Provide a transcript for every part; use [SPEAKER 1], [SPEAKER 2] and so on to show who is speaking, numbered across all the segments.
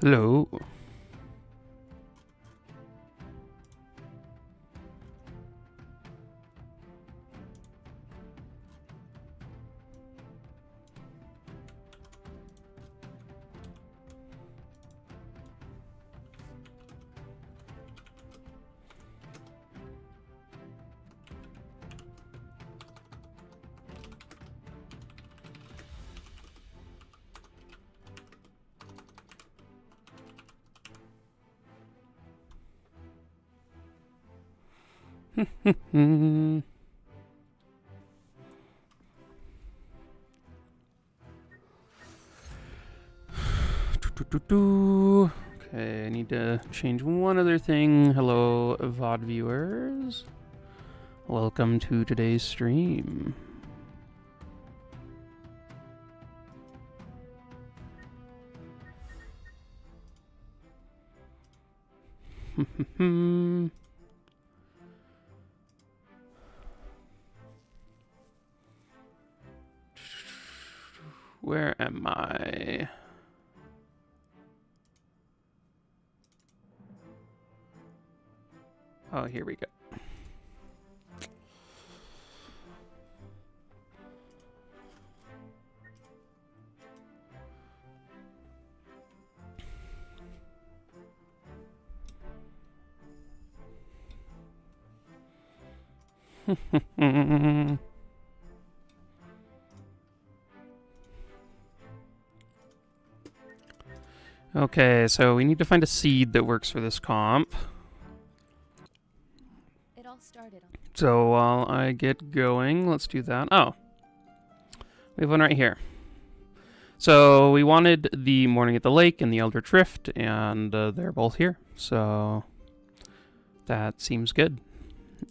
[SPEAKER 1] Hello. Okay, I need to change one other thing. Hello, VOD viewers. Welcome to today's stream. Where am I? Oh, here we go. Okay, so we need to find a seed that works for this comp.
[SPEAKER 2] It all started on.
[SPEAKER 1] So while I get going, let's do that. Oh, we have one right here. So we wanted the Morning at the Lake and the Elder Drift, and they're both here. So that seems good.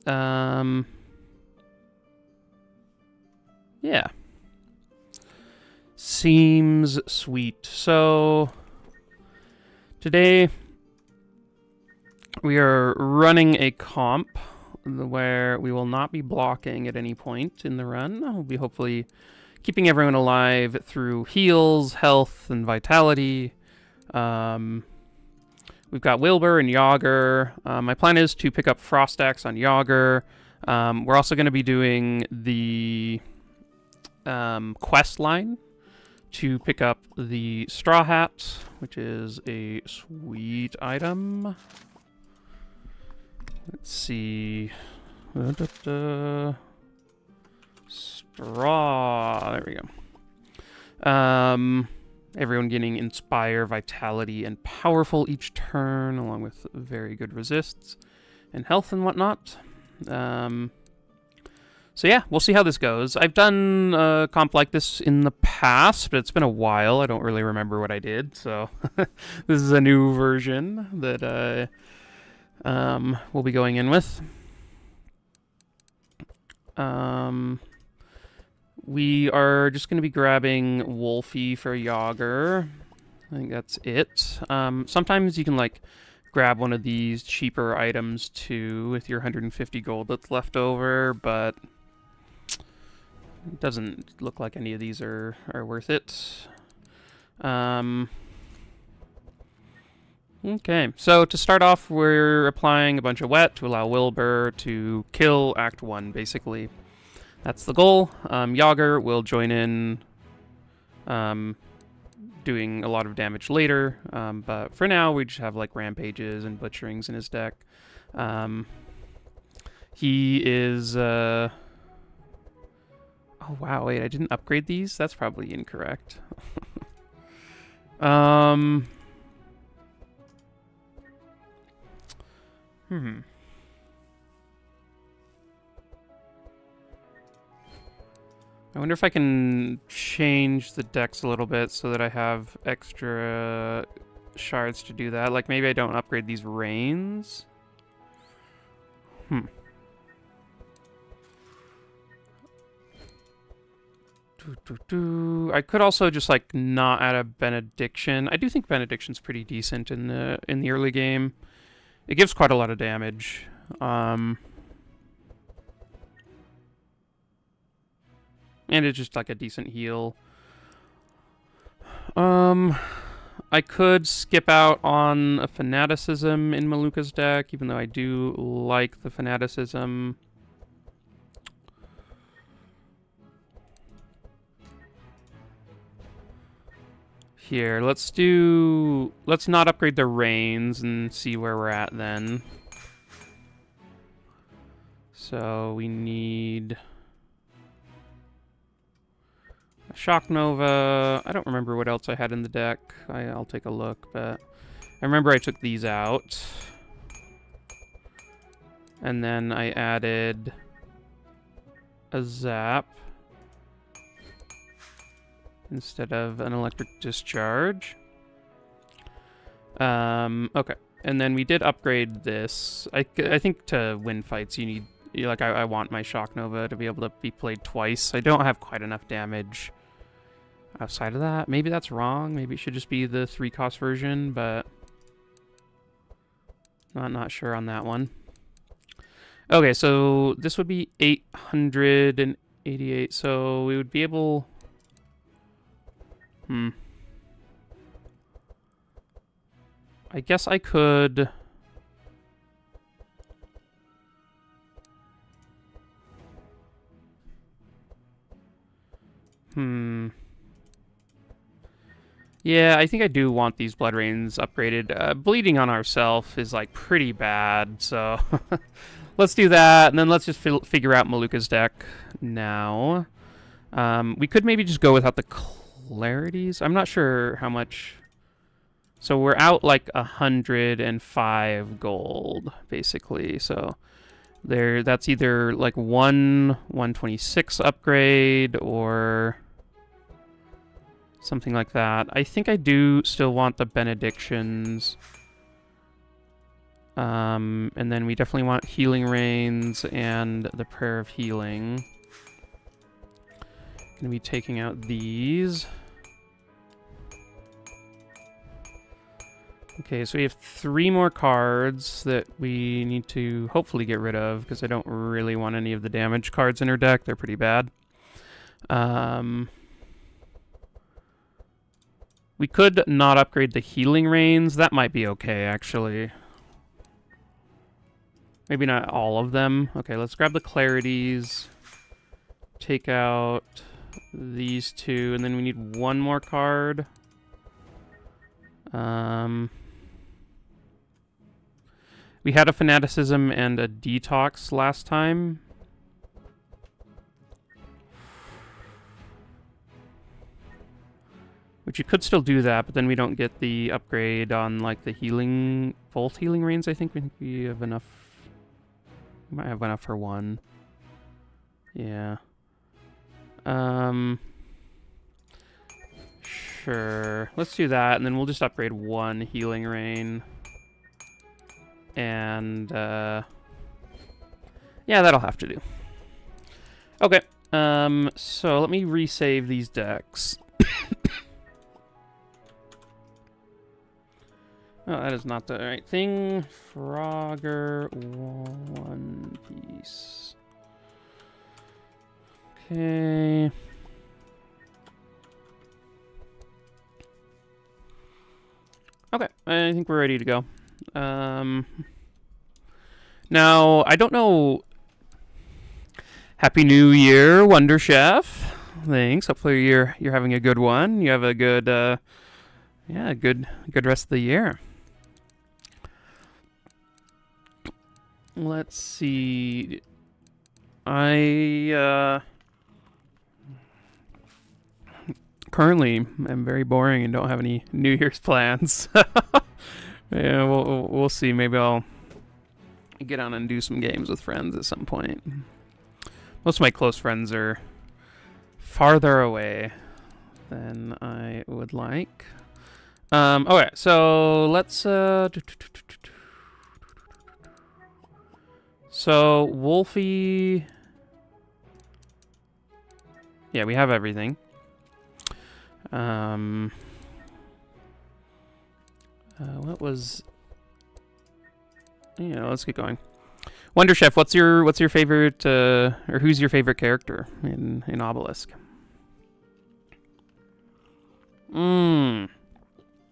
[SPEAKER 1] Yeah. Seems sweet. So today we are running a comp where we will not be blocking at any point in the run. We'll be hopefully keeping everyone alive through heals, health, and vitality. We've got Wilbur and Yogger. My plan is to pick up Frost Axe on Yogger. We're also going to be doing the quest line to pick up the Straw Hat, which is a sweet item. Let's see. Straw. There we go. Everyone getting Inspire, Vitality, and Powerful each turn, along with very good resists and health and whatnot. So yeah, we'll see how this goes. I've done a comp like this in the past, but it's been a while. I don't really remember what I did, so this is a new version that we'll be going in with. We are just going to be grabbing Wolfie for Yogger. I think that's it. Sometimes you can like grab one of these cheaper items too with your 150 gold that's left over, but it doesn't look like any of these are worth it. Okay, so to start off, we're applying a bunch of wet to allow Wilbur to kill Act 1, basically. That's the goal. Yogger will join in, doing a lot of damage later, but for now, we just have like rampages and butcherings in his deck. He is... Oh wow, wait, I didn't upgrade these? That's probably incorrect. I wonder if I can change the decks a little bit so that I have extra shards to do that. Like maybe I don't upgrade these rains. I could also just like not add a benediction. I do think benediction's pretty decent in the early game. It gives quite a lot of damage. And it's just like a decent heal. I could skip out on a fanaticism in Maluka's deck, even though I do like the fanaticism. Here, let's not upgrade the reins and see where we're at then. So we need a Shock Nova. I don't remember what else I had in the deck. I'll take a look, but I remember I took these out. And then I added a Zap instead of an Electric Discharge. Okay. And then we did upgrade this. I think to win fights, you need... Like, I want my Shock Nova to be able to be played twice. I don't have quite enough damage outside of that. Maybe that's wrong. Maybe it should just be the 3-cost version, but... Not sure on that one. Okay, so this would be 888. So we would be able... I guess I could... Yeah, I think I do want these Blood Rains upgraded. Bleeding on ourself is, like, pretty bad, so... Let's do that, and then let's just figure out Maluka's deck now. We could maybe just go without the Clarities. I'm not sure how much... So we're out, like, 105 gold, basically, so... That's either, like, 126 upgrade, or... something like that. I think I do still want the Benedictions. And then we definitely want Healing Rains and the Prayer of Healing. Gonna be taking out these. Okay, so we have 3 more cards that we need to hopefully get rid of, because I don't really want any of the damage cards in her deck. They're pretty bad. We could not upgrade the Healing Rains. That might be okay, actually. Maybe not all of them. Okay, let's grab the Clarities. Take out these 2, and then we need 1 more card. We had a Fanaticism and a Detox last time. Which you could still do that, but then we don't get the upgrade on, like, the healing... Both Healing Rains, I think we have enough... We might have enough for 1. Yeah. Sure. Let's do that, and then we'll just upgrade 1 Healing Rain. And, yeah, that'll have to do. Okay. So let me resave these decks. Oh, that is not the right thing. Frogger, 1 piece. Okay. Okay, I think we're ready to go. Now, I don't know... Happy New Year, Wonder Chef. Thanks. Hopefully you're having a good one. You have a good, yeah, good rest of the year. Let's see. I currently am very boring and don't have any New Year's plans. Yeah, we'll see. Maybe I'll get on and do some games with friends at some point. Most of my close friends are farther away than I would like. Okay, so let's so Wolfie, yeah, we have everything. What was? Yeah, let's get going. Wonder Chef, what's your favorite, or who's your favorite character in Obelisk?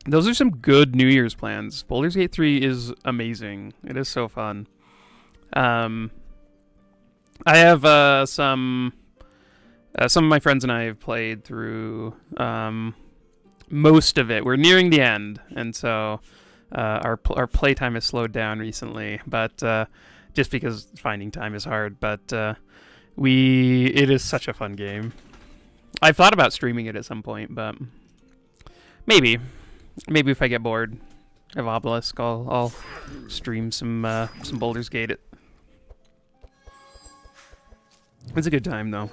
[SPEAKER 1] Those are some good New Year's plans. Baldur's Gate 3 is amazing. It is so fun. I have some of my friends and I have played through most of it. We're nearing the end, and so our playtime has slowed down recently, but just because finding time is hard. But it is such a fun game. I've thought about streaming it at some point, but maybe if I get bored of Obelisk, I'll stream some Baldur's Gate. It's a good time though.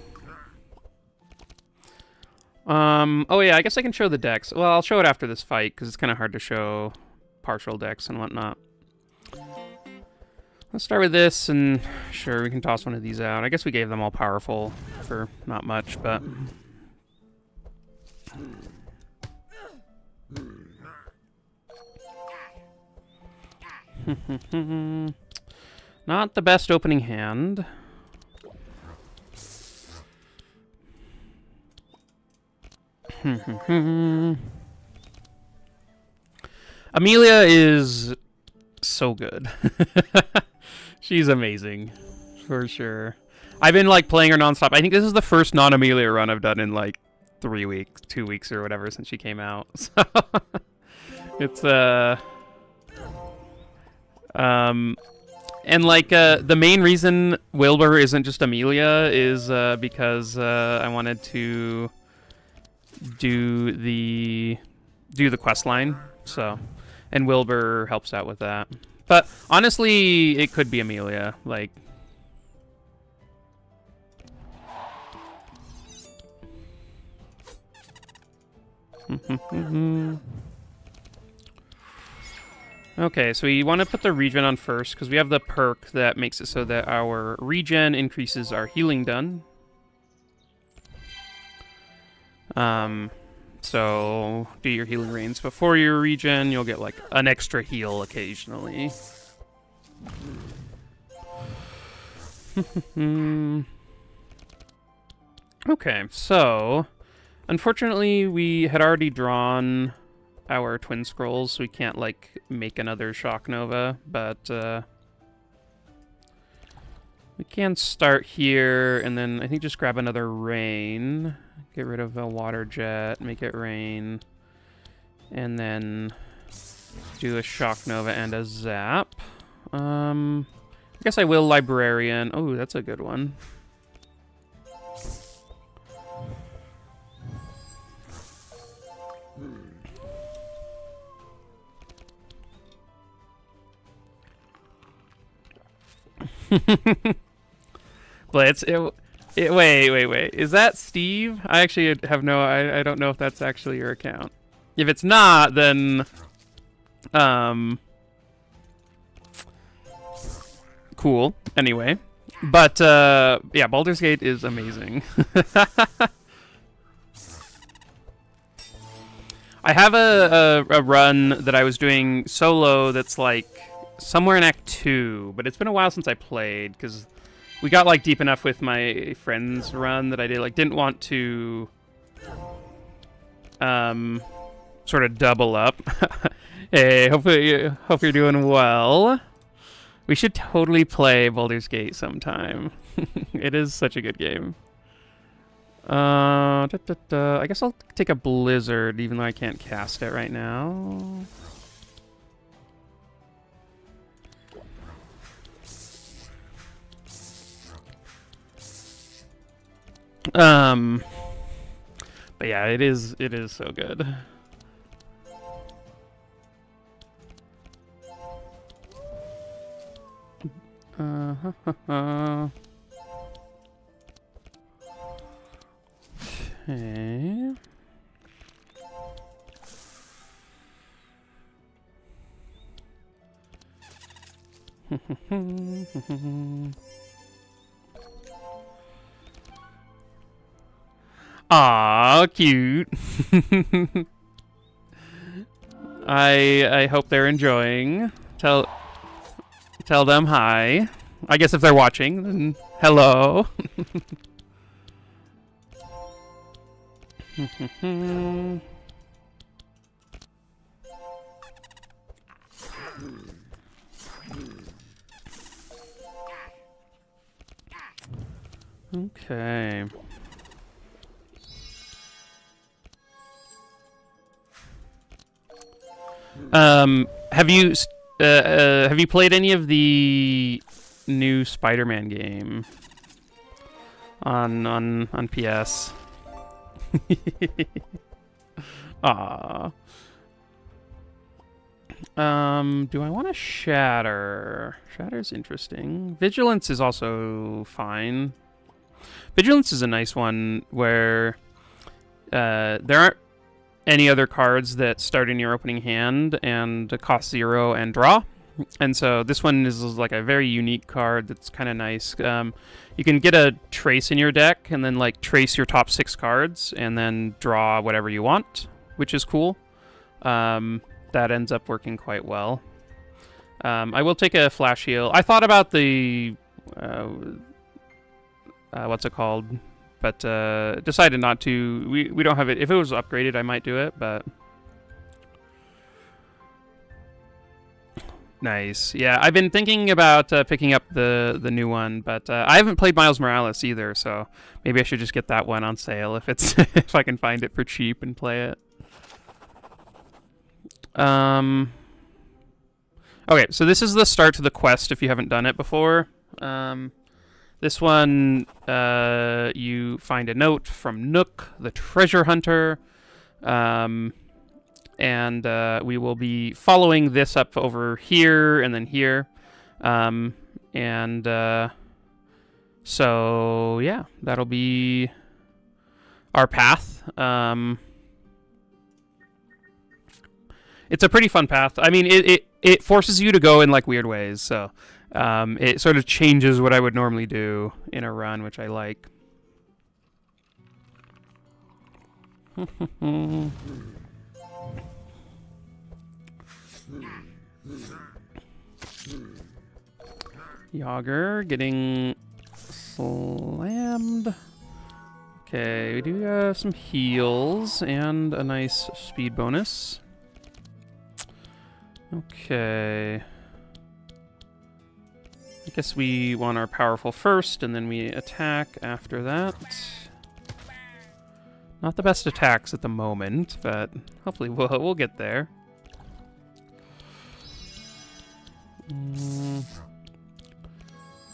[SPEAKER 1] Oh yeah, I guess I can show the decks. Well, I'll show it after this fight because it's kind of hard to show partial decks and whatnot. Let's start with this, and sure, we can toss one of these out. I guess we gave them all powerful for not much, but not the best opening hand. Amelia is so good. She's amazing, for sure. I've been like playing her nonstop. I think this is the first non-Amelia run I've done in like 3 weeks, 2 weeks or whatever since she came out. So it's and like the main reason Wilbur isn't just Amelia is because I wanted to do the quest line, so, and Wilbur helps out with that. But honestly, it could be Amelia, like. Okay, so we want to put the regen on first because we have the perk that makes it so that our regen increases our healing done. So do your healing rains before your regen. You'll get like an extra heal occasionally. Okay, so unfortunately we had already drawn our twin scrolls, so we can't like make another shock nova, but we can start here and then I think just grab another rain. Get rid of a water jet, make it rain, and then do a shock nova and a zap. I guess I will librarian. Oh, that's a good one. Blitz. Wait. Is that Steve? I actually have no... I don't know if that's actually your account. If it's not, then... Cool. Anyway. But, yeah, Baldur's Gate is amazing. I have a run that I was doing solo that's, like, somewhere in Act 2, but it's been a while since I played, because... we got like deep enough with my friend's run that I didn't want to sort of double up. Hey, hope you're doing well. We should totally play Baldur's Gate sometime. It is such a good game. I guess I'll take a Blizzard even though I can't cast it right now. But yeah, it is so good. Okay. Aw, cute. I hope they're enjoying. Tell them hi. I guess if they're watching, then hello. Okay. Have you played any of the new Spider-Man game on PS? Ah. Do I want to Shatter? Shatter's interesting. Vigilance is also fine. Vigilance is a nice one where there aren't any other cards that start in your opening hand and cost 0 and draw. And so this one is like a very unique card that's kind of nice. You can get a trace in your deck and then like trace your top 6 cards and then draw whatever you want, which is cool. That ends up working quite well. I will take a flash heal. I thought about the what's it called, but decided not to. We don't have it. If it was upgraded, I might do it, but nice. Yeah, I've been thinking about picking up the new one, but I haven't played Miles Morales either, so maybe I should just get that one on sale if it's if I can find it for cheap and play it. Okay, so this is the start to the quest if you haven't done it before. This one, you find a note from Nook, the treasure hunter, and we will be following this up over here and then here. So, yeah, that'll be our path. It's a pretty fun path. I mean, it forces you to go in like weird ways, so it sort of changes what I would normally do in a run, which I like. Yogger getting slammed. Okay, we do have some heals and a nice speed bonus. Okay. I guess we want our powerful first, and then we attack after that. Not the best attacks at the moment, but hopefully we'll get there. I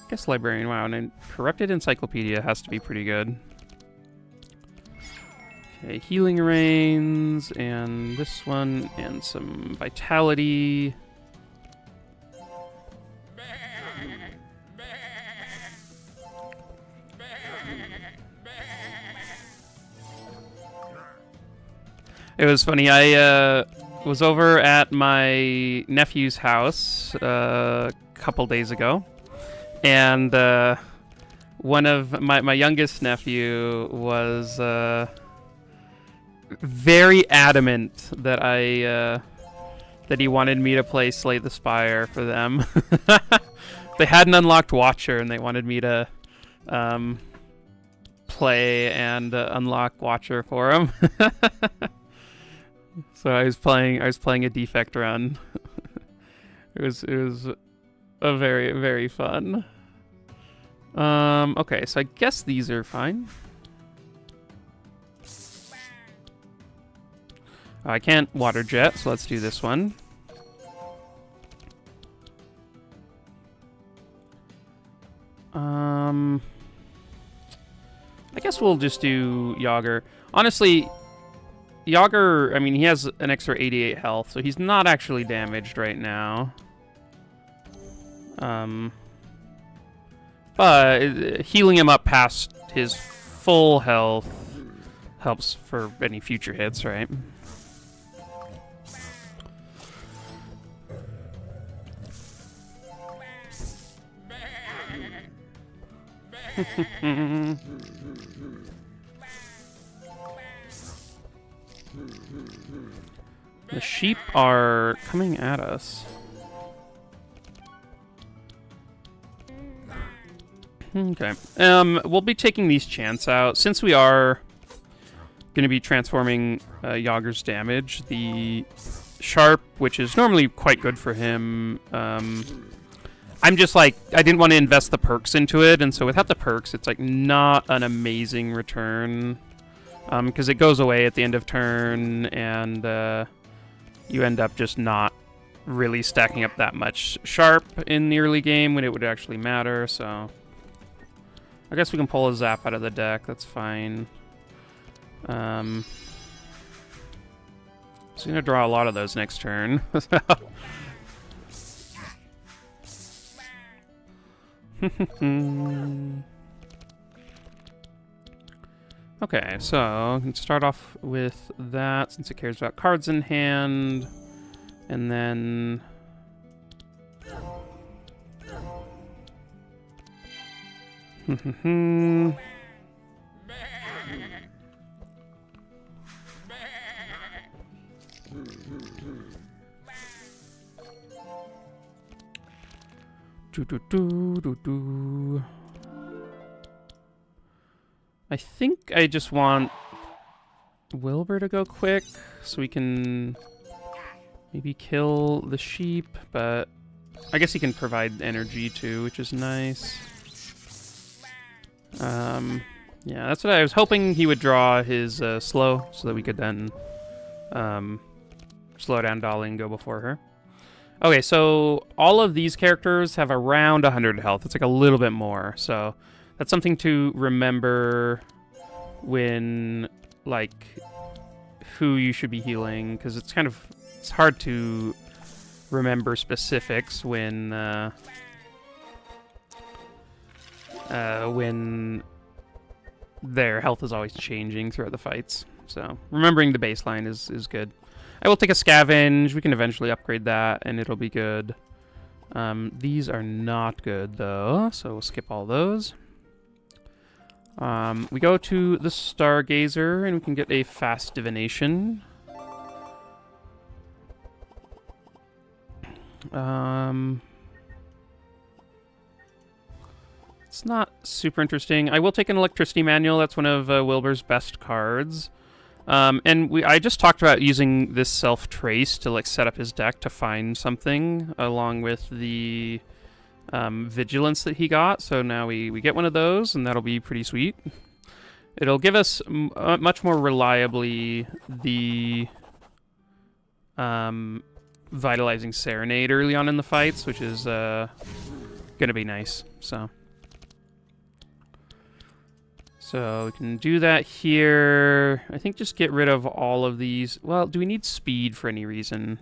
[SPEAKER 1] guess Librarian, wow, and Corrupted Encyclopedia has to be pretty good. Okay, Healing Rains, and this one, and some Vitality. It was funny, I was over at my nephew's house a couple days ago, and one of my youngest nephew was very adamant that that he wanted me to play Slay the Spire for them. They had an unlocked Watcher, and they wanted me to play and unlock Watcher for him. So I was playing a defect run. It was a very fun. Okay, so I guess these are fine. I can't water jet, so let's do this one. I guess we'll just do Yogger. Honestly, Yogger, I mean, he has an extra 88 health, so he's not actually damaged right now. But healing him up past his full health helps for any future hits, right? The sheep are coming at us. Okay. We'll be taking these chants out. Since we are going to be transforming Yogger's damage, the Sharp, which is normally quite good for him, I'm just like, I didn't want to invest the perks into it, and so without the perks, it's like not an amazing return. Because it goes away at the end of turn, and you end up just not really stacking up that much sharp in the early game when it would actually matter, so... I guess we can pull a zap out of the deck, that's fine. So I'm gonna draw a lot of those next turn. Okay, so I can start off with that since it cares about cards in hand, and then I think I just want Wilbur to go quick so we can maybe kill the sheep, but I guess he can provide energy too, which is nice. Yeah, that's what I was hoping he would draw his slow so that we could then slow down Dolly and go before her. Okay, so all of these characters have around 100 health. It's like a little bit more, so that's something to remember when, like, who you should be healing, because it's hard to remember specifics when their health is always changing throughout the fights. So remembering the baseline is good. I will take a scavenge. We can eventually upgrade that, and it'll be good. These are not good, though, so we'll skip all those. We go to the Stargazer, and we can get a fast divination. It's not super interesting. I will take an electricity manual. That's one of Wilbur's best cards. And I just talked about using this self-trace to like set up his deck to find something along with the vigilance that he got. So now we get one of those, and that'll be pretty sweet. It'll give us much more reliably the vitalizing serenade early on in the fights, which is gonna be nice. So we can do that here. I think just get rid of all of these. Well, do we need speed for any reason?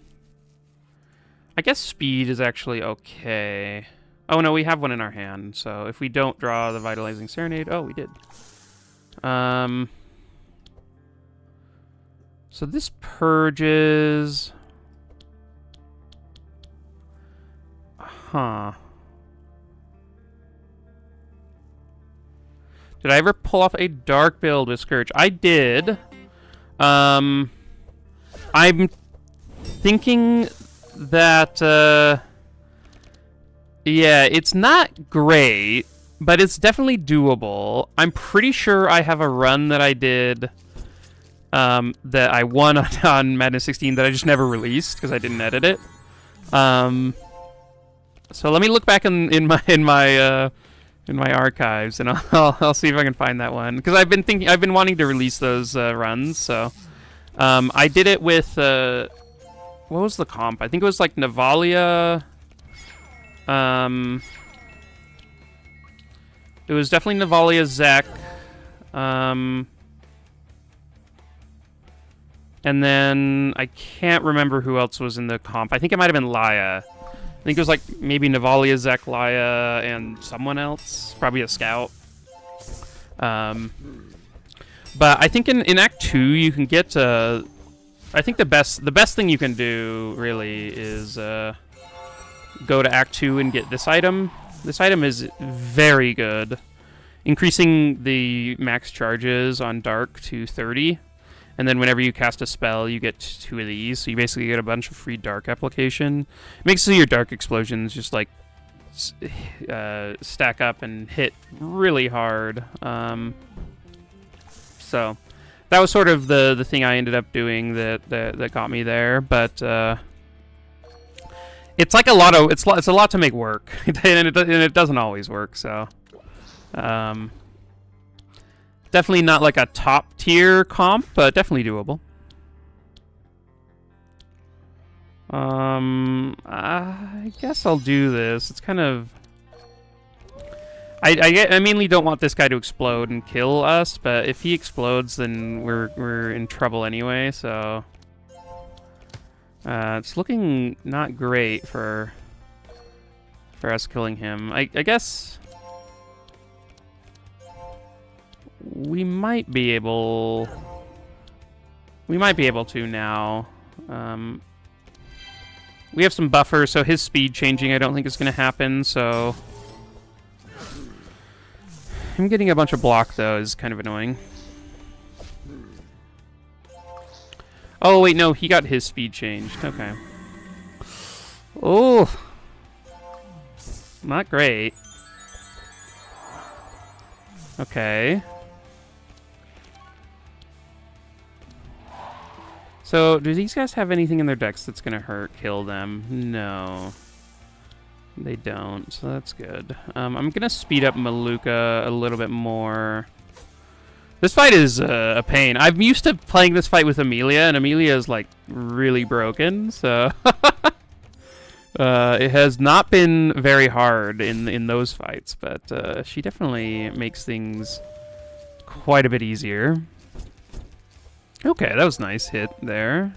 [SPEAKER 1] I guess speed is actually okay. Oh no, we have one in our hand. So if we don't draw the vitalizing serenade, oh, we did. So this purges. Huh. Did I ever pull off a dark build with Scourge? I did. I'm thinking that, yeah, it's not great, but it's definitely doable. I'm pretty sure I have a run that I did, that I won on Madness 16 that I just never released because I didn't edit it. So let me look back in my archives, and I'll see if I can find that one, because I've been wanting to release those runs. So I did it with what was the comp? I think it was like Navalia. It was definitely Navalia, Zek, and then I can't remember who else was in the comp. I think it might have been Laya. I think it was like maybe Navalia, Zek, Laya, and someone else, probably a scout. But I think in Act 2 you can get. I think the best thing you can do really is go to Act 2 and get this item. This item is very good, increasing the max charges on Dark to 30. And then whenever you cast a spell, you get 2 of these. So you basically get a bunch of free Dark application. It makes so your Dark explosions just like stack up and hit really hard. So that was sort of the thing I ended up doing that got me there. But It's like a lot of it's a lot to make work, and it doesn't always work. So, definitely not like a top tier comp, but definitely doable. I guess I'll do this. It's kind of... I mainly don't want this guy to explode and kill us, but if he explodes, then we're in trouble anyway, so... it's looking not great for us killing him. I guess... We might be able to now. We have some buffer, so his speed changing I don't think is going to happen, so... Him getting a bunch of block, though, is kind of annoying. Oh, wait, no, he got his speed changed. Okay. Oh! Not great. Okay. So, do these guys have anything in their decks that's going to kill them? No. They don't, so that's good. I'm going to speed up Maluka a little bit more. This fight is a pain. I'm used to playing this fight with Amelia, and Amelia is, like, really broken, so... it has not been very hard in those fights, but she definitely makes things quite a bit easier. Okay, that was a nice hit there.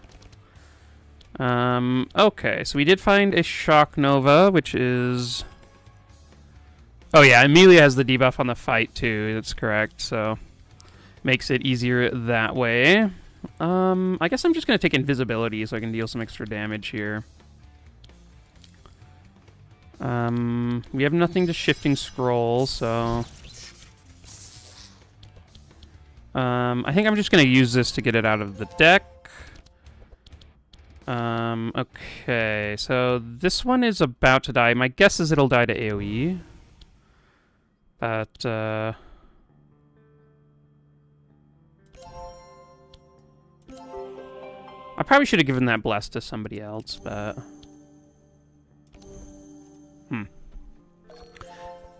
[SPEAKER 1] Okay, so we did find a Shock Nova, which is... Oh yeah, Amelia has the debuff on the fight too, that's correct, so... Makes it easier that way. I guess I'm just going to take invisibility so I can deal some extra damage here. We have nothing to Shifting Scroll, so... I think I'm just going to use this to get it out of the deck. Okay, so this one is about to die. My guess is it'll die to AoE. But, I probably should have given that bless to somebody else, but...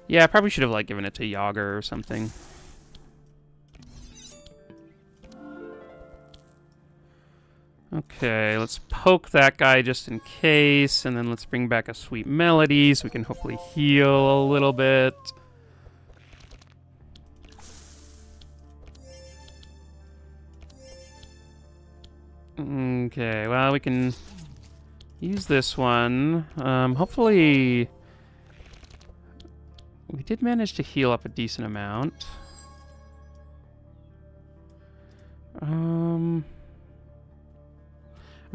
[SPEAKER 1] Yeah, I probably should have, like, given it to Yogger or something. Okay, let's poke that guy just in case, and then let's bring back a Sweet Melody so we can hopefully heal a little bit. Okay, well, we can use this one. Hopefully... We did manage to heal up a decent amount. I'm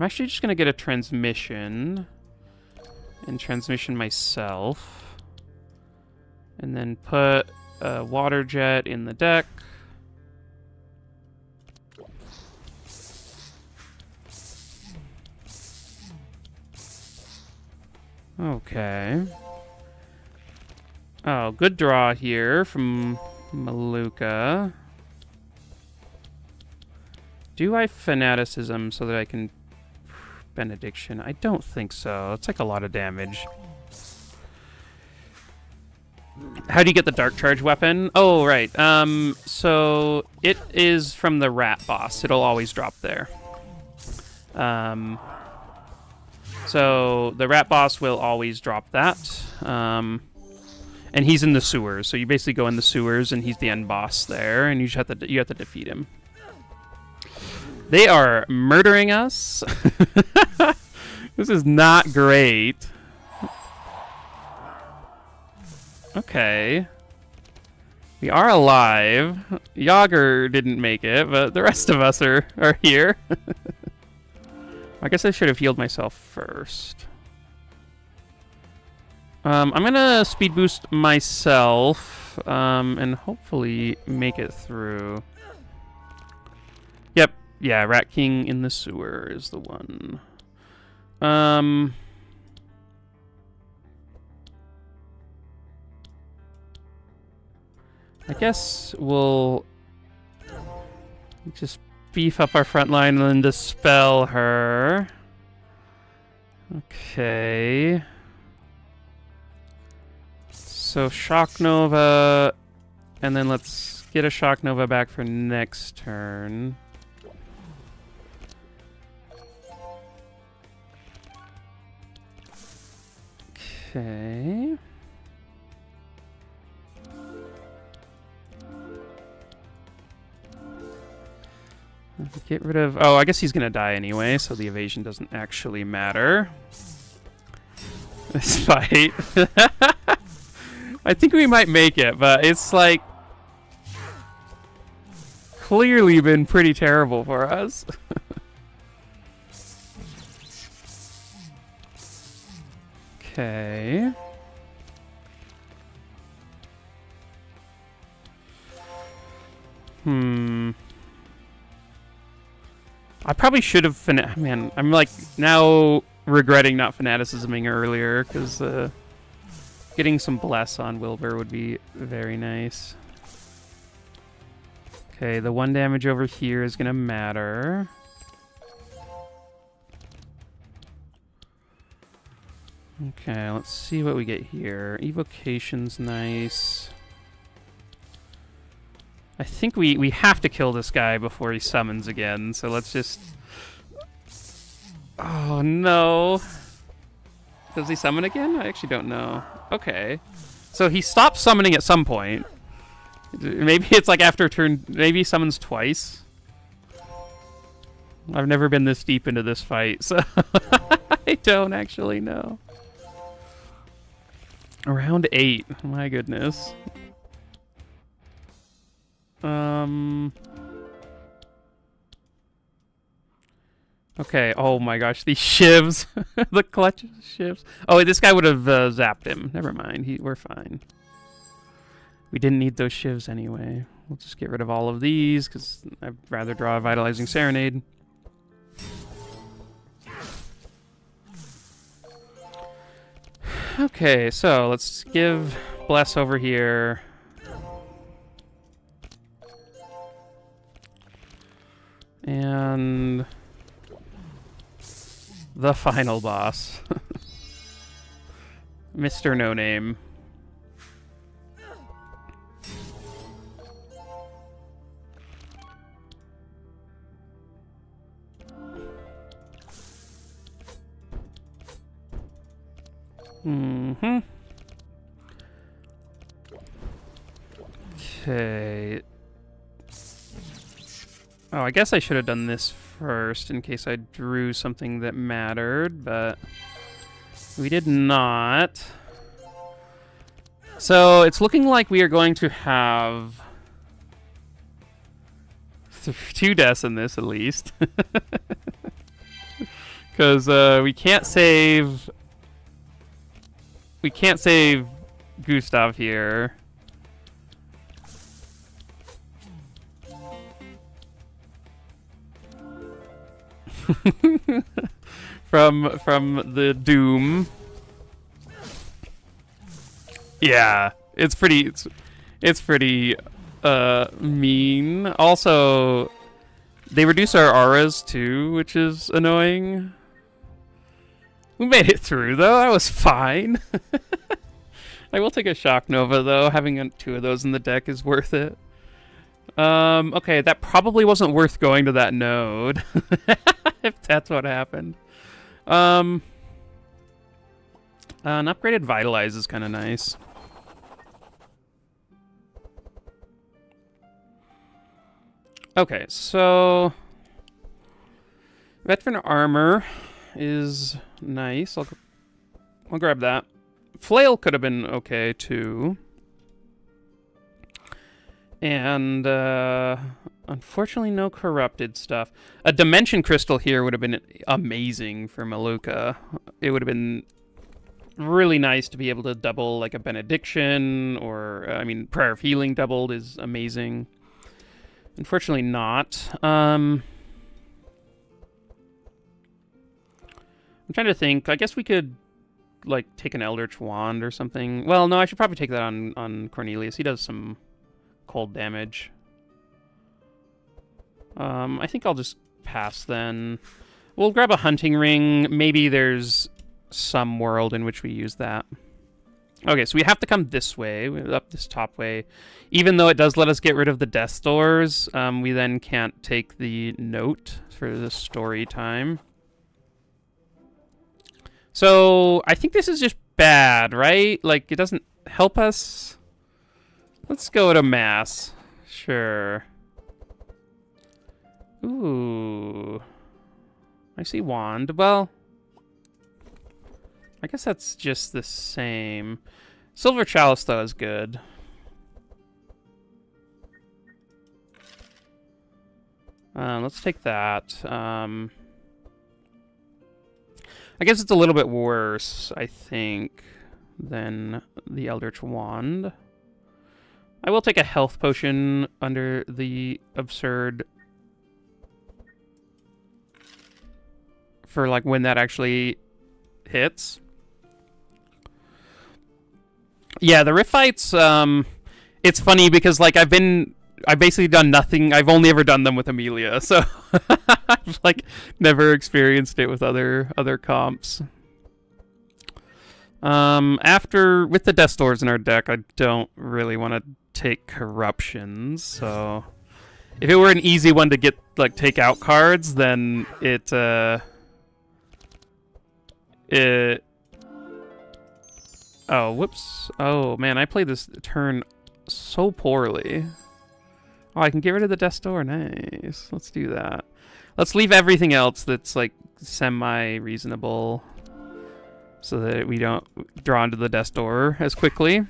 [SPEAKER 1] actually just going to get a transmission. And transmission myself. And then put a water jet in the deck. Okay. Oh, good draw here from Maluka. Do I Fanaticism so that I can... Benediction? I don't think so. It's like a lot of damage. How do you get the Dark Charge weapon? Oh, right. So it is from the Rat boss. It'll always drop there. So the Rat boss will always drop that. And he's in the sewers, so you basically go in the sewers, and he's the end boss there, and you just have to defeat him. They are murdering us. This is not great. Okay. We are alive. Yogger didn't make it, but the rest of us are here. I guess I should have healed myself first. I'm gonna speed boost myself, and hopefully make it through. Yep, yeah, Rat King in the sewer is the one. I guess we'll just beef up our front line and then dispel her. Okay. So Shock Nova, and then let's get a Shock Nova back for next turn. Okay. Get rid of... Oh, I guess he's gonna die anyway, so the evasion doesn't actually matter. This fight. I think we might make it, but it's like... clearly been pretty terrible for us. Okay. I probably should have... Man, I'm like now regretting not fanaticisming earlier, because getting some bless on Wilbur would be very nice. Okay, the 1 damage over here is going to matter. Okay, let's see what we get here. Evocation's nice. I think we have to kill this guy before he summons again, so let's just... Oh, no. Does he summon again? I actually don't know. Okay. So he stops summoning at some point. Maybe it's like after turn... Maybe he summons twice. I've never been this deep into this fight, so I don't actually know. Round 8. My goodness. Okay, oh my gosh, these shivs. The clutch shivs. Oh, this guy would have zapped him. Never mind, we're fine. We didn't need those shivs anyway. We'll just get rid of all of these, because I'd rather draw a Vitalizing Serenade. Okay, so let's give Bless over here. And the final boss. Mr. No Name. Mm-hmm. Okay. Oh, I guess I should have done this first in case I drew something that mattered, but we did not. So it's looking like we are going to have 2 deaths in this at least. Because we can't save... We can't save Gustav here. from the doom. Yeah, it's pretty mean. Also, they reduce our auras too, which is annoying. We made it through though. That was fine. I will take a Shock Nova though. Having 2 of those in the deck is worth it. Okay, that probably wasn't worth going to that node. If that's what happened. An upgraded Vitalize is kind of nice. Okay, so... Veteran Armor is nice. I'll grab that. Flail could have been okay, too. And, unfortunately, no corrupted stuff. A Dimension Crystal here would have been amazing for Maluka. It would have been really nice to be able to double, like, a Benediction, or, I mean, Prayer of Healing doubled is amazing. Unfortunately not. I'm trying to think. I guess we could, like, take an Eldritch Wand or something. Well, no, I should probably take that on Cornelius. He does some cold damage. I think I'll just pass then. We'll grab a Hunting Ring. Maybe there's some world in which we use that. Okay, so we have to come this way, up this top way. Even though it does let us get rid of the death doors, we then can't take the note for the story time. So I think this is just bad, right? Like, it doesn't help us. Let's go to mass. Sure. Ooh. I see wand. Well, I guess that's just the same. Silver chalice, though, is good. Let's take that. I guess it's a little bit worse, I think, than the Eldritch Wand. I will take a health potion under the absurd for, like, when that actually hits. Yeah, the rift fights, it's funny because, like, I've basically done nothing. I've only ever done them with Amelia, so I've, like, never experienced it with other comps. With the Death Doors in our deck, I don't really want to take corruptions, so if it were an easy one to get, like, take out cards, then it oh, whoops. Oh, man, I played this turn so poorly. Oh, I can get rid of the Death Door. Nice. Let's do that. Let's leave everything else that's, like, semi-reasonable so that we don't draw into the Death Door as quickly.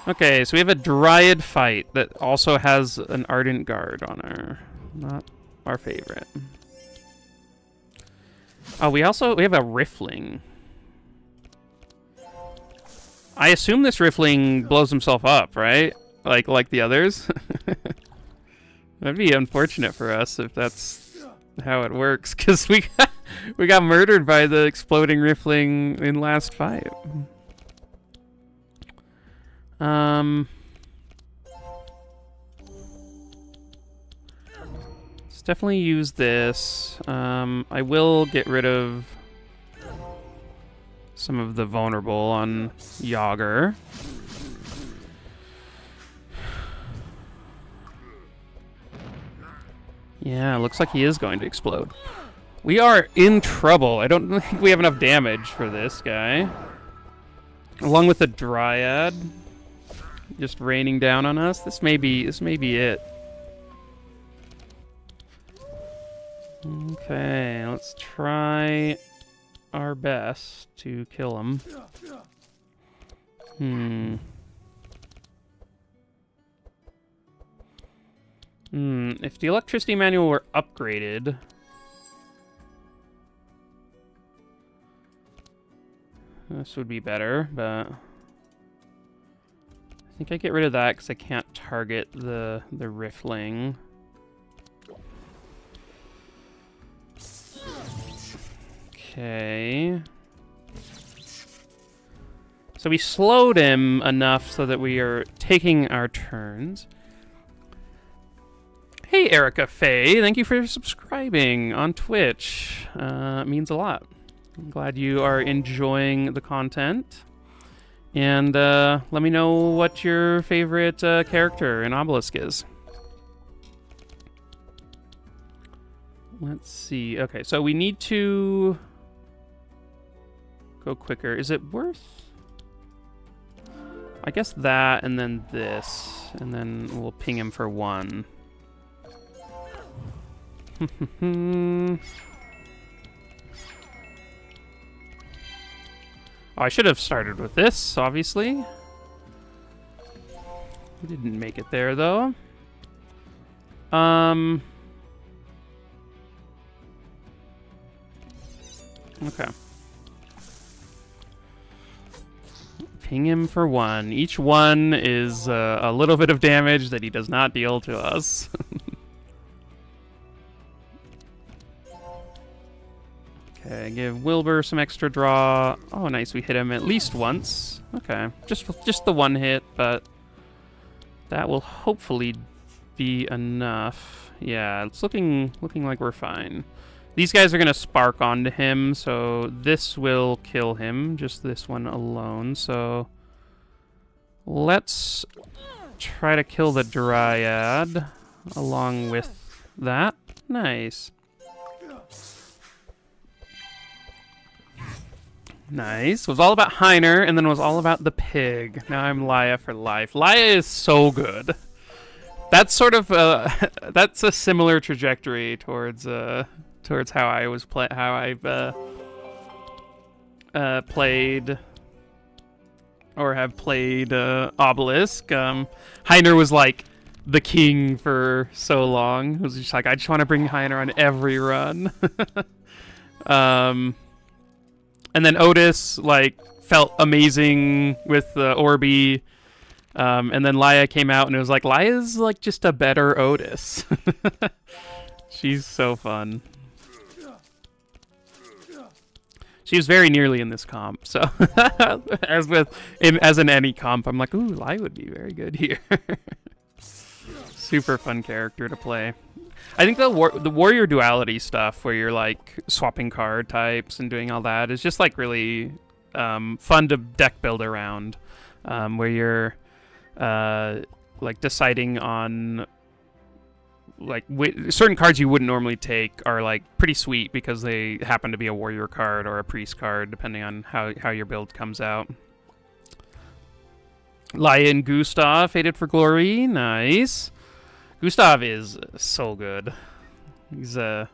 [SPEAKER 1] Okay, so we have a Dryad fight that also has an Ardent Guard on her. Not our favorite. Oh, we have a Riffling. I assume this Riffling blows himself up, right? Like the others? That'd be unfortunate for us if that's how it works, because we got murdered by the exploding Riffling in last fight. Let's definitely use this. I will get rid of some of the vulnerable on Yogger. Yeah, looks like he is going to explode. We are in trouble. I don't think we have enough damage for this guy. Along with the Dryad just raining down on us. This may be it. Okay, let's try our best to kill him. If the electricity manual were upgraded, this would be better, but I think I get rid of that because I can't target the Riffling. Okay. So we slowed him enough so that we are taking our turns. Hey, Erica Faye, thank you for subscribing on Twitch. It means a lot. I'm glad you are enjoying the content. And let me know what your favorite character in Obelisk is. Let's see. Okay, so we need to go quicker. Is it worth? I guess that and then this. And then we'll ping him for 1. Oh, I should have started with this, obviously. We didn't make it there, though. Okay. Ping him for 1. Each 1 is a little bit of damage that he does not deal to us. Okay, give Wilbur some extra draw. Oh, nice, we hit him at least once. Okay, just the 1 hit, but that will hopefully be enough. Yeah, it's looking like we're fine. These guys are going to spark onto him, so this will kill him, just this one alone. So let's try to kill the Dryad along with that. Nice. Nice. It was all about Heiner, and then it was all about the pig. Now I'm Laya for life. Laya is so good. That's sort of that's a similar trajectory towards how I was how I've played or have played Obelisk. Heiner was like the king for so long. It was just like I just want to bring Heiner on every run. And then Otis like felt amazing with Orby. And then Laya came out and it was like Laya's like just a better Otis. She's so fun. She was very nearly in this comp, so as in any comp, I'm like, ooh, Laya would be very good here. Super fun character to play. I think the warrior duality stuff, where you're like swapping card types and doing all that, is just like really fun to deck build around, where you're like deciding on like certain cards you wouldn't normally take are like pretty sweet because they happen to be a warrior card or a priest card depending on how your build comes out. Laya and Gustav, Fated for Glory, nice. Gustav is so good. He's a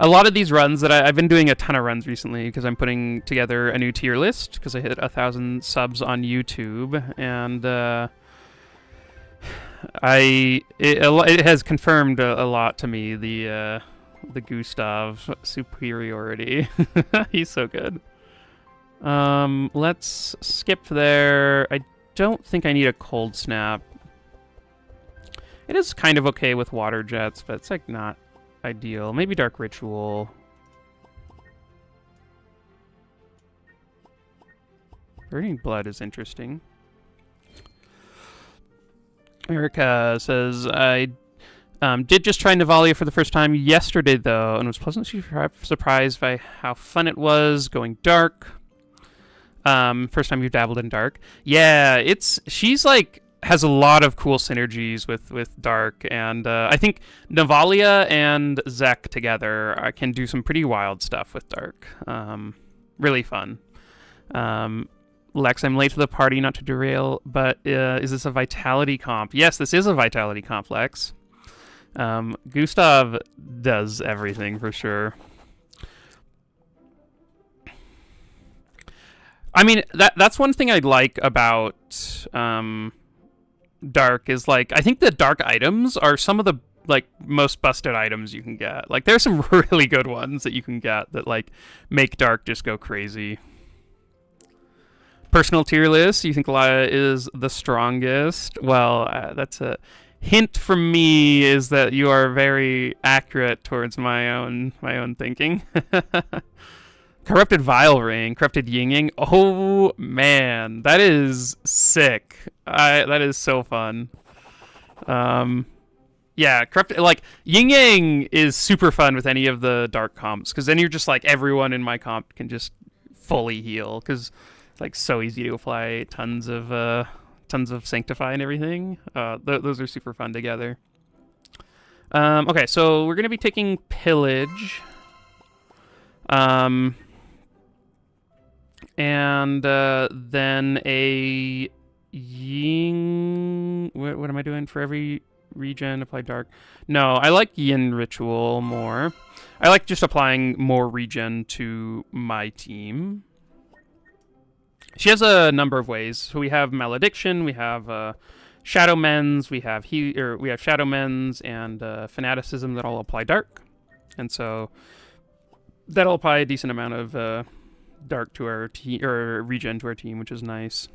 [SPEAKER 1] lot of these runs that I've been doing a ton of runs recently because I'm putting together a new tier list because I hit 1,000 subs on YouTube, and it has confirmed a lot to me the Gustav superiority. He's so good. Let's skip there. I don't think I need a cold snap. It is kind of okay with water jets, but it's like not ideal. Maybe Dark Ritual. Burning Blood is interesting. Erica says, I did just try Navalia for the first time yesterday, though, and was pleasantly surprised by how fun it was going dark. First time you've dabbled in dark. Yeah, she's like has a lot of cool synergies with dark, and I think Navalia and Zek together can do some pretty wild stuff with dark. Really fun. Lex, I'm late to the party, not to derail, but is this a Vitality comp? Yes, this is a Vitality comp, Lex. Gustav does everything for sure. I mean, that's one thing I like about Dark is like I think the Dark items are some of the like most busted items you can get. Like there's some really good ones that you can get that like make Dark just go crazy. Personal tier list, you think Laya is the strongest? Well, that's a hint from me is that you are very accurate towards my own thinking. Corrupted Vile Ring, Corrupted Ying-Yang. Oh man, that is sick. That is so fun. Yeah, Corrupted, like Ying-Yang is super fun with any of the dark comps because then you're just like everyone in my comp can just fully heal because it's like so easy to apply tons of Sanctify and everything. Those are super fun together. Okay, so we're gonna be taking Pillage. And then a Ying... What am I doing? For every regen, apply dark. No, I like Yin Ritual more. I like just applying more regen to my team. She has a number of ways. So we have Malediction, we have Shadow Mends, we have Shadow Mends and Fanaticism that all apply dark. And so that'll apply a decent amount of dark to our team, or regen to our team, which is nice.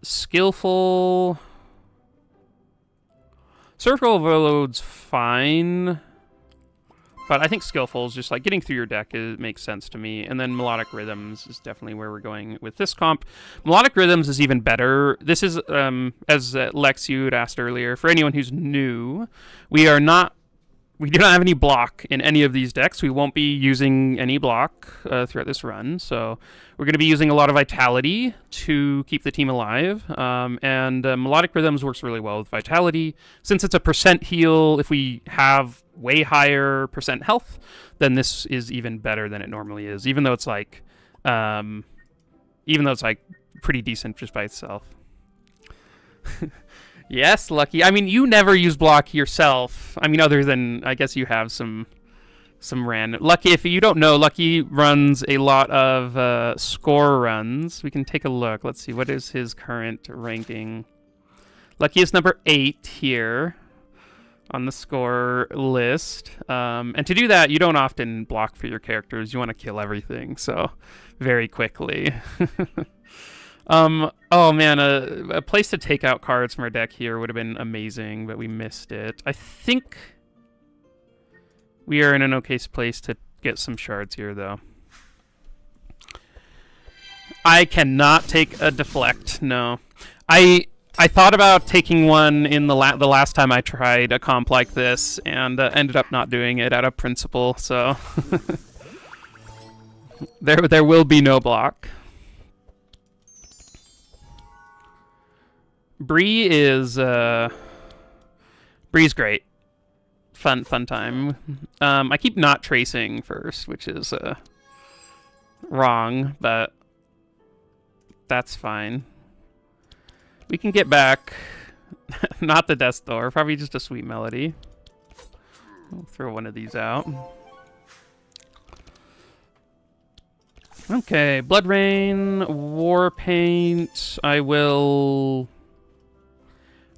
[SPEAKER 1] Skillful. Circle Overload's fine, but I think Skillful is just like getting through your deck. It makes sense to me. And then Melodic Rhythms is definitely where we're going with this comp. Melodic Rhythms is even better. This is, as Lex, you had asked earlier, for anyone who's new, we are not we do not have any block in any of these decks. We won't be using any block throughout this run, so we're going to be using a lot of Vitality to keep the team alive. And Melodic Rhythms works really well with Vitality. Since it's a percent heal, if we have way higher percent health, then this is even better than it normally is, even though it's like pretty decent just by itself. Yes, Lucky. I mean, you never use block yourself. I mean, other than, I guess you have some random... Lucky, if you don't know, Lucky runs a lot of score runs. We can take a look. Let's see, what is his current ranking? Lucky is number 8 here on the score list. And to do that, you don't often block for your characters. You want to kill everything, so very quickly. Oh man, a place to take out cards from our deck here would have been amazing, but we missed it. I think we are in an okay place to get some shards here, though. I cannot take a deflect, no. I thought about taking one in the last time I tried a comp like this, and ended up not doing it out of principle, so... there will be no block. Bree is Bree's great. Fun time. I keep not tracing first, which is wrong, but that's fine. We can get back. Not the Death Door, probably just a Sweet Melody. I'll throw one of these out. Okay, Blood Rain, War Paint.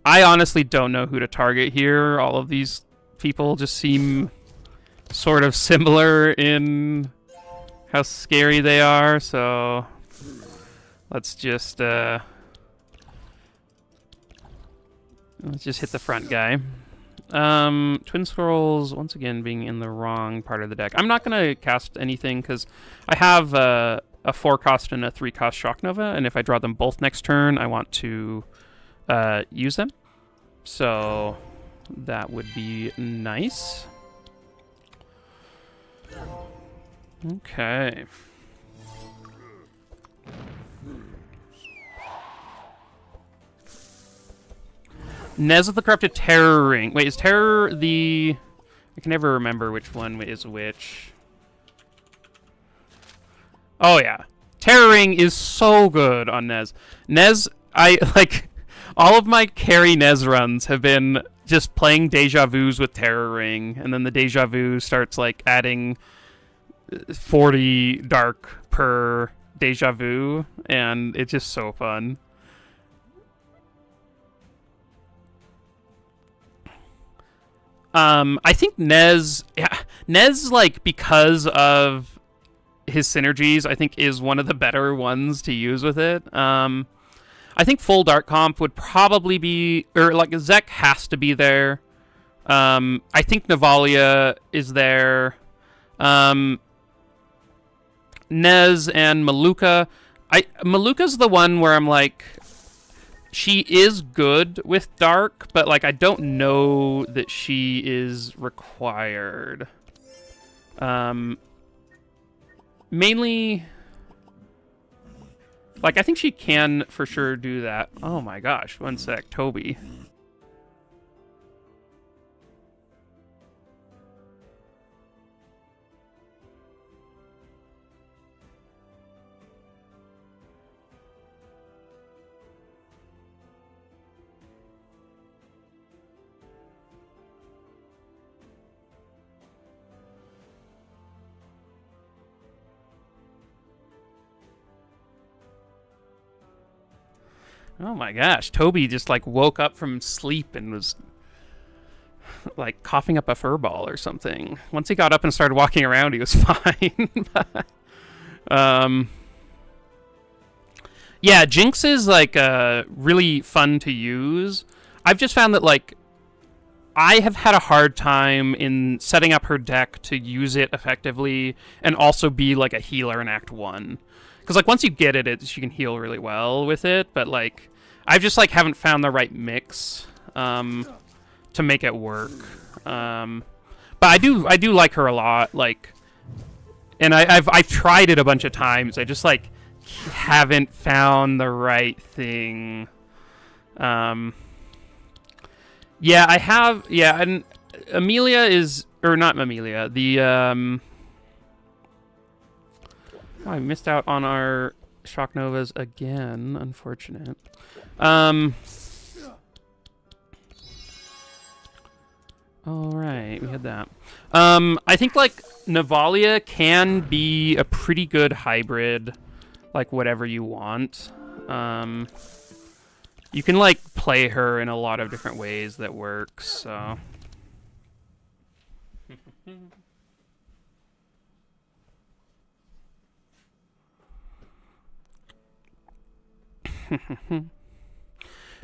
[SPEAKER 1] I honestly don't know who to target here. All of these people just seem sort of similar in how scary they are, so let's just hit the front guy. Twin Scrolls, once again, being in the wrong part of the deck. I'm not going to cast anything because I have a 4-cost and a 3-cost Shock Nova, and if I draw them both next turn, I want to use them. So that would be nice. Okay. Nez of the Corrupted Terror Ring. Wait, is Terror the... I can never remember which one is which. Oh, yeah. Terror Ring is so good on Nez. Nez, all of my carry Nez runs have been just playing Deja Vus with Terror Ring, and then the Deja Vu starts, like, adding 40 dark per Deja Vu, and it's just so fun. I think Nez, like, because of his synergies, I think is one of the better ones to use with it. I think full Dark Comp would probably be, or like Zek has to be there. I think Navalia is there. Nez and Maluka. Maluka's the one where I'm like, she is good with Dark, but like I don't know that she is required. Mainly, like I think she can for sure do that. Oh my gosh, one sec, Toby. Oh my gosh, Toby just like woke up from sleep and was like coughing up a fur ball or something. Once he got up and started walking around, he was fine. Yeah, Jinx is like really fun to use. I've just found that like I have had a hard time in setting up her deck to use it effectively and also be like a healer in Act 1. Because, like, once you get it, she can heal really well with it, but, like, I just, like, haven't found the right mix to make it work. But But I do like her a lot. Like, and I've tried it a bunch of times. I just like haven't found the right thing. Yeah, I have. Yeah, and Amelia is, or not Amelia. The oh, I missed out on our Shock Novas again. Unfortunate. All right, we had that. I think like Navalia can be a pretty good hybrid, like whatever you want. You can like play her in a lot of different ways that works. So.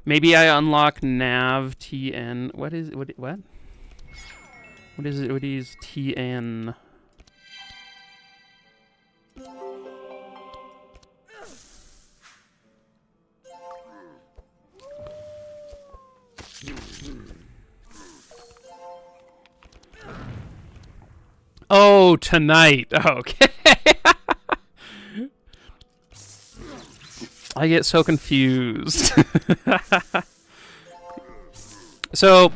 [SPEAKER 1] Maybe I unlock Nav TN. What is what? What? What is it? What is TN? Oh, tonight. Okay. I get so confused. So,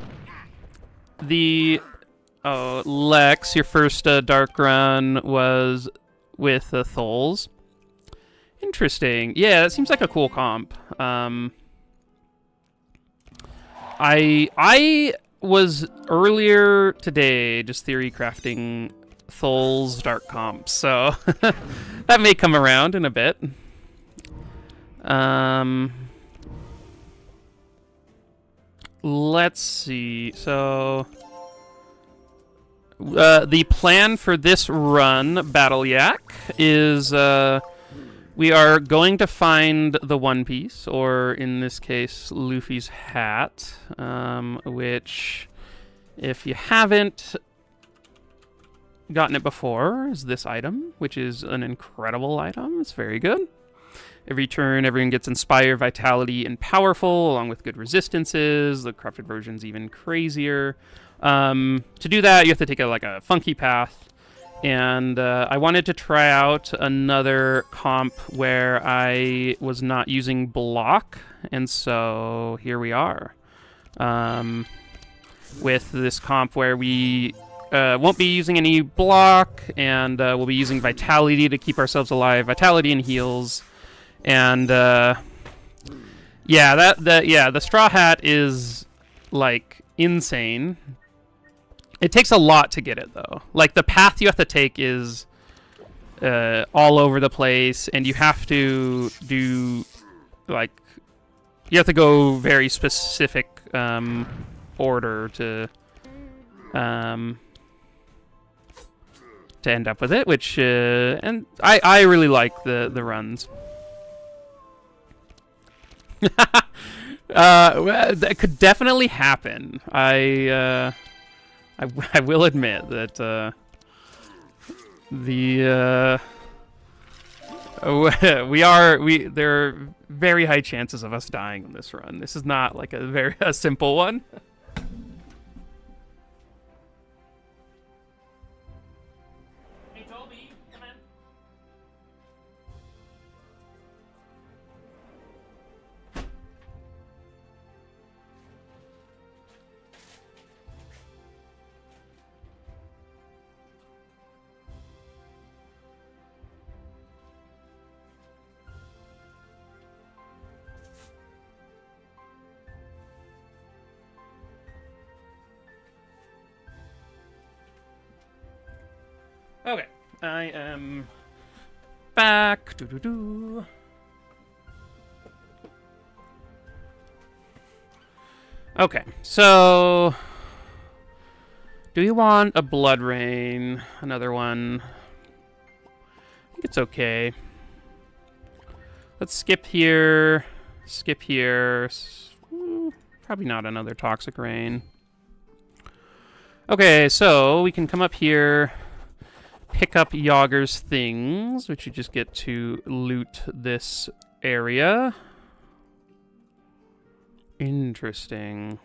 [SPEAKER 1] Lex, your first dark run was with the Tholes. Interesting. Yeah, that seems like a cool comp. I was earlier today just theory crafting Tholes dark comps, so that may come around in a bit. Let's see. So, the plan for this run, Battle Yak, is we are going to find the One Piece, or in this case, Luffy's hat, which, if you haven't gotten it before, is this item, which is an incredible item. It's very good. Every turn, everyone gets Inspire, Vitality, and Powerful, along with good resistances. The corrupted version's even crazier. To do that, you have to take a funky path. And I wanted to try out another comp where I was not using block. And so here we are. With this comp where we won't be using any block, and we'll be using Vitality to keep ourselves alive. Vitality and heals. And the Straw Hat is like insane. It takes a lot to get it though. Like the path you have to take is all over the place, and you have to do you have to go very specific order to end up with it, which and I really like the runs. That could definitely happen. I will admit that there are very high chances of us dying on this run. This is not like a simple one. Hey Toby, come in. Okay, I am back. Okay, so do we want a Blood Rain? Another one? I think it's okay. Let's skip here. Skip here. Probably not another Toxic Rain. Okay, so we can come up here. Pick up Yogger's things, which you just get to loot this area. Interesting.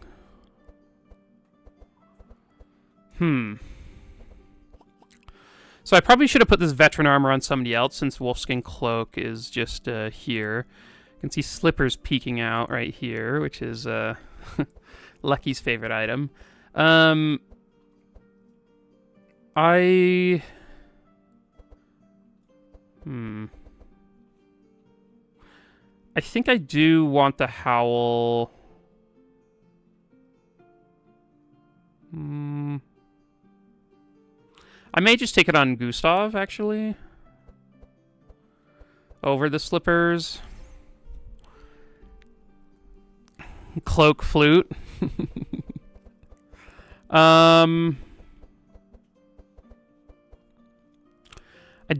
[SPEAKER 1] So I probably should have put this veteran armor on somebody else since Wolfskin Cloak is just here. You can see Slippers peeking out right here, which is Lucky's favorite item. I think I do want the Howl. I may just take it on Gustav, actually. Over the Slippers. Cloak Flute. I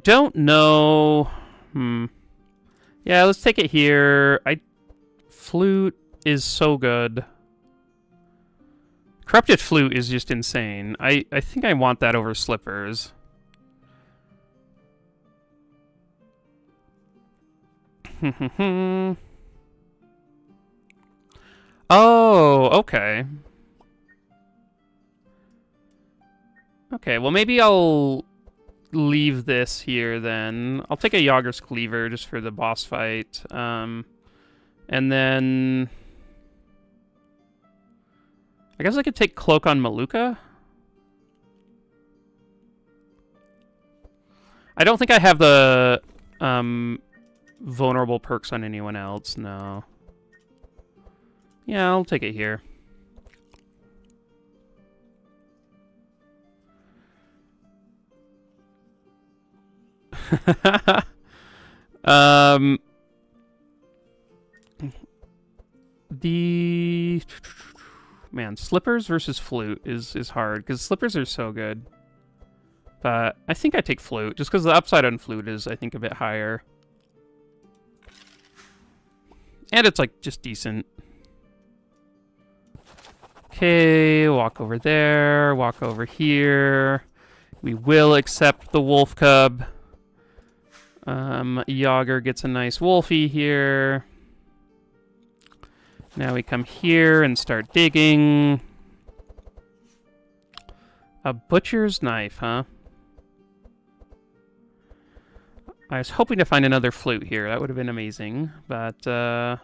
[SPEAKER 1] don't know. Yeah, let's take it here. Flute is so good. Corrupted Flute is just insane. I think I want that over Slippers. Oh, okay. Okay, well maybe I'll leave this here then. I'll take a Yogger's Cleaver just for the boss fight. And then I guess I could take Cloak on Maluka. I don't think I have the vulnerable perks on anyone else, no. Yeah, I'll take it here. Man, Slippers versus Flute is hard, because Slippers are so good. But I think I take Flute, just because the upside on Flute is, I think, a bit higher. And it's, like, just decent. Okay, walk over there, walk over here. We will accept the Wolf Cub. Yogger gets a nice Wolfie here. Now we come here and start digging. A butcher's knife, huh? I was hoping to find another flute here. That would have been amazing. But, I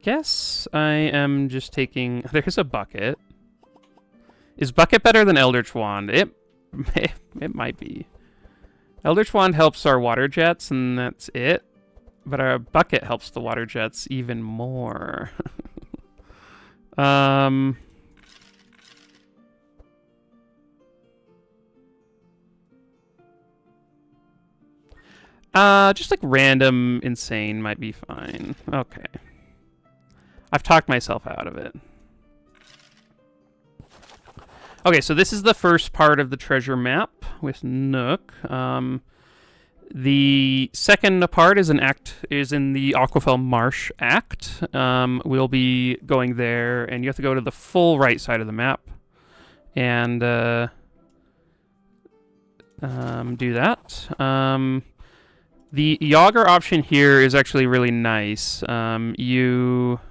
[SPEAKER 1] guess I am just taking... There's a bucket. Is bucket better than Eldritch Wand? It might be. Eldritch Wand helps our water jets, and that's it. But our bucket helps the water jets even more. Just like random insane might be fine. Okay. I've talked myself out of it. Okay, so this is the first part of the treasure map with Nook. The second part is in the Aquafel Marsh Act. We'll be going there, and you have to go to the full right side of the map and do that. The Yogger option here is actually really nice. You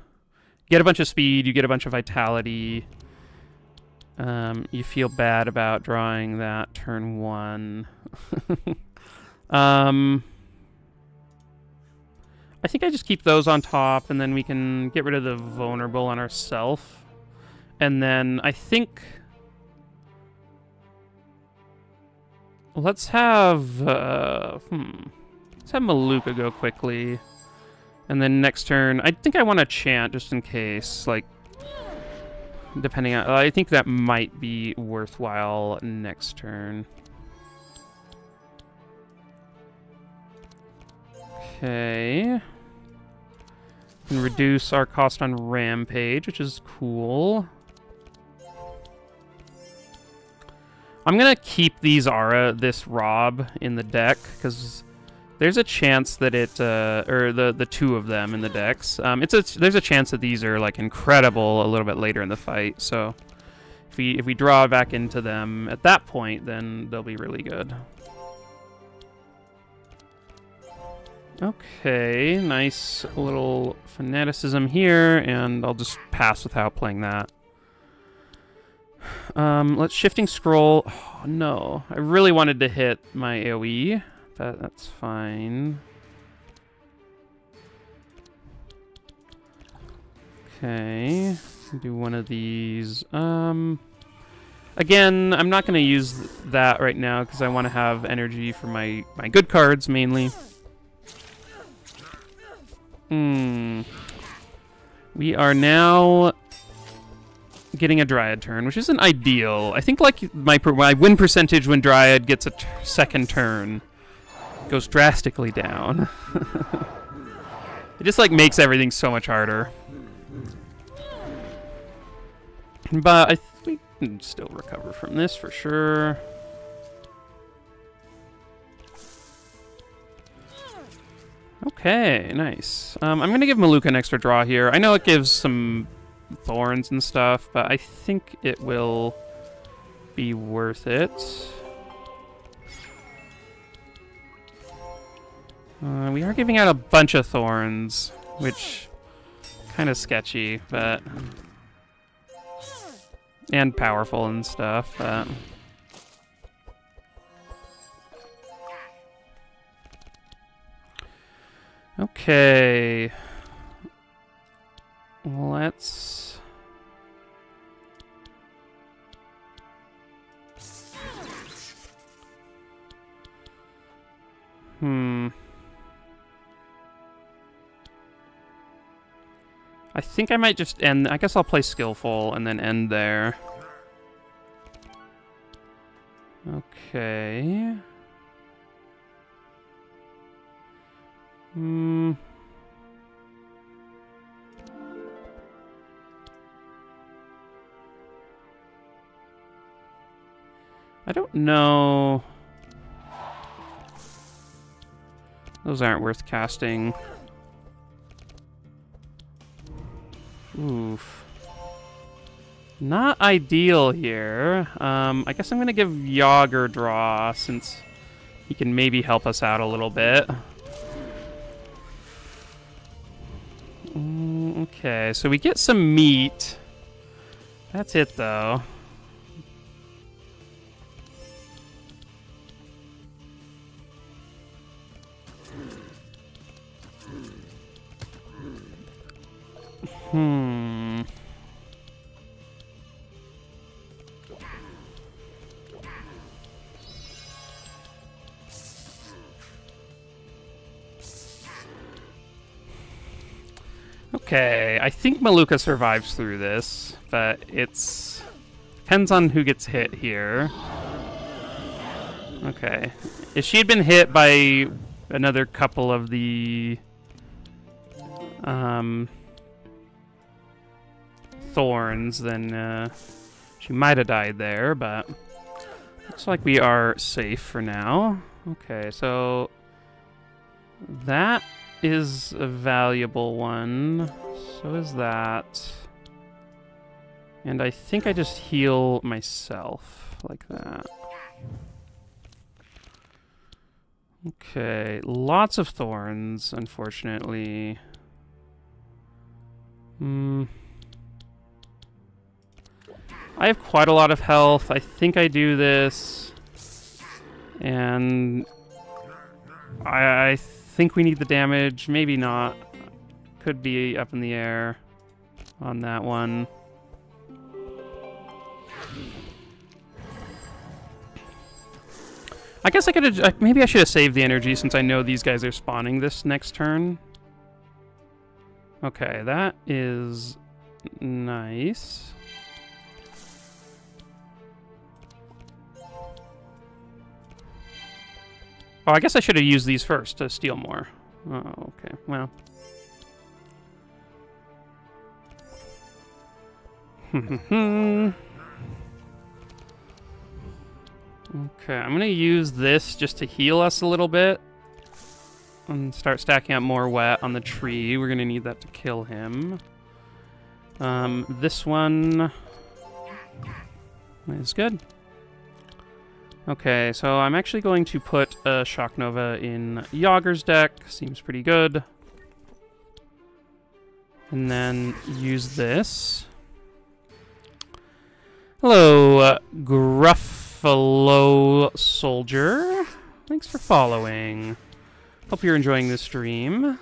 [SPEAKER 1] get a bunch of speed, you get a bunch of vitality. You feel bad about drawing that turn 1. I think I just keep those on top, and then we can get rid of the vulnerable on ourselves. And then I think... Let's have... Let's have Maluka go quickly. And then next turn... I think I want to chant just in case, like... Depending on... I think that might be worthwhile next turn. Okay. Can reduce our cost on Rampage, which is cool. I'm gonna keep this Rob in the deck, because there's a chance that it, or the two of them in the decks. There's a chance that these are like incredible a little bit later in the fight. So if we draw back into them at that point, then they'll be really good. Okay, nice little fanaticism here, and I'll just pass without playing that. Let's shifting scroll. Oh, no. I really wanted to hit my AoE, but that's fine. Okay. Do one of these. Again, I'm not going to use that right now because I want to have energy for my good cards mainly. We are now getting a Dryad turn, which isn't ideal. I think like my win percentage when Dryad gets a second turn goes drastically down. It just like makes everything so much harder. But I think we can still recover from this for sure. Okay, nice. I'm going to give Maluka an extra draw here. I know it gives some thorns and stuff, but I think it will be worth it. We are giving out a bunch of thorns, which kind of sketchy, but... and powerful and stuff, but... Okay. Let's... I think I might just end... I guess I'll play Skillful and then end there. Okay. I don't know. Those aren't worth casting. Oof. Not ideal here. I guess I'm going to give Yogger draw since he can maybe help us out a little bit. Okay, so we get some meat. That's it, though. Okay, I think Maluka survives through this, but it's... depends on who gets hit here. Okay. If she had been hit by another couple of the... thorns, then she might have died there, but... looks like we are safe for now. Okay, so... that is a valuable one. So is that. And I think I just heal myself like that. Okay, lots of thorns, unfortunately. I have quite a lot of health. I think I do this. And I think we need the damage. Maybe not. Could be up in the air on that one. I guess I could have... maybe I should have saved the energy since I know these guys are spawning this next turn. Okay, that is nice. Oh, I guess I should have used these first to steal more. Oh, okay. Well. Okay, I'm going to use this just to heal us a little bit. And start stacking up more wet on the tree. We're going to need that to kill him. This one is good. Okay, so I'm actually going to put a Shock Nova in Yogger's deck. Seems pretty good. And then use this. Hello, Gruffalo Soldier. Thanks for following. Hope you're enjoying this stream.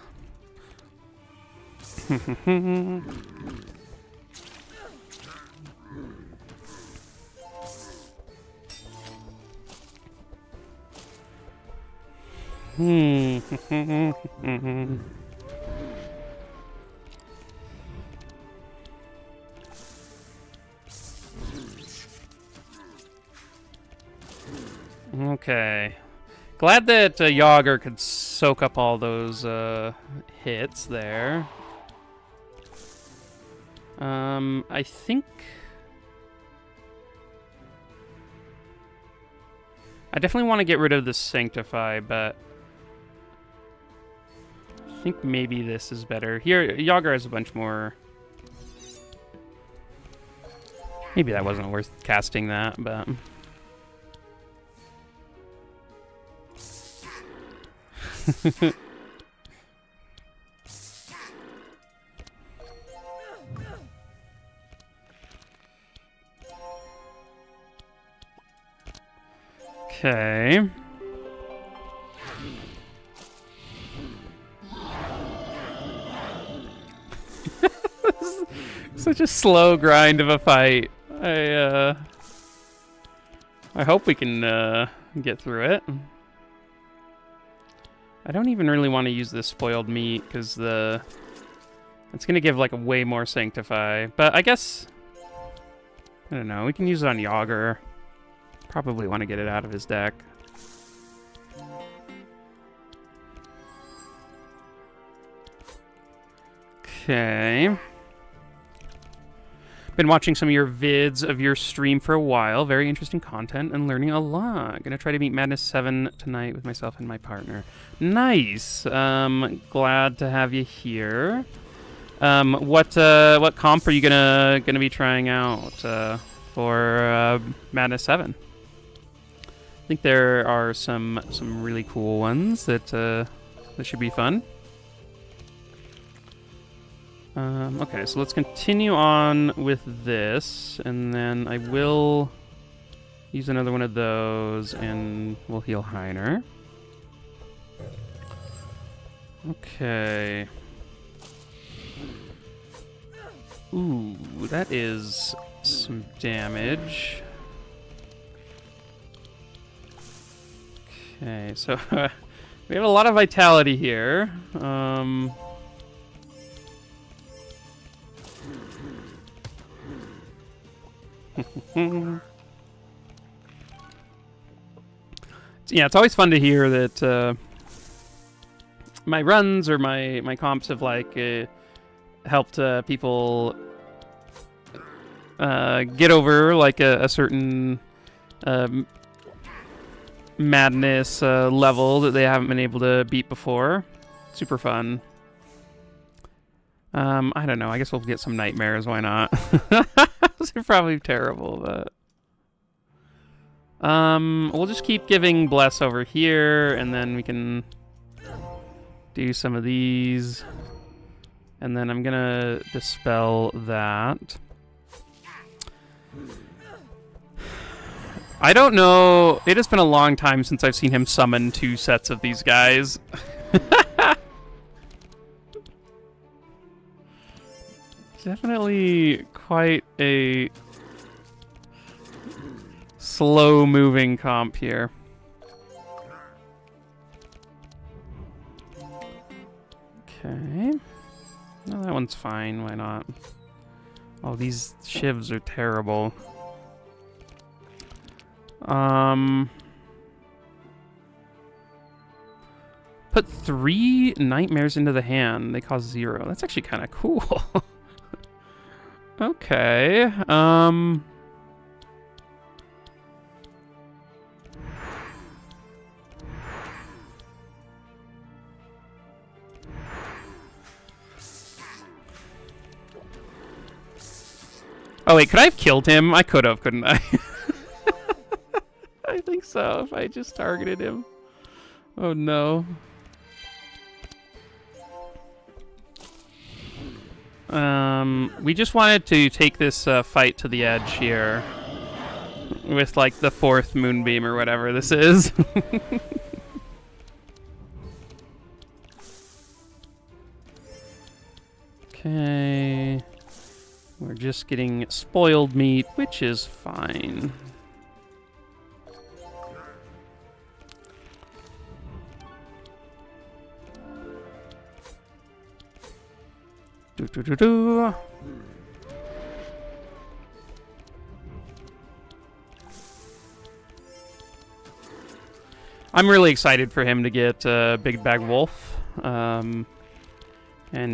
[SPEAKER 1] Okay. Glad that Yogger could soak up all those hits there. I think... I definitely want to get rid of the Sanctify, but... I think maybe this is better. Here, Yogger has a bunch more... Maybe that wasn't worth casting that, but... Okay. Such a slow grind of a fight. I hope we can get through it. I don't even really want to use this spoiled meat because it's gonna give like a way more Sanctify. But I guess I don't know. We can use it on Yogger. Probably want to get it out of his deck. Okay. Been watching some of your vids of your stream for a while. Very interesting content and learning a lot. Gonna try to beat Madness 7 tonight with myself and my partner. Nice. Glad to have you here. What comp are you gonna be trying out for Madness 7? I think there are some really cool ones that should be fun. Okay, so let's continue on with this, and then I will use another one of those, and we'll heal Heiner. Okay. Ooh, that is some damage. Okay, so we have a lot of vitality here. Yeah, it's always fun to hear that my runs or my comps have like helped people get over like a certain madness level that they haven't been able to beat before. Super fun. I don't know. I guess we'll get some nightmares. Why not? Those are probably terrible, but we'll just keep giving bless over here, and then we can do some of these, and then I'm gonna dispel that. I don't know. It has been a long time since I've seen him summon 2 sets of these guys. Definitely quite a slow-moving comp here. Okay. No, that one's fine. Why not? Oh, these shivs are terrible. Put 3 nightmares into the hand. They cause 0. That's actually kind of cool. Okay, oh wait, could I have killed him? I could have, couldn't I? I think so, if I just targeted him. Oh no. We just wanted to take this fight to the edge here. with like the 4th moonbeam or whatever this is. Okay. We're just getting spoiled meat, which is fine. Do. I'm really excited for him to get Big Bag Wolf. And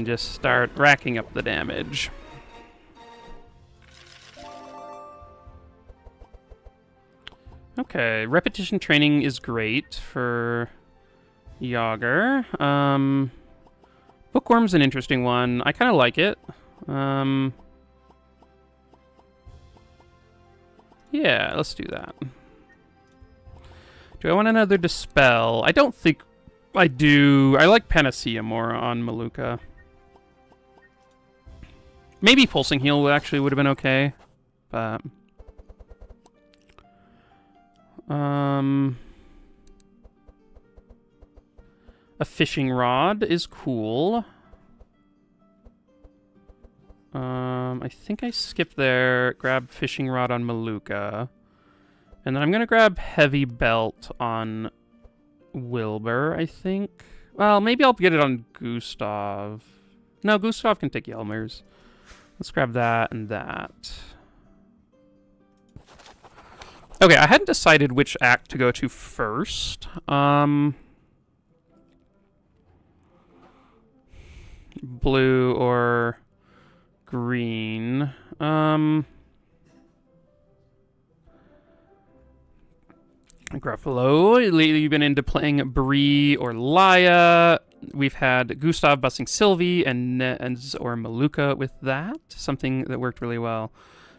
[SPEAKER 1] just start racking up the damage. Okay, repetition training is great for Yogger. Bookworm's an interesting one. I kind of like it. Yeah, let's do that. Do I want another Dispel? I don't think I do. I like Panacea more on Maluka. Maybe Pulsing Heal actually would have been okay, but... A Fishing Rod is cool. I think I skipped there, grab Fishing Rod on Maluka. And then I'm going to grab Heavy Belt on Wilbur, I think. Well, maybe I'll get it on Gustav. No, Gustav can take Yelmer's. Let's grab that and that. Okay, I hadn't decided which act to go to first. Blue or green. Gruffalo, lately you've been into playing Bree or Laya. We've had Gustav busting Sylvie and Nez or Maluka with that. Something that worked really well.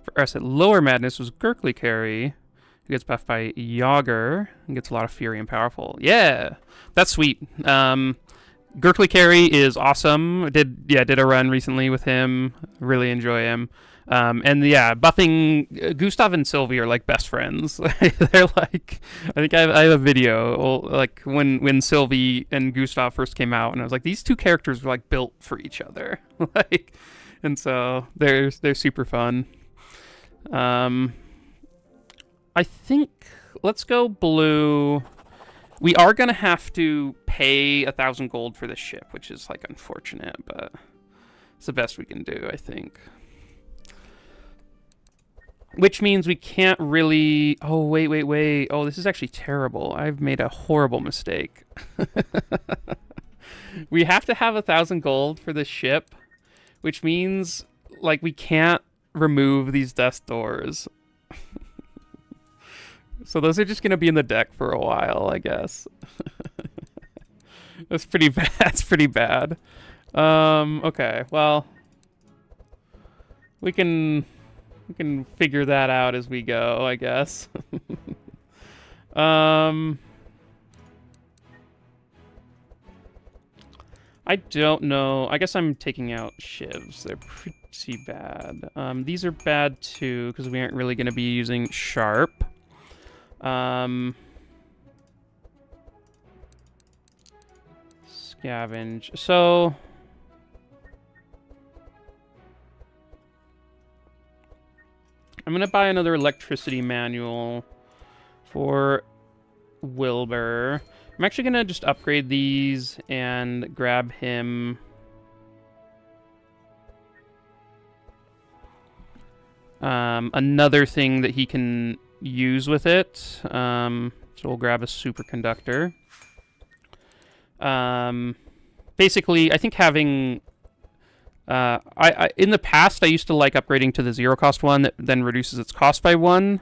[SPEAKER 1] For us at Lower Madness was Gurkly Carry, who gets buffed by Yogger and gets a lot of Fury and Powerful. Yeah, that's sweet. Gurkly Carry is awesome. Did a run recently with him. Really enjoy him. And yeah, buffing Gustav and Sylvie are like best friends. They're like, I think I have a video like when Sylvie and Gustav first came out, and I was like, these two characters were like built for each other. Like, and so they're super fun. I think let's go blue. We are gonna have to pay 1,000 gold for this ship, which is like unfortunate, but it's the best we can do, I think. Which means we can't really... Oh, wait. Oh, this is actually terrible. I've made a horrible mistake. We have to have 1,000 gold for this ship, which means, like, we can't remove these death doors. So those are just going to be in the deck for a while, I guess. That's pretty bad. That's pretty bad. Okay, well... We can figure that out as we go, I guess. I don't know. I guess I'm taking out shivs. They're pretty bad. These are bad too, because we aren't really going to be using sharp. Scavenge. So... I'm going to buy another electricity manual for Wilbur. I'm actually going to just upgrade these and grab him another thing that he can use with it. So we'll grab a superconductor. Basically, I think having... in the past, I used to like upgrading to the 0 cost one that then reduces its cost by 1.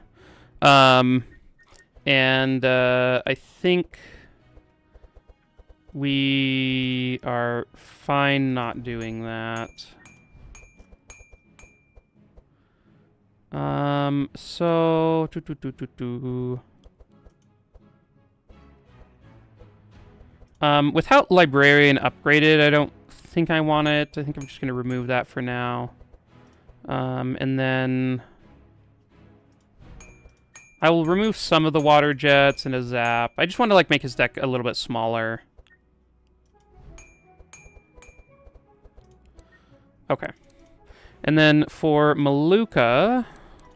[SPEAKER 1] I think we are fine not doing that. So... without Librarian upgraded, I don't think I want it. I think I'm just going to remove that for now. And then I will remove some of the water jets and a zap. I just want to like make his deck a little bit smaller. Okay. And then for Maluka,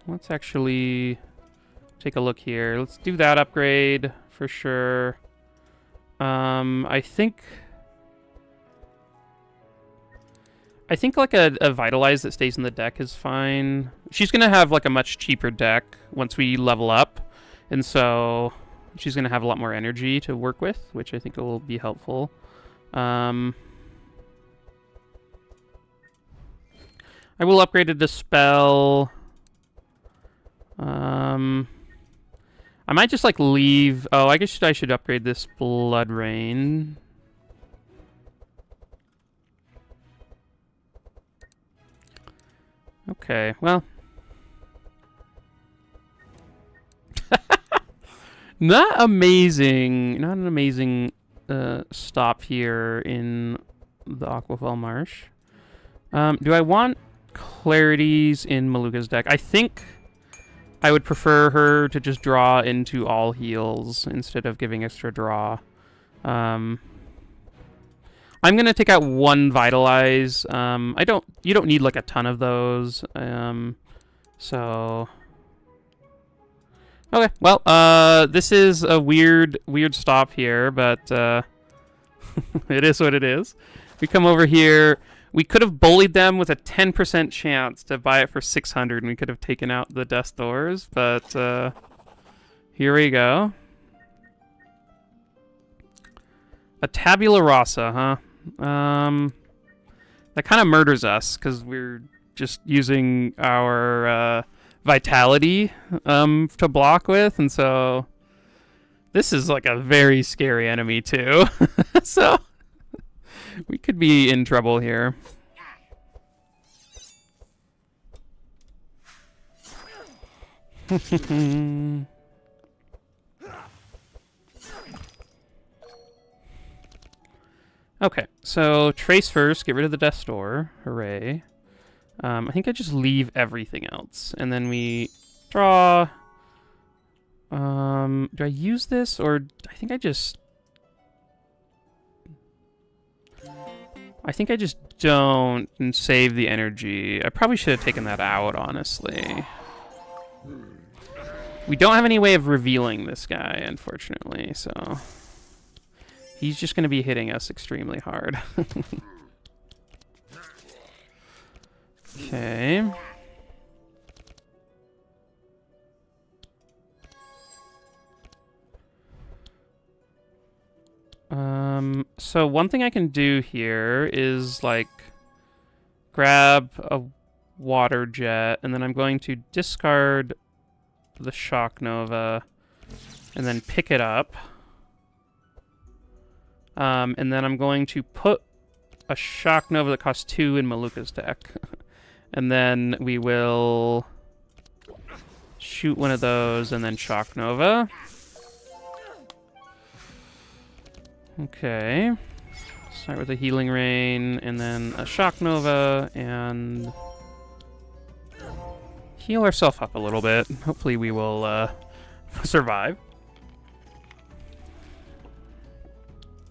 [SPEAKER 1] let's actually take a look here. Let's do that upgrade for sure. I think like a Vitalize that stays in the deck is fine. She's gonna have like a much cheaper deck once we level up, and so she's gonna have a lot more energy to work with, which I think will be helpful. I will upgrade a Dispel. I might just like leave. Oh, I guess I should upgrade this Blood Rain. Okay, well. Not amazing. Not an amazing stop here in the Aquafell Marsh. Do I want Clarities in Maluka's deck? I think I would prefer her to just draw into all heals instead of giving extra draw. I'm gonna take out one Vitalize. You don't need like a ton of those. So okay, well, this is a weird stop here, but it is what it is. We come over here. We could have bullied them with a 10% chance to buy it for 600, and we could have taken out the Death Doors, but here we go. A Tabula Rasa, huh? That kind of murders us, because we're just using our Vitality to block with, and so this is like a very scary enemy, too. So we could be in trouble here. Okay, so Trace first, get rid of the Death Door. Hooray. I think I just leave everything else. And then we draw. Do I use this, or I think I just don't and save the energy. I probably should have taken that out, honestly. We don't have any way of revealing this guy, unfortunately, so he's just going to be hitting us extremely hard. Okay. So one thing I can do here is like grab a water jet, and then I'm going to discard the Shock Nova and then pick it up. And then I'm going to put a Shock Nova that costs 2 in Maluka's deck. And then we will shoot one of those and then Shock Nova. Okay. Start with a Healing Rain and then a Shock Nova and heal ourselves up a little bit. Hopefully we will survive.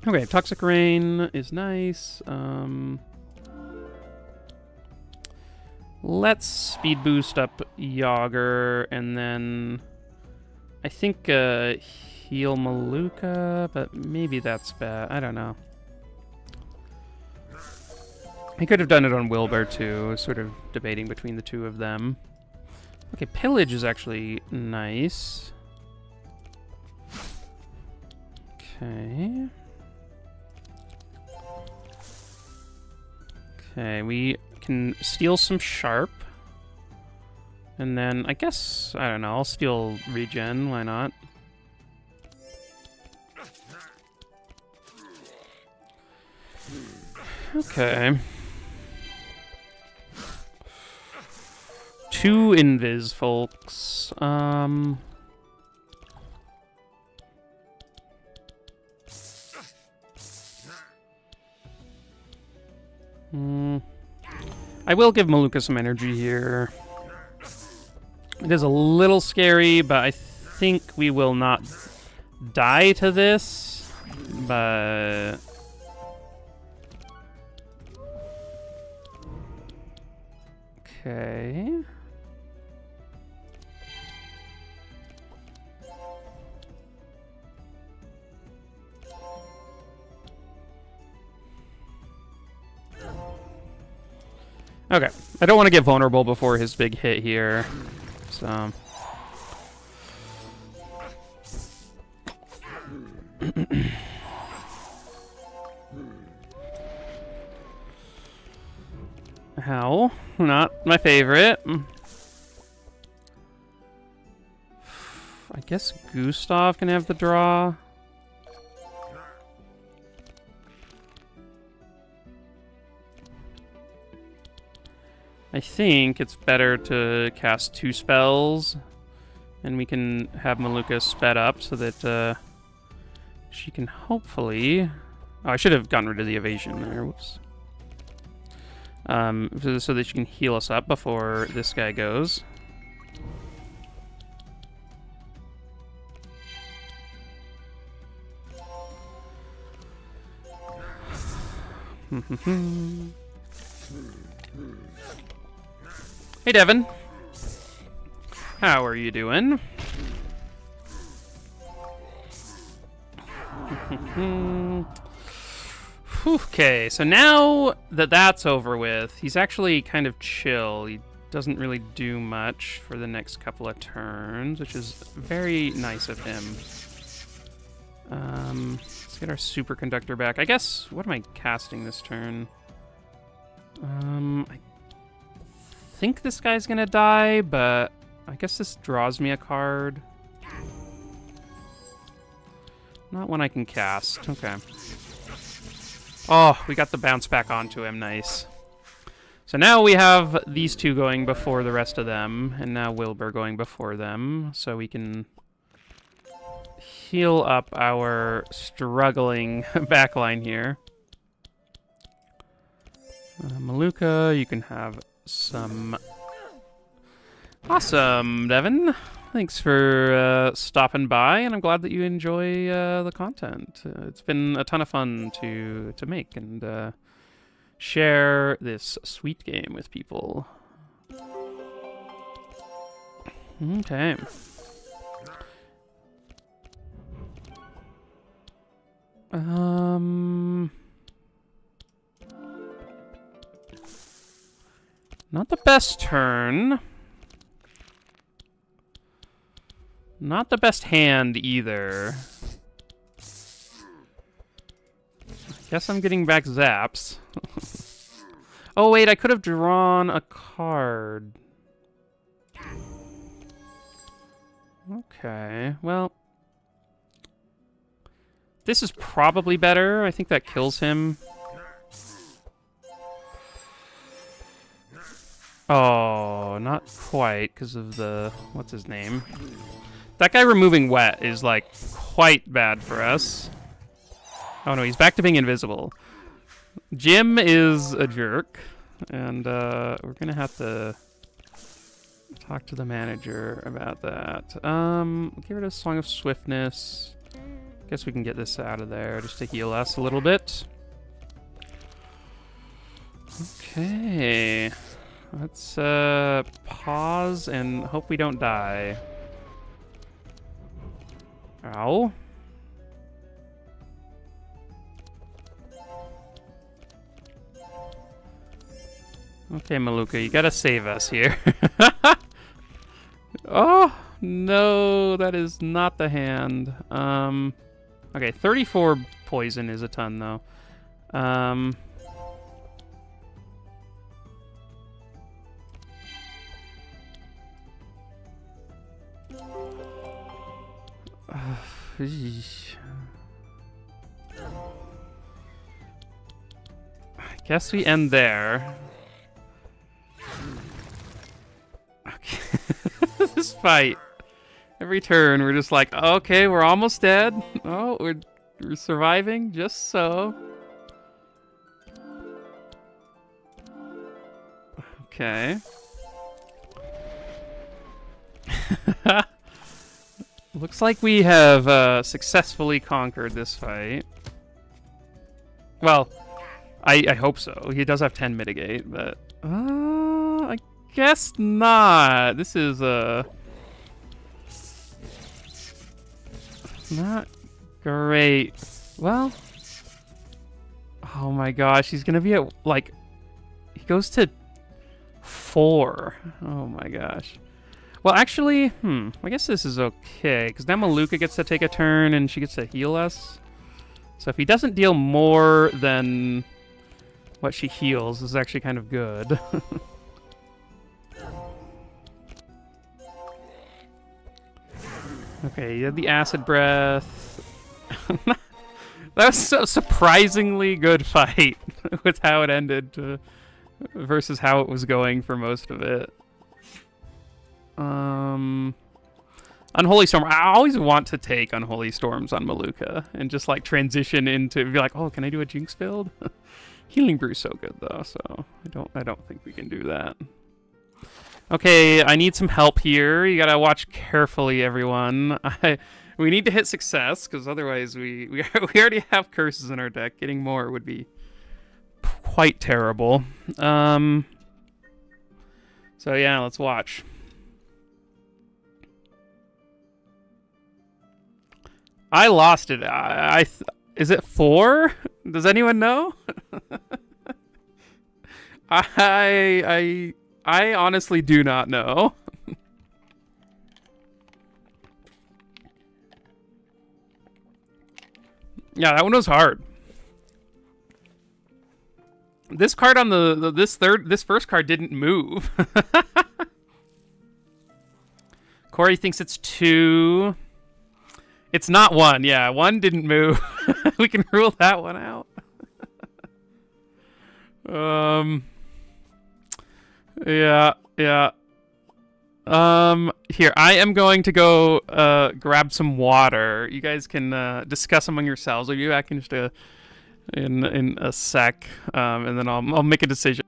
[SPEAKER 1] Okay, Toxic Rain is nice. Let's speed boost up Yogger, and then I think heal Maluka, but maybe that's bad. I don't know. I could have done it on Wilbur too. I was sort of debating between the two of them. Okay, Pillage is actually nice. Okay. Okay, we can steal some Sharp. And then, I guess, I don't know, I'll steal Regen, why not? Okay. 2 Invis, folks. I will give Maluka some energy here. It is a little scary, but I think we will not die to this, but... Okay. Okay, I don't want to get vulnerable before his big hit here, so... Ow, not my favorite. I guess Gustav can have the draw. I think it's better to cast 2 spells, and we can have Maluka sped up so that she can hopefully... Oh, I should have gotten rid of the evasion there. Whoops. So that she can heal us up before this guy goes. Hey, Devin. How are you doing? Okay, so now that that's over with, he's actually kind of chill. He doesn't really do much for the next couple of turns, which is very nice of him. Let's get our superconductor back. I guess, what am I casting this turn? I think this guy's gonna die, but I guess this draws me a card. Not one I can cast. Okay. Oh, we got the bounce back onto him. Nice. So now we have these two going before the rest of them, and now Wilbur going before them, so we can heal up our struggling backline here. Maluka, you can have some... Awesome, Devin. Thanks for stopping by, and I'm glad that you enjoy the content. It's been a ton of fun to make and share this sweet game with people. Okay. Not the best turn. Not the best hand either. Guess I'm getting back zaps. Oh wait, I could have drawn a card. Okay, well. This is probably better. I think that kills him. Oh, not quite, because of the... What's his name? That guy removing wet is, like, quite bad for us. Oh no, he's back to being invisible. Jim is a jerk, and we're gonna have to talk to the manager about that. Get rid of Song of Swiftness. Guess we can get this out of there just to heal us a little bit. Okay. Let's pause and hope we don't die. Ow. Okay, Maluka, you gotta save us here. Oh, no, that is not the hand. Okay, 34 poison is a ton, though. I guess we end there. Okay. This fight. Every turn, we're just like, okay, we're almost dead. Oh, we're surviving, just so. Okay. Looks like we have successfully conquered this fight. Well, I hope so. He does have 10 mitigate, but I guess not. This is not great. Well, oh my gosh, he's gonna be at like, he goes to 4. Oh my gosh. Well, actually, I guess this is okay, because now Maluka gets to take a turn and she gets to heal us. So if he doesn't deal more than what she heals, this is actually kind of good. Okay, you have the acid breath. That was a surprisingly good fight with how it ended versus how it was going for most of it. Unholy Storm. I always want to take Unholy Storms on Maluka and just like transition into be like, oh, can I do a Jinx build? Healing Brew's so good though, so I don't think we can do that. Okay, I need some help here. You gotta watch carefully, everyone. We need to hit success because otherwise we already have curses in our deck. Getting more would be quite terrible. So yeah, let's watch. I lost it. Is it 4? Does anyone know? I honestly do not know. Yeah, that one was hard. This card on this first card didn't move. Corey thinks it's 2. It's not 1. Yeah, 1 didn't move. We can rule that one out. Yeah. Here, I am going to go grab some water. You guys can discuss among yourselves. I'll be back in just in a sec, and then I'll make a decision.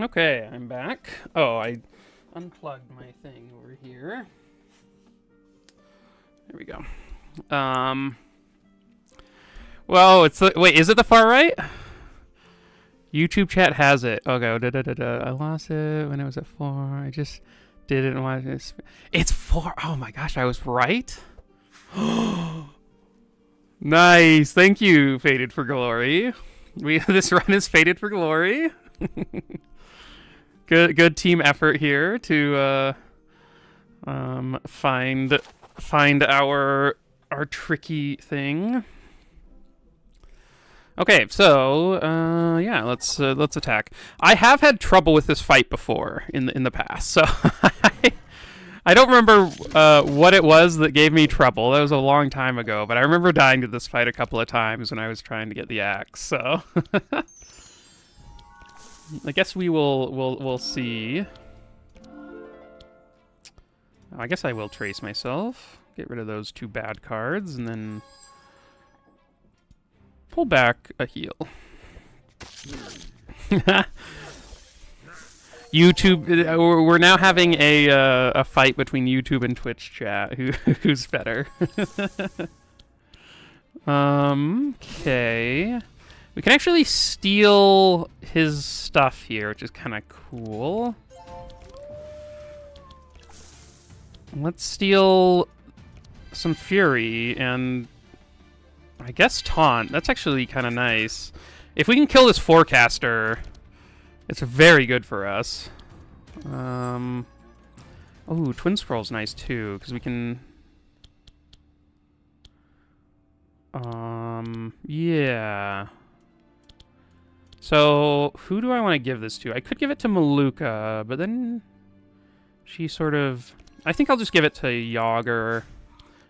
[SPEAKER 1] Okay, I'm back. Oh, I unplugged my thing over here. There we go. Well, it's the, wait, is it the far right? YouTube chat has it. Okay, I lost it when it was at 4. I just didn't want this. It's 4. Oh my gosh, I was right. Nice. Thank you, Fated for Glory. This run is Fated for Glory. Good team effort here to find our tricky thing. Okay, so yeah, let's attack. I have had trouble with this fight before in the past, so I don't remember what it was that gave me trouble. That was a long time ago, but I remember dying to this fight a couple of times when I was trying to get the axe. So I guess we'll see. I guess I will trace myself. Get rid of those 2 bad cards, and then pull back a heal. YouTube. We're now having a fight between YouTube and Twitch chat. Who's better? Okay. We can actually steal his stuff here, which is kind of cool. Let's steal some Fury and I guess Taunt. That's actually kind of nice. If we can kill this Forecaster, it's very good for us. Oh, Twin Scroll's nice too, because we can... yeah. So, who do I want to give this to? I could give it to Maluka, but then she sort of... I think I'll just give it to Yogger. I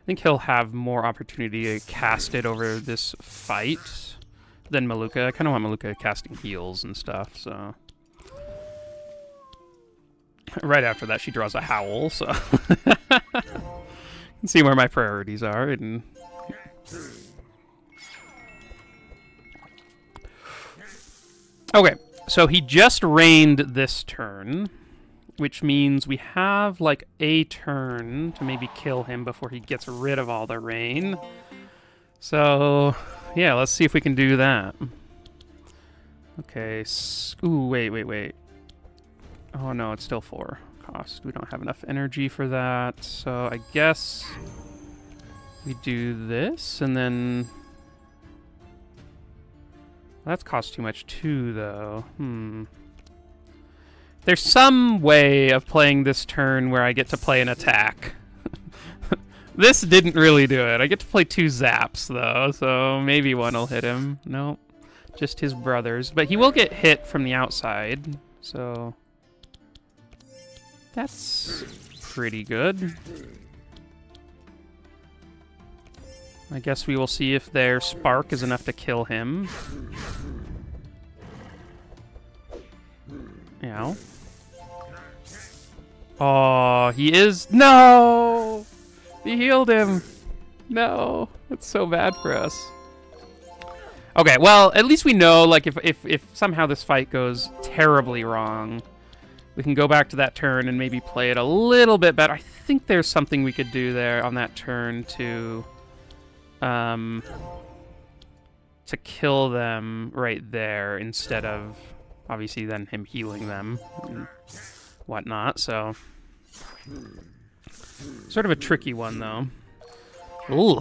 [SPEAKER 1] think he'll have more opportunity to cast it over this fight than Maluka. I kind of want Maluka casting heals and stuff, so... Right after that, she draws a Howl, so... You can see where my priorities are, and... Okay, so he just rained this turn, which means we have, like, a turn to maybe kill him before he gets rid of all the rain. So, yeah, let's see if we can do that. Okay, ooh, wait. Oh, no, it's still 4 cost. We don't have enough energy for that, so I guess we do this, and then... That's cost too much too, though. There's some way of playing this turn where I get to play an attack. This didn't really do it. I get to play 2 zaps, though, so maybe one will hit him. Nope. Just his brothers. But he will get hit from the outside, so... That's pretty good. I guess we will see if their spark is enough to kill him. Ow. Oh, he is... No! He healed him! No! That's so bad for us. Okay, well, at least we know, like, if somehow this fight goes terribly wrong, we can go back to that turn and maybe play it a little bit better. I think there's something we could do there on that turn to kill them right there instead of, obviously, then him healing them and whatnot, so... Sort of a tricky one, though. Ooh,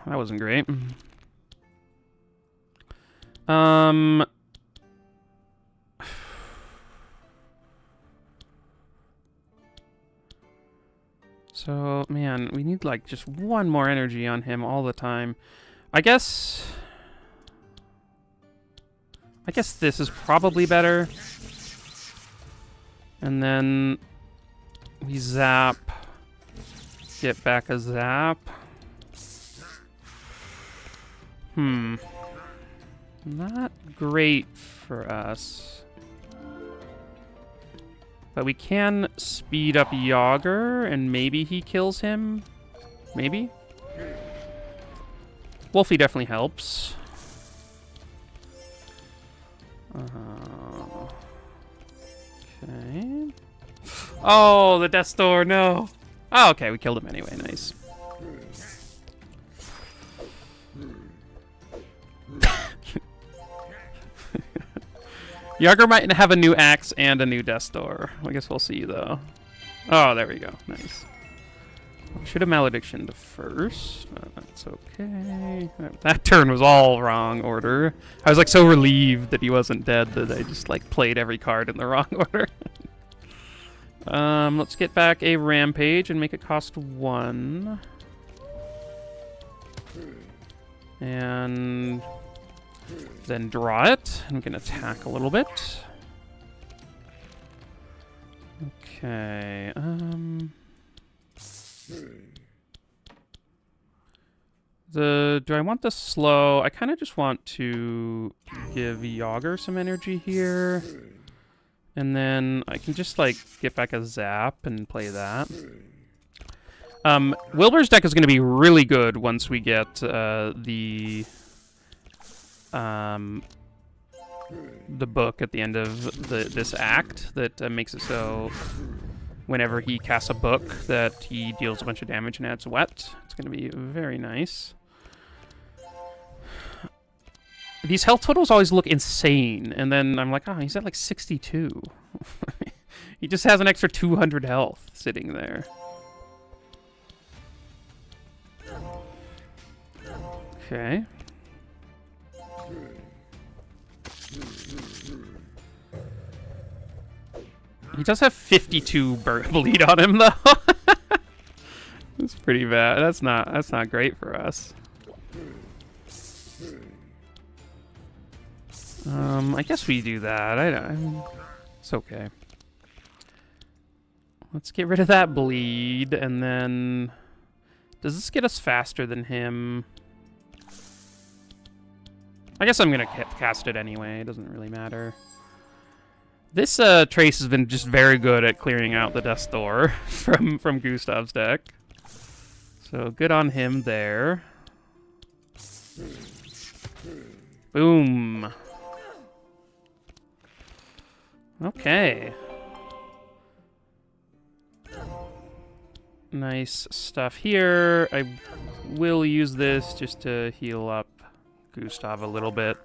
[SPEAKER 1] that wasn't great. So, man, we need, like, just one more energy on him all the time. I guess this is probably better. And then we zap. Get back a zap. Not great for us. But we can speed up Yogger, and maybe he kills him. Maybe? Wolfie definitely helps. Okay. Oh, the Death Door, no. Oh, okay, we killed him anyway, nice. Yogger might have a new axe and a new Death Door. I guess we'll see, though. Oh, there we go. Nice. Should have maledictioned first, but that's okay. That turn was all wrong order. I was, like, so relieved that he wasn't dead that I just, like, played every card in the wrong order. Let's get back a Rampage and make it cost 1. And... Then draw it. I'm going to attack a little bit. Okay. Do I want the slow? I kind of just want to give Yogger some energy here. And then I can just, like, get back a zap and play that. Wilbur's deck is going to be really good once we get the book at the end of this act that makes it so whenever he casts a book that he deals a bunch of damage and adds wet. It's going to be very nice. These health totals always look insane, and then I'm like, oh, he's at like 62. He just has an extra 200 health sitting there. Okay. He does have 52 bleed on him, though. That's pretty bad. That's not great for us. I guess we do that. It's okay. Let's get rid of that bleed, and then... Does this get us faster than him? I guess I'm gonna cast it anyway. It doesn't really matter. This Trace has been just very good at clearing out the Death's Door from Gustav's deck. So good on him there. Boom. Okay. Nice stuff here. I will use this just to heal up Gustav a little bit.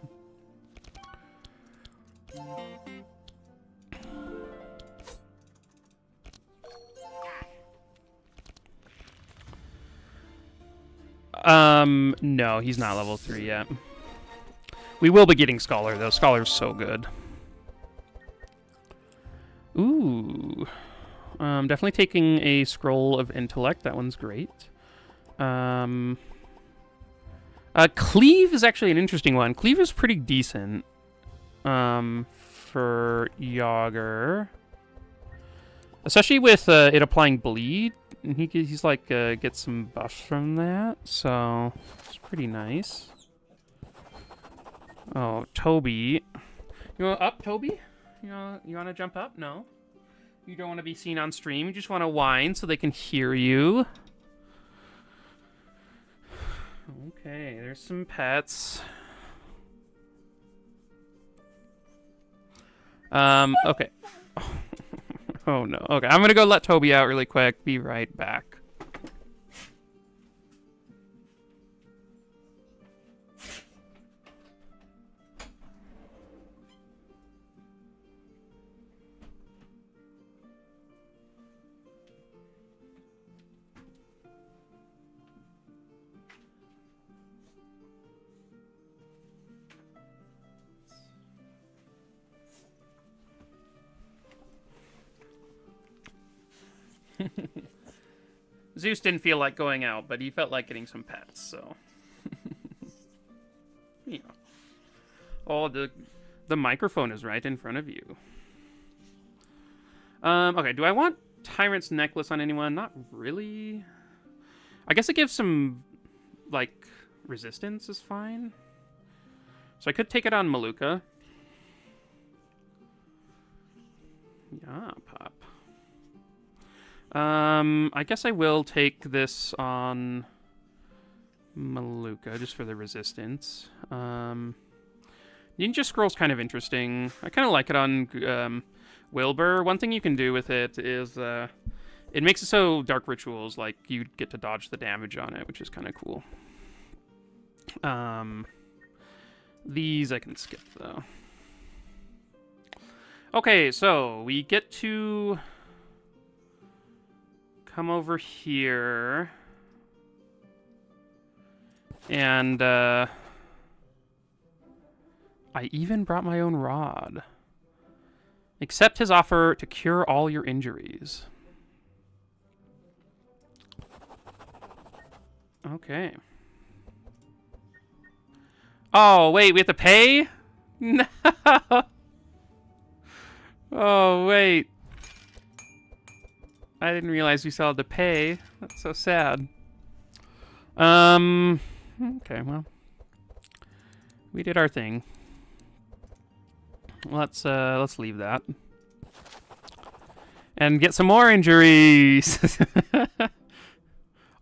[SPEAKER 1] No, he's not level 3 yet. We will be getting Scholar, though. Scholar's so good. Ooh. Definitely taking a Scroll of Intellect. That one's great. Cleave is actually an interesting one. Cleave is pretty decent for Yogger. Especially with it applying bleed. And he's like, gets some buffs from that. So, it's pretty nice. Oh, Toby. You want up, Toby? You want to jump up? No. You don't want to be seen on stream. You just want to whine so they can hear you. Okay, there's some pets. Okay. Oh no. Okay, I'm gonna go let Toby out really quick. Be right back. Zeus didn't feel like going out, but he felt like getting some pets, so. Yeah. Oh, the microphone is right in front of you. Okay, do I want Tyrant's Necklace on anyone? Not really. I guess it gives some, like, resistance is fine. So I could take it on Maluka. Yeah, pop. I guess I will take this on Maluka, just for the resistance. Ninja Scroll's kind of interesting. I kind of like it on Wilbur. One thing you can do with it is it makes it so Dark Rituals, like, you get to dodge the damage on it, which is kind of cool. These I can skip, though. Okay, so we get to come over here, and I even brought my own rod. Accept his offer to cure all your injuries. Okay. Oh, wait, we have to pay? No. Oh, wait. I didn't realize we still had to pay. That's so sad. Okay, well. We did our thing. Let's leave that. And get some more injuries.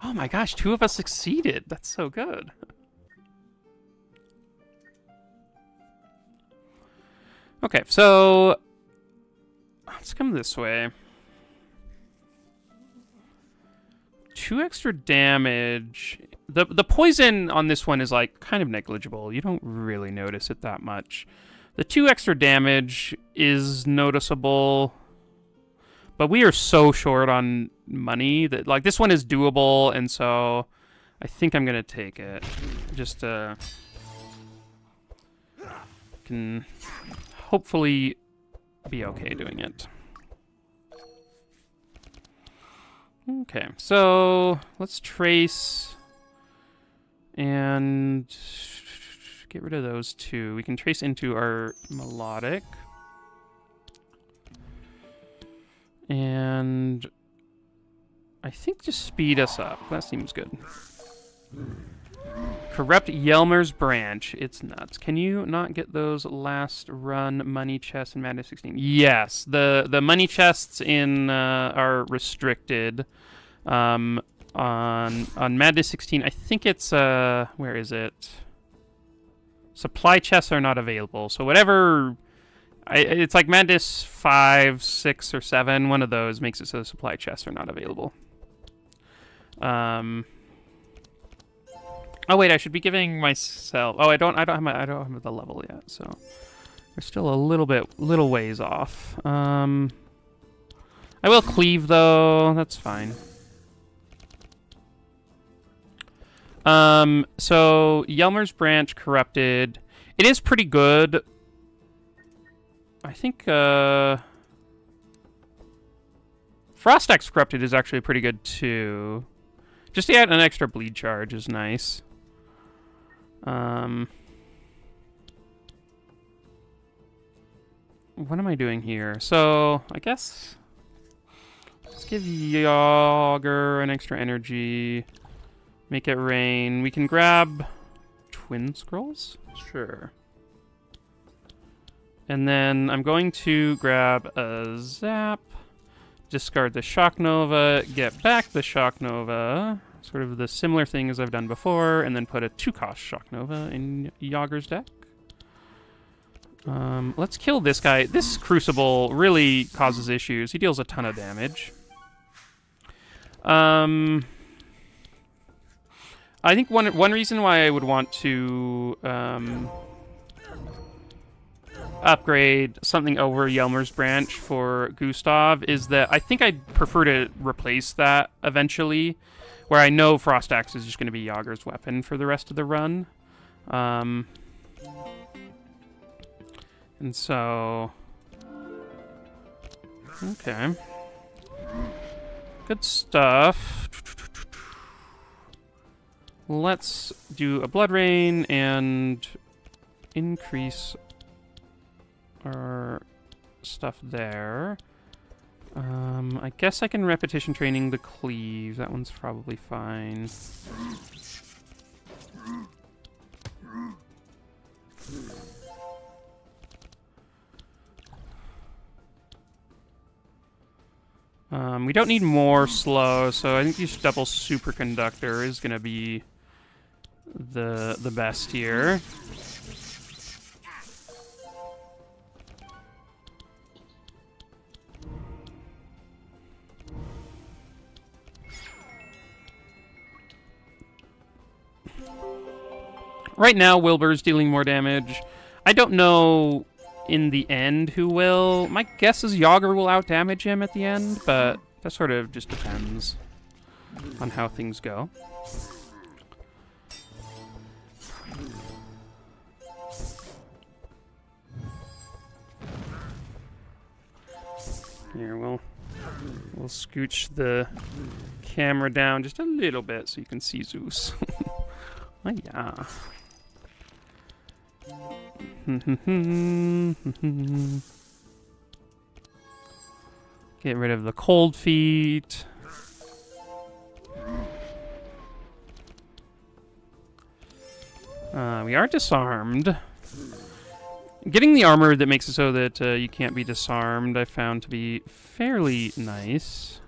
[SPEAKER 1] Oh my gosh, 2 of us succeeded. That's so good. Okay, so let's come this way. 2 extra damage. The poison on this one is like kind of negligible. You don't really notice it that much. The 2 extra damage is noticeable. But we are so short on money that, like, this one is doable, and so I think I'm gonna take it. Just can hopefully be okay doing it. Okay, so let's trace and get rid of those 2. We can trace into our melodic. And I think just speed us up. That seems good. Corrupt Yelmer's branch. It's nuts. Can you not get those last run money chests in Madness 16? Yes. The money chests in are restricted. On Madness 16, I think it's where is it? Supply chests are not available. So whatever. It's like Madness 5, 6, or 7. One of those makes it so the supply chests are not available. Oh wait, I should be giving myself. Oh, I don't have the level yet, so we're still a little ways off. I will cleave though. That's fine. So Yelmer's branch corrupted. It is pretty good. I think Frostax Corrupted is actually pretty good too. Just to add an extra bleed charge is nice. What am I doing here? So I guess let's give Yogger an extra energy. Make it rain. We can grab Twin Scrolls? Sure. And then I'm going to grab a Zap, discard the Shock Nova, get back the Shock Nova, sort of the similar thing as I've done before, and then put a 2-cost Shock Nova in Yogger's deck. Let's kill this guy. This Crucible really causes issues. He deals a ton of damage. I think one reason why I would want to upgrade something over Yelmer's branch for Gustav is that I think I'd prefer to replace that eventually, where I know Frost Axe is just going to be Yogger's weapon for the rest of the run. And so... Okay. Good stuff. Let's do a Blood Rain and increase our stuff there. I guess I can repetition training the cleave. That one's probably fine. We don't need more slow, so I think this double superconductor is gonna be the best here. Right now, Wilbur's dealing more damage. I don't know in the end who will. My guess is Yogger will outdamage him at the end, but that sort of just depends on how things go. Here, we'll scooch the camera down just a little bit so you can see Zeus. Oh, yeah. Get rid of the cold feet. We are disarmed. Getting the armor that makes it so that you can't be disarmed, I found to be fairly nice.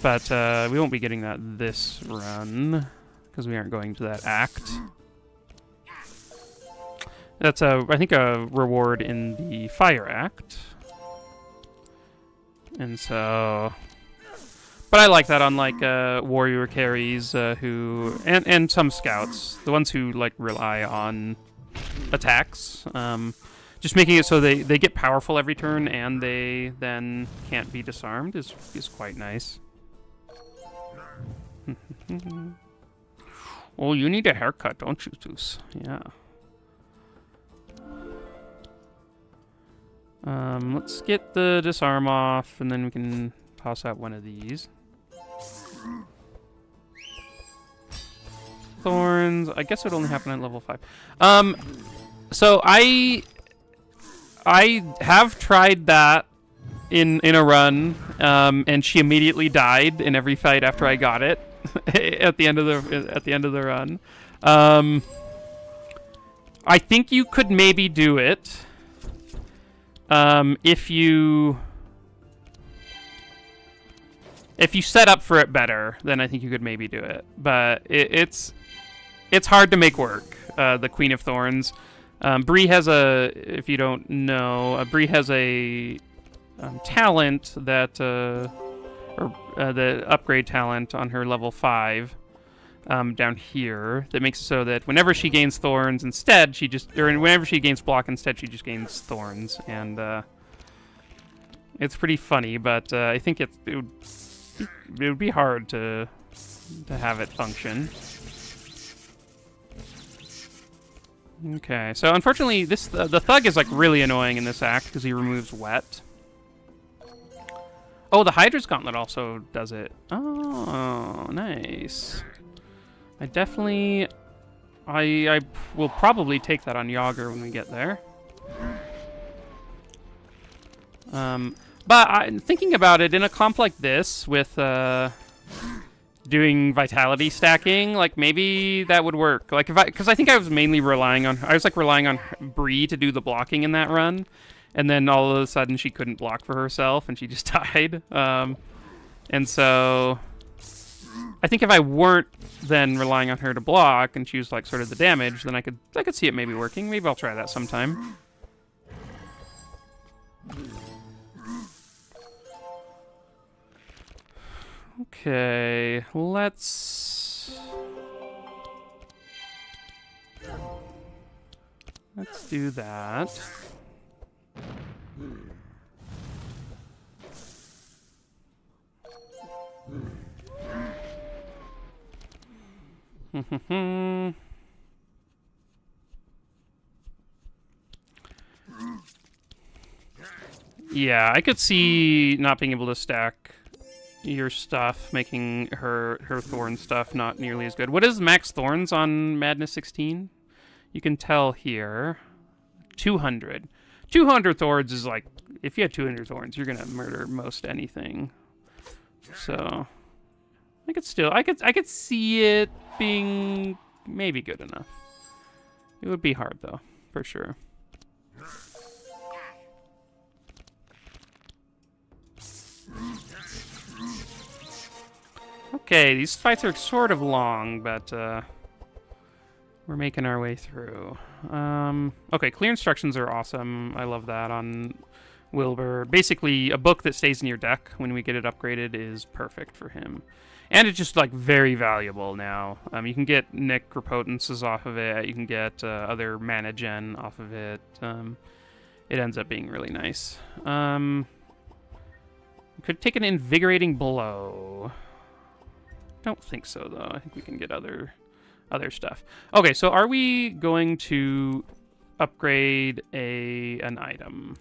[SPEAKER 1] But we won't be getting that this run, because we aren't going to that act. That's, I think, a reward in the Fire Act. And so... But I like that, unlike warrior carries and some scouts, the ones who like rely on attacks. Just making it so they get powerful every turn and they then can't be disarmed is quite nice. Well, you need a haircut, don't you, Zeus? Yeah. Let's get the disarm off, and then we can toss out one of these. Thorns. I guess it would only happen at level 5. So I have tried that in a run, and she immediately died in every fight after I got it at the end of the run. I think you could maybe do it if you set up for it better. Then I think you could maybe do it, but it's hard to make work. The Queen of Thorns. Bree has if you don't know, Bree has a talent that, the upgrade talent on her level 5, down here, that makes it so that whenever she gains thorns instead, whenever she gains block instead, she just gains thorns, and it's pretty funny, but I think it would be hard to have it function. Okay, so unfortunately, the thug is like really annoying in this act because he removes wet. Oh, the Hydra's Gauntlet also does it. Oh, nice. I will probably take that on Yogger when we get there. But thinking about it, in a comp like this with doing vitality stacking, like maybe that would work. Like because I think I was mainly relying on Bree to do the blocking in that run, and then all of a sudden she couldn't block for herself and she just died. And so I think if I weren't then relying on her to block and she was like sort of the damage, then I could see it maybe working. Maybe I'll try that sometime. Okay, let's do that. Yeah, I could see not being able to stack your stuff, making her thorn stuff not nearly as good. What is max thorns on Madness 16? You can tell here. 200. 200 thorns is like, if you had 200 thorns, you're gonna murder most anything. So I could see it being maybe good enough. It would be hard though, for sure. Okay, these fights are sort of long, but we're making our way through. Okay, clear instructions are awesome. I love that on Wilbur. Basically, a book that stays in your deck when we get it upgraded is perfect for him. And it's just, like, very valuable now. You can get Necropotences off of it. You can get other mana gen off of it. It ends up being really nice. Could take an Invigorating Blow. Don't think so, though. I think we can get other stuff. Okay, so are we going to upgrade an item?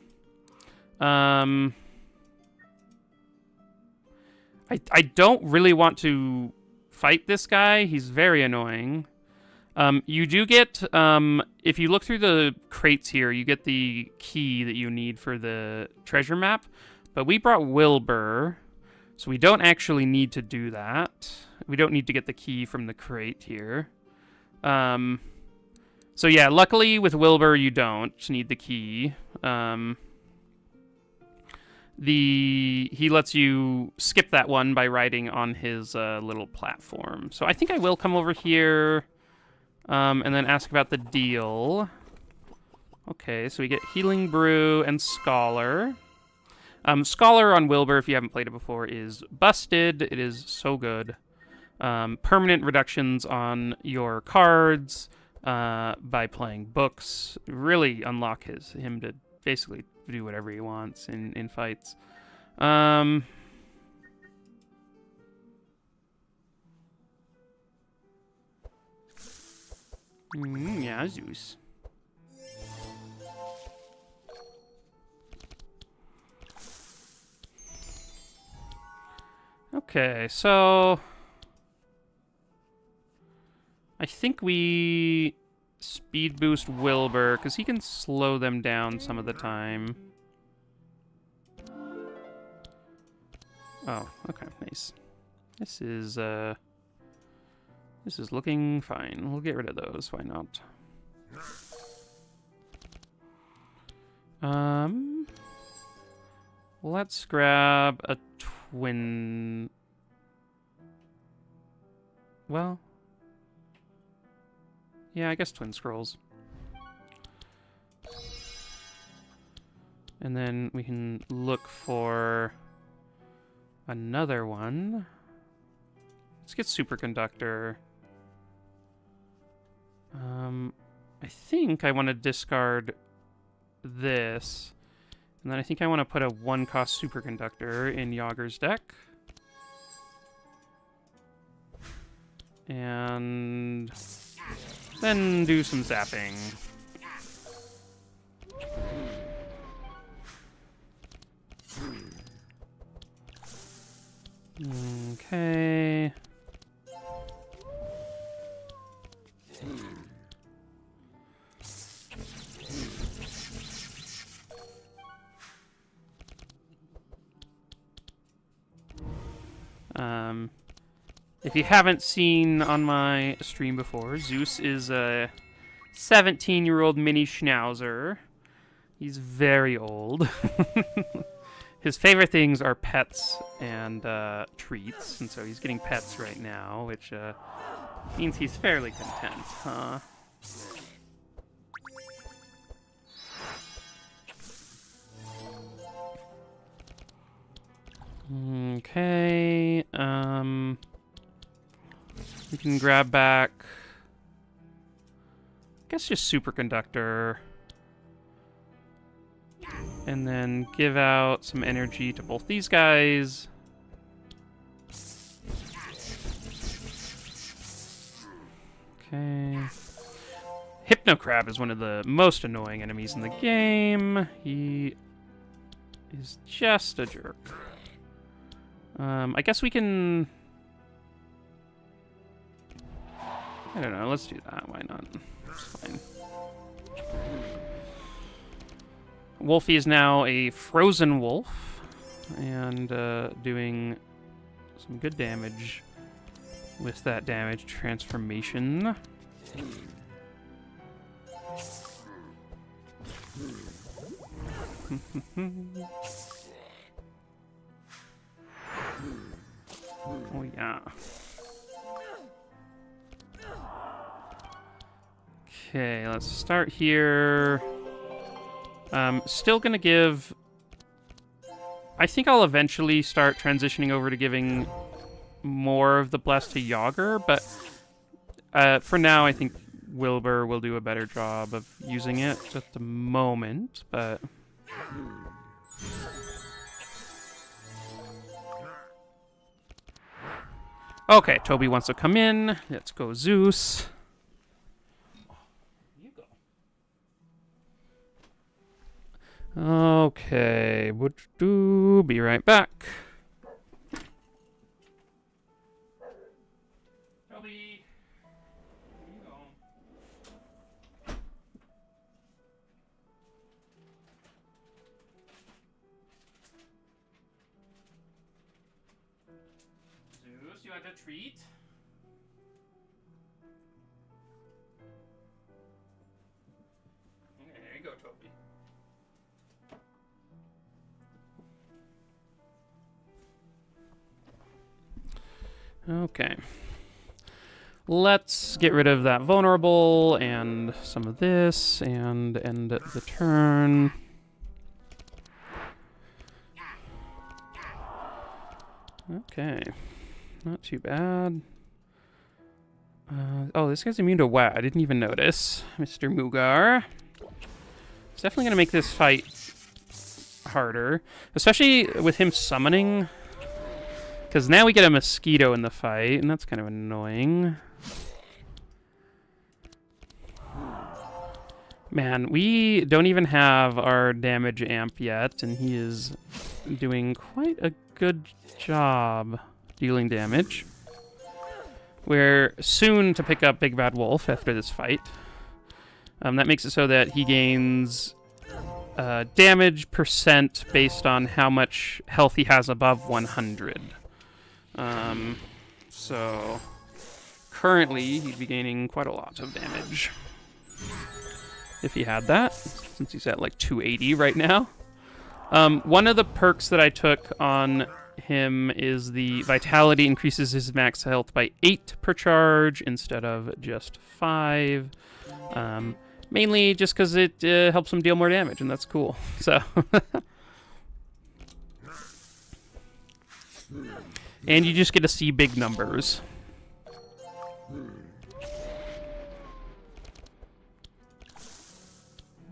[SPEAKER 1] I don't really want to fight this guy. He's very annoying. You do get, if you look through the crates here, you get the key that you need for the treasure map. But we brought Wilbur, so we don't actually need to do that. We don't need to get the key from the crate here. So yeah, luckily with Wilbur you don't need the key. He lets you skip that one by riding on his little platform. So I think I will come over here and then ask about the deal. Okay, so we get Healing Brew and Scholar. Scholar on Wilbur, if you haven't played it before, is busted. It is so good. Permanent reductions on your cards by playing books. Really unlock him to basically do whatever he wants in fights. Yeah, Zeus. Okay, so I think we speed boost Wilbur, because he can slow them down some of the time. Oh, okay, nice. This is looking fine. We'll get rid of those, why not? Let's grab a twin... Well... Yeah, I guess twin scrolls. And then we can look for another one. Let's get superconductor. I think I want to discard this. And then I think I want to put a 1-cost superconductor in Yogger's deck. And then do some zapping. Okay. If you haven't seen on my stream before, Zeus is a 17-year-old mini schnauzer. He's very old. His favorite things are pets and treats, and so he's getting pets right now, which means he's fairly content, huh? Okay, we can grab back, I guess just superconductor, and then give out some energy to both these guys. Okay. Hypnocrab is one of the most annoying enemies in the game. He is just a jerk. I guess we can... I don't know, let's do that, why not? It's fine. Wolfie is now a frozen wolf, and doing some good damage with that damage transformation. Oh yeah. Okay, let's start here. Still gonna give... I think I'll eventually start transitioning over to giving more of the bless to Yogger, but for now I think Wilbur will do a better job of using it at the moment, but... Okay, Toby wants to come in. Let's go Zeus. You go. Okay, be right back. Toby, you go. want a treat? There you go, Toby. Okay. Let's get rid of that vulnerable and some of this and end the turn. Okay. Not too bad. Oh, this guy's immune to wet. I didn't even notice. Mr. Mugar. It's definitely going to make this fight harder. Especially with him summoning. Because now we get a mosquito in the fight, and that's kind of annoying. Man, we don't even have our damage amp yet, and he is doing quite a good job dealing damage. We're soon to pick up Big Bad Wolf after this fight. That makes it so that he gains damage percent based on how much health he has above 100. So currently he'd be gaining quite a lot of damage if he had that, since he's at like 280 right now. One of the perks that I took on him is the vitality increases his max health by 8 per charge instead of just 5. Mainly just because it helps him deal more damage, and that's cool. So, and you just get to see big numbers.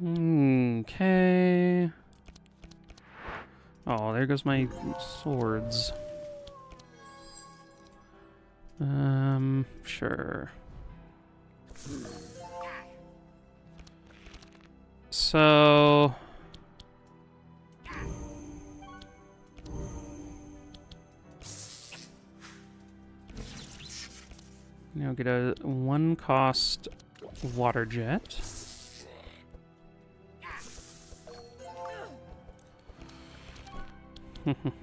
[SPEAKER 1] Okay. Oh, there goes my swords. Sure. So... now get a 1-cost water jet.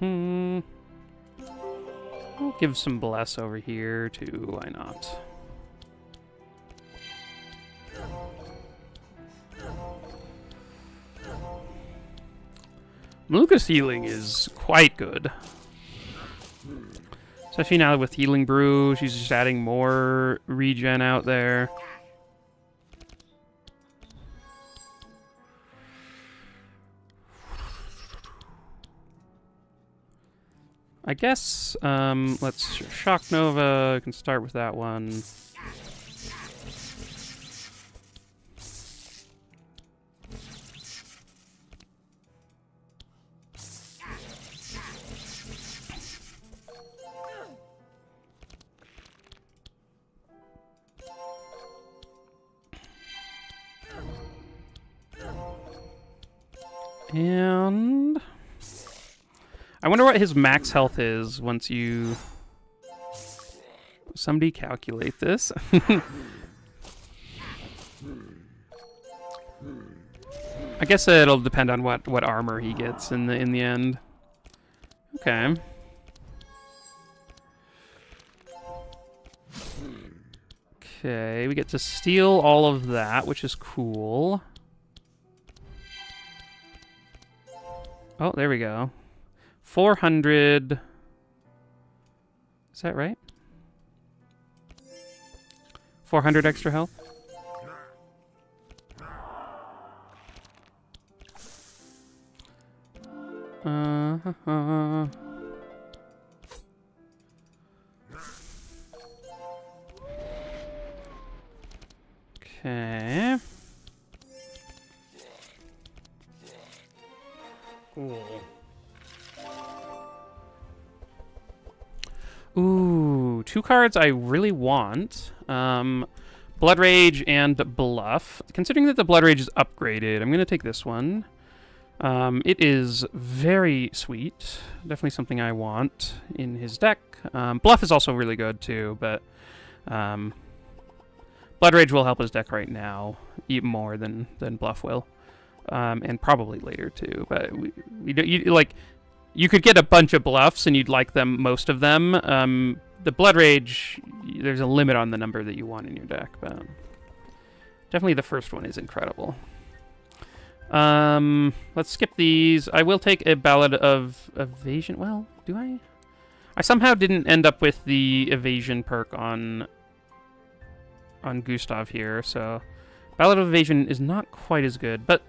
[SPEAKER 1] We'll give some bless over here too, why not? Maluka's healing is quite good. Especially now with Healing Brew, she's just adding more regen out there. I guess, let's Shock Nova. I can start with that one. And I wonder what his max health is once you... somebody calculate this. I guess it'll depend on what armor he gets in the end. Okay. Okay, we get to steal all of that, which is cool. Oh, there we go. 400. Is that right? 400 extra health? Okay. Cool. Ooh, 2 cards I really want. Blood Rage and Bluff. Considering that the Blood Rage is upgraded, I'm going to take this one. It is very sweet. Definitely something I want in his deck. Bluff is also really good too, but Blood Rage will help his deck right now, even more than Bluff will. And probably later too, but we don't, like, you could get a bunch of bluffs and you'd like them, most of them. The Blood Rage, there's a limit on the number that you want in your deck, but definitely the first one is incredible. Let's skip these. I will take a Ballad of Evasion. Well, do I? I somehow didn't end up with the Evasion perk on Gustav here, so Ballad of Evasion is not quite as good, but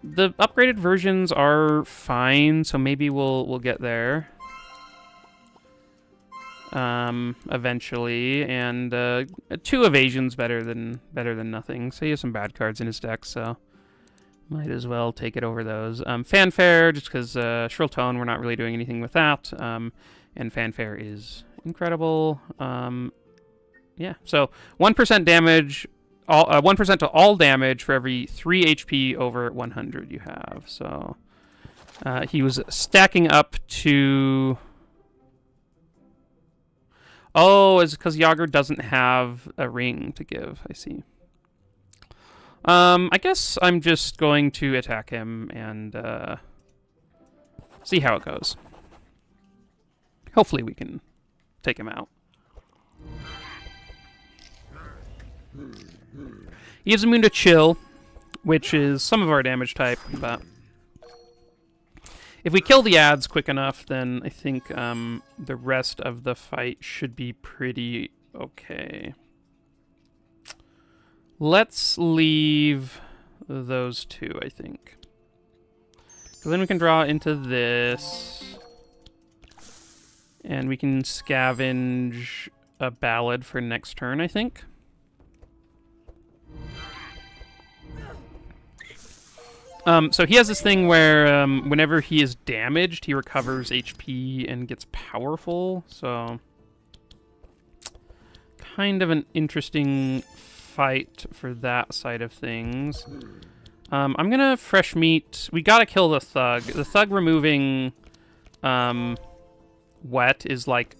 [SPEAKER 1] the upgraded versions are fine, so maybe we'll get there eventually. And 2 evasions better than nothing. So he has some bad cards in his deck, so might as well take it over those. Fanfare, just because Shrill Tone, we're not really doing anything with that. And Fanfare is incredible. Yeah, so 1% damage. 1% to all damage for every 3 HP over 100 you have. So he was stacking up to... Oh, it's because Yogger doesn't have a ring to give. I see. I guess I'm just going to attack him and see how it goes. Hopefully we can take him out. He is immune to Chill, which is some of our damage type, but if we kill the ads quick enough, then I think the rest of the fight should be pretty okay. Let's leave those 2, I think. So then we can draw into this, and we can scavenge a Ballad for next turn, I think. So he has this thing where whenever he is damaged, he recovers HP and gets powerful. So kind of an interesting fight for that side of things. I'm going to fresh meat. We got to kill the Thug. The Thug removing Wet is like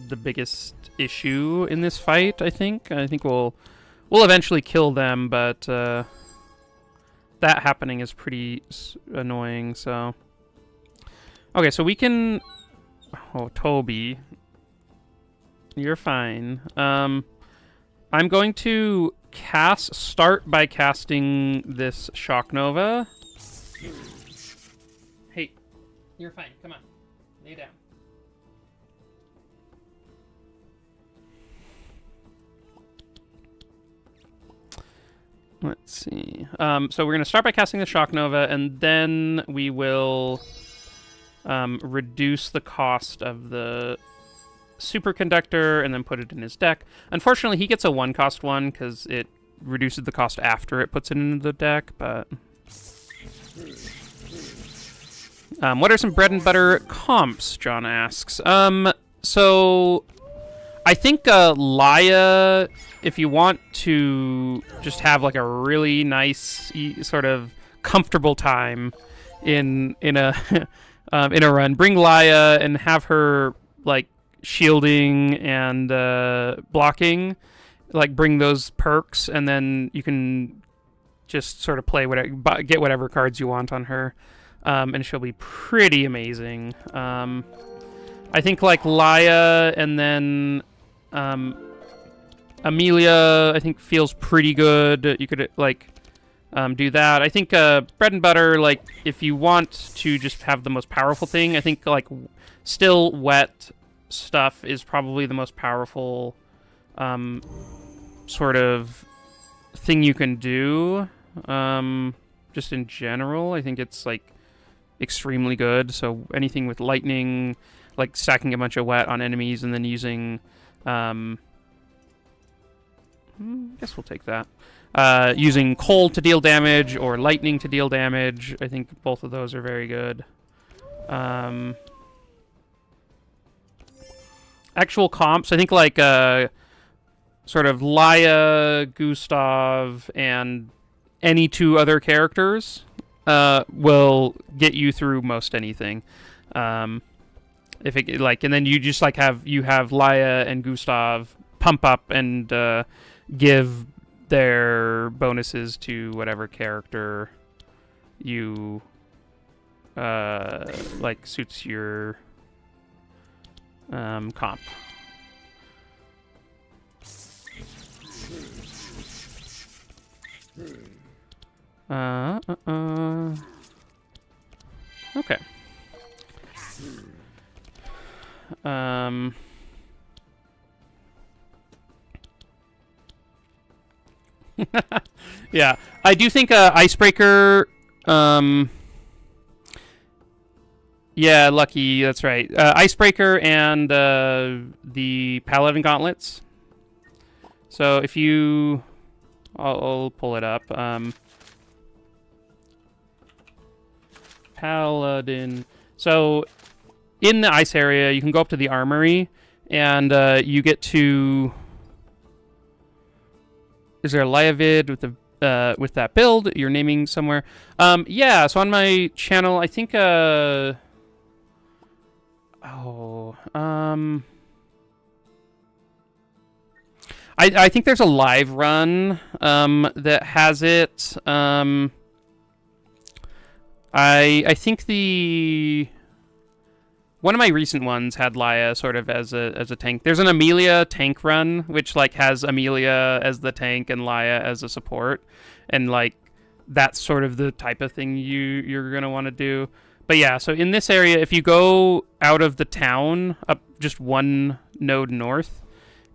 [SPEAKER 1] the biggest issue in this fight, I think. I think we'll eventually kill them, but... that happening is pretty annoying, so... Okay, so we can... Oh, Toby. You're fine. I'm going to start by casting this Shock Nova. Hey, you're fine. Come on. Lay down. Let's see. So we're going to start by casting the Shock Nova, and then we will reduce the cost of the Superconductor and then put it in his deck. Unfortunately, he gets a 1-cost one because it reduces the cost after it puts it into the deck, but... what are some bread and butter comps, John asks. So... I think Laia, if you want to just have like a really nice sort of comfortable time in a in a run, bring Laia and have her like shielding and blocking, like bring those perks, and then you can just sort of play whatever, get whatever cards you want on her, and she'll be pretty amazing. I think like Laia and then Amelia, I think feels pretty good. You could like do that. I think bread and butter, like if you want to just have the most powerful thing, I think like still Wet stuff is probably the most powerful sort of thing you can do. Just in general, I think it's like extremely good. So anything with lightning, like stacking a bunch of Wet on enemies and then using I guess we'll take that. Using cold to deal damage or lightning to deal damage. I think both of those are very good. Actual comps, I think like sort of Laia, Gustav, and any 2 other characters will get you through most anything. If it like, and then you just like have Laia and Gustav pump up and give their bonuses to whatever character you like suits your comp. Okay. Yeah, I do think Icebreaker. Yeah, Lucky. That's right. Icebreaker and the Paladin Gauntlets. So if you, I'll pull it up. Paladin. So in the ice area, you can go up to the armory, and you get to. Is there a Liavid with that build you're naming somewhere? Yeah. So on my channel, I think. I think there's a live run that has it. I think one of my recent ones had Laia sort of as a tank. There's an Amelia tank run, which like has Amelia as the tank and Laia as a support, and like that's sort of the type of thing you're gonna want to do. But yeah, so in this area, if you go out of the town up just one node north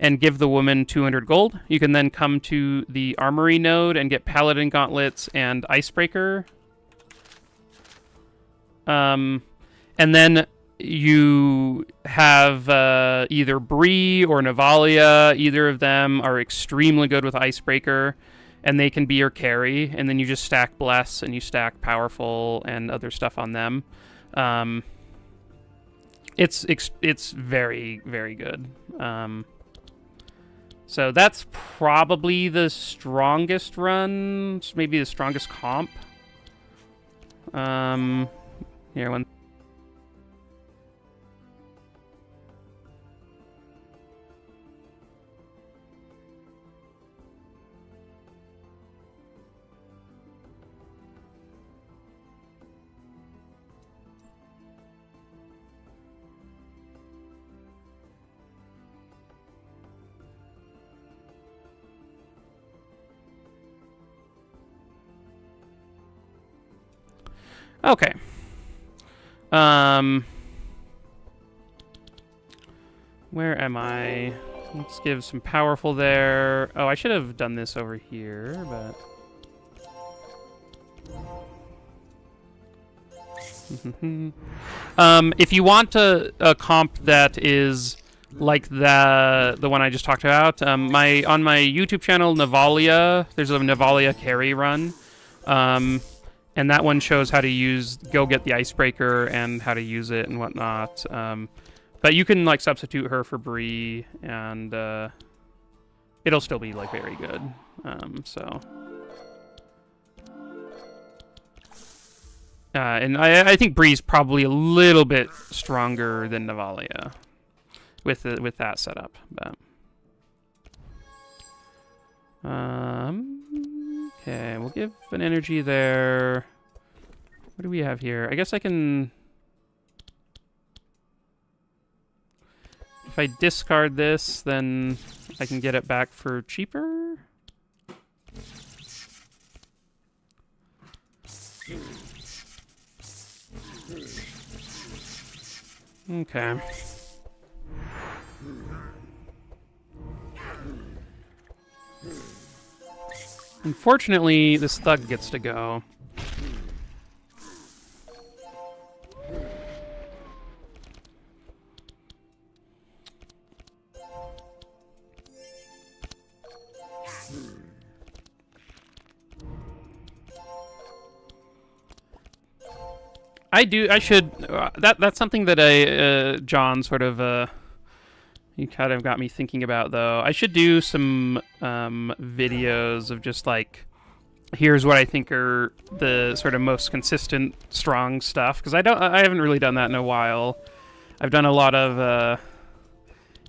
[SPEAKER 1] and give the woman 200 gold, you can then come to the armory node and get Paladin Gauntlets and Icebreaker. And then you have either Bree or Navalia. Either of them are extremely good with Icebreaker, and they can be your carry. And then you just stack Bless and you stack Powerful and other stuff on them. It's very, very good. So that's probably the strongest run, maybe the strongest comp. Here, one. Okay. Where am I? Let's give some powerful there. Oh, I should have done this over here, but... if you want a comp that is like the one I just talked about, on my YouTube channel, Navalia, there's a Navalia carry run. And that one shows how to go get the Icebreaker and how to use it and whatnot. But you can like substitute her for Bree, and it'll still be like very good. And I think Bree's probably a little bit stronger than Navalia with that setup. But okay, we'll give an energy there. What do we have here? I guess I can... If I discard this, then I can get it back for cheaper? Okay. Unfortunately, this thug gets to go. I should. That's something that John sort of. You kind of got me thinking about, though. I should do some videos of just like, here's what I think are the sort of most consistent, strong stuff. Because I haven't really done that in a while. I've done a lot of,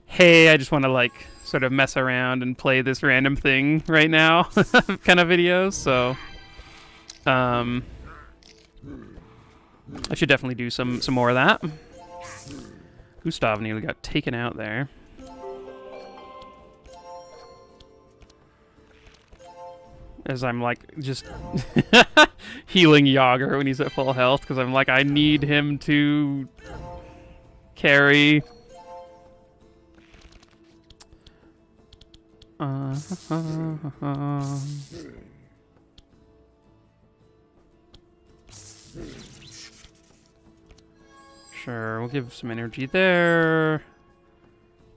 [SPEAKER 1] hey, I just want to like sort of mess around and play this random thing right now, kind of videos. So, I should definitely do some more of that. Gustav nearly got taken out there. As I'm like just healing Yogger when he's at full health, because I'm like, I need him to carry. Sure, we'll give some energy there.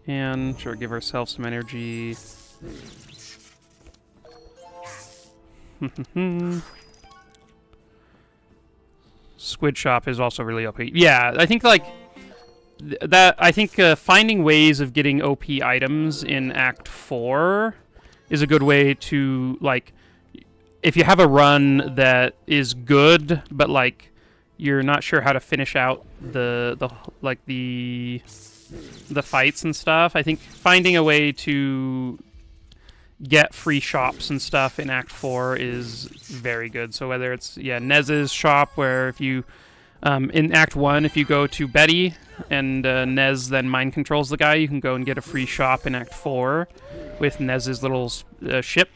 [SPEAKER 1] And sure, give ourselves some energy. Squid Shop is also really OP. Yeah, I think like that. I think finding ways of getting OP items in Act 4 is a good way to like. If you have a run that is good, but like you're not sure how to finish out the fights and stuff, I think finding a way to get free shops and stuff in Act 4 is very good. So whether it's, Nez's shop, where if you, in Act 1, if you go to Betty and Nez then mind controls the guy, you can go and get a free shop in Act 4 with Nez's little ship.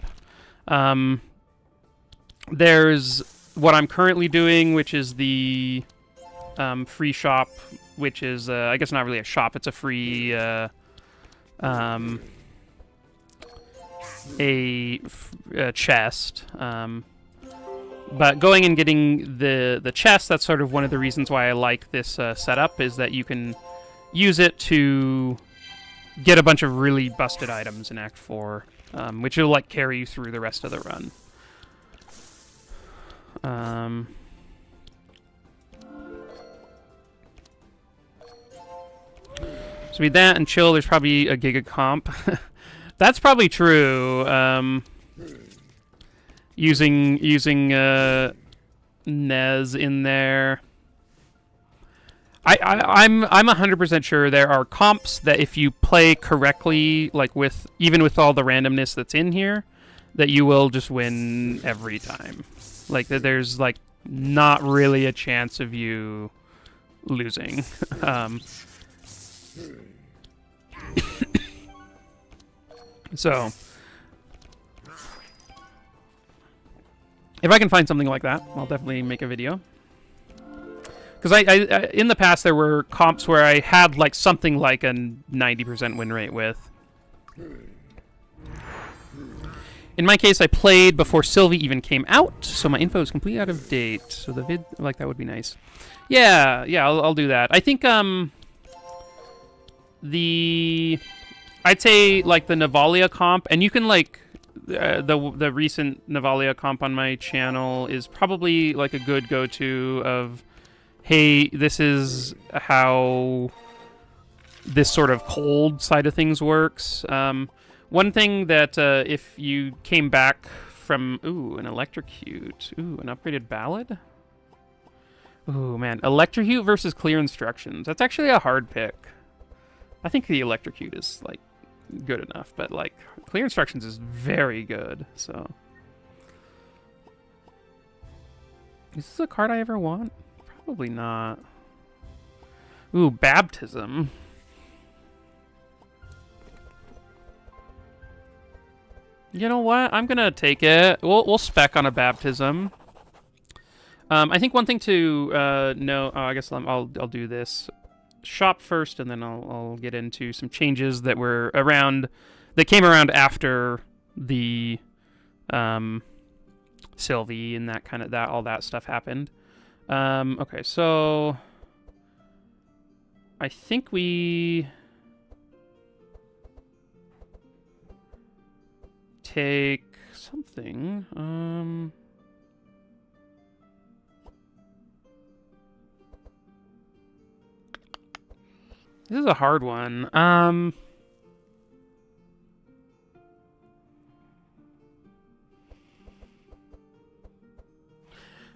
[SPEAKER 1] There's what I'm currently doing, which is the free shop, which is, I guess not really a shop, it's a free... a chest, but going and getting the chest, that's sort of one of the reasons why I like this setup, is that you can use it to get a bunch of really busted items in Act 4, which will like carry you through the rest of the run. So with that and chill, there's probably a Giga Comp. That's probably true. Using Nez in there. I'm 100% sure there are comps that if you play correctly, like even with all the randomness that's in here, that you will just win every time. Like that there's like not really a chance of you losing. So, if I can find something like that, I'll definitely make a video. Because I in the past, there were comps where I had like something like a 90% win rate with. In my case, I played before Sylvie even came out, so my info is completely out of date. So the vid, like, that would be nice. Yeah, I'll do that. I think I'd say like the Navalia comp, and you can like the recent Navalia comp on my channel is probably like a good go-to of, hey, this is how this sort of cold side of things works. One thing that if you came back from an Electrocute, an upgraded Ballad. Ooh man, Electrocute versus Clear Instructions. That's actually a hard pick. I think the Electrocute is like good enough, but like Clear Instructions is very good. So is this a card I ever want? Probably not. Ooh, Baptism. You know what? I'm gonna take it. We'll spec on a Baptism. I think one thing to know. Oh, I guess I'll do this shop first, and then I'll get into some changes that were around, that came around after the Sylvie and that kind of all that stuff happened. Okay, so I think we take something. This is a hard one.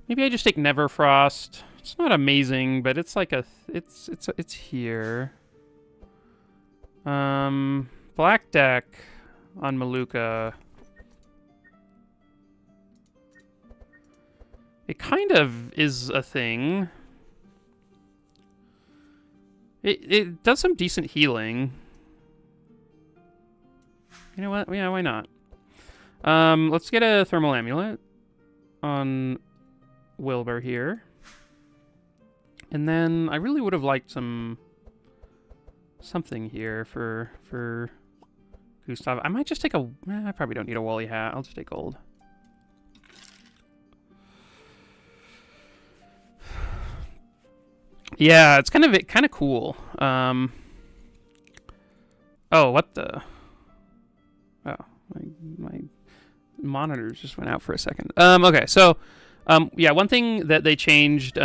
[SPEAKER 1] Maybe I just take Neverfrost. It's not amazing, but it's like it's here. Black deck on Maluka. It kind of is a thing. It does some decent healing. You know what? Yeah, why not? Let's get a thermal amulet on Wilbur here. And then I really would have liked something here for Gustav. I might just take a... I probably don't need a woolly hat. I'll just take gold. Yeah, it's kind of cool. Oh, what the... Oh, my monitors just went out for a second. Okay, so... yeah, one thing that they changed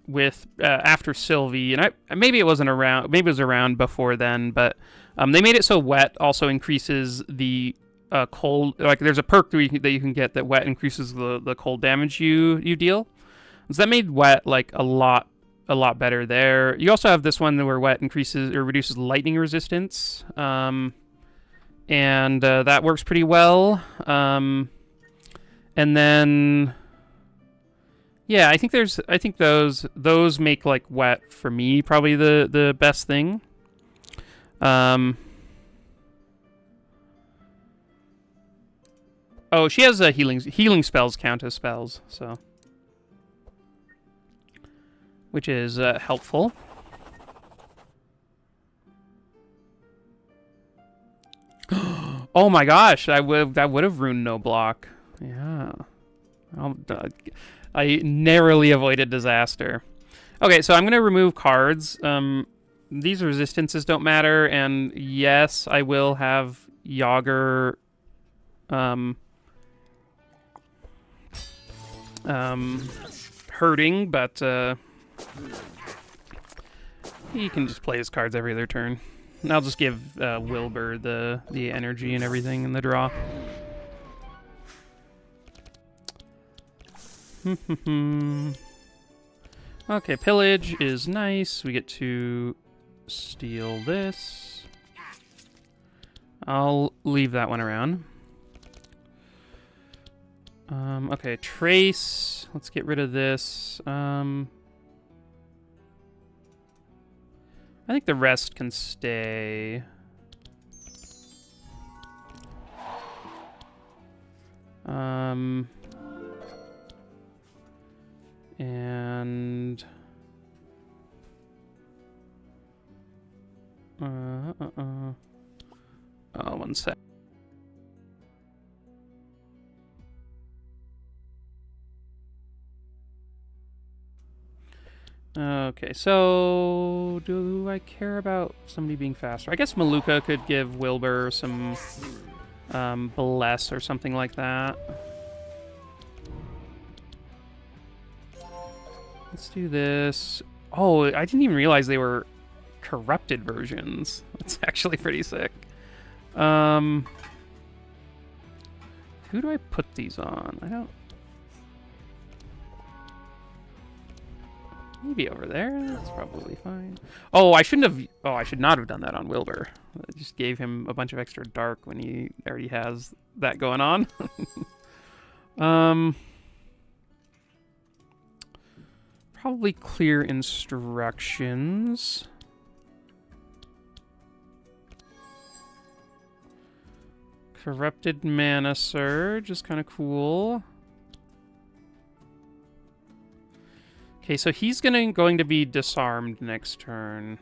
[SPEAKER 1] with after Sylvie, and maybe it wasn't around, maybe it was around before then, but they made it so wet also increases the cold. Like there's a perk that you can get that wet increases the cold damage you deal. So that made wet like a lot better there. You also have this one where wet increases or reduces lightning resistance, and that works pretty well. And then. Yeah, I think those make like wet for me probably the best thing. Oh, she has a healing spells count as spells, so which is helpful. Oh my gosh, that would have ruined no block. Yeah. I narrowly avoided disaster. Okay, so I'm going to remove cards. These resistances don't matter, and yes, I will have Yogger hurting, but he can just play his cards every other turn. And I'll just give Wilbur the energy and everything in the draw. Okay, pillage is nice. We get to steal this. I'll leave that one around. Okay, trace. Let's get rid of this. I think the rest can stay. And oh, one sec. Okay, so do I care about somebody being faster? I guess Maluka could give Wilbur some bless or something like that. Let's do this. Oh, I didn't even realize they were corrupted versions. That's actually pretty sick. Who do I put these on? I don't... Maybe over there? That's probably fine. Oh, I shouldn't have... Oh, I should not have done that on Wilbur. I just gave him a bunch of extra dark when he already has that going on. Probably clear instructions. Corrupted Mana Surge is kind of cool. Okay, so he's going to be disarmed next turn.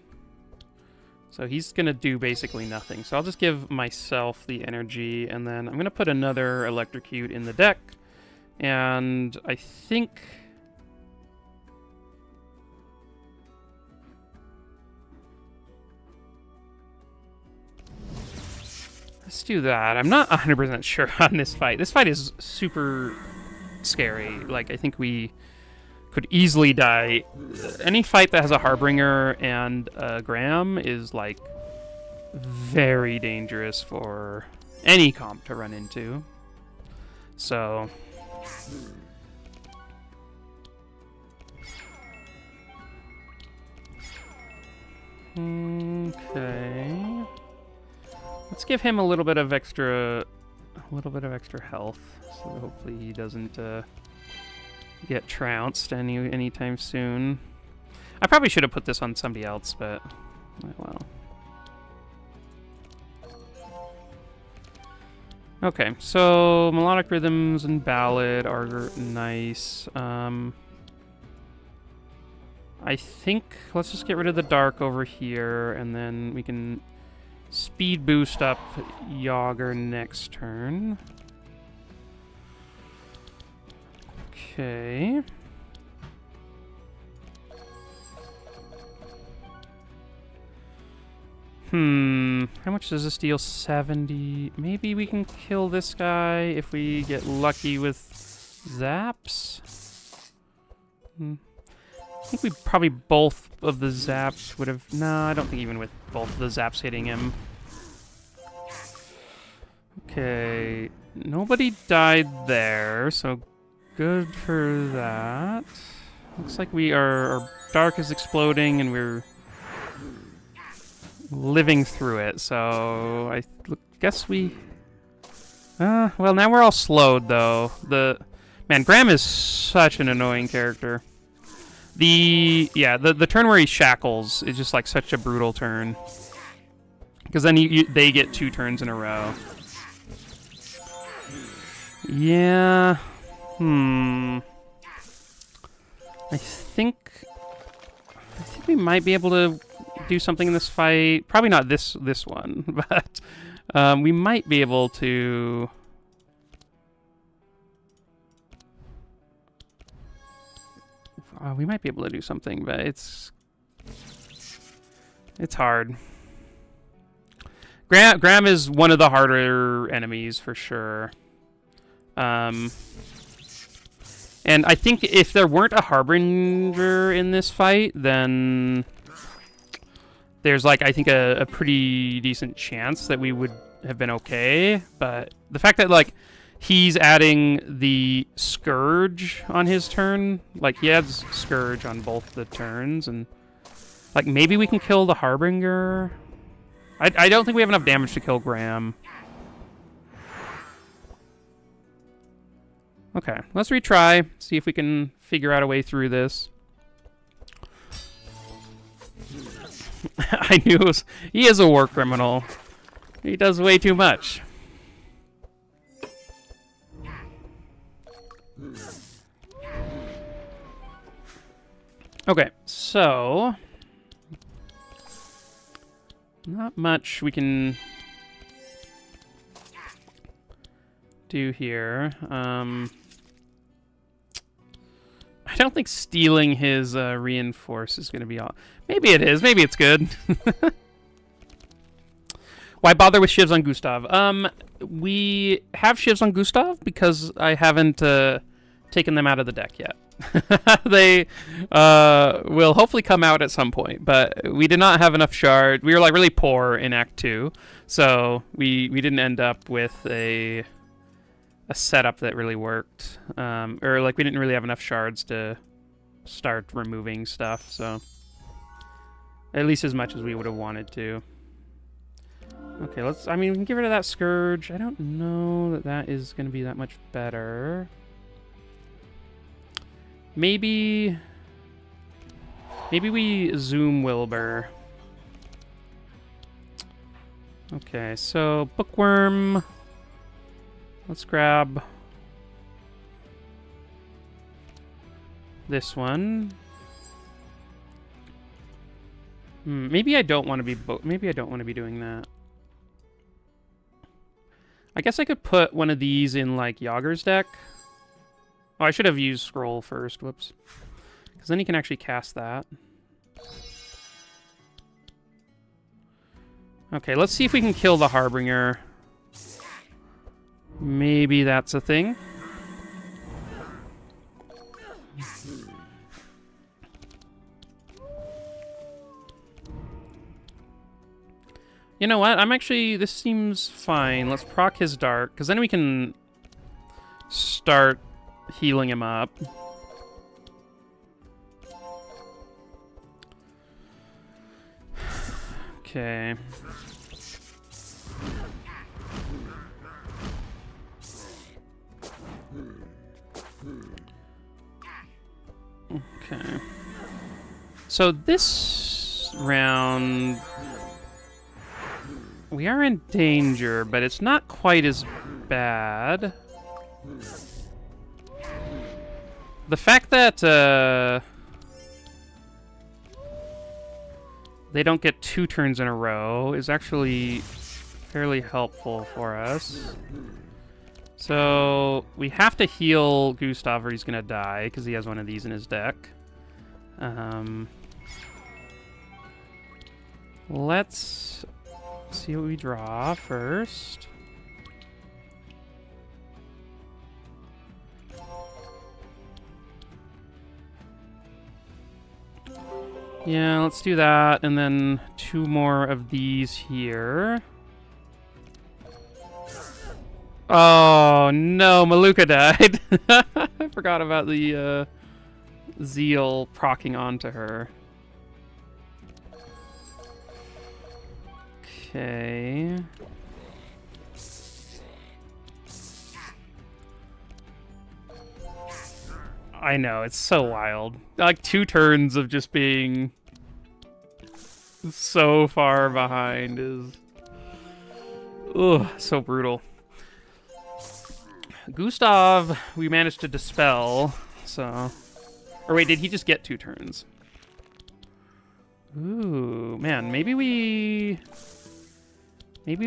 [SPEAKER 1] So he's going to do basically nothing. So I'll just give myself the energy, and then I'm going to put another Electrocute in the deck. And I think... Let's do that. I'm not 100% sure on this fight. This fight is super scary. Like, I think we could easily die. Any fight that has a Harbinger and a Graham is, like, very dangerous for any comp to run into. So... Okay... Let's give him a little bit of extra health, so hopefully he doesn't get trounced anytime soon. I probably should have put this on somebody else, but Well. Okay, so melodic rhythms and ballad are nice. I think let's just get rid of the dark over here, and then we can speed boost up Yogger next turn. Okay. How much does this deal? 70. Maybe we can kill this guy if we get lucky with zaps. I think we probably both of the zaps would have... No, I don't think even with both of the zaps hitting him. Okay. Nobody died there, so good for that. Looks like our dark is exploding and we're living through it, so I guess we... well, now we're all slowed, though. Man, Graham is such an annoying character. The turn where he shackles is just, like, such a brutal turn. Because then they get 2 turns in a row. Yeah... I think we might be able to do something in this fight. Probably not this one, but we might be able to... we might be able to do something, but it's hard. Graham is one of the harder enemies for sure. And I think if there weren't a Harbinger in this fight, then there's, like, I think a pretty decent chance that we would have been okay. But the fact that, like, he's adding the Scourge on his turn, like, he adds Scourge on both the turns, and, like, maybe we can kill the Harbinger. I don't think we have enough damage to kill Graham. Okay, let's retry, see if we can figure out a way through this. I knew he is a war criminal. He does way too much. Okay, so... not much we can do here. I don't think stealing his reinforce is going to be all... Maybe it is. Maybe it's good. Why bother with shivs on Gustav? We have shivs on Gustav because I haven't taken them out of the deck yet. They will hopefully come out at some point, but we did not have enough shard. We were, like, really poor in Act 2, so we didn't end up with a setup that really worked. Or, like, we didn't really have enough shards to start removing stuff, so... at least as much as we would have wanted to. Okay, we can get rid of that Scourge. I don't know that is going to be that much better. Maybe we zoom Wilbur. Okay, so Bookworm. Let's grab this one. Maybe I don't want to be doing that. I guess I could put one of these in, like, Yogger's deck. Oh, I should have used Scroll first. Whoops. Because then he can actually cast that. Okay, let's see if we can kill the Harbinger. Maybe that's a thing. You know what? This seems fine. Let's proc his Dark, because then we can start healing him up. Okay. Okay. So this this round, we are in danger, but it's not quite as bad. The fact that they don't get 2 turns in a row is actually fairly helpful for us. So we have to heal Gustav or he's going to die because he has one of these in his deck. Let's see what we draw first. Yeah, let's do that, and then 2 more of these here. Oh, no, Maluka died. I forgot about the Zeal procking onto her. Okay. I know, it's so wild. Like 2 turns of just being so far behind is... ugh, so brutal. Gustav, we managed to dispel, so... or wait, did he just get 2 turns? Ooh, man, maybe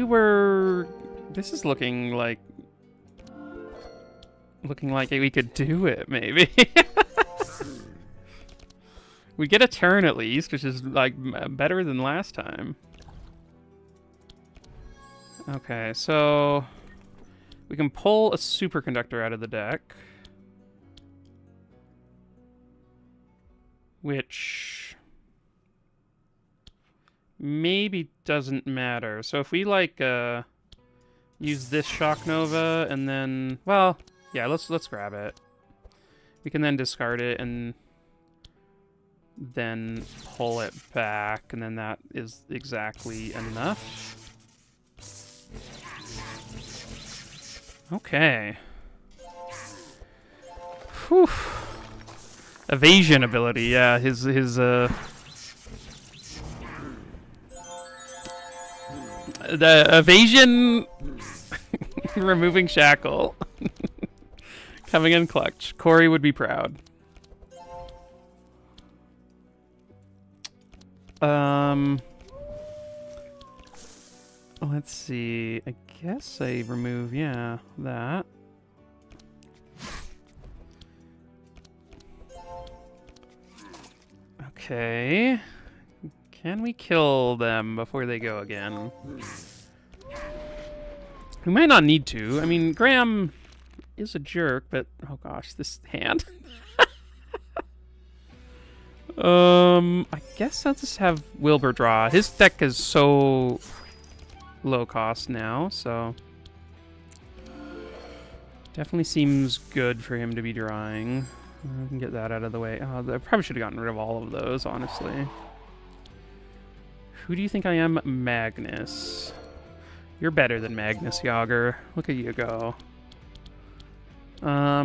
[SPEAKER 1] we're... this is looking like we could do it, maybe. We get a turn at least, which is like better than last time. Okay, so we can pull a superconductor out of the deck, which maybe doesn't matter. So if we like use this Shock Nova and then, well, yeah, let's grab it. We can then discard it and then pull it back, and then that is exactly enough. Okay. Whew. Evasion ability, yeah, his the evasion removing shackle. Coming in clutch. Corey would be proud. Let's see. I guess I remove, yeah, that. Okay. Can we kill them before they go again? We might not need to. I mean, Graham is a jerk, but oh gosh, this hand. I guess I'll just have Wilbur draw. His deck is so low cost now, so definitely seems good for him to be drawing. I can get that out of the way. Oh, I probably should have gotten rid of all of those, honestly. Who do you think I am? Magnus. You're better than Magnus, Yogger. Look at you go. How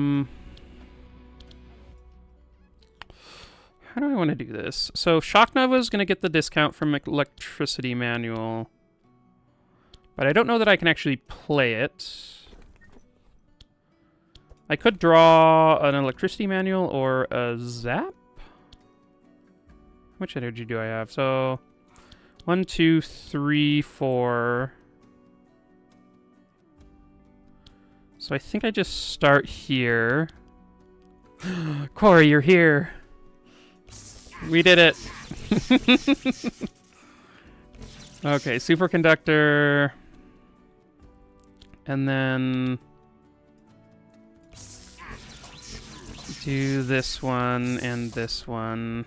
[SPEAKER 1] do I want to do this? So Shock Nova is going to get the discount from Electricity Manual, but I don't know that I can actually play it. I could draw an Electricity Manual or a Zap. How much energy do I have? So 1, 2, 3, 4. So I think I just start here. Corey, you're here. We did it. Okay, superconductor. And then do this one and this one.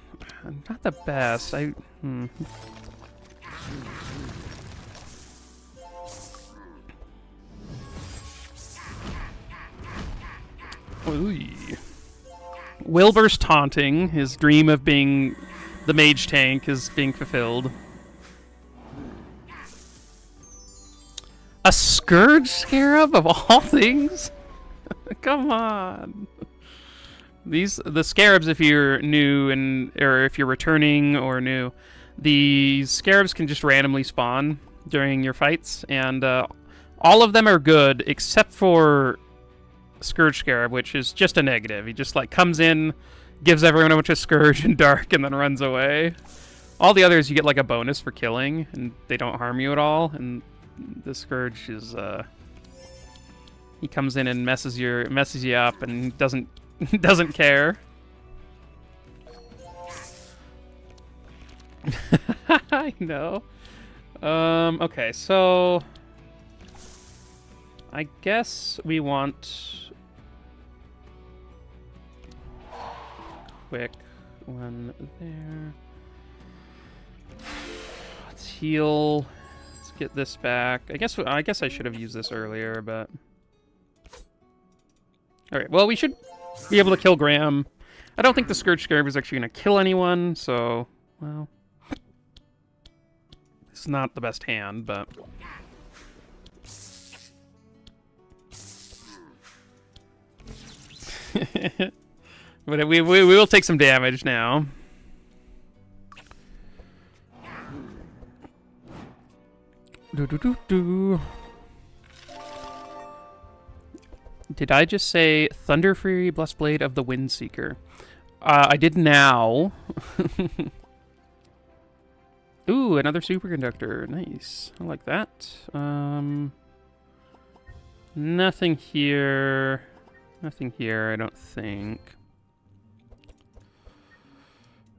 [SPEAKER 1] Not the best. Ooh. Wilbur's taunting. His dream of being the mage tank is being fulfilled. A Scourge Scarab of all things? Come on. The scarabs, if you're new or if you're returning or new, these scarabs can just randomly spawn during your fights, and all of them are good except for Scourge Scarab, which is just a negative. He just like comes in, gives everyone a bunch of Scourge and Dark, and then runs away. All the others you get like a bonus for killing, and they don't harm you at all. And the Scourge is he comes in and messes you up, and doesn't care. I know. Okay, so I guess we want quick one there. Let's heal. Let's get this back. I guess I should have used this earlier, but all right. Well, we should be able to kill Graham. I don't think the Scourge Scarab is actually going to kill anyone, so well, it's not the best hand, but. But we will take some damage now. Did I just say Thunder Fury, Blessed Blade of the Windseeker? I did now. Ooh, another superconductor. Nice. I like that. Nothing here. Nothing here, I don't think.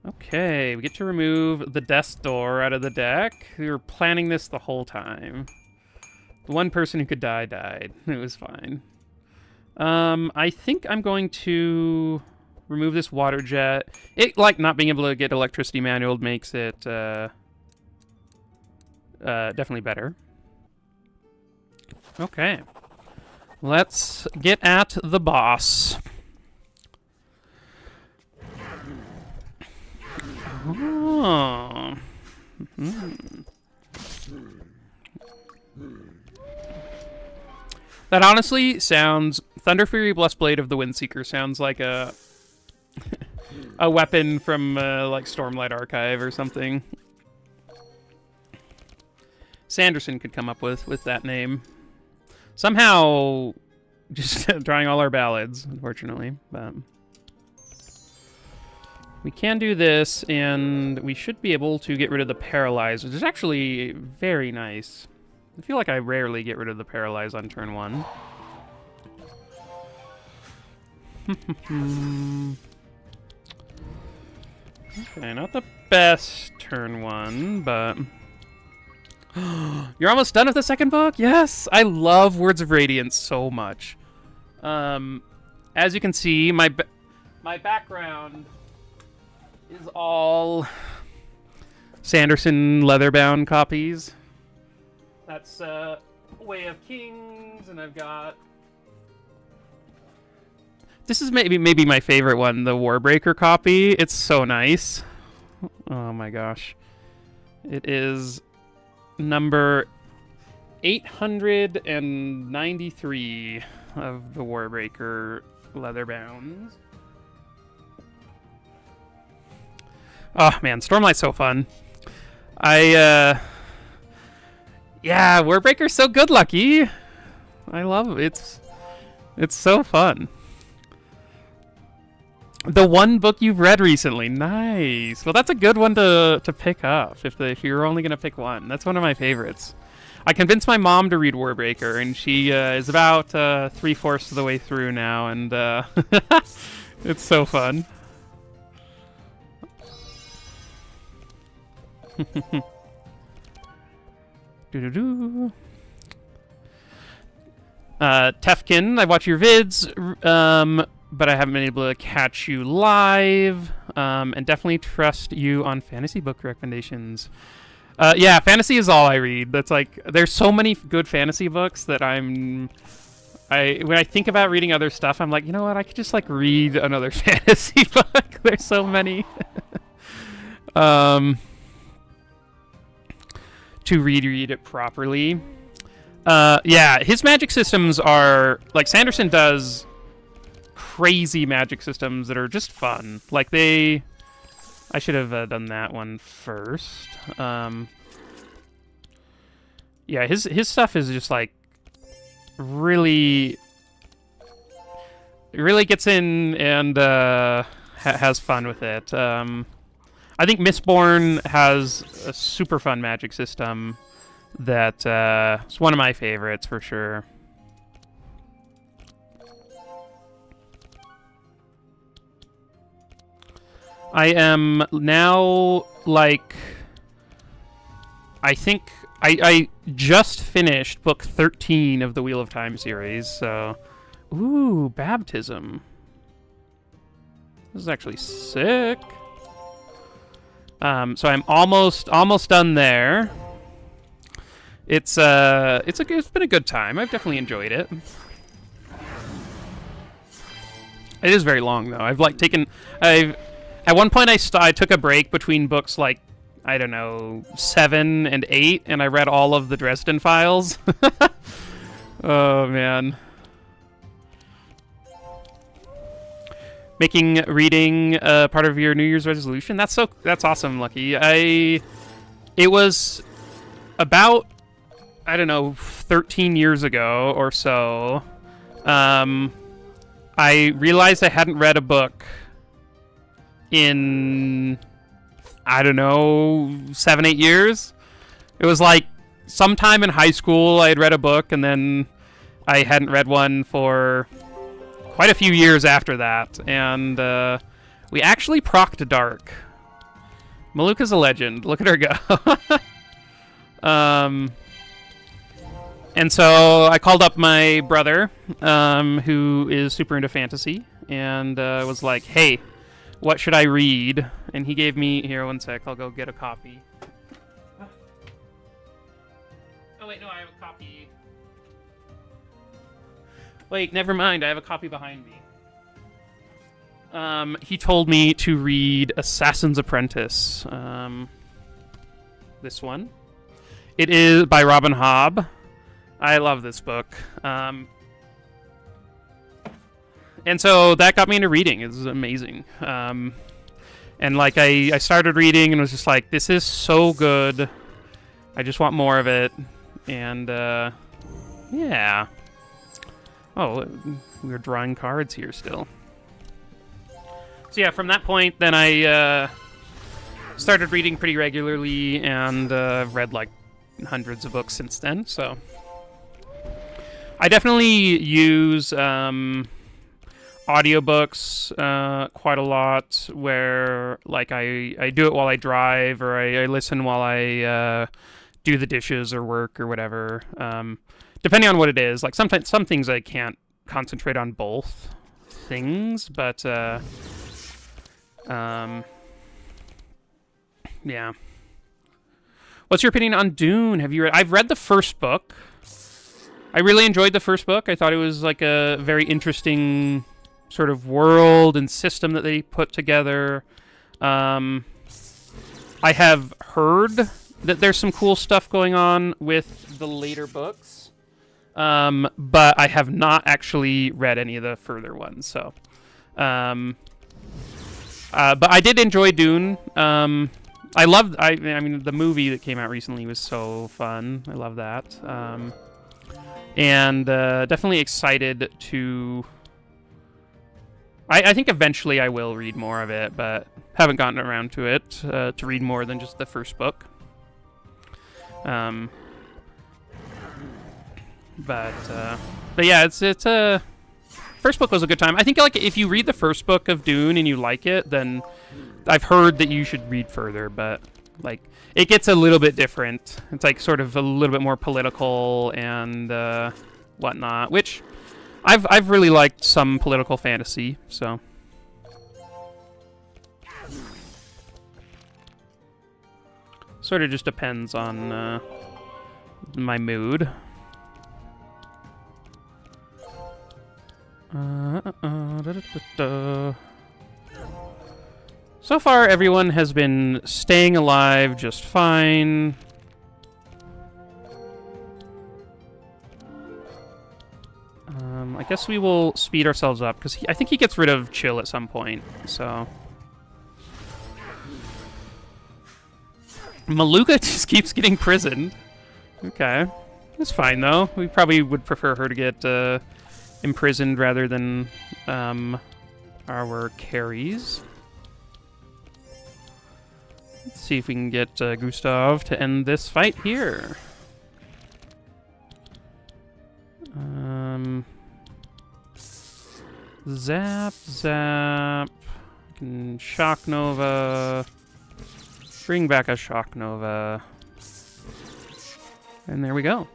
[SPEAKER 1] Okay, we get to remove the death door out of the deck. We were planning this the whole time. The one person who could die died. It was fine. I think I'm going to remove this water jet. It, like, not being able to get electricity manual makes it definitely better. Okay. Let's get at the boss. Oh. That honestly sounds... Thunder Fury Blessed Blade of the Windseeker sounds like a a weapon from like Stormlight Archive or something. Sanderson could come up with that name. Somehow just drawing all our ballads, unfortunately. But we can do this, and we should be able to get rid of the Paralyze, which is actually very nice. I feel like I rarely get rid of the Paralyze on turn 1. Okay, not the best turn 1, but... You're almost done with the second book? Yes! I love Words of Radiance so much. As you can see, my background is all Sanderson leather-bound copies. That's Way of Kings, and I've got... This is maybe my favorite one, the Warbreaker copy. It's so nice. Oh my gosh. It is number 893 of the Warbreaker leather-bounds. Oh man, Stormlight's so fun. Yeah, Warbreaker's so good, Lucky. I love it. It's so fun. The one book you've read recently. Nice. Well, that's a good one to pick up if you're only going to pick one. That's one of my favorites. I convinced my mom to read Warbreaker, and she is about 3/4 of the way through now, and it's so fun. Tefkin, I watch your vids, but I haven't been able to catch you live, and definitely trust you on fantasy book recommendations. Yeah, fantasy is all I read. That's like, there's so many good fantasy books that when I think about reading other stuff, I'm like, you know what, I could just like read another fantasy book. There's so many. To read it properly. Yeah, his magic systems are, like, Sanderson does crazy magic systems that are just fun. Like, they I should have done that one first. Yeah, his stuff is just like really gets in and has fun with it. I think Mistborn has a super fun magic system that is one of my favorites for sure. I am now, like, I think I just finished book 13 of the Wheel of Time series, so... Ooh, baptism. This is actually sick. So I'm almost done there. It's been a good time. I've definitely enjoyed it. It is very long though. At one point I took a break between books like, I don't know, 7 and 8, and I read all of the Dresden Files. Oh man. Making reading part of your New Year's resolution. That's awesome, Lucky. It was about, I don't know, 13 years ago or so. I realized I hadn't read a book in, I don't know, 7, 8 years. It was like sometime in high school I had read a book, and then I hadn't read one for quite a few years after that, and we actually procced Dark. Maluka's a legend. Look at her go. And so I called up my brother, who is super into fantasy, and was like, hey, what should I read? And he gave me... Here, one sec. I'll go get a copy. Oh, wait, no, I have a copy... Wait, never mind. I have a copy behind me. He told me to read Assassin's Apprentice. This one. It is by Robin Hobb. I love this book. And so that got me into reading. It was amazing. And like I started reading and was just like, this is so good. I just want more of it. And yeah. Oh, we were drawing cards here still. So yeah, from that point, then I started reading pretty regularly, and read like hundreds of books since then. So I definitely use audiobooks quite a lot, where like I do it while I drive, or I listen while I do the dishes or work or whatever. Depending on what it is. Like sometimes some things I can't concentrate on both things, but yeah. What's your opinion on Dune? Have you read? I've read the first book. I really enjoyed the first book. I thought it was like a very interesting sort of world and system that they put together. I have heard that there's some cool stuff going on with the later books. But I have not actually read any of the further ones, so. But I did enjoy Dune. I mean, the movie that came out recently was so fun. I love that. And definitely excited to... I think eventually I will read more of it, but haven't gotten around to it, to read more than just the first book. But yeah, it's first book was a good time. I think like if you read the first book of Dune and you like it, then I've heard that you should read further. But like it gets a little bit different. It's like sort of a little bit more political and whatnot, which I've really liked some political fantasy. So sort of just depends on my mood. So far, everyone has been staying alive just fine. I guess we will speed ourselves up, because I think he gets rid of Chill at some point, so... Maluka just keeps getting prisoned. Okay. That's fine, though. We probably would prefer her to get imprisoned rather than our carries. Let's see if we can get Gustav to end this fight here. Zap, zap. Shock Nova. Bring back a Shock Nova. And there we go.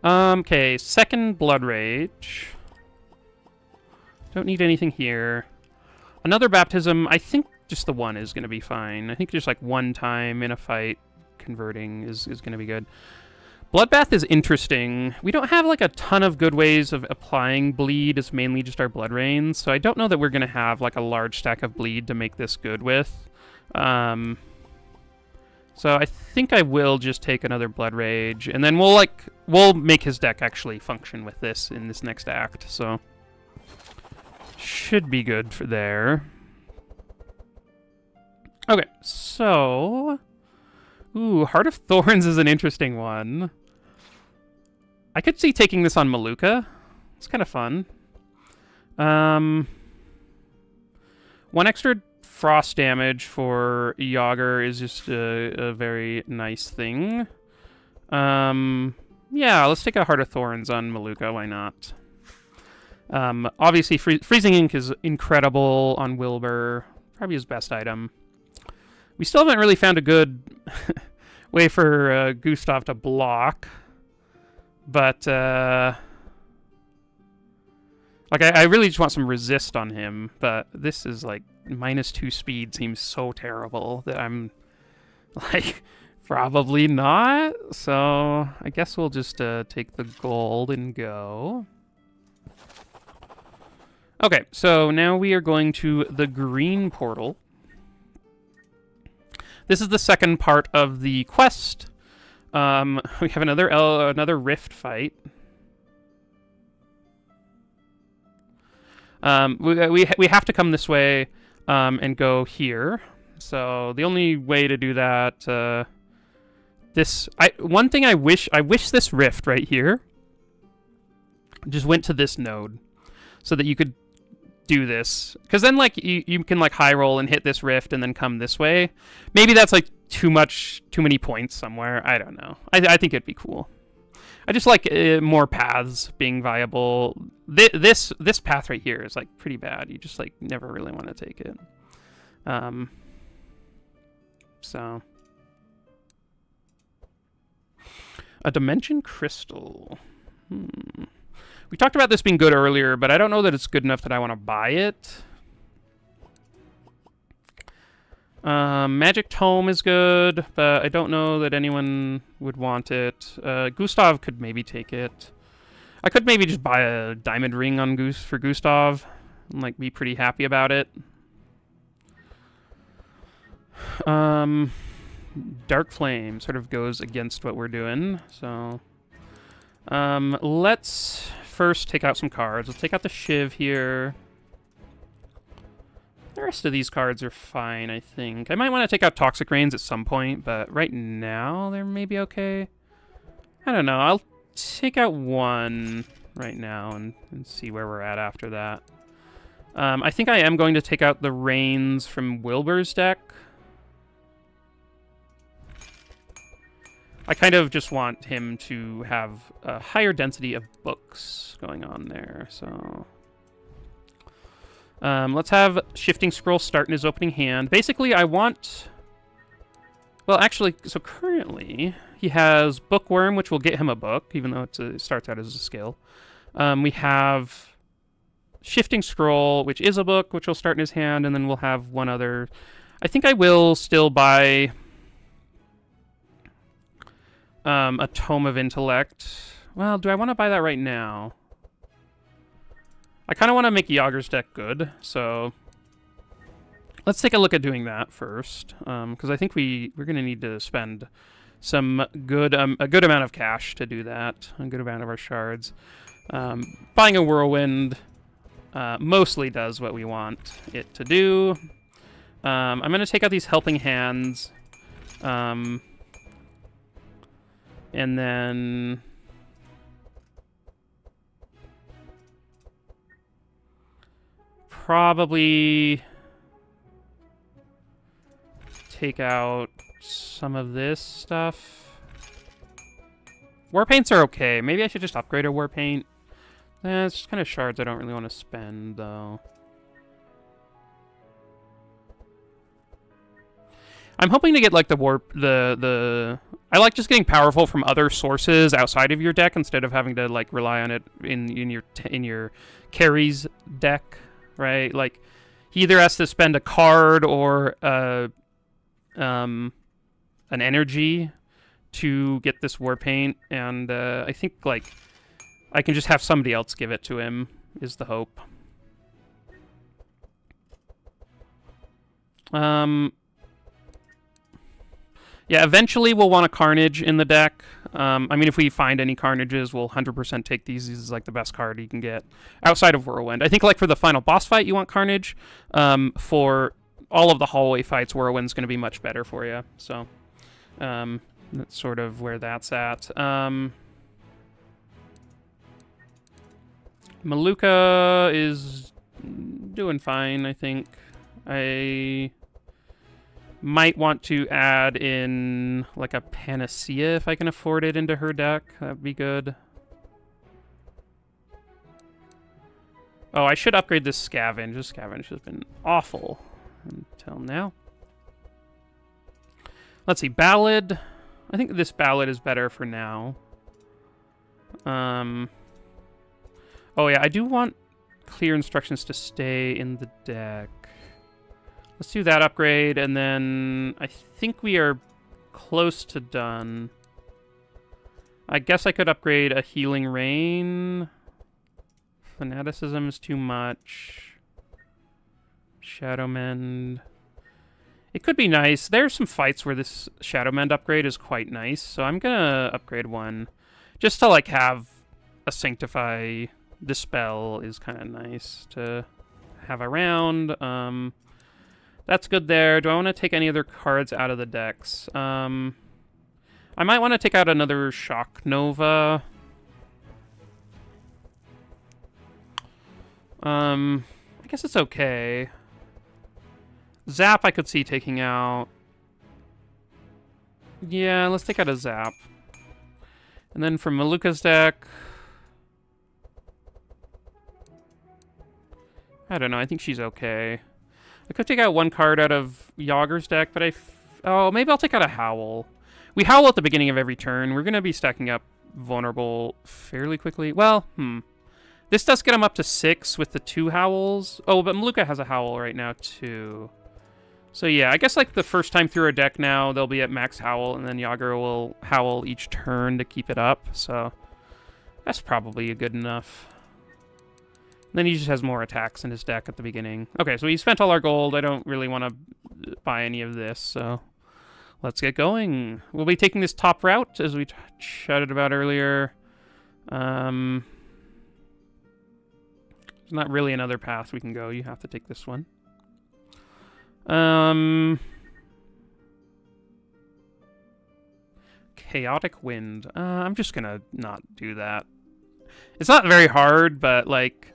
[SPEAKER 1] Okay, second Blood Rage. Don't need anything here. Another Baptism, I think just the one is going to be fine. I think just like one time in a fight converting is going to be good. Bloodbath is interesting. We don't have like a ton of good ways of applying bleed. It's mainly just our blood rains. So I don't know that we're going to have like a large stack of bleed to make this good with. So I think I will just take another Blood Rage. And then we'll make his deck actually function with this in this next act. So should be good for there. Okay, so... Ooh, Heart of Thorns is an interesting one. I could see taking this on Maluka. It's kind of fun. One extra frost damage for Yogger is just a very nice thing. Yeah, let's take a Heart of Thorns on Maluka. Why not? Obviously, Freezing Ink is incredible on Wilbur. Probably his best item. We still haven't really found a good way for Gustav to block. But, like, I really just want some resist on him. But this is, like, -2 speed seems so terrible that I'm, like, probably not. So, I guess we'll just take the gold and go. Okay, so now we are going to the green portal. This is the second part of the quest. We have another rift fight. We have to come this way and go here. So the only way to do that, one thing I wish this rift right here just went to this node, so that you could do this, because then like you can like high roll and hit this rift and then come this way. Maybe that's like too many points somewhere. I don't know. I think it'd be cool. I just like more paths being viable. This path right here is like pretty bad. You just like never really want to take it. So a dimension crystal. We talked about this being good earlier, but I don't know that it's good enough that I want to buy it. Magic Tome is good, but I don't know that anyone would want it. Gustav could maybe take it. I could maybe just buy a diamond ring on for Gustav and like be pretty happy about it. Dark Flame sort of goes against what we're doing, so let's first take out some cards. Let's take out the Shiv here. The rest of these cards are fine, I think. I might want to take out Toxic Rains at some point, but right now they're maybe okay. I don't know. I'll take out one right now and see where we're at after that. I think I am going to take out the Rains from Wilbur's deck. I kind of just want him to have a higher density of books going on there, so... let's have Shifting Scroll start in his opening hand. Basically, I want... Well, actually, so currently, he has Bookworm, which will get him a book, even though it starts out as a skill. We have Shifting Scroll, which is a book, which will start in his hand, and then we'll have one other... I think I will still buy... a Tome of Intellect. Well, do I want to buy that right now? I kind of want to make Yogger's deck good, so let's take a look at doing that first, because I think we're going to need to spend some good a good amount of cash to do that, a good amount of our shards. Buying a Whirlwind mostly does what we want it to do. I'm going to take out these helping hands. And then... probably... take out some of this stuff. War paints are okay. Maybe I should just upgrade a war paint. It's just kind of shards I don't really want to spend, though. I'm hoping to get like I like just getting powerful from other sources outside of your deck instead of having to like rely on it in your carries deck, right? Like he either has to spend a card or an energy to get this war paint, and I think like I can just have somebody else give it to him is the hope. Yeah, eventually we'll want a Carnage in the deck. I mean, if we find any Carnages, we'll 100% take these. This is like the best card you can get outside of Whirlwind. I think like for the final boss fight, you want Carnage. For all of the hallway fights, Whirlwind's going to be much better for you. So that's sort of where that's at. Maluka is doing fine, I think. I might want to add in like a Panacea if I can afford it into her deck. That'd be good. Oh, I should upgrade this Scavenge. This Scavenge has been awful until now. Let's see, Ballad. I think this Ballad is better for now. Oh yeah, I do want clear instructions to stay in the deck. Let's do that upgrade, and then I think we are close to done. I guess I could upgrade a Healing Rain. Fanaticism is too much. Shadow Mend. It could be nice. There's some fights where this Shadow Mend upgrade is quite nice, so I'm gonna upgrade one. Just to, like, have a Sanctify Dispel is kind of nice to have around. That's good there. Do I want to take any other cards out of the decks? I might want to take out another Shock Nova. I guess it's okay. Zap I could see taking out. Yeah, let's take out a Zap. And then from Maluka's deck... I don't know, I think she's okay. I could take out one card out of Yogger's deck, but oh, maybe I'll take out a Howl. We Howl at the beginning of every turn. We're going to be stacking up Vulnerable fairly quickly. Well, This does get him up to 6 with the 2 Howls. Oh, but Maluka has a Howl right now, too. So yeah, I guess like the first time through our deck now, they'll be at max Howl, and then Yogger will Howl each turn to keep it up. So that's probably good enough. Then he just has more attacks in his deck at the beginning. Okay, so he spent all our gold. I don't really want to buy any of this, so let's get going. We'll be taking this top route, as we chatted about earlier. There's not really another path we can go. You have to take this one. Chaotic Wind. I'm just gonna not do that. It's not very hard, but, like...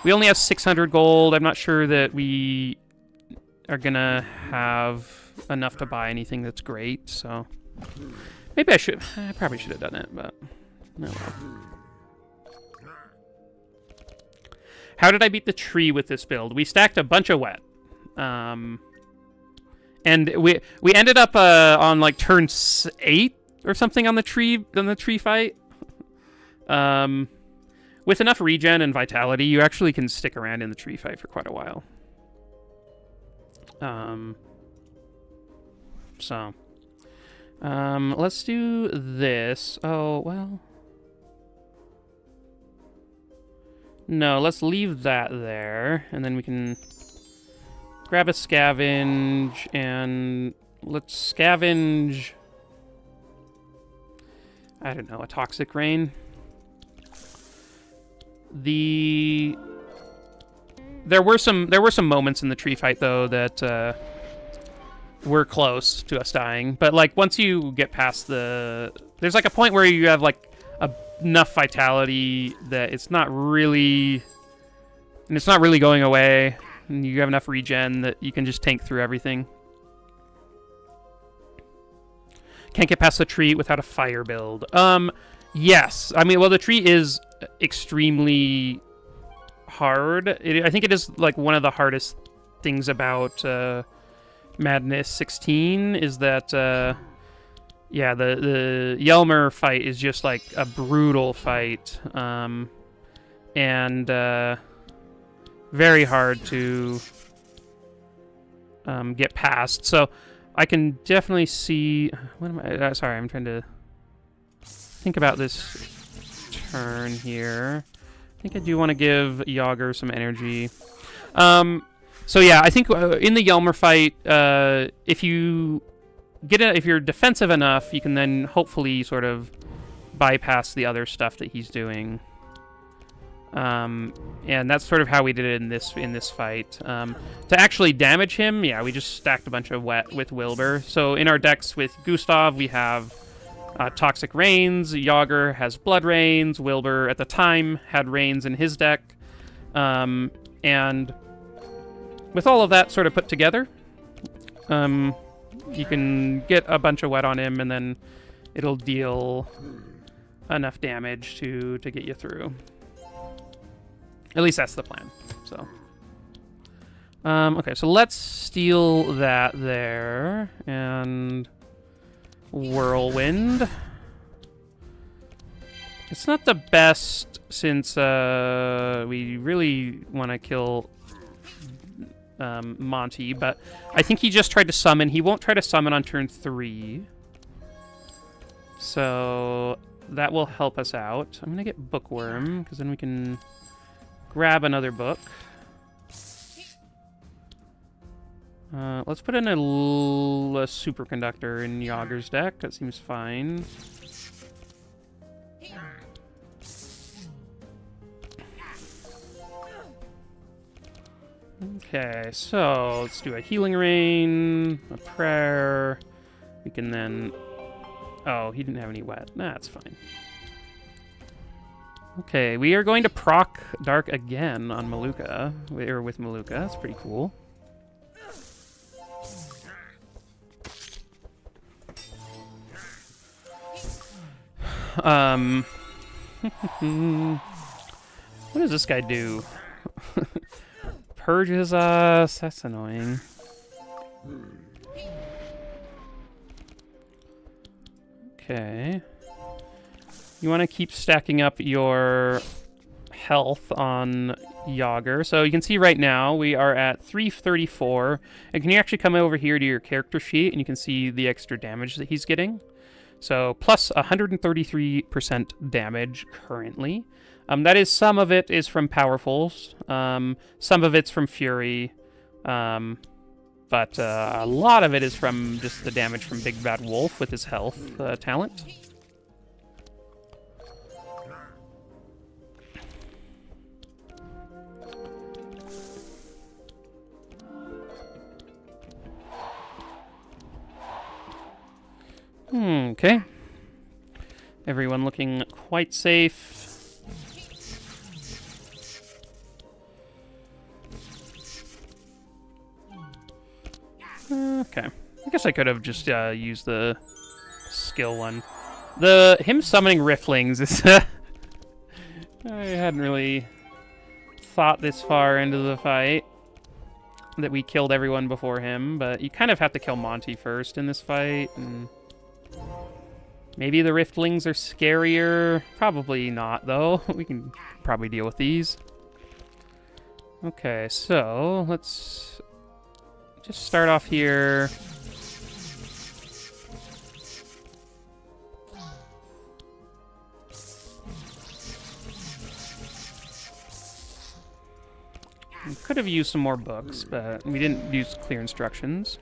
[SPEAKER 1] we only have 600 gold. I'm not sure that we are gonna have enough to buy anything that's great, so... maybe I should... I probably should have done it, but... no. How did I beat the tree with this build? We stacked a bunch of wet. And we ended up on, like, turn 8 or something on the tree fight. With enough regen and vitality, you actually can stick around in the tree fight for quite a while. Let's do this. Oh, well... no, let's leave that there, and then we can grab a Scavenge, and let's scavenge... I don't know, a Toxic Rain. There were some moments in the tree fight though that we're close to us dying. But, like, once you get past the... There's, like, a point where you have, like, enough vitality that it's not really... And it's not really going away. And you have enough regen that you can just tank through everything. Can't get past the tree without a fire build. Yes. I mean, well, the tree is extremely hard. I think it is, like, one of the hardest things about Madness 16 is that, yeah, the Yelmer fight is just, like, a brutal fight. And very hard to get past. So I can definitely see... What am I... sorry, I'm trying to think about this turn here. I think I do want to give Yogger some energy. So yeah, I think in the Yelmer fight, if you're defensive enough, you can then hopefully sort of bypass the other stuff that he's doing. And that's sort of how we did it in this fight. To actually damage him, yeah, we just stacked a bunch of wet with Wilbur. So in our decks with Gustav, we have Toxic Rains. Yogger has Blood Rains. Wilbur, at the time, had Rains in his deck. And with all of that sort of put together, you can get a bunch of wet on him, and then it'll deal enough damage to get you through. At least that's the plan. So, okay, so let's steal that there, and Whirlwind. It's not the best since we really want to kill Monty, but I think he just tried to summon. He won't try to summon on turn 3. So that will help us out. I'm going to get Bookworm, because then we can grab another book. Let's put in a Superconductor in Yogger's deck. That seems fine. Okay, so let's do a Healing Rain, a Prayer. We can then... Oh, he didn't have any wet. That's fine. Okay, we are going to proc Dark again on Maluka, or with Maluka. That's pretty cool. What does this guy do? Purges us. That's annoying. Okay. You want to keep stacking up your health on Yogger. So you can see right now we are at 334. And can you actually come over here to your character sheet and you can see the extra damage that he's getting? So plus 133% damage currently. That is, some of it is from Powerfuls. Some of it's from Fury. But a lot of it is from just the damage from Big Bad Wolf with his health talent. Okay. Everyone looking quite safe. Okay. I guess I could have just used the skill one. Him summoning Rifflings is... I hadn't really thought this far into the fight that we killed everyone before him, but you kind of have to kill Monty first in this fight, and... Maybe the Riftlings are scarier. Probably not, though. We can probably deal with these. Okay, so let's just start off here. We could have used some more books, but we didn't use clear instructions.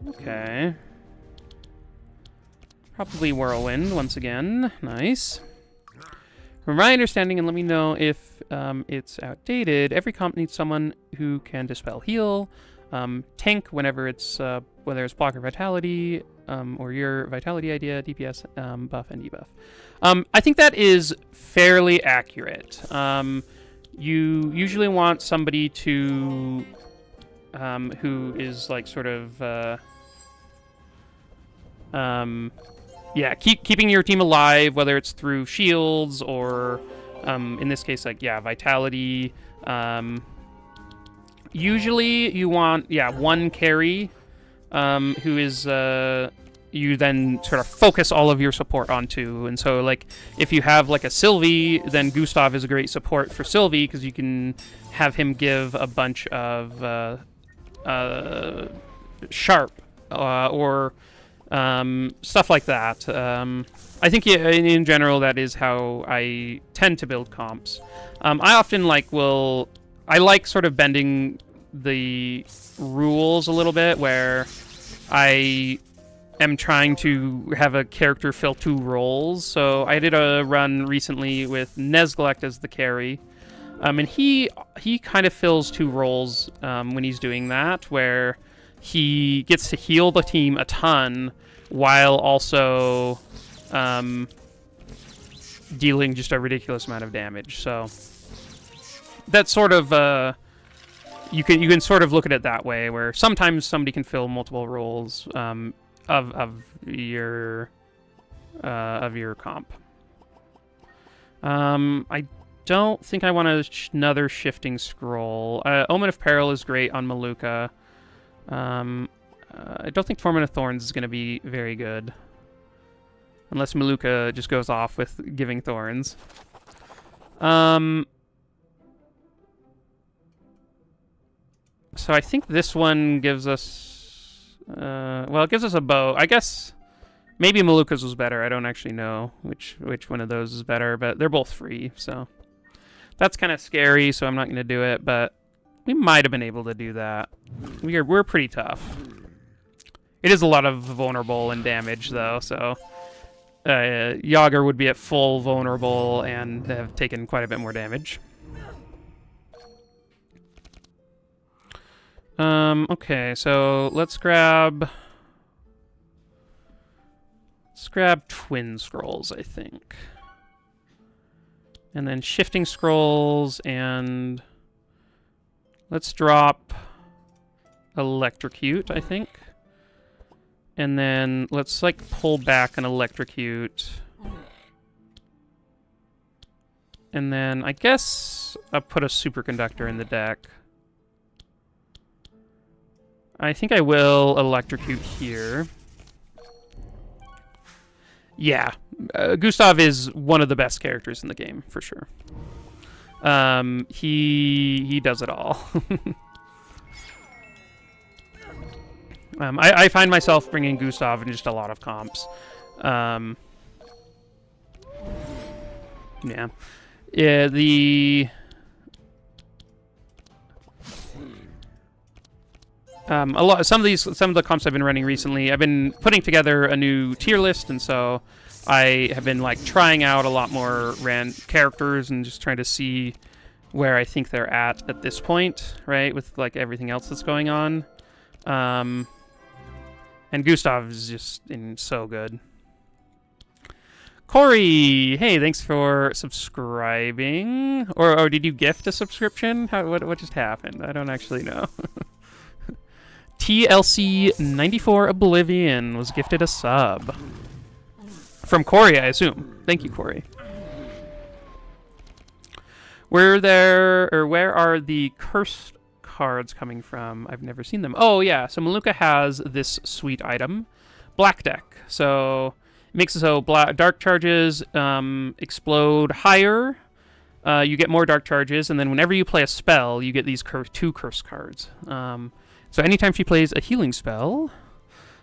[SPEAKER 1] Okay. Probably Whirlwind once again. Nice. From my understanding, and let me know if it's outdated, every comp needs someone who can dispel heal, tank whenever it's whether it's block or vitality, or your vitality idea, DPS, buff and debuff. I think that is fairly accurate. You usually want somebody to who is like sort of yeah, keeping your team alive, whether it's through shields or in this case, like, yeah, vitality. Usually you want, yeah, one carry who is you then sort of focus all of your support onto. And so, like, if you have like a Sylvie, then Gustav is a great support for Sylvie because you can have him give a bunch of sharp or stuff like that. I think in general that is how I tend to build comps. I often I like sort of bending the rules a little bit, where I am trying to have a character fill 2 roles. So I did a run recently with Nezglect as the carry, and he kind of fills 2 roles when he's doing that, where he gets to heal the team a ton while also dealing just a ridiculous amount of damage. So that's sort of you can sort of look at it that way, where sometimes somebody can fill multiple roles of your comp. I don't think I want another shifting scroll. Omen of Peril is great on Maluka. I don't think Torment of Thorns is going to be very good. Unless Maluka just goes off with giving Thorns. So I think this one gives us... well, it gives us a bow. I guess maybe Maluka's was better. I don't actually know which one of those is better, but they're both free, so... That's kind of scary, so I'm not going to do it, but we might have been able to do that. We're pretty tough. It is a lot of vulnerable and damage, though, so... Yogger would be at full vulnerable and have taken quite a bit more damage. Okay, so let's grab Twin Scrolls, I think. And then Shifting Scrolls, and let's drop Electrocute, I think. And then let's, like, pull back an Electrocute. And then I guess I'll put a Superconductor in the deck. I think I will Electrocute here. Yeah, Gustav is one of the best characters in the game, for sure. He does it all. I find myself bringing Gustav in just a lot of comps. Yeah. Some of the comps I've been running recently, I've been putting together a new tier list, and so I have been like trying out a lot more characters and just trying to see where I think they're at this point, right, with like everything else that's going on. And Gustav is just so good. Corey, hey, thanks for subscribing. Or did you gift a subscription? What just happened? I don't actually know. TLC94 Oblivion was gifted a sub. From Corey, I assume. Thank you, Corey. Where are the cursed cards coming from? I've never seen them. Oh, yeah. So Maluka has this sweet item, Black Deck. So it makes it so dark charges explode higher. You get more dark charges, and then whenever you play a spell, you get these 2 curse cards. So anytime she plays a healing spell,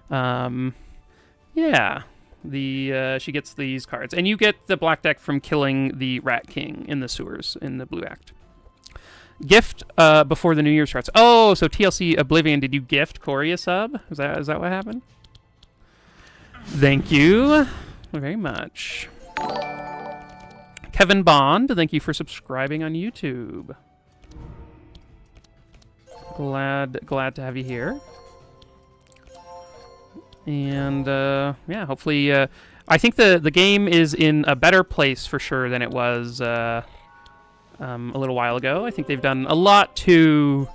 [SPEAKER 1] yeah, she gets these cards. And you get the Black Deck from killing the Rat King in the sewers in the Blue Act. Gift before the new year starts. Oh, so TLC Oblivion, did you gift Corey a sub? Is that what happened? Thank you very much. Kevin Bond, thank you for subscribing on YouTube. Glad to have you here. And yeah, hopefully, I think the game is in a better place for sure than it was a little while ago. I think they've done a lot to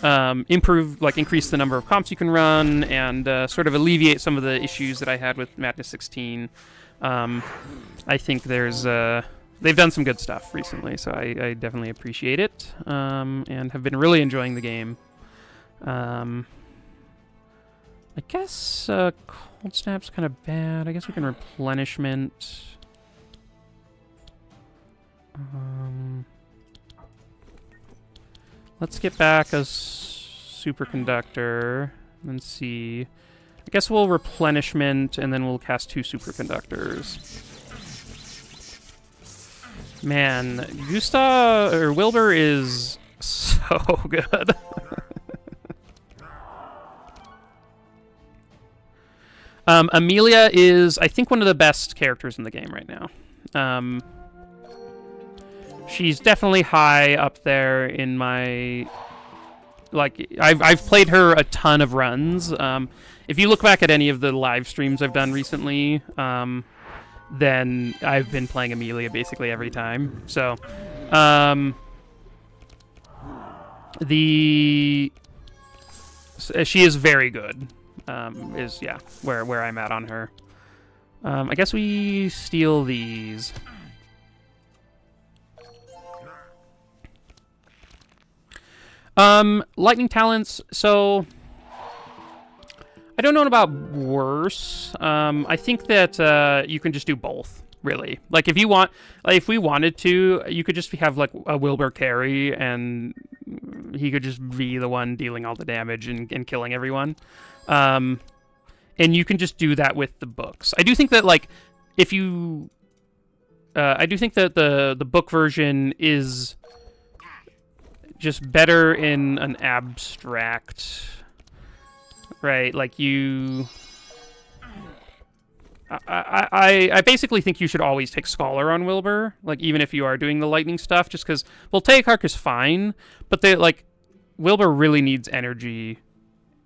[SPEAKER 1] improve, like increase the number of comps you can run, and sort of alleviate some of the issues that I had with Madness 16. I think they've done some good stuff recently, so I definitely appreciate it, and have been really enjoying the game. I guess Cold Snap's kind of bad. I guess we can replenishment. Let's get back a superconductor and see. I guess we'll replenishment and then we'll cast 2 superconductors. Man, Wilbur is so good. Amelia is, I think, one of the best characters in the game right now. She's definitely high up there in my... Like, I've played her a ton of runs. If you look back at any of the live streams I've done recently, then I've been playing Amelia basically every time. So, she is very good. Yeah, where I'm at on her. I guess we steal these. Lightning talents, so I don't know about worse. I think that you can just do both, really. Like if you want, like if we wanted to, you could just have like a Wilbur carry, and he could just be the one dealing all the damage and killing everyone. And you can just do that with the books. I do think that like if you, I do think that the book version is just better in an abstract, right? Like you, I basically think you should always take Scholar on Wilbur, like even if you are doing the lightning stuff, just because Voltaic is fine, but they like Wilbur really needs energy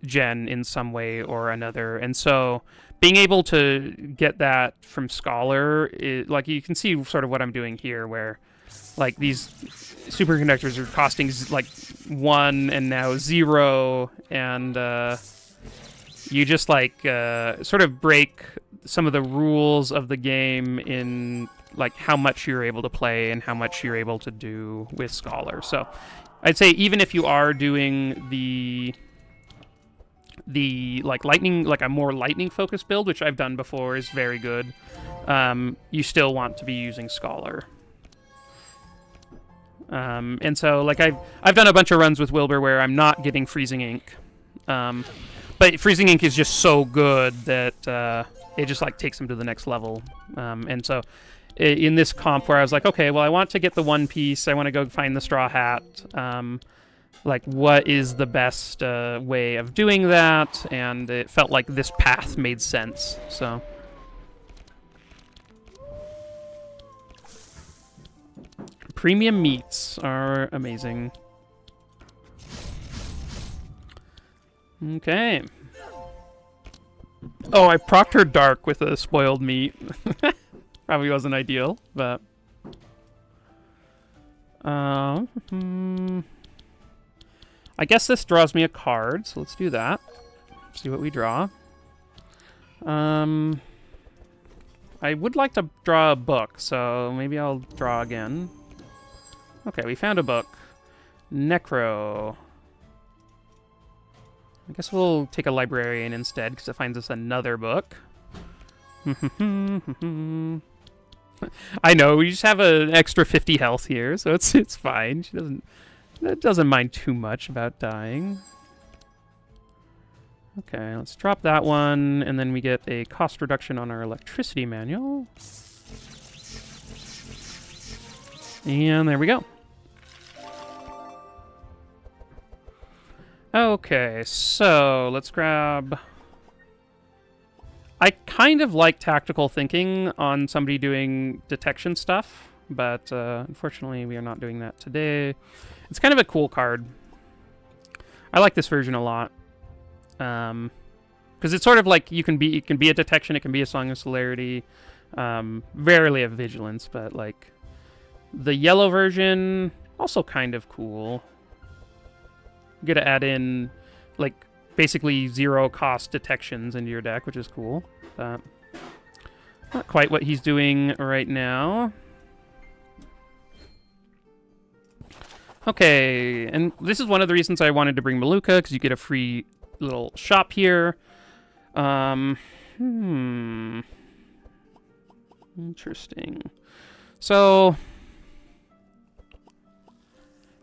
[SPEAKER 1] gen in some way or another, and so being able to get that from Scholar is, like you can see sort of what I'm doing here, where like these superconductors are costing like 1 and now 0, and you just like sort of break some of the rules of the game in like how much you're able to play and how much you're able to do with Scholar. So I'd say even if you are doing the like lightning, like a more lightning focused build, which I've done before, is very good, you still want to be using Scholar. And so like I've done a bunch of runs with Wilbur where I'm not getting freezing ink, but freezing ink is just so good that it just like takes him to the next level. And so in this comp where I was like, okay, well I want to get the one piece, I want to go find the straw hat, like what is the best way of doing that, and it felt like this path made sense. So premium meats are amazing. Okay. Oh, I procced her dark with a spoiled meat. Probably wasn't ideal, but I guess this draws me a card, so let's do that. See what we draw. I would like to draw a book, so maybe I'll draw again. Okay, we found a book. Necro. I guess we'll take a librarian instead, because it finds us another book. I know, we just have an extra 50 health here, so it's fine. She doesn't mind too much about dying. Okay, let's drop that one, and then we get a cost reduction on our electricity manual. And there we go. Okay, so let's grab... I kind of like tactical thinking on somebody doing detection stuff. but unfortunately we are not doing that today. It's kind of a cool card. I like this version a lot. Because it's sort of like it can be a detection, it can be a Song of Celerity, rarely a vigilance, but like the yellow version also kind of cool. You get to add in like basically 0 cost detections into your deck, which is cool. But not quite what he's doing right now. Okay, and this is one of the reasons I wanted to bring Maluka, because you get a free little shop here. Interesting. So,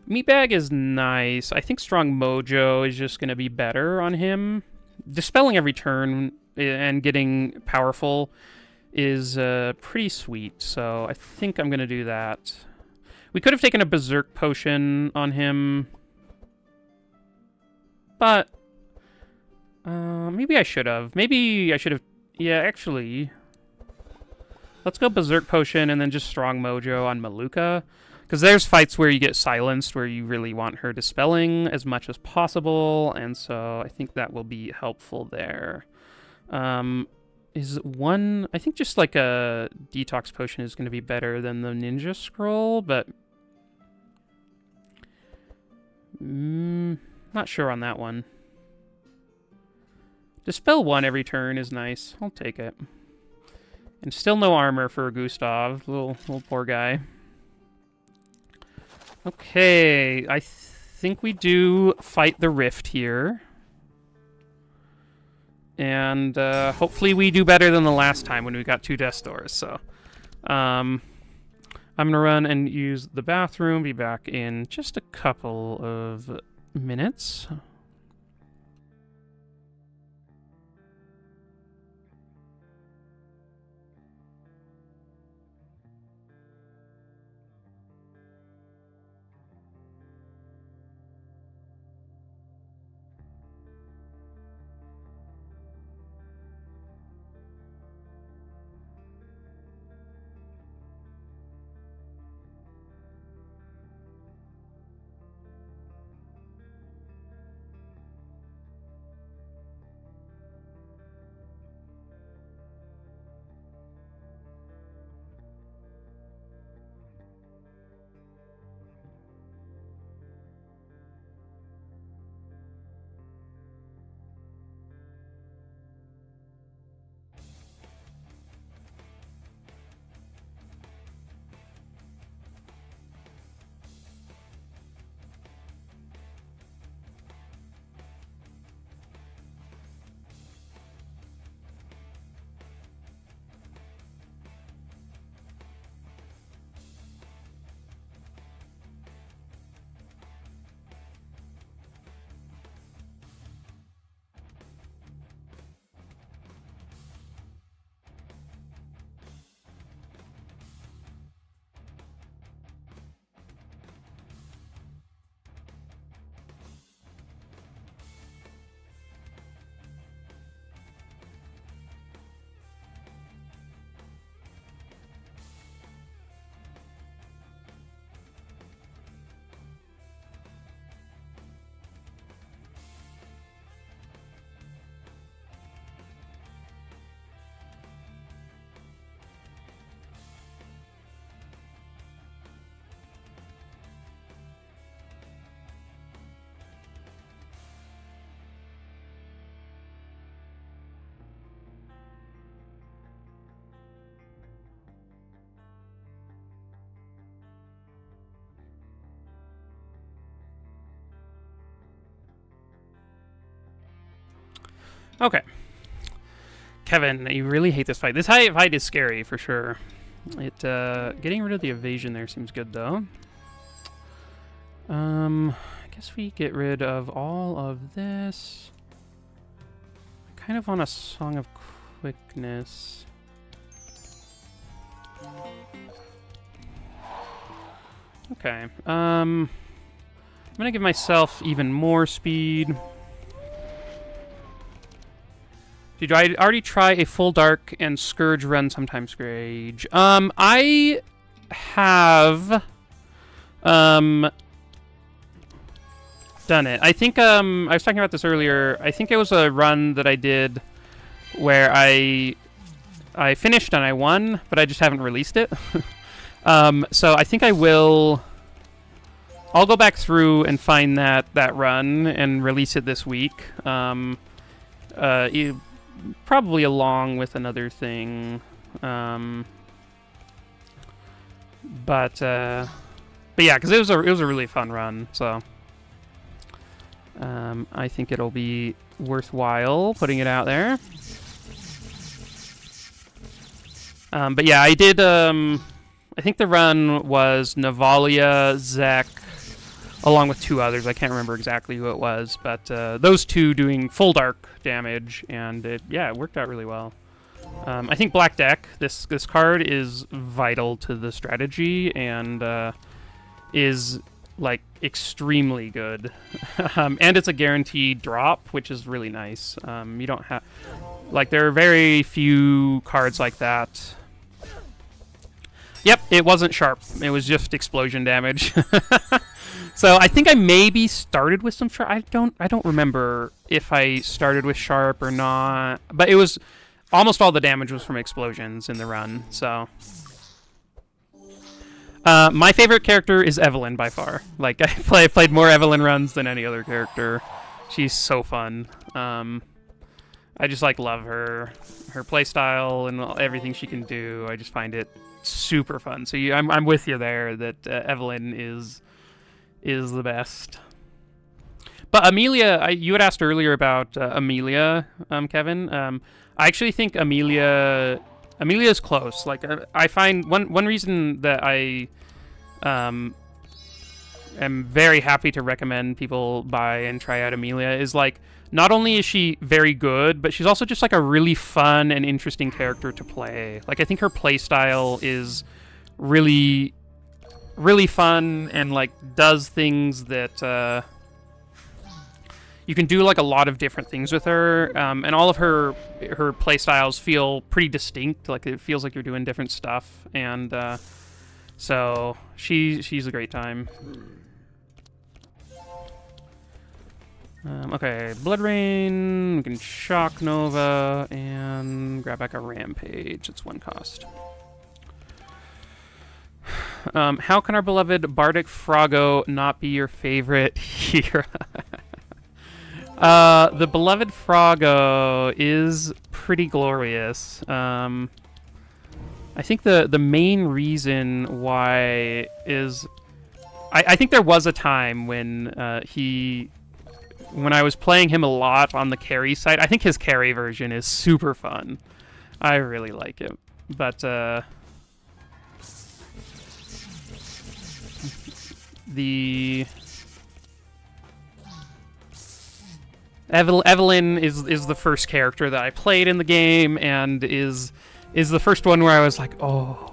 [SPEAKER 1] Meatbag is nice. I think Strong Mojo is just going to be better on him. Dispelling every turn and getting powerful is pretty sweet, so I think I'm going to do that. We could have taken a Berserk Potion on him, but maybe I should have. Maybe I should have... Yeah, actually, let's go Berserk Potion and then just Strong Mojo on Maluka. Because there's fights where you get silenced, where you really want her dispelling as much as possible, and so I think that will be helpful there. Is one... I think just like a Detox Potion is going to be better than the Ninja Scroll, but... not sure on that one. Dispel 1 every turn is nice. I'll take it. And still no armor for Gustav. Little poor guy. Okay, I think we do fight the Rift here. And hopefully we do better than the last time when we got 2 Death Doors. So, I'm going to run and use the bathroom. Be back in just a couple of minutes. Okay. Kevin, you really hate this fight. This fight is scary, for sure. Getting rid of the evasion there seems good, though. I guess we get rid of all of this. Kind of on a Song of Quickness. Okay. I'm gonna give myself even more speed. Did I already try a full dark and Scourge run sometimes Rage? I have done it. I think I was talking about this earlier. I think it was a run that I did where I finished and I won, but I just haven't released it. So I think I'll go back through and find that run and release it this week. Probably along with another thing. But yeah, because it was a really fun run, so I think it'll be worthwhile putting it out there. But yeah, I did. I think the run was Navalia, Zek, along with 2 others. I can't remember exactly who it was, but those 2 doing full dark damage, and it worked out really well. I think Black Deck, this card is vital to the strategy and is like extremely good. And it's a guaranteed drop, which is really nice. You don't have there are very few cards like that. Yep, it wasn't sharp. It was just explosion damage. So I think I maybe started with some sharp. I don't remember if I started with sharp or not, but it was almost all the damage was from explosions in the run. So my favorite character is Evelyn by far. Like I played more Evelyn runs than any other character. She's so fun. I just love her playstyle and everything she can do. I just find it super fun. So I'm with you there that Evelyn is the best. But Amelia, you had asked earlier about Amelia, Kevin. I actually think Amelia's close. I find one reason that I am very happy to recommend people buy and try out Amelia is not only is she very good, but she's also just a really fun and interesting character to play. I think her playstyle is really, really fun and does things that you can do a lot of different things with her, and all of her playstyles feel pretty distinct. It feels like you're doing different stuff, and so she's a great time. Okay, Blood Rain, we can Shock Nova, and grab back a Rampage. It's 1 cost. How can our beloved Bardic Froggo not be your favorite hero? The beloved Froggo is pretty glorious. I think the main reason why is... I think there was a time when when I was playing him a lot on the carry side. I think his carry version is super fun. I really like it. But Evelyn is the first character that I played in the game, and is the first one where I was like, oh,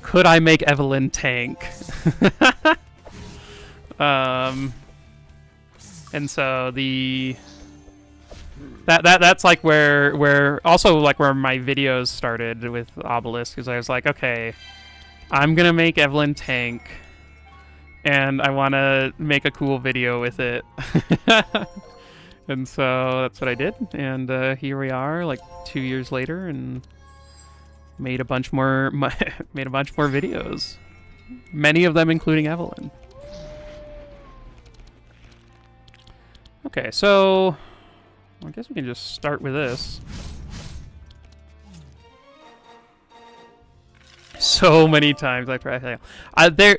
[SPEAKER 1] could I make Evelyn tank? And so that's where also where my videos started with Obelisk, because I was like, okay, I'm gonna make Evelyn tank, and I want to make a cool video with it. And so that's what I did, and here we are 2 years later, and made a bunch more videos, many of them including Evelyn. Okay, so I guess we can just start with this. So many times I tried.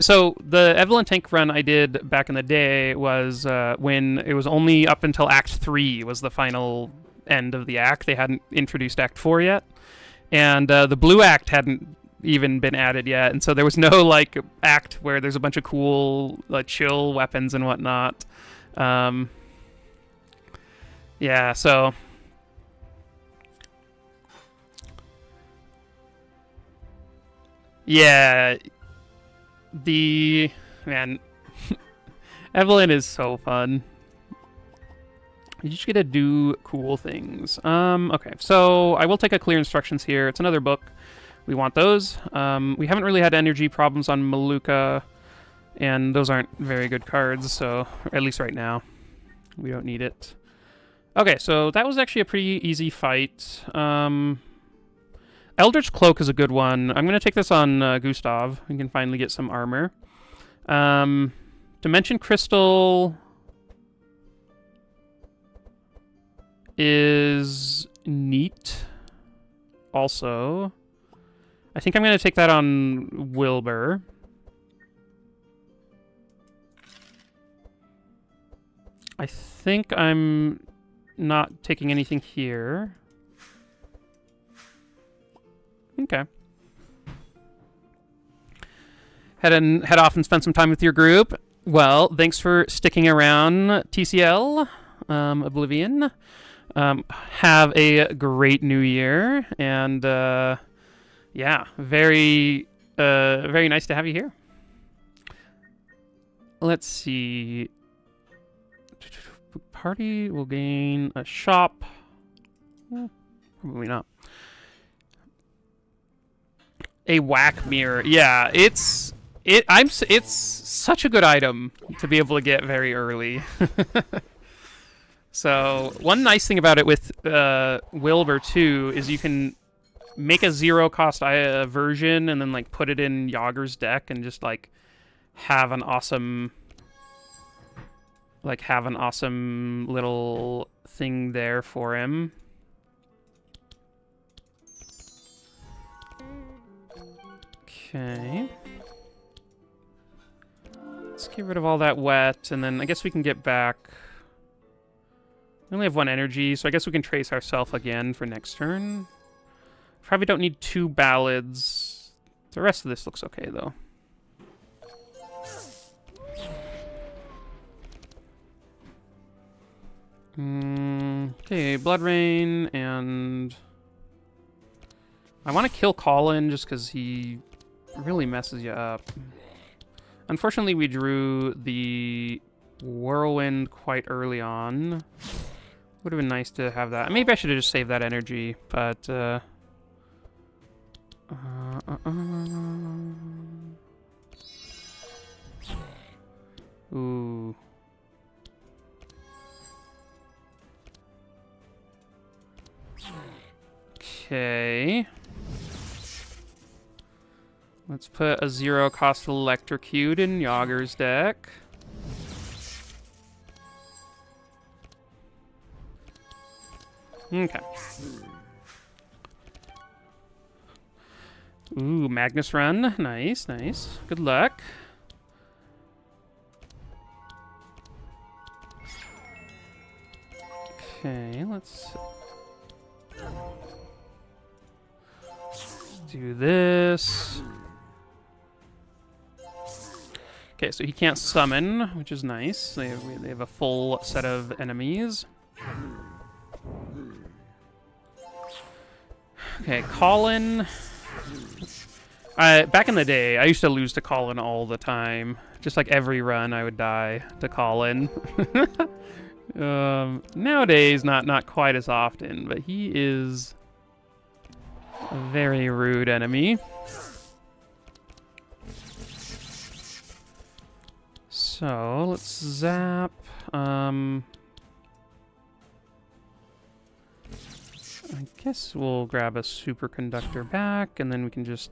[SPEAKER 1] So the Evelyn tank run I did back in the day was when it was only up until Act 3 was the final end of the act. They hadn't introduced Act 4 yet, and the Blue Act hadn't even been added yet, and so there was no act where there's a bunch of cool chill weapons and whatnot. Yeah, so yeah, man, Evelyn is so fun. You just get to do cool things. Okay, so I will take a clear instructions here. It's another book we want those. We haven't really had energy problems on Maluka, and those aren't very good cards, so at least right now. We don't need it. Okay, so that was actually a pretty easy fight. Eldritch Cloak is a good one. I'm going to take this on Gustav. We can finally get some armor. Dimension Crystal is neat. Also, I think I'm going to take that on Wilbur. I think I'm not taking anything here. Okay. Head off and spend some time with your group. Well, thanks for sticking around, TCL, Oblivion. Have a great new year, and yeah, very nice to have you here. Let's see. Party will gain a shop. Probably not. A whack mirror. Yeah, it's such a good item to be able to get very early. So one nice thing about it with Wilbur too is you can make a 0-cost version and then like put it in Yogger's deck and just like have an awesome little thing there for him. Okay. Let's get rid of all that wet, and then I guess we can get back. We only have 1 energy, so I guess we can trace ourselves again for next turn. Probably don't need 2 ballads. The rest of this looks okay, though. Okay, Blood Rain, and I want to kill Colin just because he really messes you up. Unfortunately, we drew the Whirlwind quite early on. Would have been nice to have that. Maybe I should have just saved that energy, but ooh. Okay. Let's put a 0-cost Electrocute in Yogger's deck. Okay. Ooh, Magnus Run. Nice, nice. Good luck. Okay, let's do this. Okay, so he can't summon, which is nice. They have a full set of enemies. Okay, Colin. Back in the day, I used to lose to Colin all the time. Just like every run, I would die to Colin. Nowadays, not quite as often, but he is a very rude enemy. So, let's zap. I guess we'll grab a superconductor back, and then we can just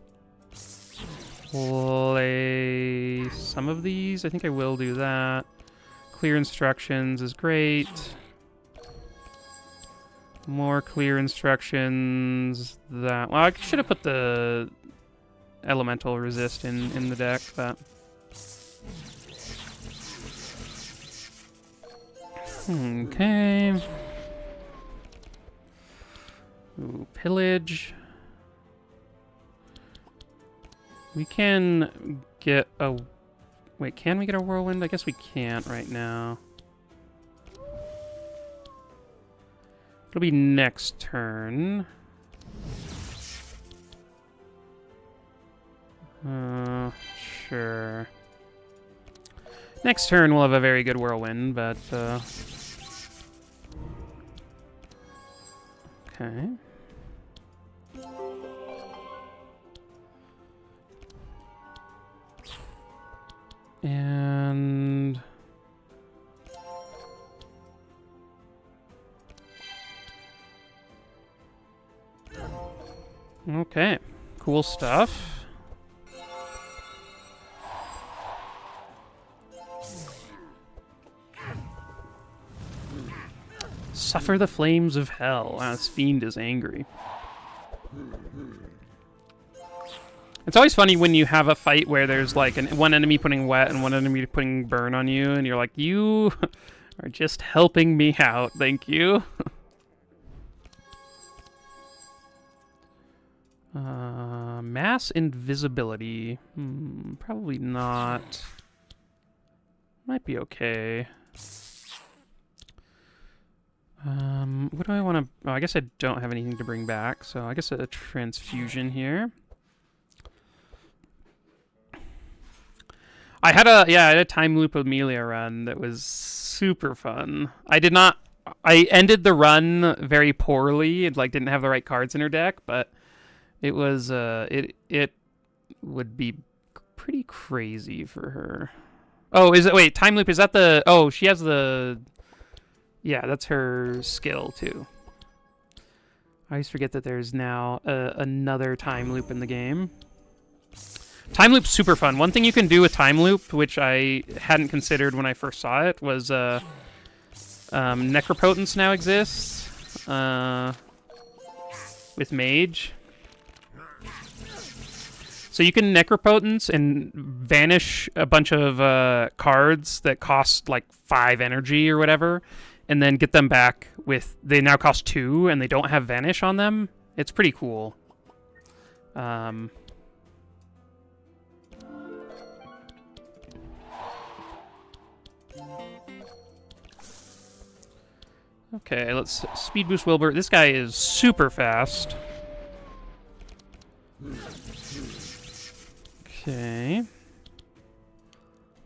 [SPEAKER 1] play some of these. I think I will do that. Clear instructions is great. More clear instructions. That, well, I should have put the elemental resist in the deck, but okay. Ooh, pillage. We can get a... Wait, can we get a whirlwind? I guess we can't right now. It'll be next turn. Sure. Next turn we'll have a very good whirlwind, but okay. And... okay, cool stuff. Suffer the flames of hell. Wow, this fiend is angry. It's always funny when you have a fight where there's like one enemy putting wet and one enemy putting burn on you, and you're like, you are just helping me out, thank you. Mass invisibility. Probably not. Might be okay. What do I want to... oh, I guess I don't have anything to bring back, so I guess a transfusion here. I had a time loop Amelia run that was super fun. I ended the run very poorly. It didn't have the right cards in her deck, but it was it would be pretty crazy for her. Oh, is it... wait, time loop, is that the... oh, she has the... yeah, that's her skill too. I always forget that there's now another time loop in the game. Time loop's super fun. One thing you can do with time loop, which I hadn't considered when I first saw it, was necropotence now exists with mage. So you can necropotence and vanish a bunch of cards that cost like 5 energy or whatever, and then get them back with... they now cost 2 and they don't have vanish on them. It's pretty cool. Okay, let's speed boost Wilbur. This guy is super fast. Okay.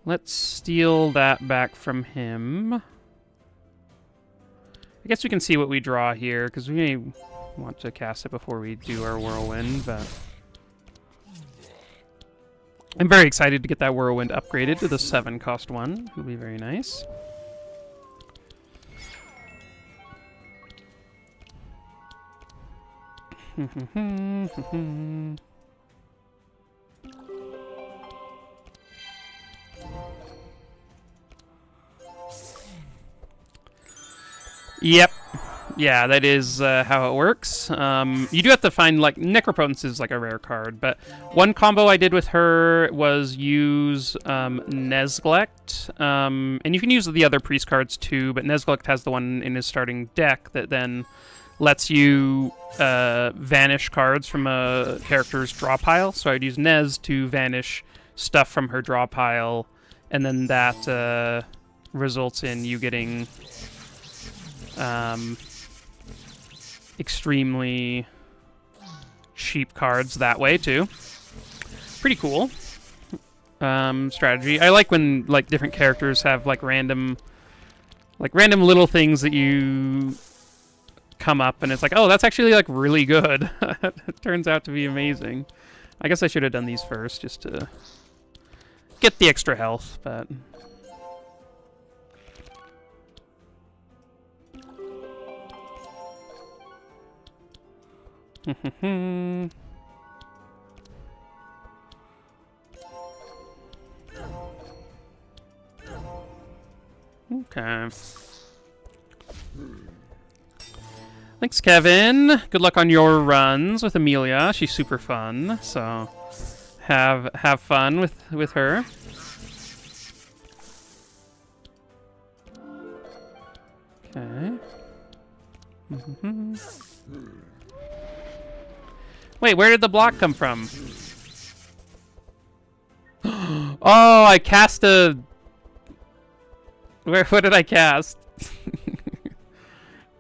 [SPEAKER 1] Let's steal that back from him. I guess we can see what we draw here, because we may want to cast it before we do our whirlwind, but... I'm very excited to get that whirlwind upgraded to the 7 cost one. It'll be very nice. Yep. Yeah, that is how it works. You do have to find, like, necropotence is like a rare card, but one combo I did with her was use Nezglect, and you can use the other priest cards too, but Nezglect has the one in his starting deck that then lets you vanish cards from a character's draw pile. So I'd use Nez to vanish stuff from her draw pile, and then that results in you getting extremely cheap cards that way too. Pretty cool strategy. I like when different characters have random little things that you come up and it's like, oh, that's actually really good. It turns out to be amazing. I guess I should have done these first just to get the extra health, but okay. Thanks, Kevin. Good luck on your runs with Amelia. She's super fun, so have fun with her. Okay. Wait, where did the block come from? Oh, I cast a... What did I cast?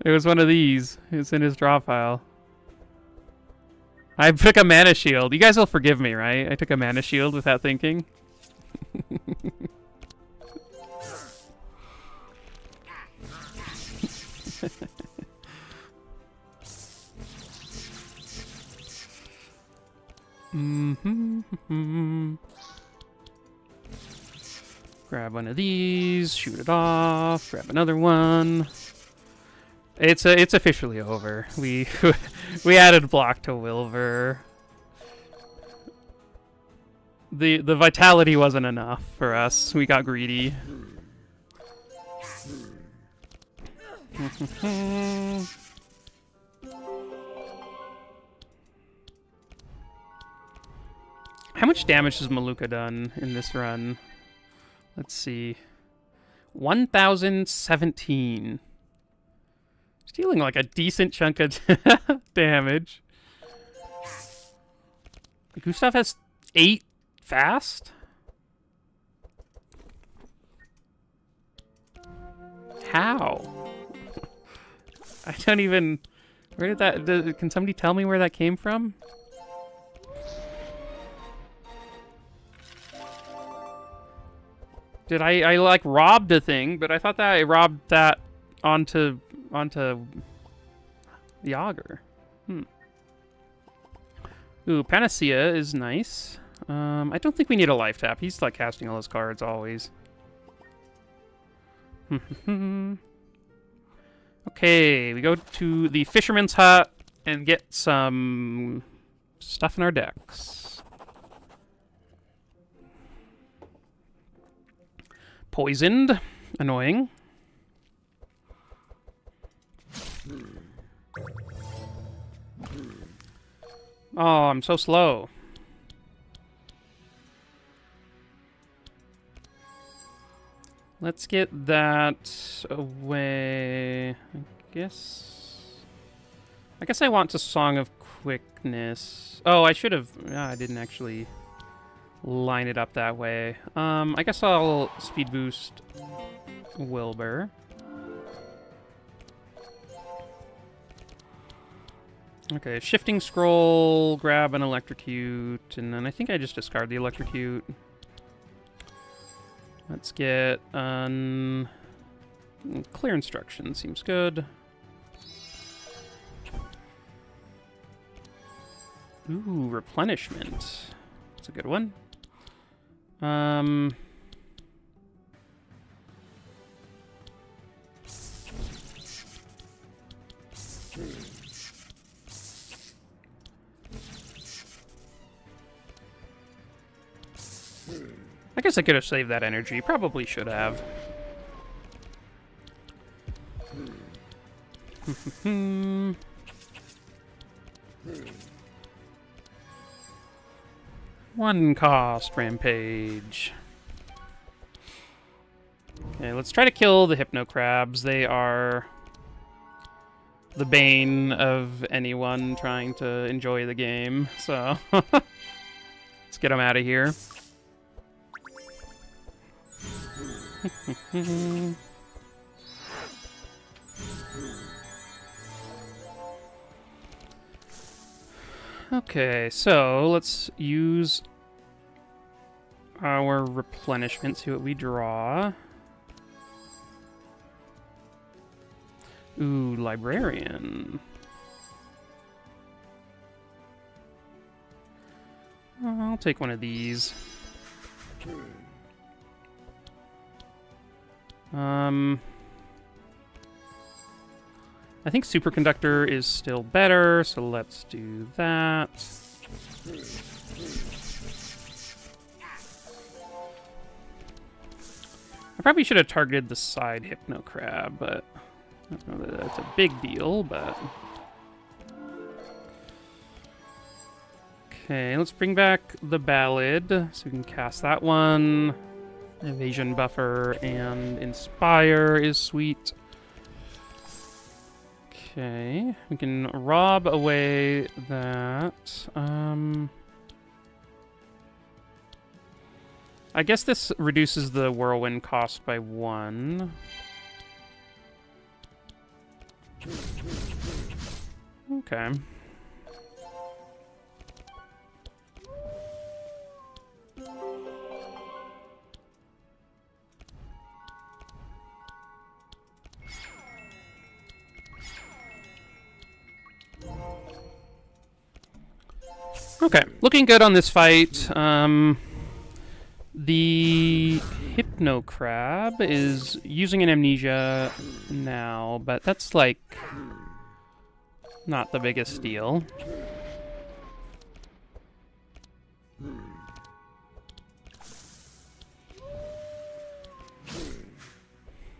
[SPEAKER 1] It was one of these. It's in his draw pile. I took a mana shield. You guys will forgive me, right? I took a mana shield without thinking. Grab one of these, shoot it off, grab another one. It's officially over. We we added block to Wilbur. The vitality wasn't enough for us. We got greedy. How much damage has Maluka done in this run? Let's see. 1,017. He's dealing like a decent chunk of damage. Gustav has 8 fast? How? I don't even... Where did that... Can somebody tell me where that came from? Did I like robbed a thing, but I thought that I robbed that onto Yogger. Ooh, Panacea is nice. I don't think we need a life tap. He's like casting all his cards always. Okay, we go to the Fisherman's Hut and get some stuff in our decks. Poisoned. Annoying. Oh, I'm so slow. Let's get that away. I guess I want a Song of Quickness. Oh, I should have... I didn't actually line it up that way. I guess I'll speed boost Wilbur. Okay, Shifting Scroll, grab an Electrocute, and then I think I just discard the Electrocute. Let's get Clear Instruction, seems good. Ooh, Replenishment. That's a good one. I guess I could have saved that energy. Probably should have. One cost, Rampage. Okay, let's try to kill the Hypno Crabs. They are the bane of anyone trying to enjoy the game. So, let's get them out of here. Okay, so let's use our replenishment, see what we draw. Ooh, Librarian. I'll take one of these. I think Superconductor is still better, so let's do that. I probably should have targeted the side Hypno Crab, but I don't know that that's a big deal, but... Okay, let's bring back the Ballad, so we can cast that one. Evasion Buffer and Inspire is sweet. Okay, we can rob away that. I guess this reduces the Whirlwind cost by 1. Okay. Okay, looking good on this fight. The Hypno Crab is using an amnesia now, but that's like not the biggest deal.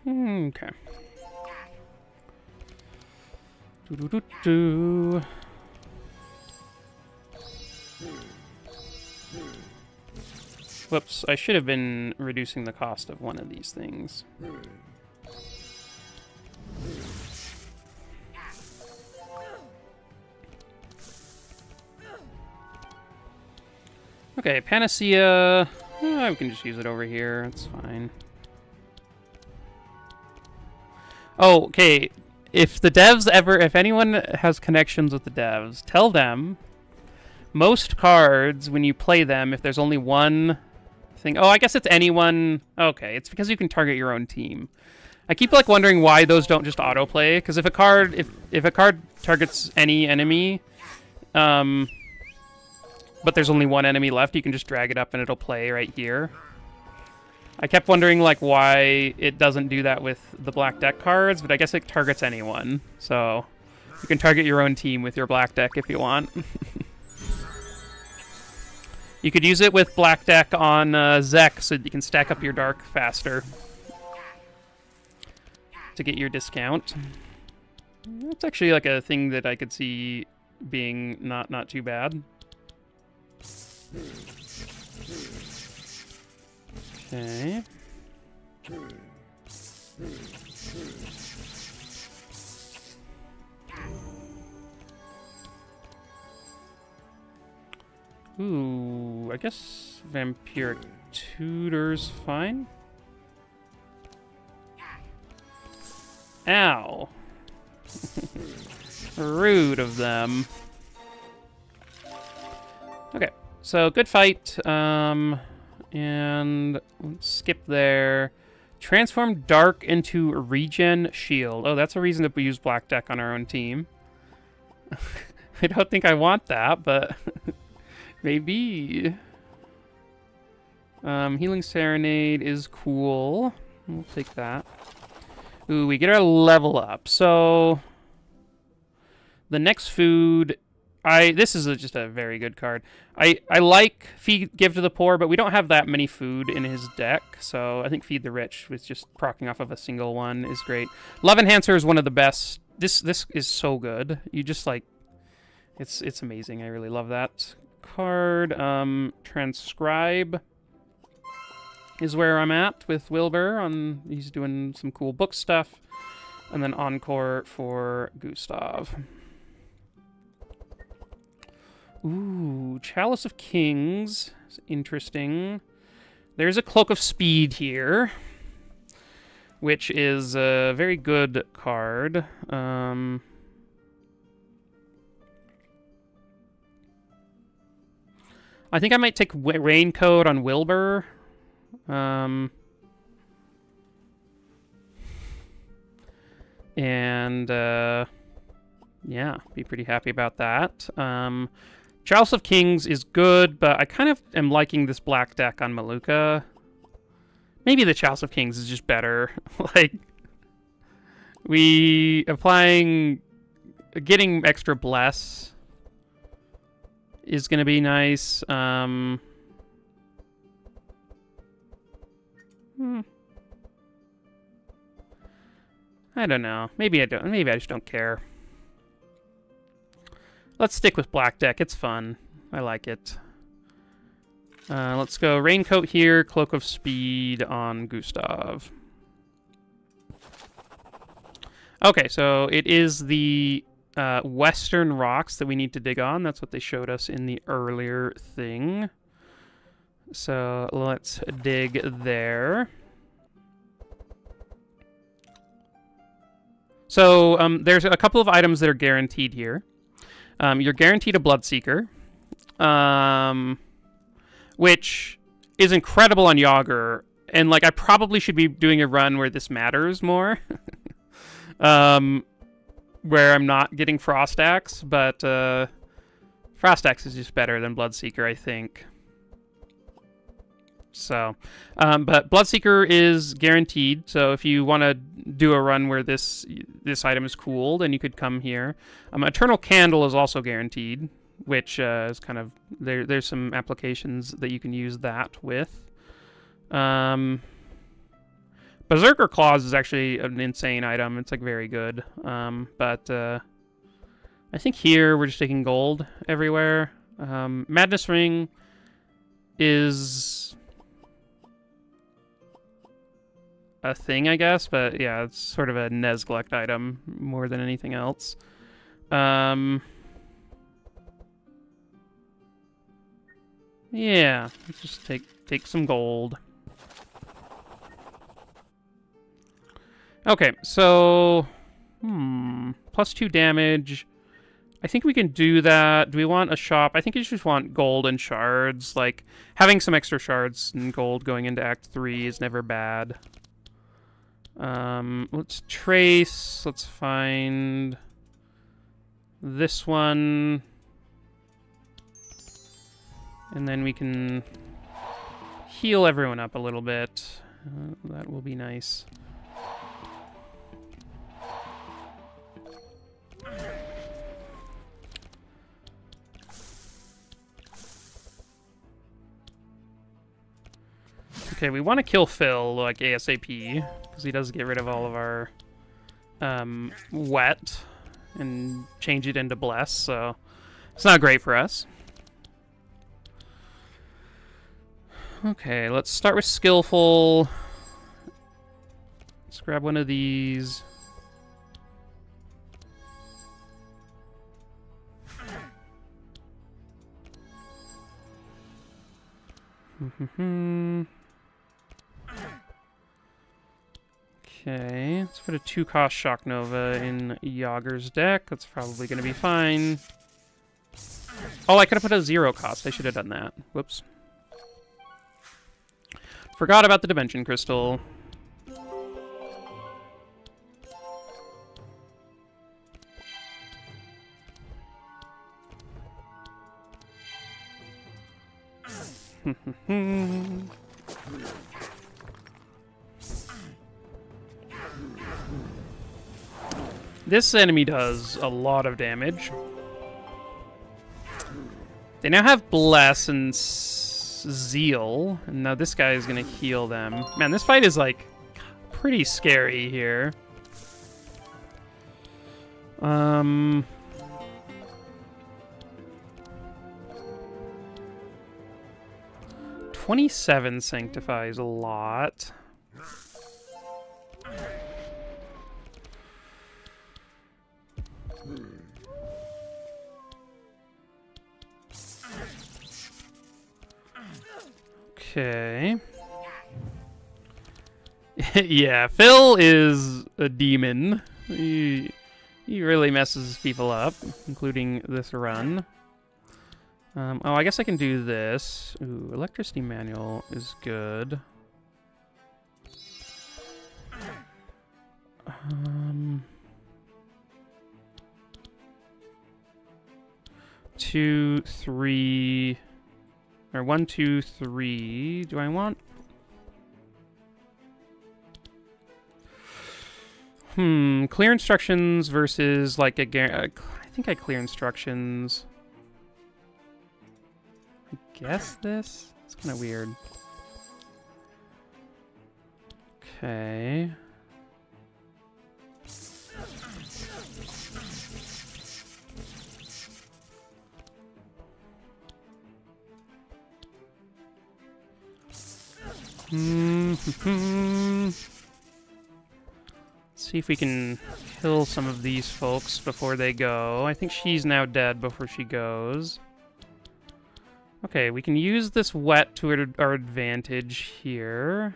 [SPEAKER 1] Okay. Do. Whoops, I should have been reducing the cost of one of these things. Okay, Panacea. We can just use it over here. It's fine. Oh, okay. If the devs if anyone has connections with the devs, tell them most cards, when you play them, if there's only one thing... Oh, I guess it's anyone... Okay, it's because you can target your own team. I keep, like, wondering why those don't just autoplay, because if a card... If a card targets any enemy, but there's only one enemy left, you can just drag it up and it'll play right here. I kept wondering, like, why it doesn't do that with the black deck cards, but I guess it targets anyone. So, you can target your own team with your black deck if you want. You could use it with black deck on Zek so that you can stack up your dark faster to get your discount. That's actually, like, a thing that I could see being not too bad. Okay. Ooh, I guess Vampiric Tutor's fine. Ow. Rude of them. Okay, so good fight. And let's skip there. Transform Dark into Regen Shield. Oh, that's a reason to use Black Deck on our own team. I don't think I want that, but maybe. Healing Serenade is cool. We'll take that. Ooh, we get our level up. So the next food... This is just a very good card. I like Give to the Poor, but we don't have that many food in his deck, so I think Feed the Rich, with just proccing off of a single one, is great. Love Enhancer is one of the best. This is so good. You just, like... It's amazing. I really love that card. Transcribe is where I'm at with Wilbur. He's doing some cool book stuff. And then Encore for Gustav. Ooh, Chalice of Kings is interesting. There's a Cloak of Speed here, which is a very good card. I think I might take Raincoat on Wilbur. Yeah, be pretty happy about that. Chalice of Kings is good, but I kind of am liking this black deck on Maluka. Maybe the Chalice of Kings is just better. Like, getting extra bless is going to be nice. I don't know. Maybe I just don't care. Let's stick with Black Deck. It's fun. I like it. Let's go Raincoat here, Cloak of Speed on Gustav. Okay, so it is the Western Rocks that we need to dig on. That's what they showed us in the earlier thing. So let's dig there. So there's a couple of items that are guaranteed here. You're guaranteed a Bloodseeker, which is incredible on Yogger, and like I probably should be doing a run where this matters more, where I'm not getting Frost Axe, but Frost Axe is just better than Bloodseeker, I think. So, but Bloodseeker is guaranteed. So if you want to do a run where this item is cooled, then you could come here. Eternal Candle is also guaranteed, which is kind of there's some applications that you can use that with. Berserker Claws is actually an insane item. It's like very good. But I think here we're just taking gold everywhere. Madness Ring is a thing, I guess, but yeah, it's sort of a Nezglect item more than anything else. Yeah, let's just take some gold. Okay, so +2 damage. I think we can do that. Do we want a shop? I think you just want gold and shards. Like, having some extra shards and gold going into Act 3 is never bad. Let's trace. Let's find this one. And then we can heal everyone up a little bit. That will be nice. Okay, we want to kill Phil, like, ASAP, because he does get rid of all of our wet and change it into bless, so it's not great for us. Okay, let's start with skillful. Let's grab one of these. Okay, let's put a 2-cost Shock Nova in Yogger's deck. That's probably going to be fine. Oh, I could have put a 0-cost. I should have done that. Whoops. Forgot about the Dimension Crystal. This enemy does a lot of damage. They now have Bless and Zeal, and now this guy is going to heal them. Man, this fight is, like, pretty scary here. 27 Sanctifies a lot. Okay. Yeah, Phil is a demon. He really messes people up, including this run. Oh, I guess I can do this. Ooh, Electricity Manual is good. 2, 3... Or 1, 2, 3. Do I want... Clear instructions versus, like, I think I clear instructions. I guess this? It's kind of weird. Okay. Let's see if we can kill some of these folks before they go. I think she's now dead before she goes. Okay, we can use this wet to our advantage here.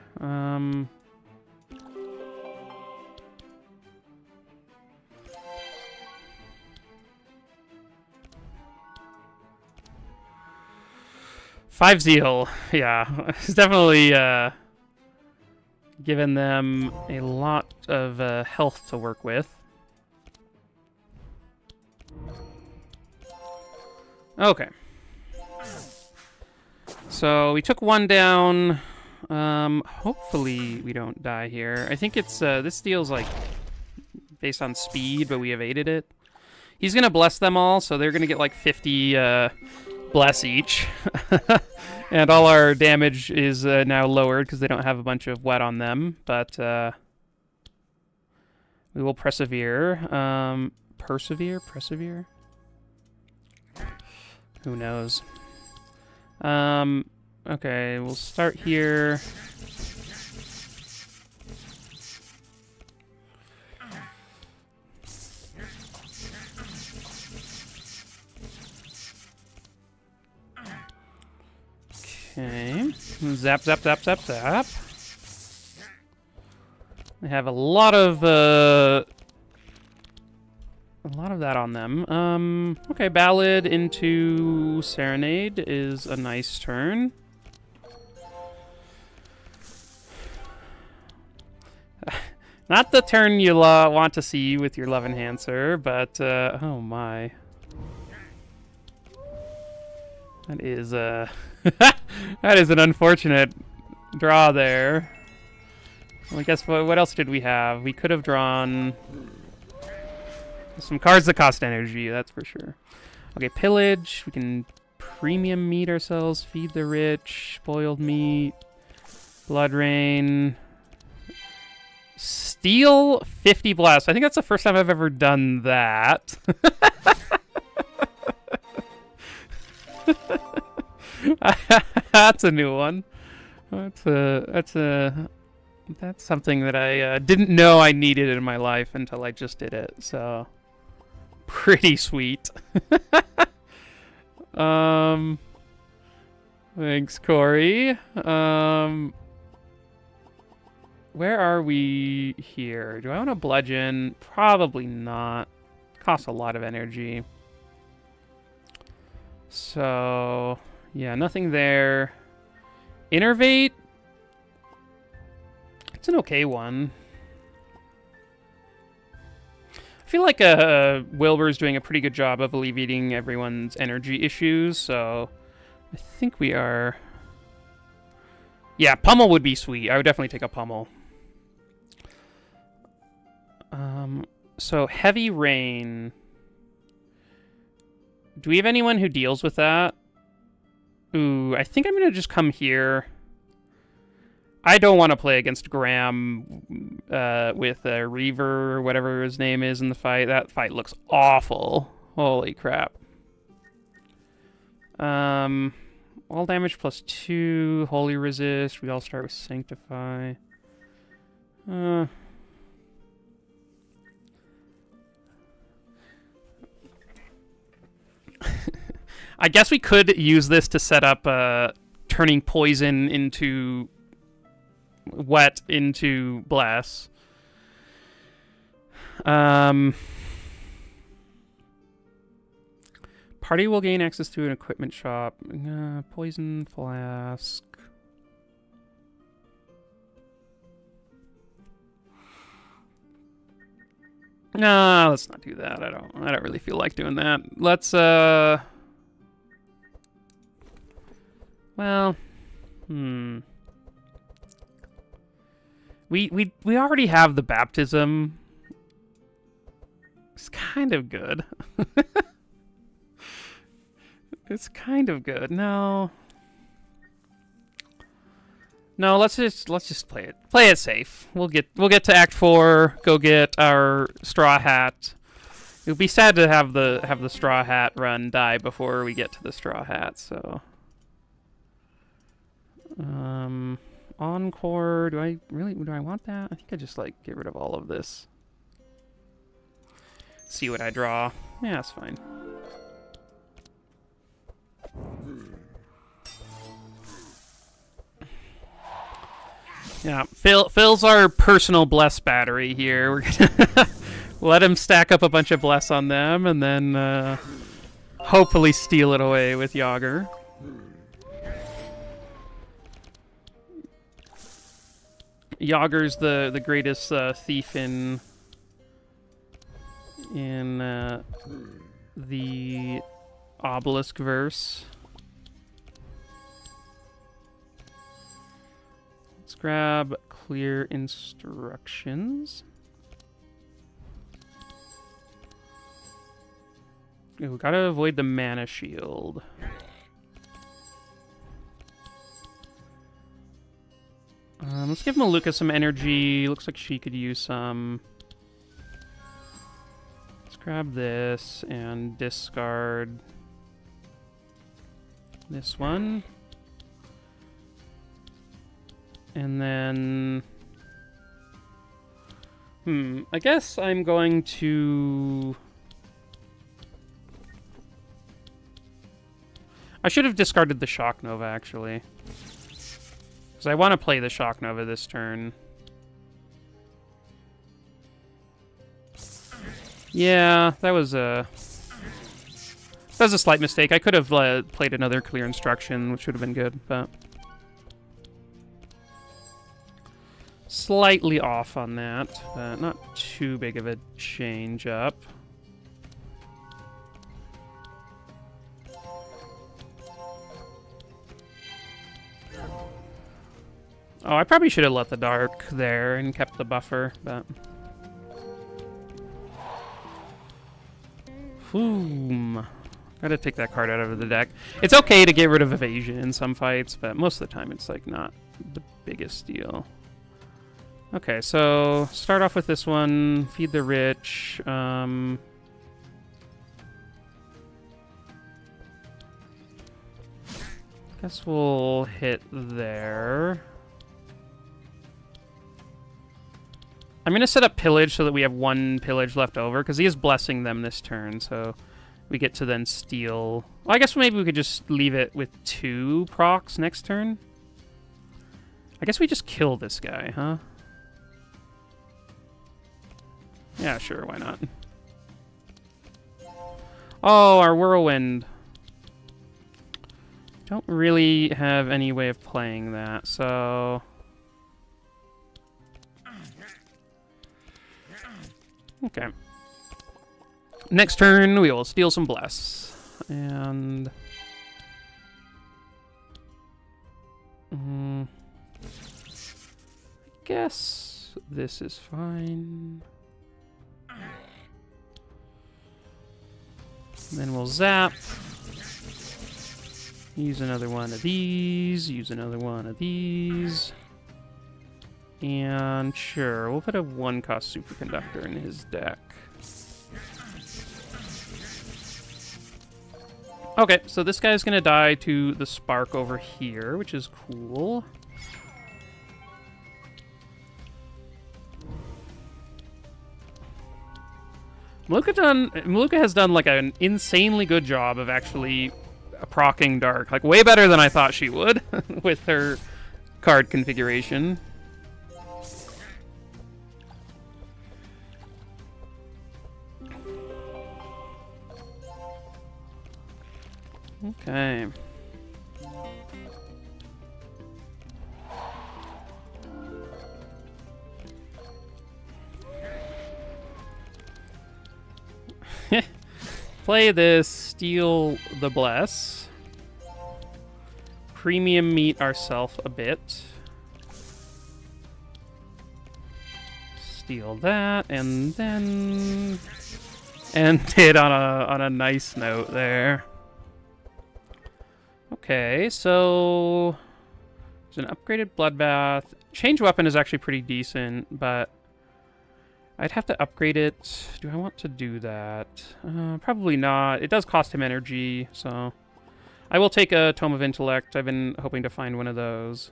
[SPEAKER 1] 5 Zeal, yeah. It's definitely given them a lot of health to work with. Okay. So we took one down. Hopefully we don't die here. I think it's, this deal's, like, based on speed, but we evaded it. He's gonna bless them all, so they're gonna get, like, 50, bless each. And all our damage is, now lowered, because they don't have a bunch of wet on them, but, we will persevere. Persevere? Who knows? Okay, we'll start here. Okay. Zap, zap, zap, zap, zap. They have a lot of that on them. Okay, Ballad into Serenade is a nice turn. Not the turn you want to see with your Love Enhancer, but, oh my. That is, that is an unfortunate draw there. Well, I guess, what else did we have? We could have drawn some cards that cost energy, that's for sure. Okay, Pillage. We can premium meat ourselves, Feed the Rich, Spoiled Meat, Blood Rain. Steal 50 Blast. I think that's the first time I've ever done that. That's a new one. That's something that I didn't know I needed in my life until I just did it. So pretty sweet. Thanks, Corey. Where are we here? Do I want to bludgeon? Probably not. Costs a lot of energy. So, yeah, nothing there. Innervate? It's an okay one. I feel like Wilbur's doing a pretty good job of alleviating everyone's energy issues, so I think we are... Yeah, Pummel would be sweet. I would definitely take a Pummel. So Heavy Rain. Do we have anyone who deals with that? Ooh, I think I'm going to just come here. I don't want to play against Graham with Reaver or whatever his name is in the fight. That fight looks awful. Holy crap. All damage plus 2. Holy Resist. We all start with Sanctify. I guess we could use this to set up turning poison into wet into bless. Party will gain access to an equipment shop. Poison flask. No, let's not do that. I don't really feel like doing that. Let's well, We already have the baptism. It's kind of good. It's kind of good. No, let's just play it. Play it safe. We'll get to Act 4. Go get our Straw Hat. It would be sad to have the Straw Hat run die before we get to the Straw Hat. So, Encore. Do I want that? I think I just like get rid of all of this. See what I draw. Yeah, that's fine. Yeah, Phil's our personal bless battery here. We're gonna let him stack up a bunch of bless on them, and then hopefully steal it away with Yogger. Yogger's the greatest thief in the Obelisk verse. Let's grab clear instructions. Ooh, gotta avoid the mana shield. Let's give Maluka some energy. Looks like she could use some. Let's grab this and discard this one. And then... I guess I'm going to... I should have discarded the Shock Nova, actually. Because I want to play the Shock Nova this turn. Yeah, that was a slight mistake. I could have played another clear instruction, which would have been good, but... Slightly off on that, but not too big of a change up. Oh, I probably should have let the dark there and kept the buffer, but... Boom. Gotta take that card out of the deck. It's okay to get rid of evasion in some fights, but most of the time it's, like, not the biggest deal. Okay, so start off with this one. Feed the rich. Guess we'll hit there. I'm going to set up pillage so that we have one pillage left over, because he is blessing them this turn, so we get to then steal. Well, I guess maybe we could just leave it with 2 procs next turn. I guess we just kill this guy, huh? Yeah, sure, why not? Oh, our whirlwind. Don't really have any way of playing that, so... Okay. Next turn, we will steal some bless. And... I guess this is fine. Then we'll zap. Use another one of these. Use another one of these. And sure, we'll put a 1-cost superconductor in his deck. Okay, so this guy's gonna die to the spark over here, which is cool. Maluka has done like an insanely good job of actually proccing dark, like way better than I thought she would with her card configuration. Okay. Play this, steal the bless. Premium meat ourself a bit. Steal that, and then end it on a nice note there. Okay, so there's an upgraded bloodbath. Change weapon is actually pretty decent, but I'd have to upgrade it. Do I want to do that? Probably not. It does cost him energy, so I will take a Tome of Intellect. I've been hoping to find one of those.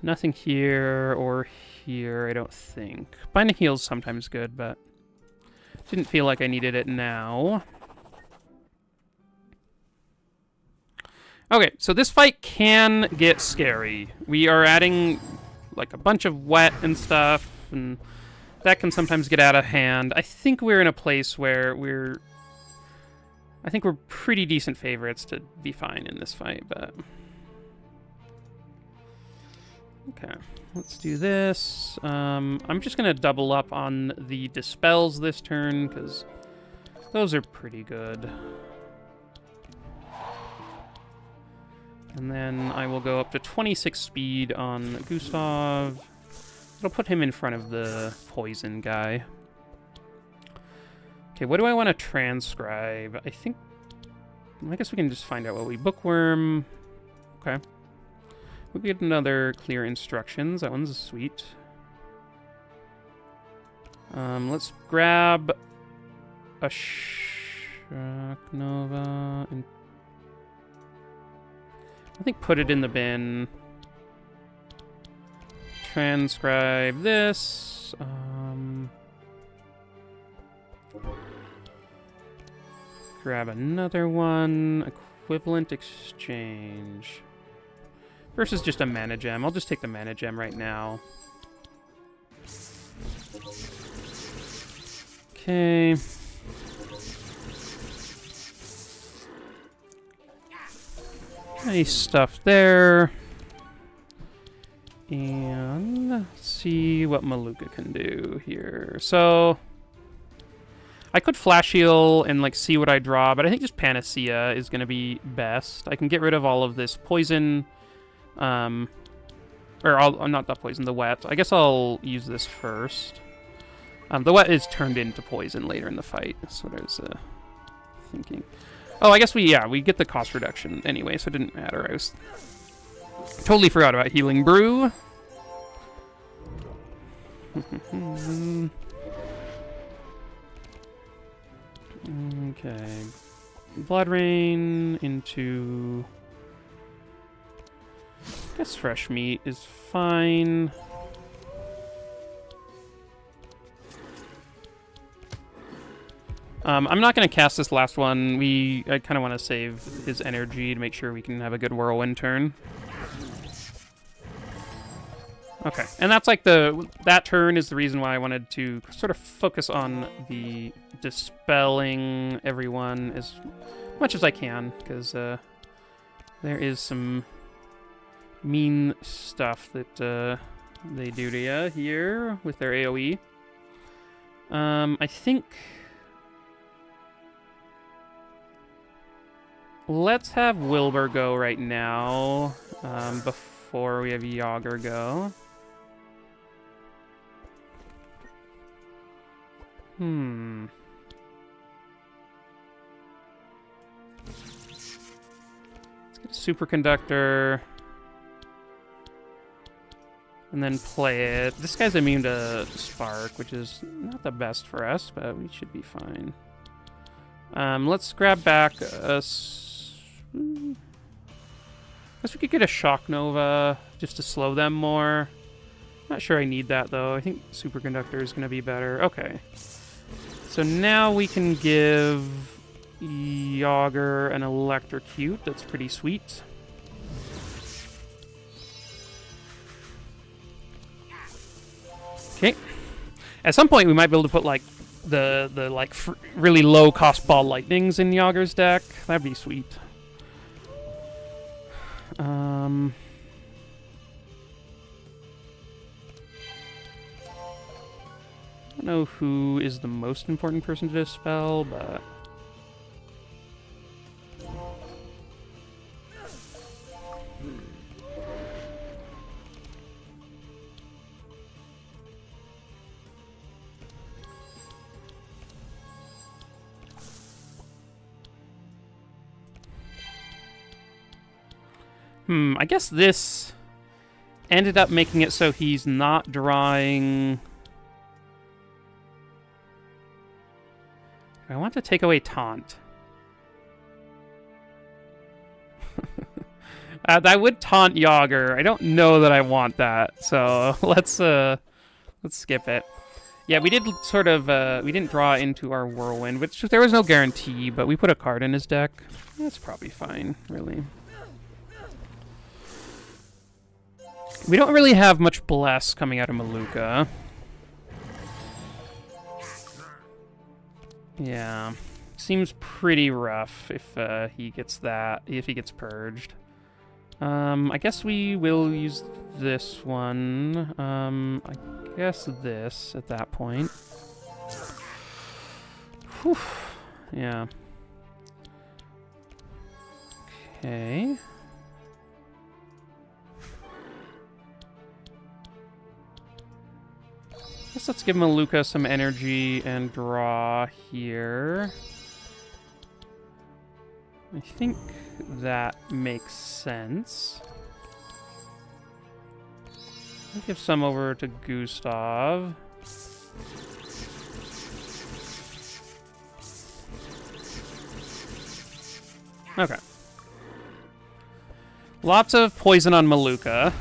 [SPEAKER 1] Nothing here or here, I don't think. Binding Heal's sometimes good, but didn't feel like I needed it now. Okay, so this fight can get scary. We are adding like a bunch of wet and stuff, and that can sometimes get out of hand. I think we're in a place where we're pretty decent favorites to be fine in this fight, but... Okay, let's do this. I'm just going to double up on the Dispels this turn, because those are pretty good. And then I will go up to 26 speed on Gustav. It'll put him in front of the poison guy. Okay, what do I want to transcribe? I guess we can just find out what we bookworm. Okay. We'll get another clear instructions. That one's sweet. Let's grab a Shock Nova and I think put it in the bin. Transcribe this. Grab another one. Equivalent exchange. Versus just a mana gem. I'll just take the mana gem right now. Okay. Nice stuff there. And let's see what Maluka can do here. So I could flash heal and like see what I draw, but I think just Panacea is gonna be best. I can get rid of all of this poison. Not the poison, the wet. I guess I'll use this first. The wet is turned into poison later in the fight. That's what I was thinking. Oh, I guess we get the cost reduction anyway, so it didn't matter. I was totally forgot about Healing Brew. Okay. Blood Rain into... I guess fresh meat is fine. I'm not going to cast this last one. I kind of want to save his energy to make sure we can have a good whirlwind turn. Okay, and that's like that turn is the reason why I wanted to sort of focus on the dispelling everyone as much as I can, because there is some mean stuff that they do to you here with their AoE. I think... Let's have Wilbur go right now, before we have Yogger go. Let's get a superconductor. And then play it. This guy's immune to Spark, which is not the best for us, but we should be fine. Let's grab back a... I guess we could get a Shock Nova just to slow them more. Not sure I need that, though. I think Superconductor is going to be better. Okay. So now we can give Yogger an Electrocute. That's pretty sweet. Okay. At some point, we might be able to put, like, the really low-cost Ball Lightnings in Yogger's deck. That'd be sweet. I don't know who is the most important person to dispel, but... I guess this ended up making it so he's not drawing... I want to take away Taunt. I would taunt Yogger. I don't know that I want that, so let's skip it. Yeah, we did sort of we didn't draw into our Whirlwind, which there was no guarantee, but we put a card in his deck. That's probably fine, really. We don't really have much Bless coming out of Maluka. Yeah, seems pretty rough if he gets purged. I guess we will use this one. I guess this at that point. Whew. Yeah. Okay. Guess let's give Maluka some energy and draw here. I think that makes sense. I'll give some over to Gustav. Okay. Lots of poison on Maluka.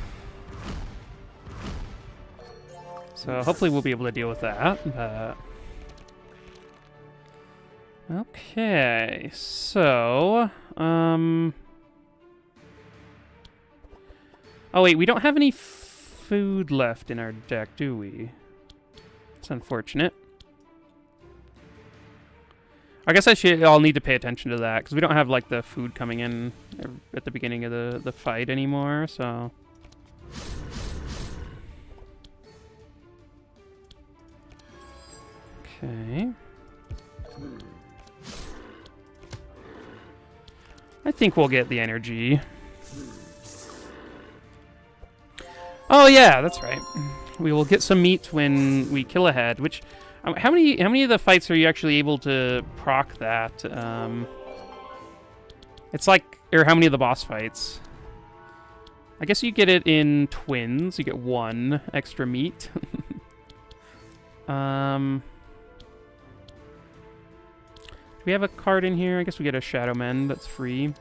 [SPEAKER 1] So hopefully we'll be able to deal with that. Okay, so... Oh wait, we don't have any food left in our deck, do we? It's unfortunate. I guess I'll need to pay attention to that, because we don't have, like, the food coming in at the beginning of the fight anymore, so... Okay. I think we'll get the energy. Oh yeah, that's right. We will get some meat when we kill a head, which... How many of the fights are you actually able to proc that? It's like... Or how many of the boss fights? I guess you get it in twins. You get 1 extra meat. Do we have a card in here? I guess we get a Shadow Mend that's free.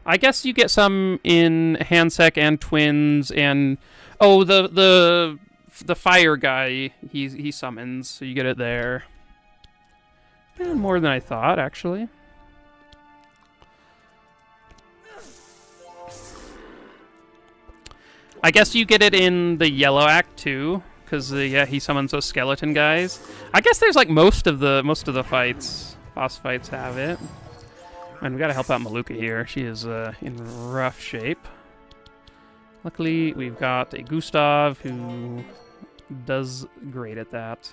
[SPEAKER 1] I guess you get some in Handsec and Twins and... Oh, the fire guy, he summons, so you get it there. More than I thought, actually. I guess you get it in the Yellow Act too, because yeah, he summons those skeleton guys. I guess there's like most of the fights, boss fights have it. And we gotta help out Maluka here. She is in rough shape. Luckily, we've got a Gustav who does great at that.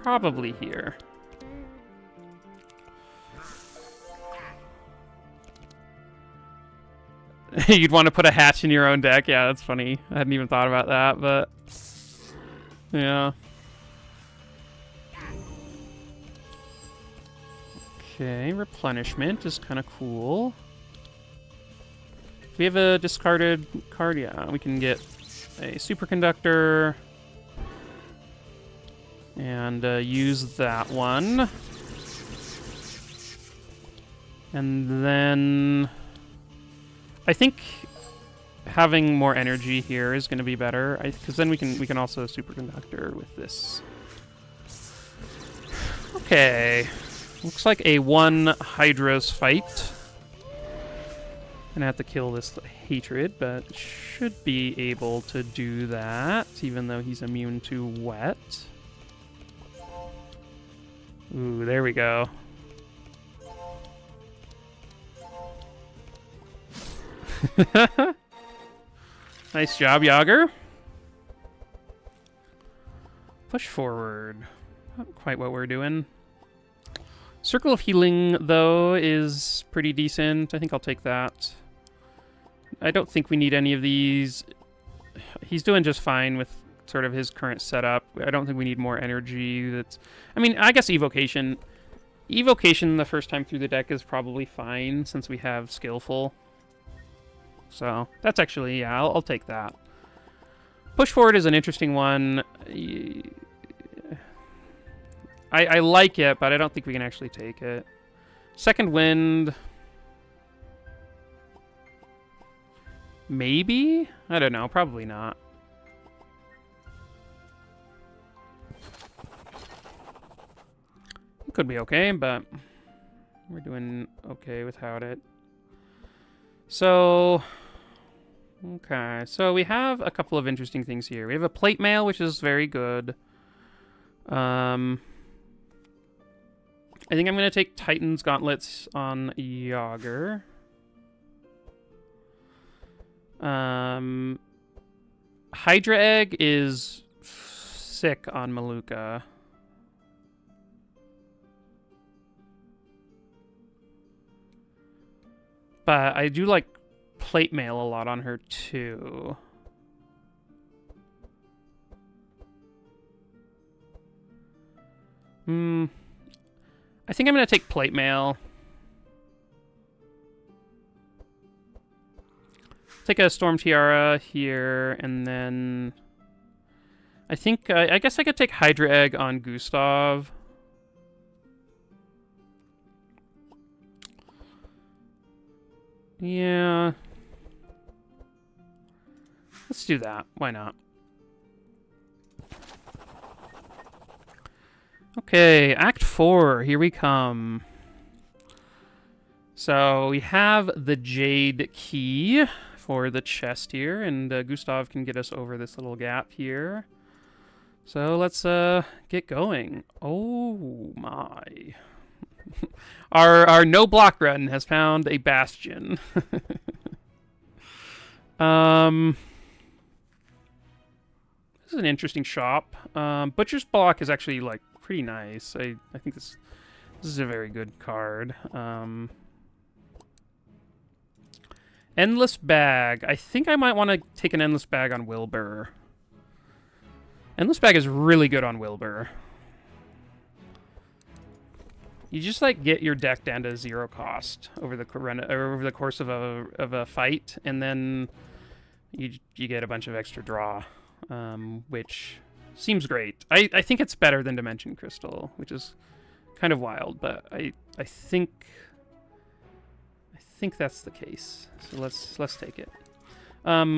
[SPEAKER 1] Probably here. You'd want to put a hatch in your own deck? Yeah, that's funny. I hadn't even thought about that, but... Yeah. Okay, replenishment is kind of cool. If we have a discarded card, yeah, we can get a superconductor and use that one. And then I think having more energy here is going to be better, because then we can also superconductor with this. Okay, looks like a 1 Hydros fight. Gonna have to kill this hatred, but should be able to do that, even though he's immune to wet. Ooh, there we go. Nice job, Yogger. Push forward. Not quite what we're doing. Circle of Healing, though, is pretty decent. I think I'll take that. I don't think we need any of these. He's doing just fine with sort of his current setup. I don't think we need more energy. I mean, I guess Evocation. Evocation the first time through the deck is probably fine, since we have Skillful. So, that's actually, yeah, I'll take that. Push Forward is an interesting one. I like it, but I don't think we can actually take it. Second Wind. Maybe? I don't know, probably not. It could be okay, but we're doing okay without it. So, okay, so we have a couple of interesting things here. We have a plate mail, which is very good. I think I'm going to take Titan's Gauntlets on Yogger. Hydra Egg is sick on Maluka. But I do like plate mail a lot on her, too. I think I'm going to take plate mail. Take a Storm Tiara here, and then... I think... I guess I could take Hydra Egg on Gustav. Yeah. Let's do that. Why not? Okay, Act 4. Here we come. So we have the Jade Key for the chest here, and Gustav can get us over this little gap here. So let's get going. Oh my. Our no block run has found a bastion. This is an interesting shop. Butcher's Block is actually like pretty nice. I think this is a very good card. Endless Bag. I think I might want to take an Endless Bag on Wilbur. Endless Bag is really good on Wilbur. You just like get your deck down to 0 cost over the course of a fight, and then you get a bunch of extra draw, which seems great. I think it's better than Dimension Crystal, which is kind of wild, but I think that's the case. So let's take it.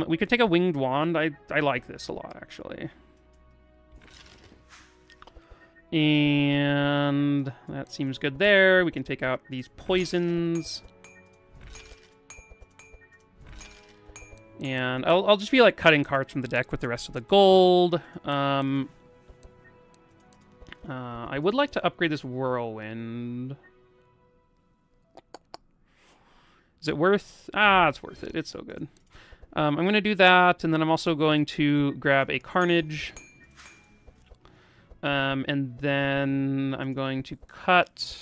[SPEAKER 1] We could take a Winged Wand. I like this a lot, actually. And that seems good there. We can take out these poisons. And I'll just be like cutting cards from the deck with the rest of the gold. I would like to upgrade this Whirlwind. Is it worth? It's worth it. It's so good. I'm going to do that, and then I'm also going to grab a Carnage. And then I'm going to cut...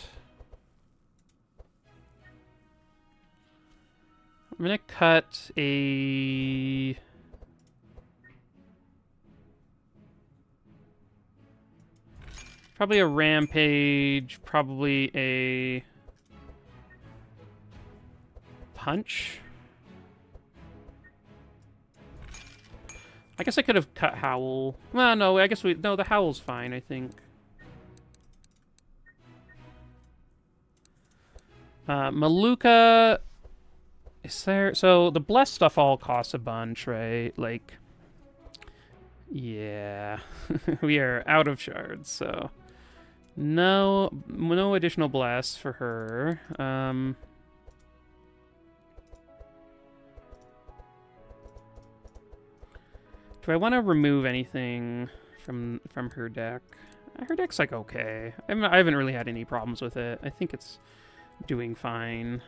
[SPEAKER 1] I'm going to cut a... Probably a Rampage, probably a... Punch? I guess I could have cut Howl. Well, no, I guess no, the Howl's fine, I think. Maluka... Is there... So, the Blessed stuff all costs a bunch, right? Like... Yeah. We are out of shards, so... No additional Bless for her. Do I want to remove anything from her deck? Her deck's like okay. I haven't really had any problems with it. I think it's doing fine.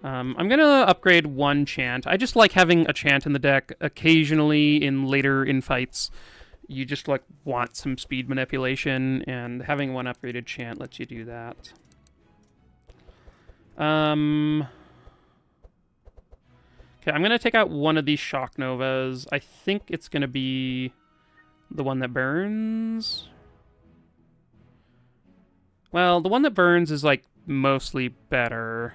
[SPEAKER 1] I'm gonna upgrade one chant. I just like having a chant in the deck. Occasionally, in fights, you just like want some speed manipulation, and having one upgraded chant lets you do that. Okay, I'm going to take out one of these Shock Novas. I think it's going to be the one that burns. Well, the one that burns is, like, mostly better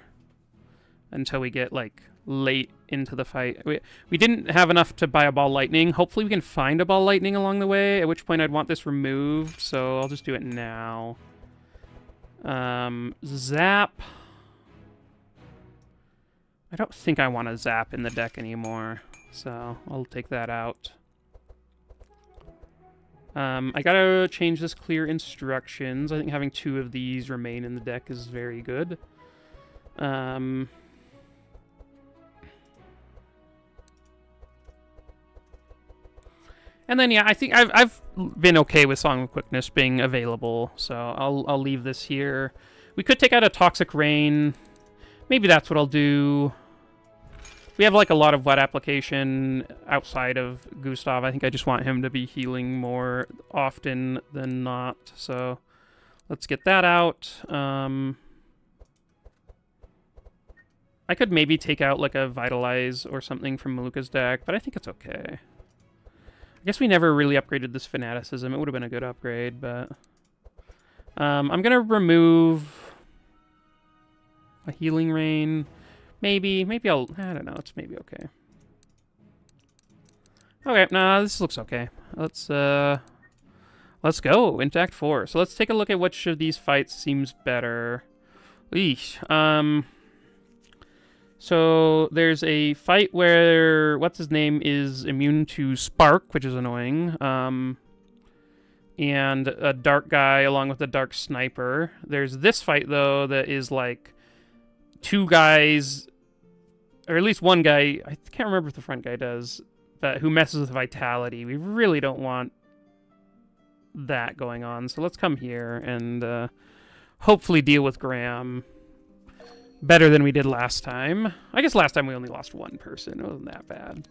[SPEAKER 1] until we get, like, late into the fight. We didn't have enough to buy a Ball Lightning. Hopefully we can find a Ball Lightning along the way, at which point I'd want this removed, so I'll just do it now. Zap... I don't think I want to zap in the deck anymore, so I'll take that out. I gotta change this clear instructions. I think having 2 of these remain in the deck is very good. And then, yeah, I think I've been okay with Song of Quickness being available, so I'll leave this here. We could take out a Toxic Rain. Maybe that's what I'll do. we have like a lot of wet application outside of Gustav, I think I just want him to be healing more often than not. So let's get that out. I could maybe take out like a Vitalize or something from Maluka's deck, but I think it's okay. I guess we never really upgraded this Fanaticism. It would have been a good upgrade, but... I'm going to remove a Healing Rain. Maybe I'll... I don't know. It's maybe okay. Okay, nah, this looks okay. Let's go into Act 4. So let's take a look at which of these fights seems better. Eesh. So there's a fight where what's-his-name is immune to Spark, which is annoying. And a Dark guy along with a Dark Sniper. There's this fight, though, that is like 2 guys, or at least 1 guy, I can't remember if the front guy does, but who messes with Vitality. We really don't want that going on. So let's come here and hopefully deal with Graham better than we did last time. I guess last time we only lost 1 person. It wasn't that bad.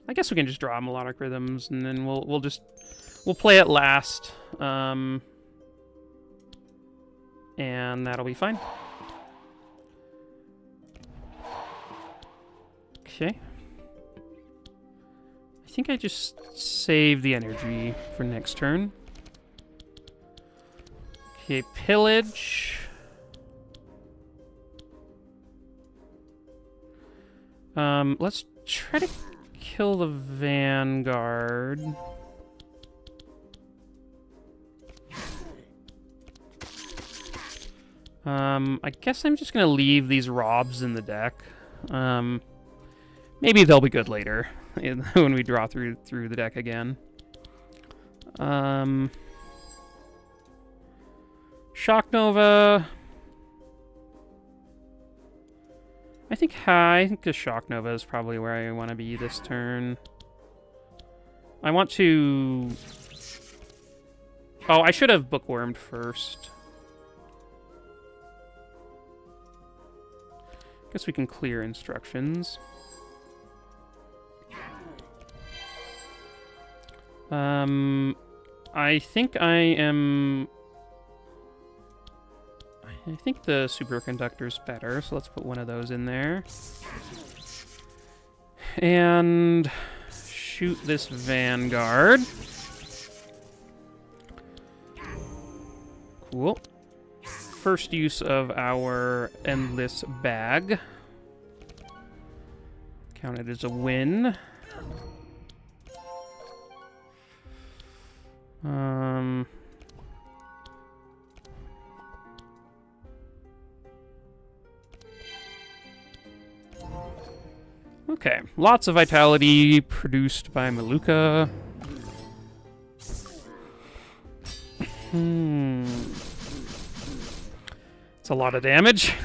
[SPEAKER 1] I guess we can just draw Melodic Rhythms, and then we'll play it last, and that'll be fine. Okay. I think I just save the energy for next turn. Okay, Pillage. Let's try to kill the Vanguard. I guess I'm just gonna leave these Robs in the deck. Maybe they'll be good later when we draw through the deck again. Shock Nova. I think the Shock Nova is probably where I want to be this turn. I want to... Oh, I should have Bookwormed first. Guess we can clear instructions. I think the superconductor's better, so let's put one of those in there. And shoot this Vanguard. Cool. First use of our Endless Bag. Counted as a win. Okay, lots of vitality produced by Maluka. It's a lot of damage.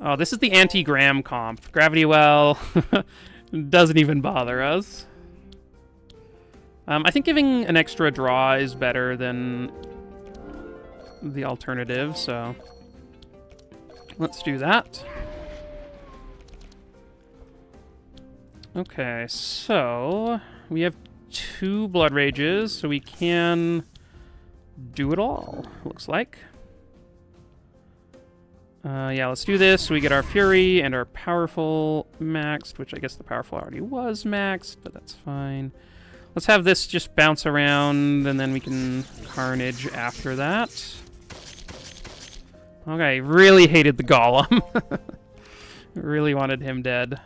[SPEAKER 1] Oh, this is the anti-Gram comp. Gravity Well doesn't even bother us. I think giving an extra draw is better than the alternative, so let's do that. Okay, so we have 2 Blood Rages, so we can do it all, looks like. Yeah, let's do this. So we get our Fury and our Powerful maxed, which I guess the Powerful already was maxed, but that's fine. Let's have this just bounce around, and then we can Carnage after that. Okay, really hated the Golem. Really wanted him dead.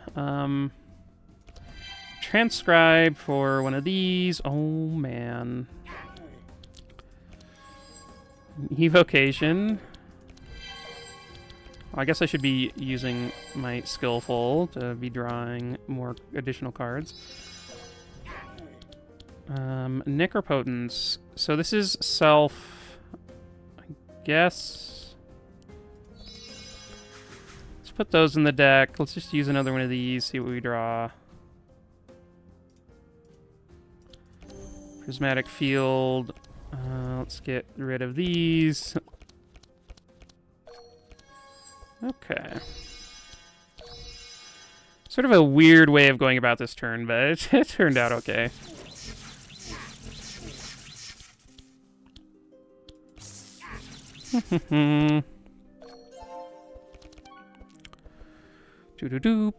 [SPEAKER 1] Transcribe for one of these. Oh, man. Evocation. I guess I should be using my Skillful to be drawing more additional cards. Necropotence. So this is self, I guess. Let's put those in the deck. Let's just use another one of these, see what we draw. Prismatic field. Let's get rid of these. Okay. Sort of a weird way of going about this turn, but it turned out okay.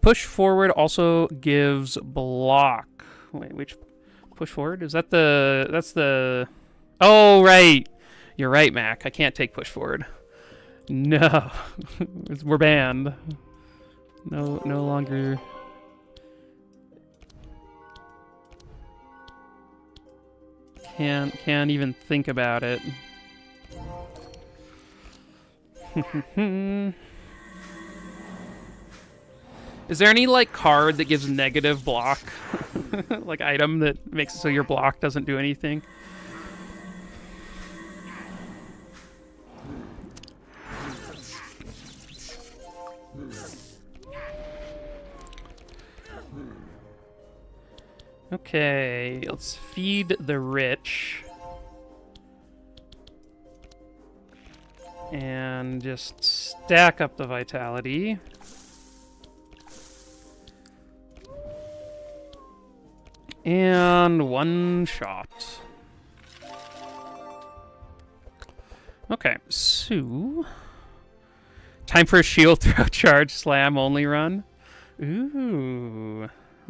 [SPEAKER 1] Push forward also gives block. Wait, which push forward? Is that the... That's the... Oh, right. You're right, Mac. I can't take push forward. No. We're banned. No longer... Can't even think about it. Is there any, like, card that gives negative block? Like, item that makes it so your block doesn't do anything? Okay, let's feed the rich. And just stack up the vitality. And one shot. Okay, so... Time for a shield throw charge slam only run. Ooh.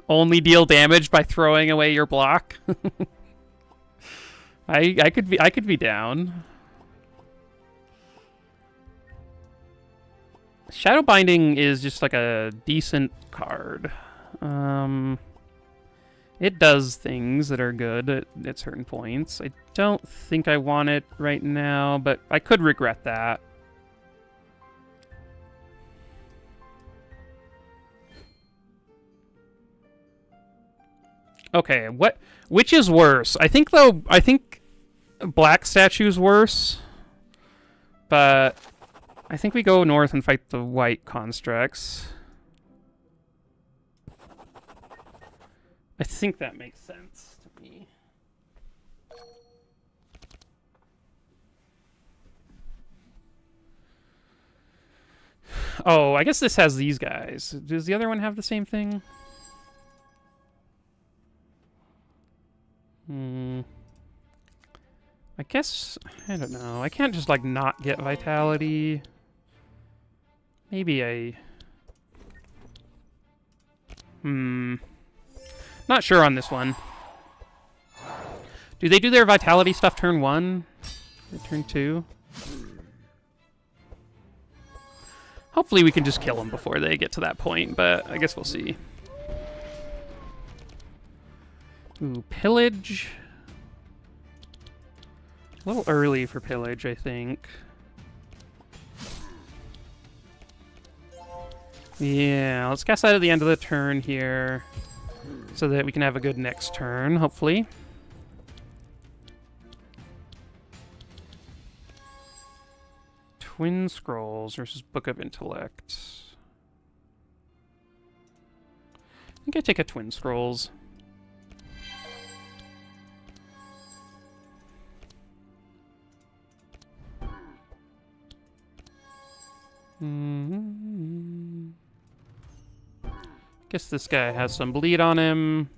[SPEAKER 1] Only deal damage by throwing away your block. I could be down. Shadow Binding is just like a decent card. It does things that are good at certain points. I don't think I want it right now, but I could regret that. Okay, which is worse? I think Black Statue's worse, but I think we go north and fight the white constructs. I think that makes sense to me. Oh, I guess this has these guys. Does the other one have the same thing? I guess, I don't know. I can't just, like, not get vitality. Maybe I... Not sure on this one. Do they do their vitality stuff turn 1? Or turn 2? Hopefully we can just kill them before they get to that point, but I guess we'll see. Ooh, pillage. A little early for pillage, I think. Yeah, let's cast that at the end of the turn here, so that we can have a good next turn, hopefully. Twin Scrolls versus Book of Intellect. I think I take a Twin Scrolls. Guess this guy has some bleed on him.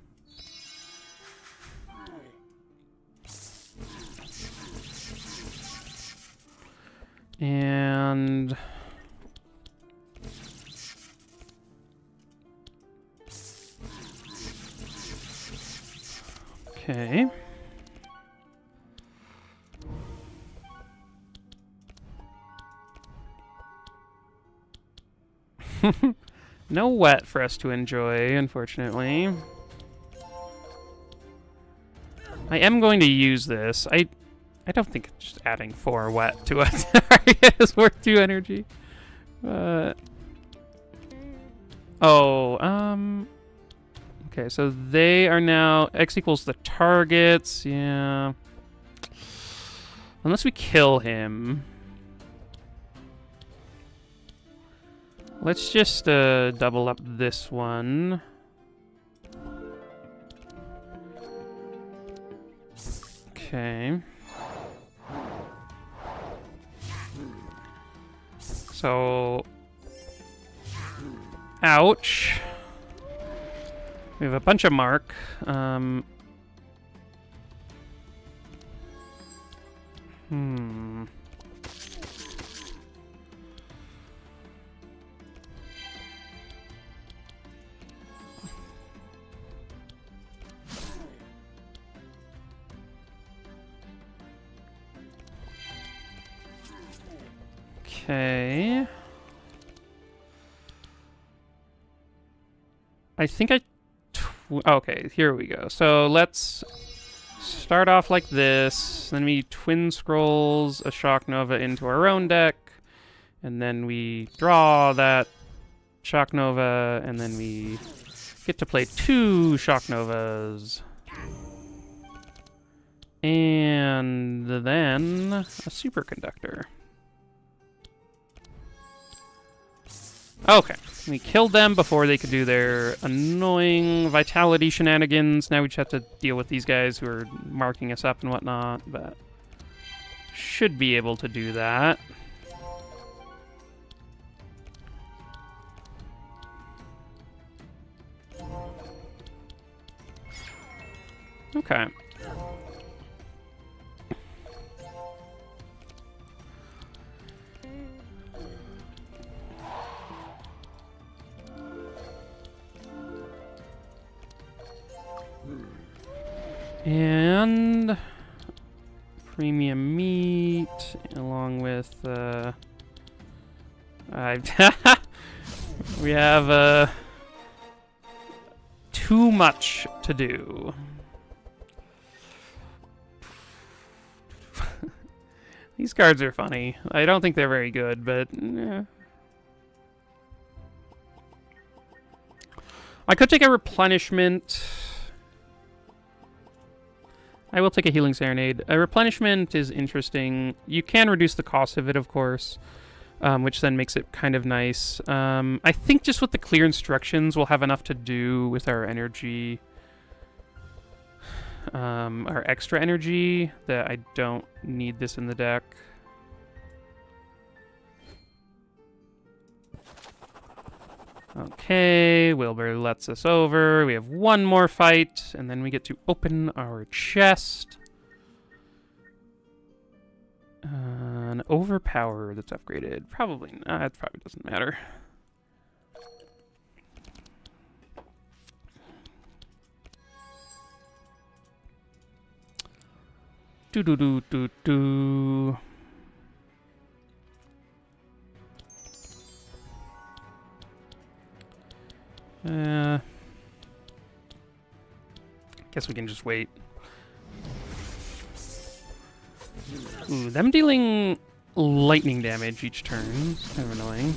[SPEAKER 1] And... okay. No wet for us to enjoy, unfortunately. I am going to use this. I don't think just adding 4 wet to a target is worth 2 energy. Okay, so they are now X equals the targets. Yeah. Unless we kill him. Let's just double up this one. Okay. So... Ouch. We have a bunch of mark. Okay. I think okay, here we go. So let's start off like this. Then we twin scrolls a Shock Nova into our own deck. And then we draw that Shock Nova. And then we get to play 2 Shock Novas. And then a Superconductor. Okay, we killed them before they could do their annoying vitality shenanigans. Now we just have to deal with these guys who are marking us up and whatnot, but should be able to do that. Okay. And premium meat, along with we have too much to do. These cards are funny. I don't think they're very good, but I could take a replenishment. I will take a Healing Serenade. A replenishment is interesting. You can reduce the cost of it, of course, which then makes it kind of nice. I think just with the clear instructions, we'll have enough to do with our energy, our extra energy, that I don't need this in the deck. Okay, Wilbur lets us over. We have one more fight, and then we get to open our chest. An overpower that's upgraded. Probably not. It probably doesn't matter. Do. Guess we can just wait. Ooh, them dealing lightning damage each turn. It's kind of annoying.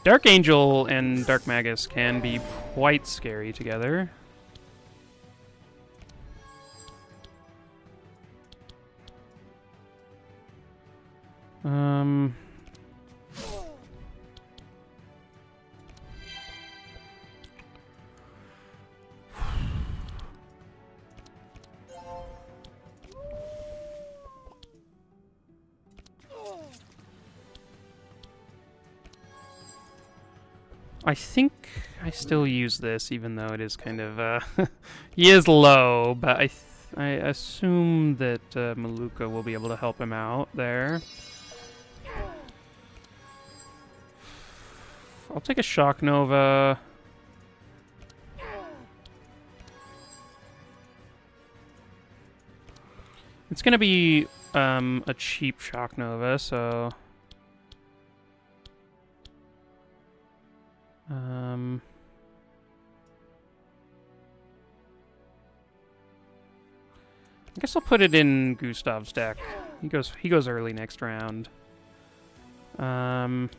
[SPEAKER 1] Dark Angel and Dark Magus can be quite scary together. I think I still use this, even though it is kind of, he is low, but I assume that Maluka will be able to help him out there. I'll take a Shock Nova. It's gonna be a cheap Shock Nova, so... I guess I'll put it in Gustav's deck. He goes early next round. I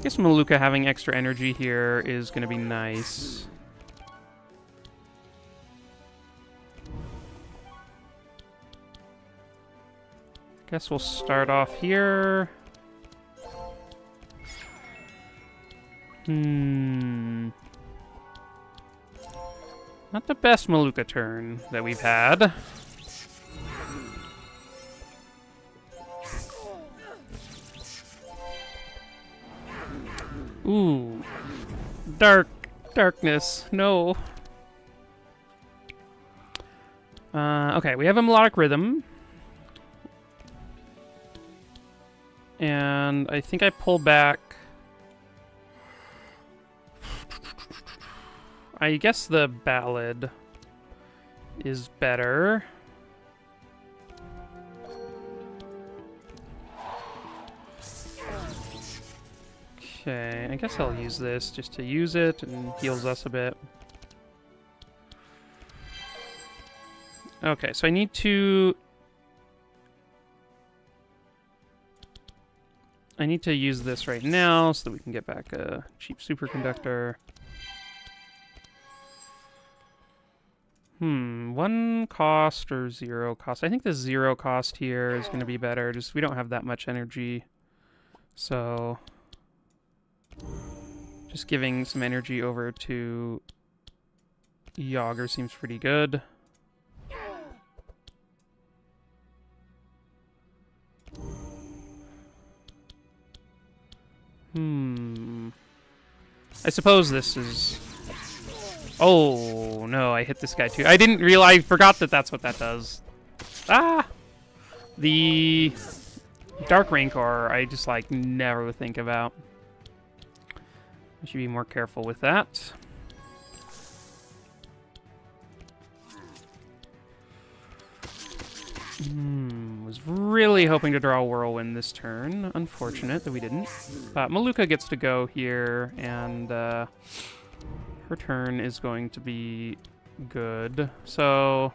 [SPEAKER 1] guess Maluka having extra energy here is going to be nice. Guess we'll start off here. Not the best Maluka turn that we've had. Ooh. Darkness. No. Okay, we have a melodic rhythm. And I think I pull back... I guess the ballad is better. Okay, I guess I'll use this just to use it and heals us a bit. Okay, so I need to use this right now so that we can get back a cheap superconductor. 1 cost or 0 cost? I think the 0 cost here is going to be better. Just we don't have that much energy. So just giving some energy over to Yogger seems pretty good. I suppose this is... Oh, no, I hit this guy too. I didn't realize... I forgot that that's what that does. Ah! The Dark Rancor, I just, like, never would think about. I should be more careful with that. Was really hoping to draw a Whirlwind this turn. Unfortunate that we didn't. But Maluka gets to go here, and her turn is going to be good. So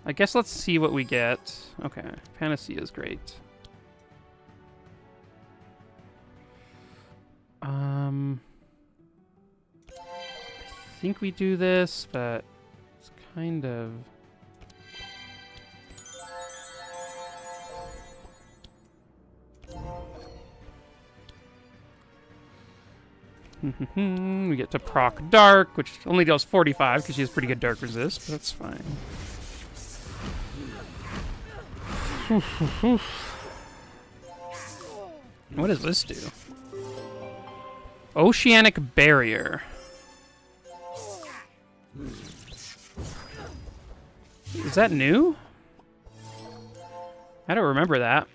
[SPEAKER 1] I guess let's see what we get. Okay, Panacea is great. I think we do this, but it's kind of... We get to proc Dark, which only deals 45 because she has pretty good Dark Resist, but that's fine. What does this do? Oceanic Barrier. Is that new? I don't remember that.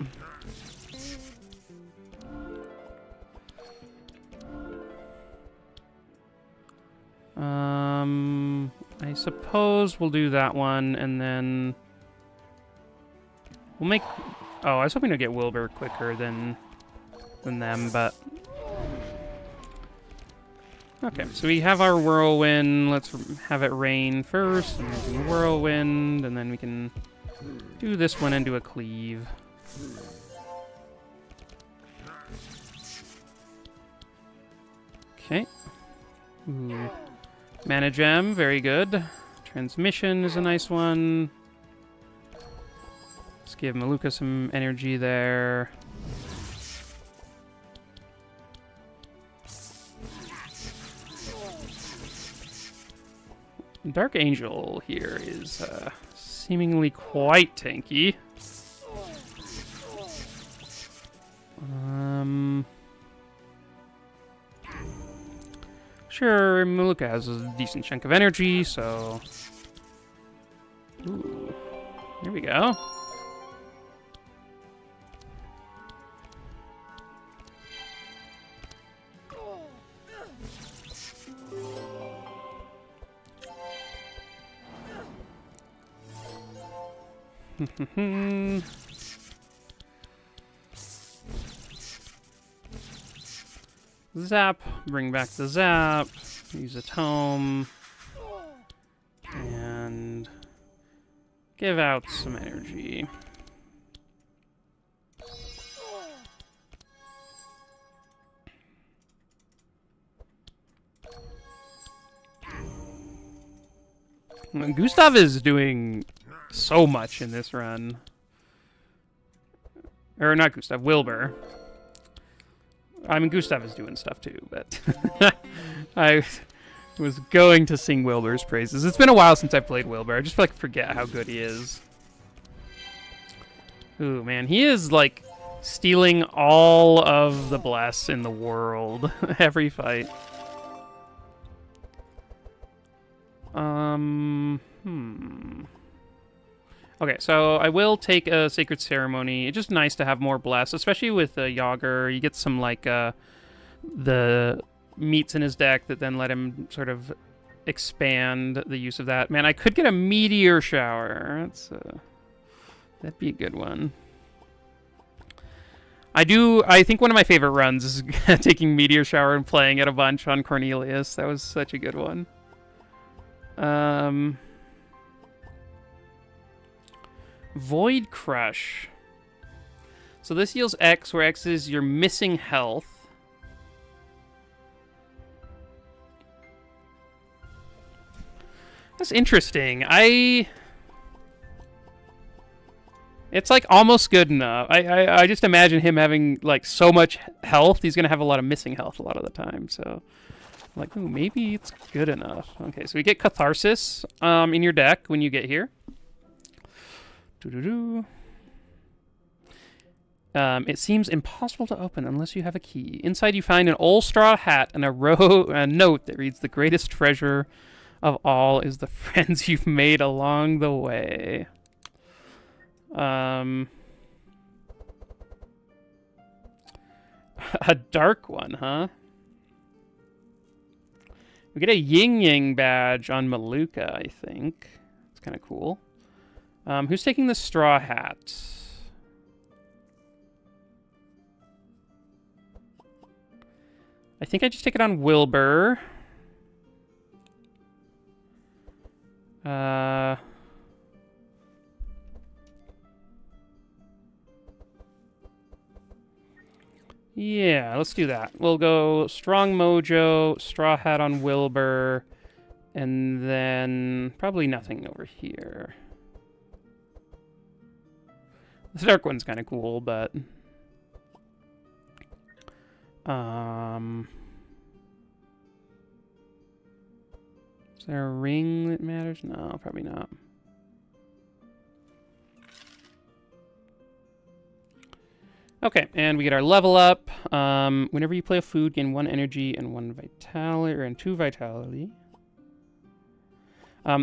[SPEAKER 1] I suppose we'll do that one, and then we'll make... Oh, I was hoping to get Wilbur quicker than them, but... Okay, so we have our Whirlwind. Let's have it rain first, and then do Whirlwind, and then we can do this one and do a Cleave. Okay. Ooh. Mana Gem, very good. Transmission is a nice one. Let's give Maluka some energy there. Dark Angel here is seemingly quite tanky. Sure, Maluka has a decent chunk of energy, so... Ooh, here we go. Zap, bring back the zap, use a tome, and give out some energy. Gustav is doing so much in this run. Or not Gustav, Wilbur. I mean, Gustav is doing stuff too, but I was going to sing Wilbur's praises. It's been a while since I played Wilbur. I just feel like I forget how good he is. Ooh, man, he is like stealing all of the bless in the world every fight. Okay, so I will take a Sacred Ceremony. It's just nice to have more bless, especially with Yogger. You get some, like, the meats in his deck that then let him sort of expand the use of that. Man, I could get a Meteor Shower. That'd be a good one. I think one of my favorite runs is taking Meteor Shower and playing it a bunch on Cornelius. That was such a good one. Void Crush. So this heals X, where X is your missing health. That's interesting. It's like almost good enough. I just imagine him having like so much health. He's gonna have a lot of missing health a lot of the time. So, like, ooh, maybe it's good enough. Okay, so we get Catharsis in your deck when you get here. It seems impossible to open unless you have a key. Inside you find an old straw hat and a note that reads, "The greatest treasure of all is the friends you've made along the way." A dark one, huh? We get a Yin Yang badge on Maluka, I think. It's kind of cool. Who's taking the straw hat? I think I just take it on Wilbur. Yeah, let's do that. We'll go Strong Mojo, Straw Hat on Wilbur, and then probably nothing over here. The dark one's kind of cool, but... Is there a ring that matters? No, probably not. Okay, and we get our level up. Whenever you play a food, gain 1 energy and 1 vitality, or 2 vitality.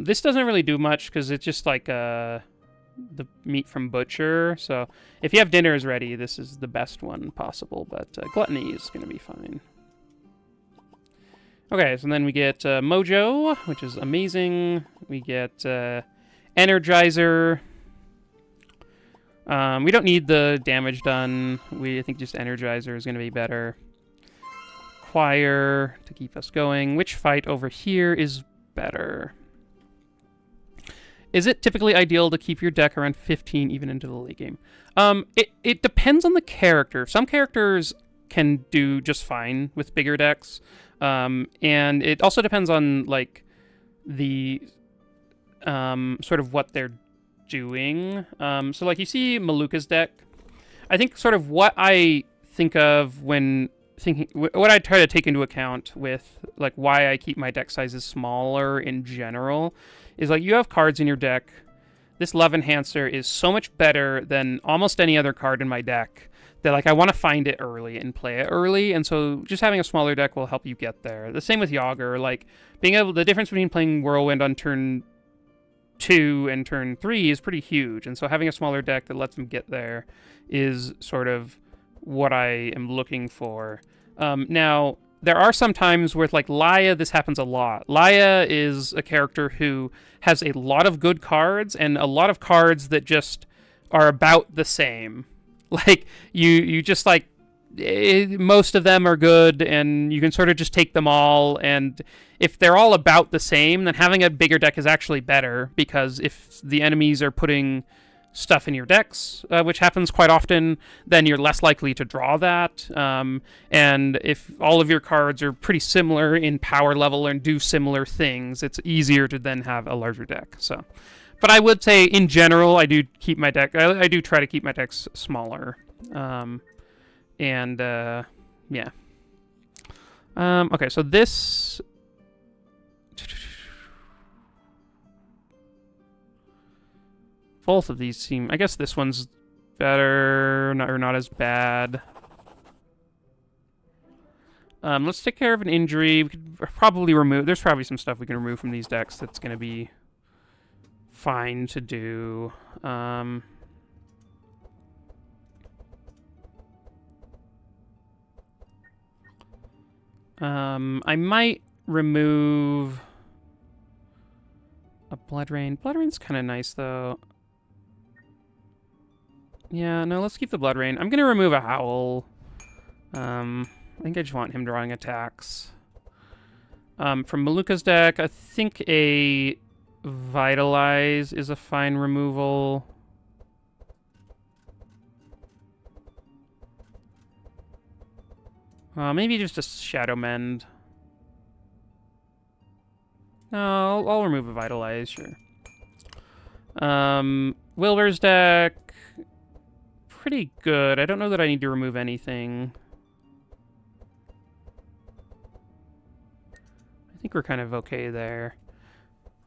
[SPEAKER 1] This doesn't really do much because it's just like the meat from Butcher. So if you have dinners ready, this is the best one possible. But Gluttony is going to be fine. Okay, so then we get Mojo, which is amazing. We get Energizer. We don't need the damage done. I think just Energizer is going to be better. Choir to keep us going. Which fight over here is better? Is it typically ideal to keep your deck around 15 even into the late game? It depends on the character. Some characters can do just fine with bigger decks. And it also depends on like the sort of what they're doing. So like you see Maluka's deck. I think sort of what I think of when thinking, what I try to take into account with like why I keep my deck sizes smaller in general is like you have cards in your deck. This Love Enhancer is so much better than almost any other card in my deck that like I want to find it early and play it early, and so just having a smaller deck will help you get there. The same with Yogger, like the difference between playing Whirlwind on turn 2 and turn 3 is pretty huge, and so having a smaller deck that lets them get there is sort of what I am looking for. Now, there are some times with like Laia, this happens a lot. Laia is a character who has a lot of good cards and a lot of cards that just are about the same. Like, you just like, most of them are good and you can sort of just take them all, and if they're all about the same, then having a bigger deck is actually better, because if the enemies are putting stuff in your decks, which happens quite often, then you're less likely to draw that. And if all of your cards are pretty similar in power level and do similar things, it's easier to then have a larger deck. So, but I would say in general, I do keep my deck. I do try to keep my decks smaller. And Yeah. Okay, so this... Both of these seem... I guess this one's better, or not as bad. Let's take care of an injury. We could probably remove... There's probably some stuff we can remove from these decks that's going to be fine to do. I might remove a Blood Rain. Blood Rain's kind of nice, though. Yeah, no, let's keep the Blood Rain. I'm going to remove a Howl. I think I just want him drawing attacks. From Maluka's deck, I think a Vitalize is a fine removal. Maybe just a Shadow Mend. No, I'll remove a Vitalize, sure. Wilbur's deck, pretty good. I don't know that I need to remove anything. I think we're kind of okay there.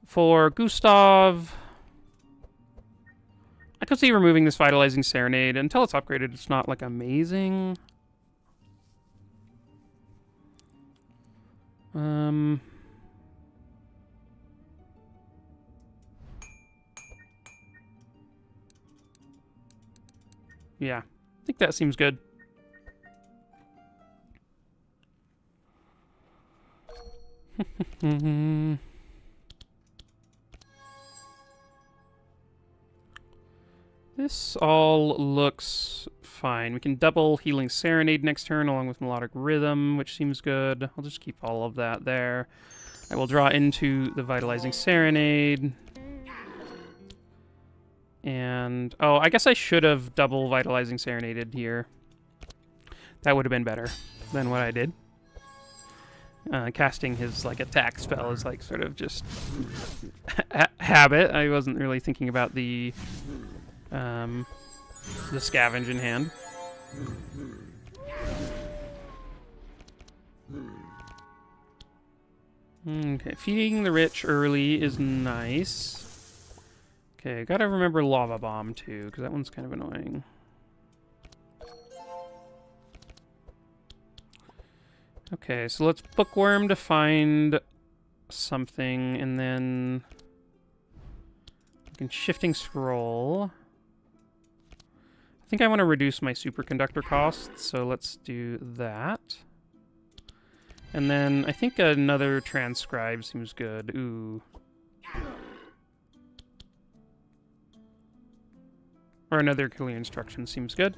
[SPEAKER 1] For Gustav, I could see removing this Vitalizing Serenade. Until it's upgraded, it's not, like, amazing. Yeah, I think that seems good. This all looks fine. We can double Healing Serenade next turn along with Melodic Rhythm, which seems good. I'll just keep all of that there. I will draw into the Vitalizing Serenade. And, oh, I guess I should have double Vitalizing Serenaded here. That would have been better than what I did. Casting his, like, attack spell is, like, sort of just habit. I wasn't really thinking about the scavenge in hand. Okay, feeding the rich early is nice. Okay, gotta remember Lava Bomb, too, because that one's kind of annoying. Okay, so let's Bookworm to find something, and then we can Shifting Scroll. I think I want to reduce my superconductor costs, so let's do that. And then I think another Transcribe seems good. Ooh. Or another Clear Instruction seems good.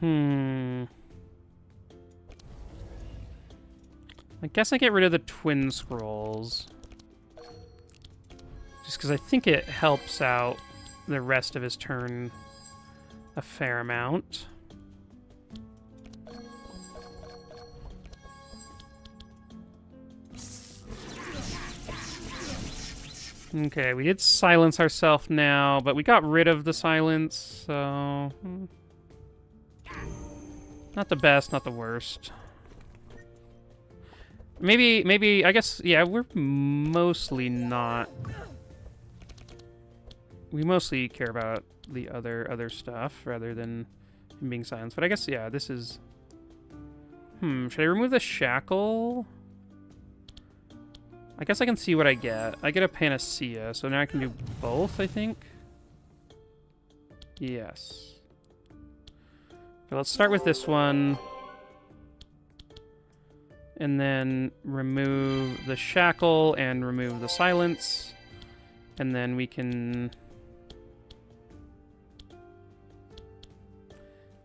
[SPEAKER 1] I guess I get rid of the Twin Scrolls. Just because I think it helps out the rest of his turn a fair amount. Okay, we did silence ourselves now, but we got rid of the silence, so... Not the best, not the worst. Maybe, I guess, yeah, we're mostly not... We mostly care about the other stuff, rather than him being silenced. But I guess, yeah, this is... should I remove the Shackle? I guess I can see what I get. I get a Panacea, so now I can do both, I think? Yes. Okay, let's start with this one. And then remove the Shackle and remove the Silence. And then we can...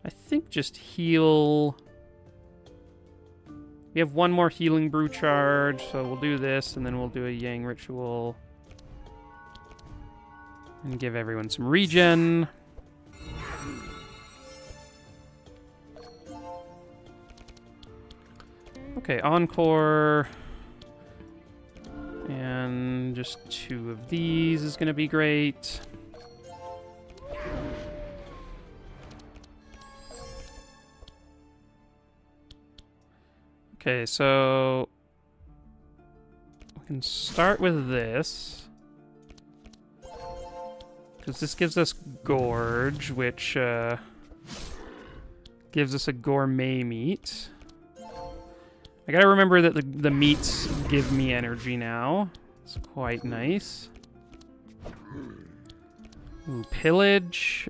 [SPEAKER 1] I think just heal... We have one more Healing Brew charge, so we'll do this, and then we'll do a Yang Ritual. And give everyone some regen. Okay, Encore. And just 2 of these is going to be great. Okay, so we can start with this. Because this gives us Gorge, which gives us a gourmet meat. I gotta remember that the meats give me energy now. It's quite nice. Ooh, pillage.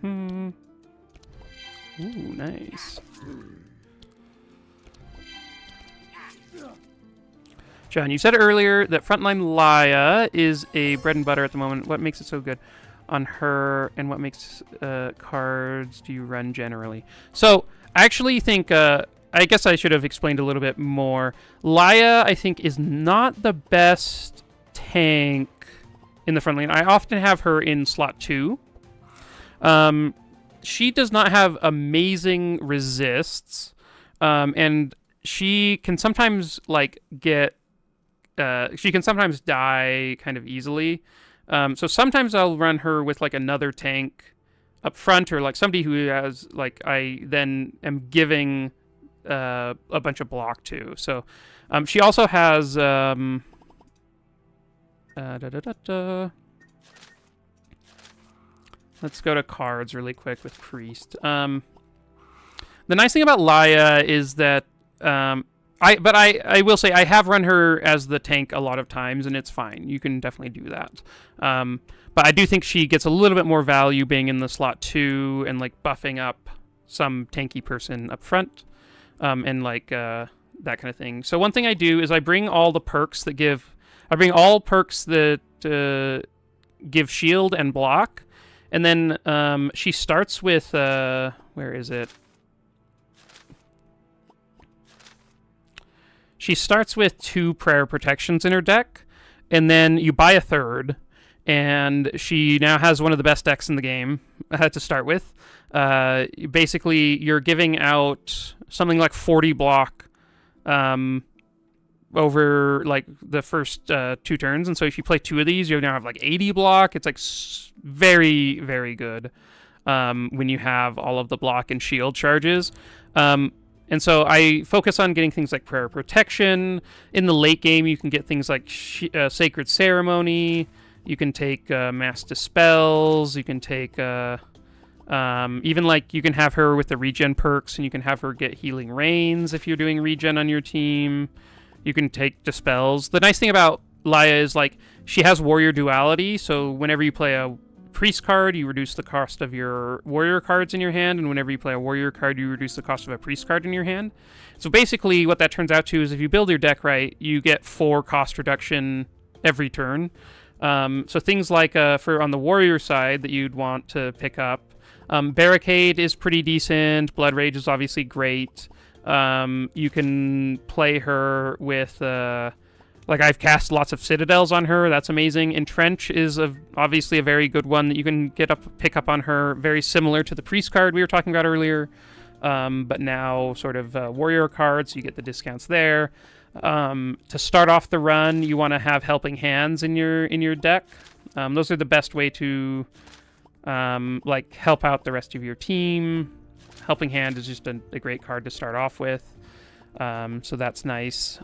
[SPEAKER 1] Ooh, nice. John, you said earlier that frontline Laya is a bread and butter at the moment. What makes it so good on her, and what makes cards do you run generally? So, I actually think, I guess I should have explained a little bit more. Laya, I think, is not the best tank in the front lane. I often have her in slot 2. She does not have amazing resists, and she can sometimes, like, she can sometimes die kind of easily. So sometimes I'll run her with, like, another tank up front, or, like, somebody who has, like, I then am giving a bunch of block to. So she also has... Let's go to cards really quick with Priest. The nice thing about Laya is that... I will say I have run her as the tank a lot of times, and it's fine. You can definitely do that. But I do think she gets a little bit more value being in the slot 2 and, like, buffing up some tanky person up front, and, like, that kind of thing. So one thing I do is I bring all the perks that give... I bring all perks that give shield and block, and then she starts with... where is it? She starts with 2 prayer protections in her deck, and then you buy a third, and she now has one of the best decks in the game to start with. Basically, you're giving out something like 40 block over, like, the first 2 turns, and so if you play 2 of these, you now have, like, 80 block. It's, like, very, very good when you have all of the block and shield charges. And so I focus on getting things like Prayer Protection. In the late game, you can get things like Sacred Ceremony. You can take Mass Dispels. You can take... even, like, you can have her with the regen perks, and you can have her get Healing Rains if you're doing regen on your team. You can take Dispels. The nice thing about Laya is, like, she has Warrior Duality, so whenever you play a Priest card, you reduce the cost of your Warrior cards in your hand, and whenever you play a Warrior card, you reduce the cost of a Priest card in your hand. So basically, what that turns out to is if you build your deck right, you get 4 cost reduction every turn. So things like, for on the Warrior side that you'd want to pick up, Barricade is pretty decent. Blood Rage is obviously great. You can play her with... like, I've cast lots of Citadels on her. That's amazing. Entrench is obviously a very good one that you can pick up on her. Very similar to the Priest card we were talking about earlier. But now sort of Warrior cards, so you get the discounts there. To start off the run, you want to have Helping Hands in your deck. Those are the best way to like, help out the rest of your team. Helping Hand is just a great card to start off with. So that's nice.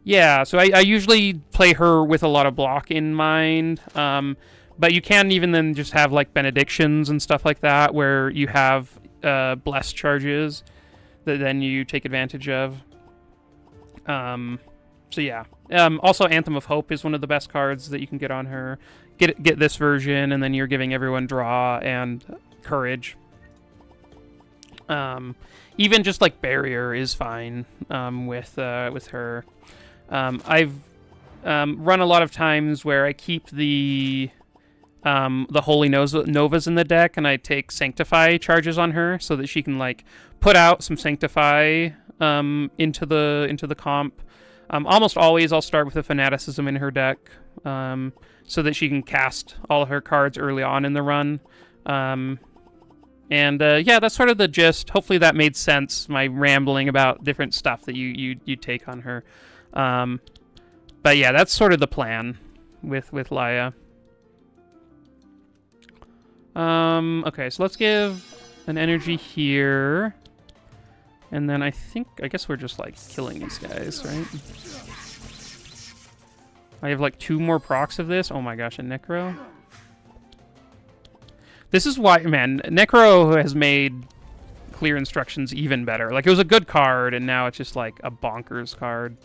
[SPEAKER 1] Yeah, so I usually play her with a lot of block in mind, but you can even then just have, like, Benedictions and stuff like that, where you have bless charges that then you take advantage of. So yeah. Also, Anthem of Hope is one of the best cards that you can get on her. Get this version, and then you're giving everyone draw and courage. Even just, like, Barrier is fine with her. I've run a lot of times where I keep the Holy Novas in the deck, and I take Sanctify charges on her so that she can, like, put out some Sanctify into the comp. Almost always I'll start with a Fanaticism in her deck so that she can cast all of her cards early on in the run. Yeah, that's sort of the gist. Hopefully that made sense, my rambling about different stuff that you take on her. But yeah, that's sort of the plan with Laya. Okay, so let's give an energy here. And then I guess we're just, like, killing these guys, right? I have, like, 2 more procs of this. Oh my gosh, a Necro. This is why, man, Necro has made clear instructions even better. Like, it was a good card, and now it's just, like, a bonkers card.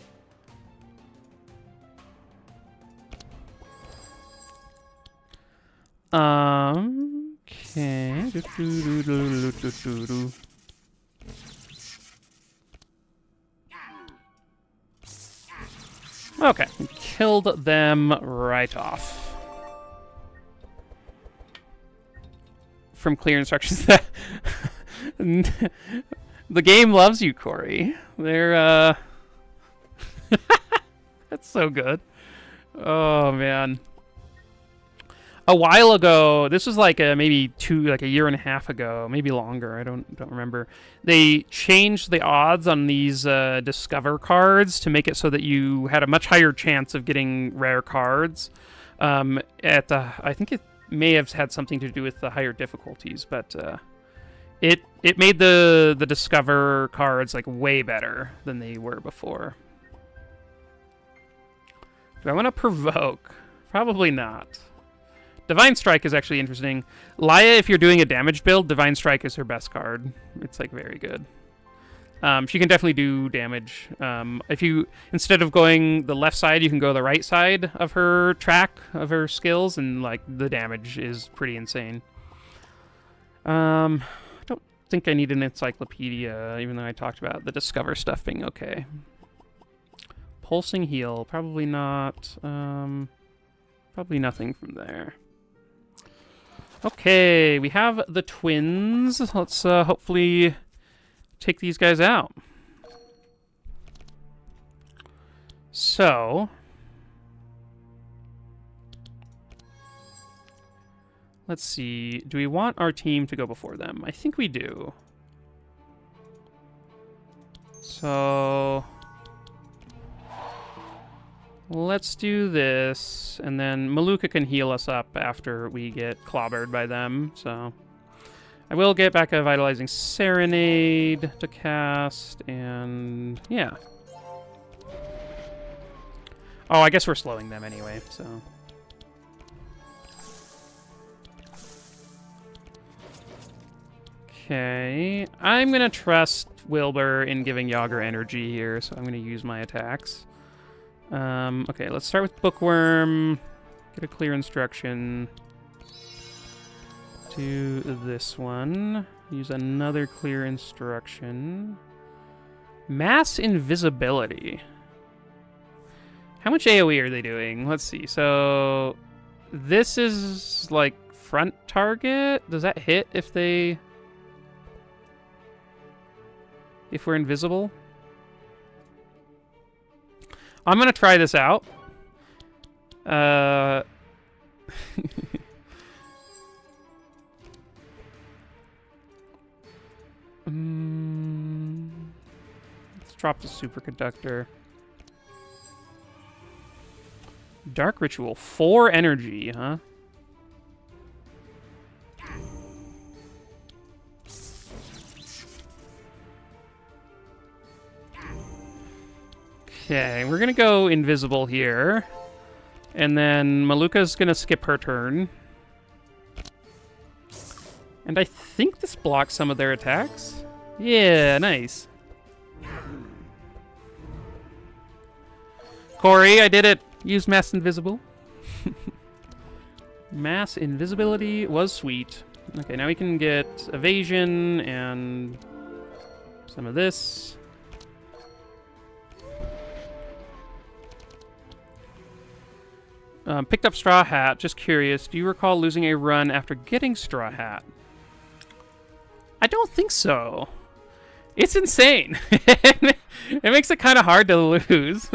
[SPEAKER 1] Okay. Okay, killed them right off. From clear instructions. The game loves you, Corey. They're, That's so good. Oh, man. A while ago, this was like maybe a year and a half ago, maybe longer. I don't remember. They changed the odds on these Discover cards to make it so that you had a much higher chance of getting rare cards. I think it may have had something to do with the higher difficulties, but it made the Discover cards like way better than they were before. Do I want to provoke? Probably not. Divine Strike is actually interesting. Laia, if you're doing a damage build, Divine Strike is her best card. It's, like, very good. She can definitely do damage. If you, instead of going the left side, you can go the right side of her track, of her skills, and, like, the damage is pretty insane. I don't think I need an encyclopedia, even though I talked about the Discover stuff being okay. Pulsing Heal, probably not. Probably nothing from there. Okay, we have the twins. Let's hopefully take these guys out. So, let's see. Do we want our team to go before them? I think we do. So, let's do this, and then Maluka can heal us up after we get clobbered by them, so... I will get back a Vitalizing Serenade to cast, and... yeah. Oh, I guess we're slowing them anyway, so... Okay, I'm gonna trust Wilbur in giving Yogger energy here, so I'm gonna use my attacks. Okay, let's start with Bookworm. Get a clear instruction. Do this one. Use another clear instruction. Mass Invisibility. How much AoE are they doing? Let's see. So, this is, like, front target? Does that hit if they... if we're invisible? I'm gonna try this out. Let's drop the superconductor. Dark Ritual, 4 energy, huh? Okay, we're gonna go invisible here. And then Maluka's gonna skip her turn. And I think this blocks some of their attacks. Yeah, nice. Corey, I did it. Use Mass Invisible. Mass Invisibility was sweet. Okay, now we can get Evasion and some of this. Picked up Straw Hat. Just curious, do you recall losing a run after getting Straw Hat? I don't think so. It's insane. It makes it kind of hard to lose.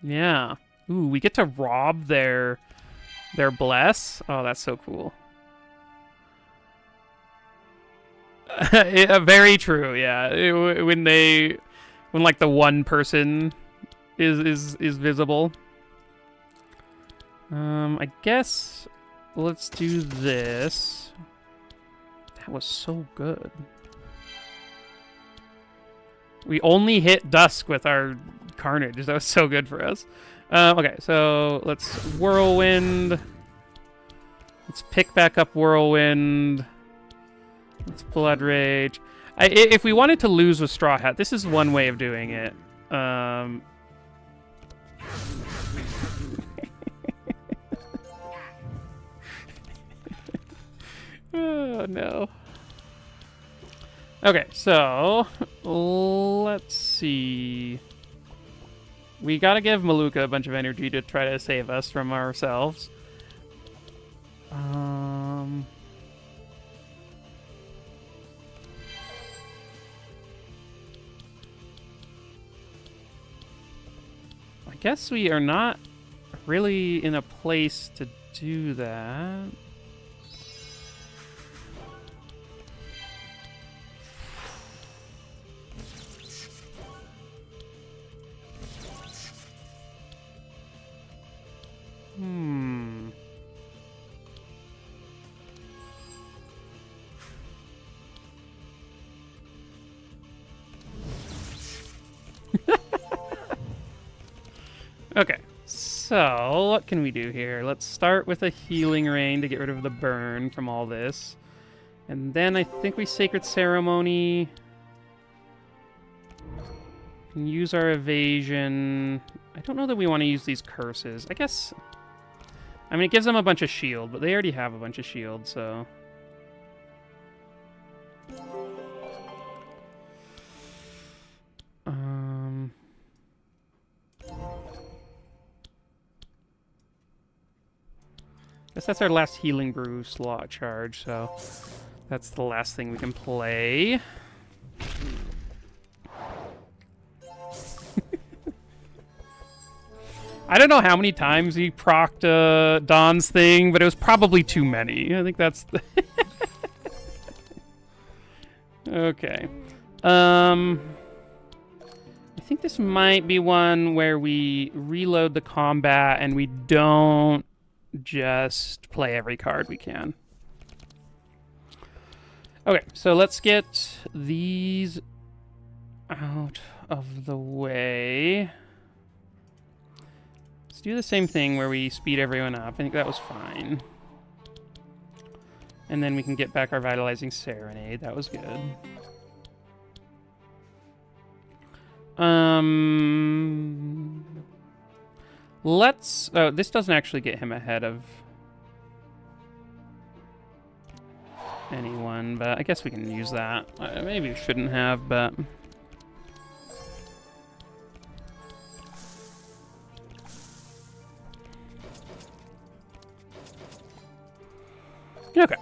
[SPEAKER 1] Yeah. Ooh, we get to rob their bless. Oh, that's so cool. Very true. Yeah. When like the one person is visible. I guess let's do this. That was so good. We only hit Dusk with our Carnage. That was so good for us. Okay, so let's Whirlwind. Let's pick back up Whirlwind. Let's Blood Rage. If we wanted to lose with Straw Hat, this is one way of doing it. Oh, no. Okay, so let's see. We gotta give Maluka a bunch of energy to try to save us from ourselves. I guess we are not really in a place to do that. Okay, so what can we do here? Let's start with a Healing Rain to get rid of the burn from all this. And then I think we Sacred Ceremony. Can use our evasion. I don't know that we want to use these curses. I guess... I mean, it gives them a bunch of shield, but they already have a bunch of shield, so... Guess that's our last Healing Brew slot charge, so that's the last thing we can play. I don't know how many times he procced Don's thing, but it was probably too many. I think that's the... Okay. I think this might be one where we reload the combat and we don't just play every card we can. Okay, so let's get these out of the way. Let's do the same thing where we speed everyone up. I think that was fine. And then we can get back our Vitalizing Serenade. That was good. Let's... Oh, this doesn't actually get him ahead of anyone, but I guess we can use that. Maybe we shouldn't have, but... Okay.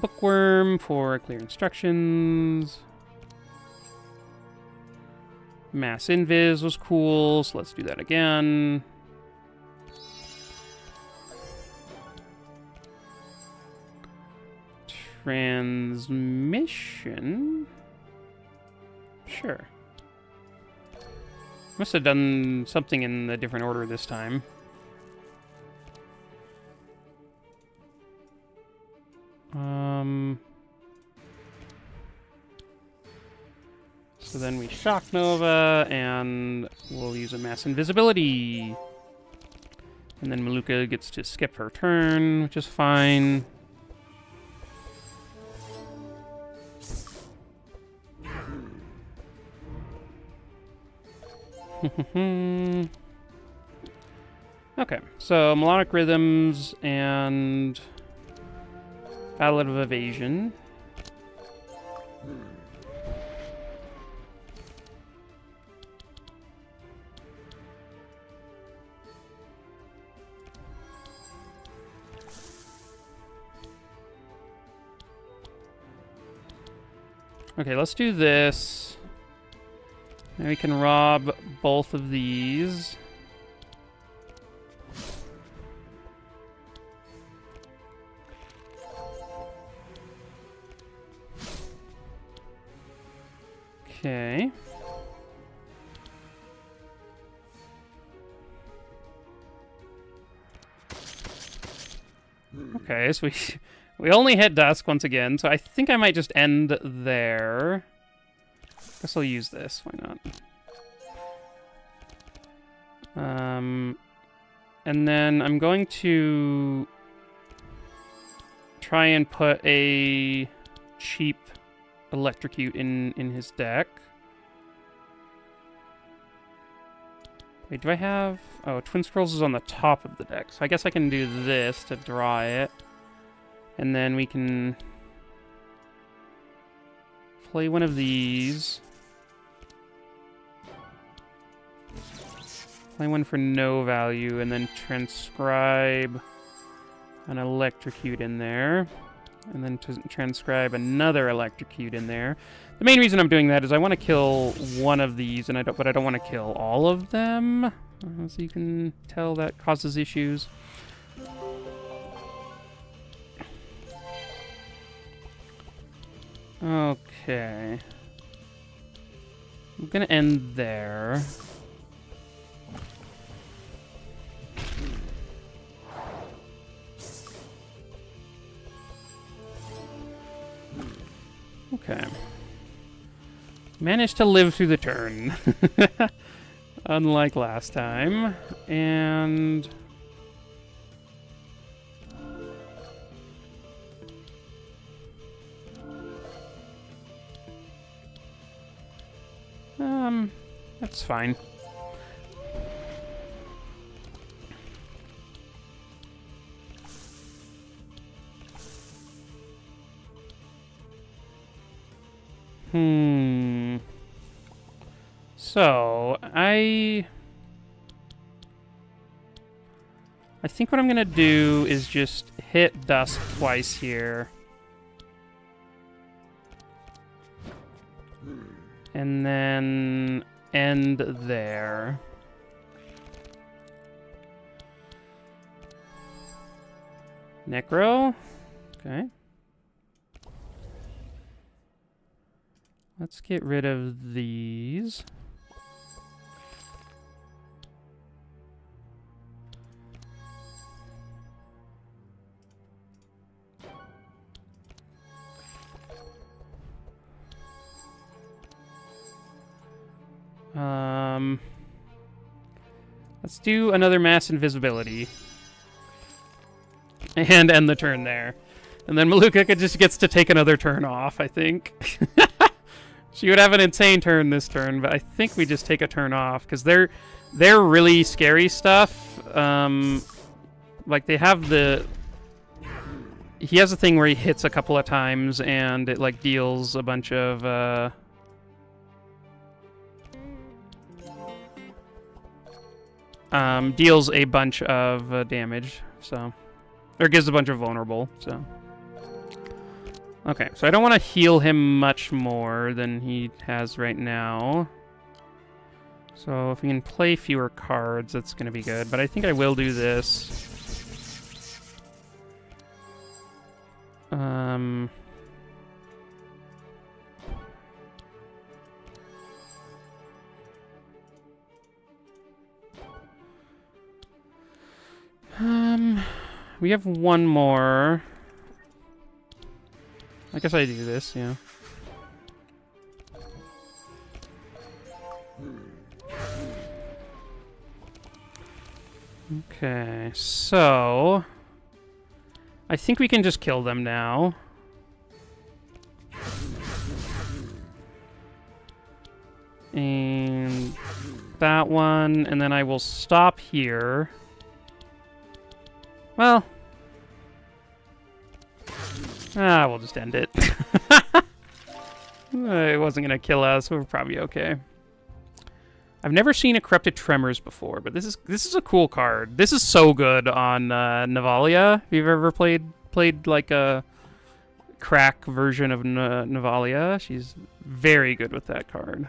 [SPEAKER 1] Bookworm for clear instructions. Mass Invis was cool, so let's do that again. Transmission? Sure. Must have done something in a different order this time. So then we Shock Nova, and we'll use a Mass Invisibility. And then Maluka gets to skip her turn, which is fine. Okay, so Melodic Rhythms and Battle of Evasion. Okay, let's do this. Now we can rob both of these. Okay. Okay, so we only hit dusk once again, so I think I might just end there. Guess I'll use this. Why not? And then I'm going to try and put a cheap electrocute in his deck. Wait, do I have... Oh, Twin Scrolls is on the top of the deck, so I guess I can do this to draw it. And then we can play one of these. Play one for no value, and then transcribe an electrocute in there. And then to transcribe another electrocute in there. The main reason I'm doing that is I want to kill one of these, but I don't want to kill all of them. So you can tell that causes issues. Okay. I'm gonna end there. Okay. Managed to live through the turn. Unlike last time. And... that's fine. So, I think what I'm gonna do is just hit dusk twice here. And then end there. Necro. Okay. Let's get rid of these. Let's do another mass invisibility. And end the turn there. And then Maluka just gets to take another turn off, I think. She would have an insane turn this turn, but I think we just take a turn off, because they're really scary stuff. Like, they have the... He has a thing where he hits a couple of times, and it, like, deals a bunch of, deals a bunch of damage, so... Or gives a bunch of vulnerable, so... Okay, so I don't want to heal him much more than he has right now. So if we can play fewer cards, that's going to be good. But I think I will do this. We have one more. I guess I do this, yeah. Okay, so... I think we can just kill them now. And... that one, and then I will stop here. Well... we'll just end it. It wasn't going to kill us, so we're probably okay. I've never seen a Corrupted Tremors before, but this is a cool card. This is so good on Navalia. If you've ever played like a crack version of Navalia, she's very good with that card.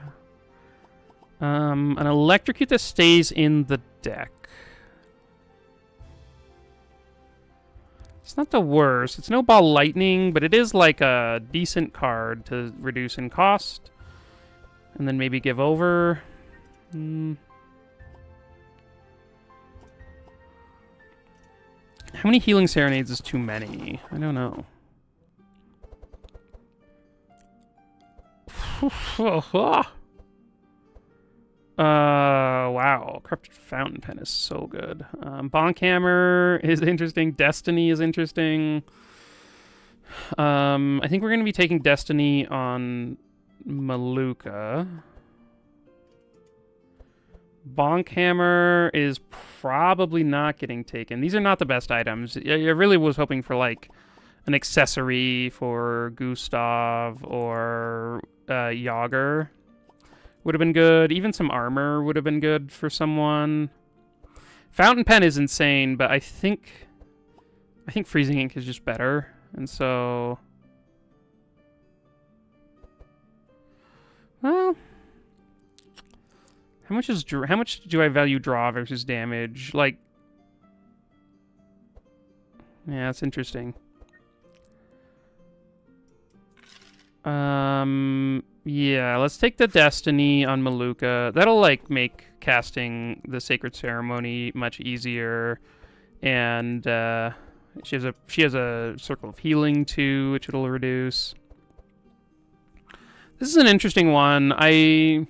[SPEAKER 1] An Electrocute that stays in the deck. It's not the worst. It's no Ball Lightning, but it is like a decent card to reduce in cost. And then maybe give over. How many healing serenades is too many? I don't know. Wow. Corrupted Fountain Pen is so good. Bonk Hammer is interesting. Destiny is interesting. I think we're going to be taking Destiny on Maluka. Bonk Hammer is probably not getting taken. These are not the best items. I really was hoping for, like, an accessory for Gustav or Yogger. Would have been good. Even some armor would have been good for someone. Fountain Pen is insane, but I think Freezing Ink is just better. And so... Well... How much do I value draw versus damage? Like... Yeah, that's interesting. Yeah, let's take the Destiny on Maluka. That'll, like, make casting the Sacred Ceremony much easier. And, she has a Circle of Healing, too, which it'll reduce. This is an interesting one. I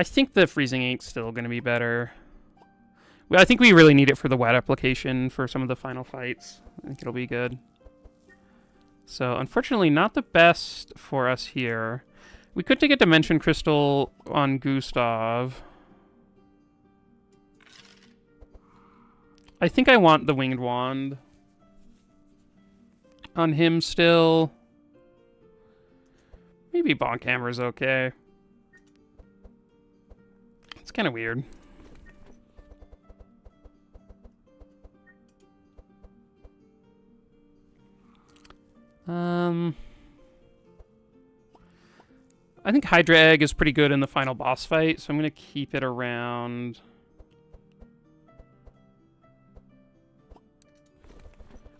[SPEAKER 1] think the Freezing Ink's still going to be better. Well, I think we really need it for the wet application for some of the final fights. I think it'll be good. So, unfortunately, not the best for us here. We could take a Dimension Crystal on Gustav. I think I want the Winged Wand on him still. Maybe Bonk Hammer's okay. It's kind of weird. I think Hydra Egg is pretty good in the final boss fight, so I'm going to keep it around.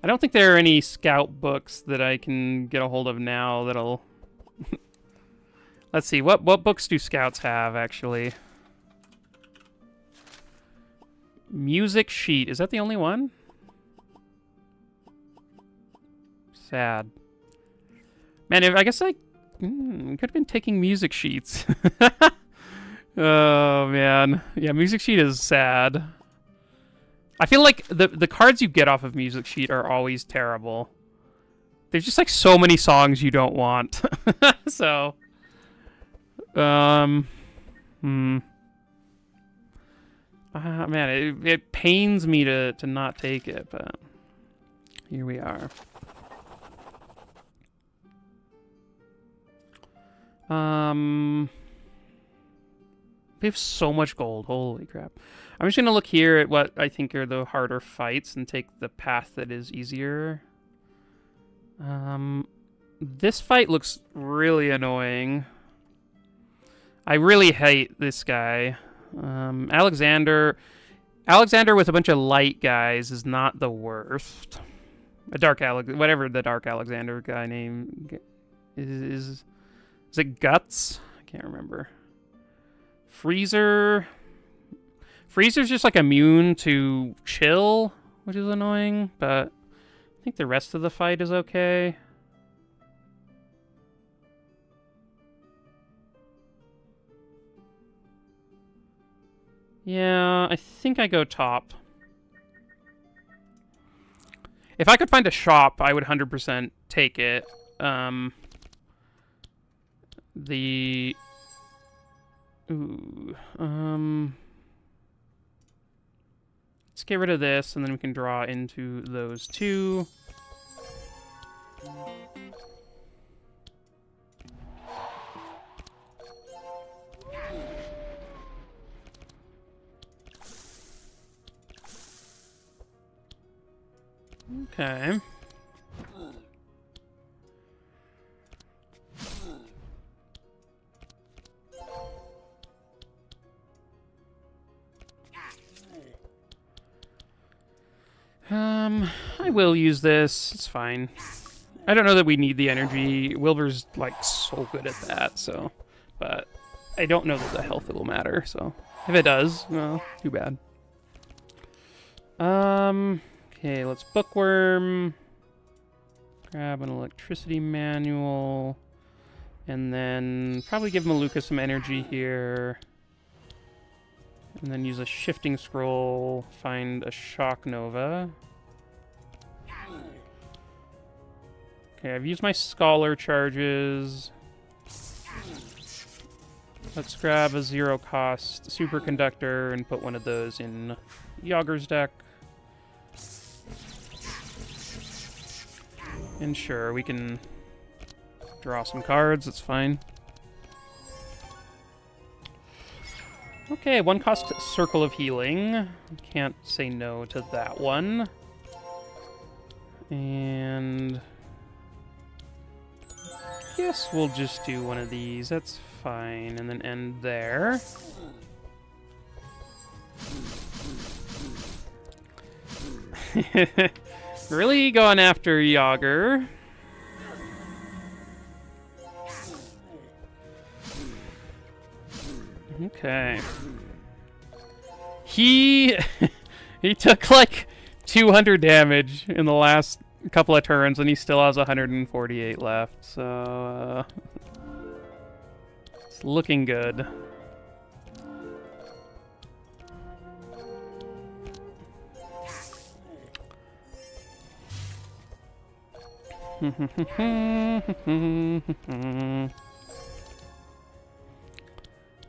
[SPEAKER 1] I don't think there are any scout books that I can get a hold of now that'll... Let's see, what books do scouts have, actually? Music Sheet, is that the only one? Sad. Man, I guess I could have been taking music sheets. Oh, man. Yeah, music sheet is sad. I feel like the cards you get off of music sheet are always terrible. There's just, like, so many songs you don't want. So. Man, it pains me to not take it, but here we are. We have so much gold. Holy crap. I'm just going to look here at what I think are the harder fights and take the path that is easier. This fight looks really annoying. I really hate this guy. Alexander with a bunch of light guys is not the worst. Whatever the Dark Alexander guy name is it Guts? I can't remember. Freezer's just, like, immune to chill, which is annoying, but I think the rest of the fight is okay. Yeah, I think I go top. If I could find a shop, I would 100% take it. Let's get rid of this, and then we can draw into those two. Okay. I will use this. It's fine. I don't know that we need the energy. Wilbur's, like, so good at that, so... But I don't know that the health will matter, so... If it does, well, too bad. Okay, let's bookworm. Grab an electricity manual. And then probably give Maluka some energy here. And then use a shifting scroll, find a shock nova. Okay, I've used my scholar charges. Let's grab a zero-cost superconductor and put one of those in Yogger's deck. And sure, we can draw some cards, it's fine. Okay, one cost Circle of Healing. Can't say no to that one. And guess we'll just do one of these. That's fine. And then end there. Really going after Yogger. Okay. He took like 200 damage in the last couple of turns, and he still has 148 left. So it's looking good.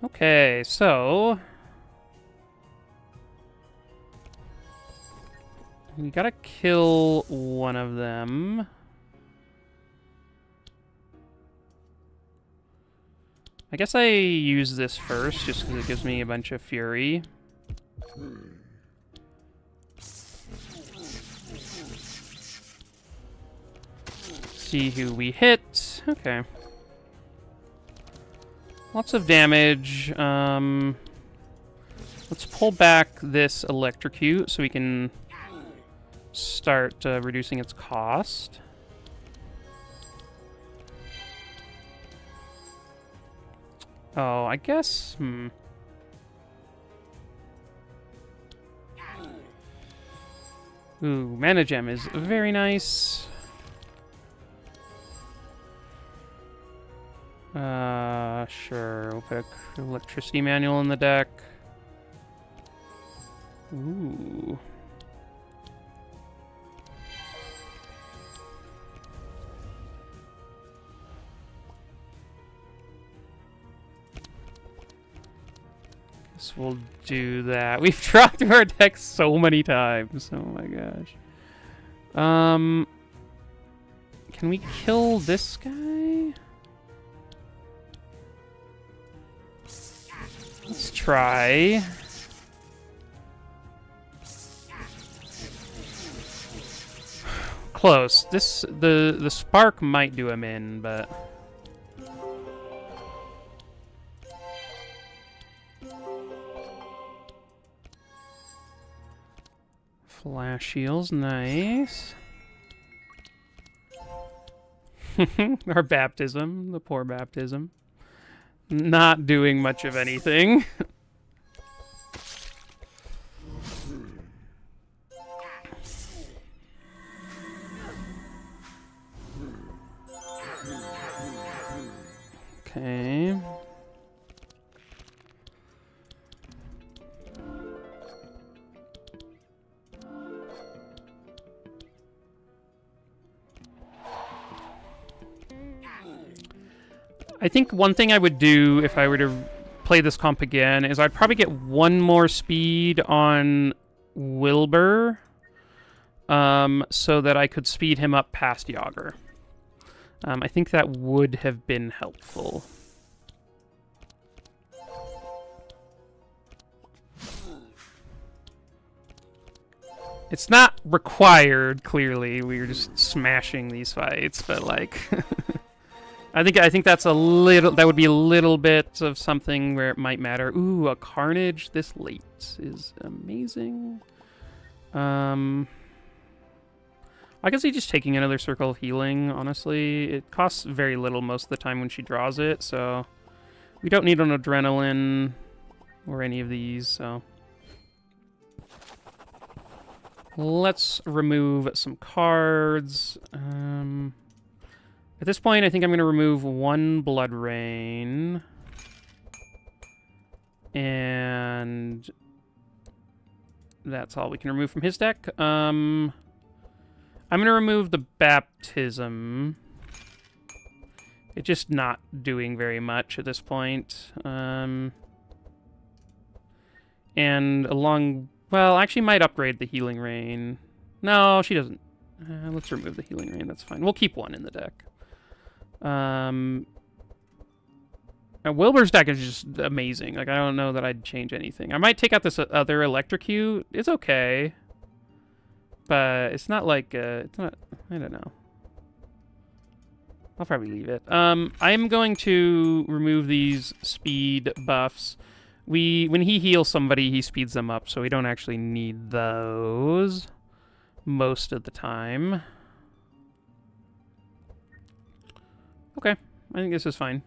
[SPEAKER 1] Okay, so we gotta kill one of them. I guess I use this first, just because it gives me a bunch of fury. See who we hit. Okay. Lots of damage. Let's pull back this electrocute so we can start reducing its cost. Oh, I guess... Ooh, Mana Gem is very nice. Sure. We'll pick Electricity Manual in the deck. Ooh. Guess we'll do that. We've dropped through our deck so many times. Oh my gosh. Can we kill this guy? Let's try. Close. The spark might do him in, but flash shields, nice. Our baptism, the poor baptism. Not doing much of anything. Okay. I think one thing I would do if I were to play this comp again is I'd probably get one more speed on Wilbur, so that I could speed him up past Yogger. I think that would have been helpful. It's not required, clearly. We're just smashing these fights, but like... I think that's a little... That would be a little bit of something where it might matter. Ooh, a Carnage this late is amazing. I can see just taking another Circle of Healing, honestly. It costs very little most of the time when she draws it, so... We don't need an Adrenaline or any of these, so... Let's remove some cards. At this point, I think I'm going to remove one Blood Rain. And that's all we can remove from his deck. I'm going to remove the Baptism. It's just not doing very much at this point. And along... Well, actually might upgrade the Healing Rain. No, she doesn't. Let's remove the Healing Rain. That's fine. We'll keep one in the deck. Wilbur's deck is just amazing. Like, I don't know that I'd change anything. I might take out this other Electrocute. It's okay. But it's not like... it's not... I don't know. I'll probably leave it. I'm going to remove these speed buffs. When he heals somebody, he speeds them up, so we don't actually need those most of the time. Okay, I think this is fine.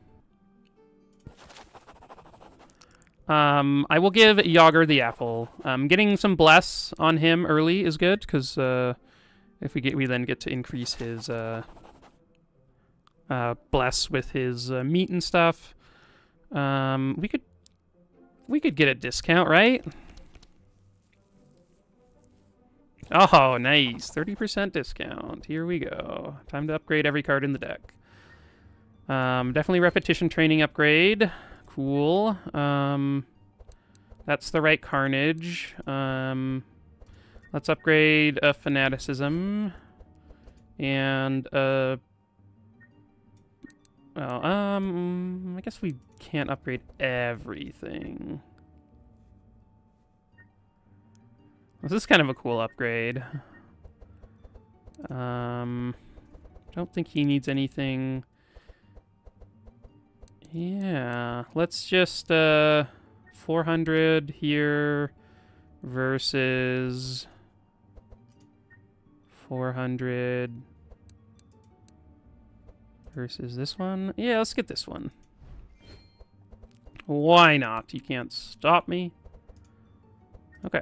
[SPEAKER 1] I will give Yogger the apple. Getting some bless on him early is good, because if we then get to increase his bless with his meat and stuff. We could get a discount, right? Oh, nice. 30% discount. Here we go. Time to upgrade every card in the deck. Definitely repetition training upgrade. Cool. That's the right Carnage. Let's upgrade a Fanaticism. And well, I guess we can't upgrade everything. This is kind of a cool upgrade. Don't think he needs anything. Yeah, let's just 400 here versus 400 versus this one. Yeah, let's get this one. Why not? You can't stop me. Okay.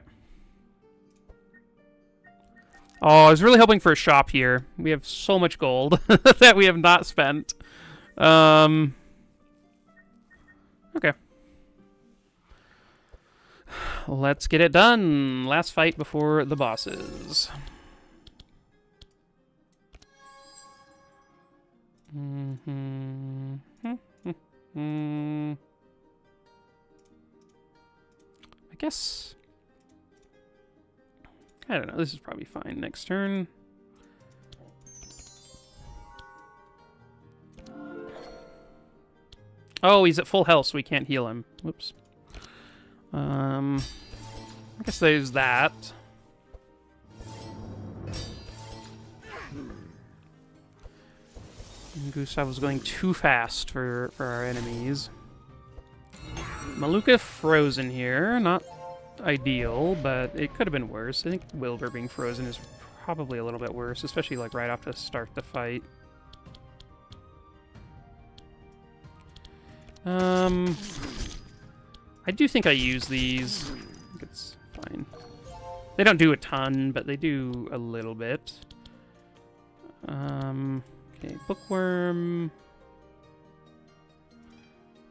[SPEAKER 1] Oh, I was really hoping for a shop here. We have so much gold that we have not spent. Okay. Let's get it done. Last fight before the bosses. I guess... I don't know. This is probably fine. Next turn. Oh, he's at full health, so we can't heal him. Whoops. I guess there's that. Gustav was going too fast for our enemies. Maluka frozen here. Not ideal, but it could have been worse. I think Wilbur being frozen is probably a little bit worse, especially like right off to start the fight. I do think I use these. I think it's fine. They don't do a ton, but they do a little bit. Okay, Bookworm.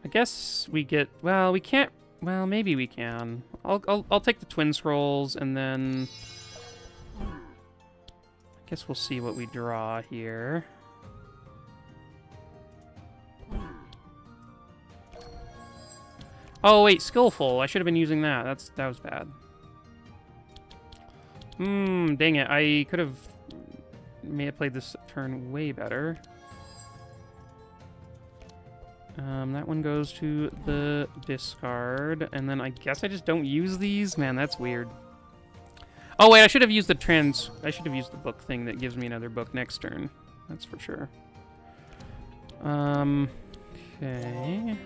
[SPEAKER 1] I guess we get... Well, we can't... Well, maybe we can. I'll take the Twin Scrolls, and then... I guess we'll see what we draw here. Oh, wait, Skillful. I should have been using that. That was bad. Dang it. I could have... may have played this turn way better. That one goes to the discard, and then I guess I just don't use these? Man, that's weird. Oh, wait, I should have used I should have used the book thing that gives me another book next turn. That's for sure. Okay.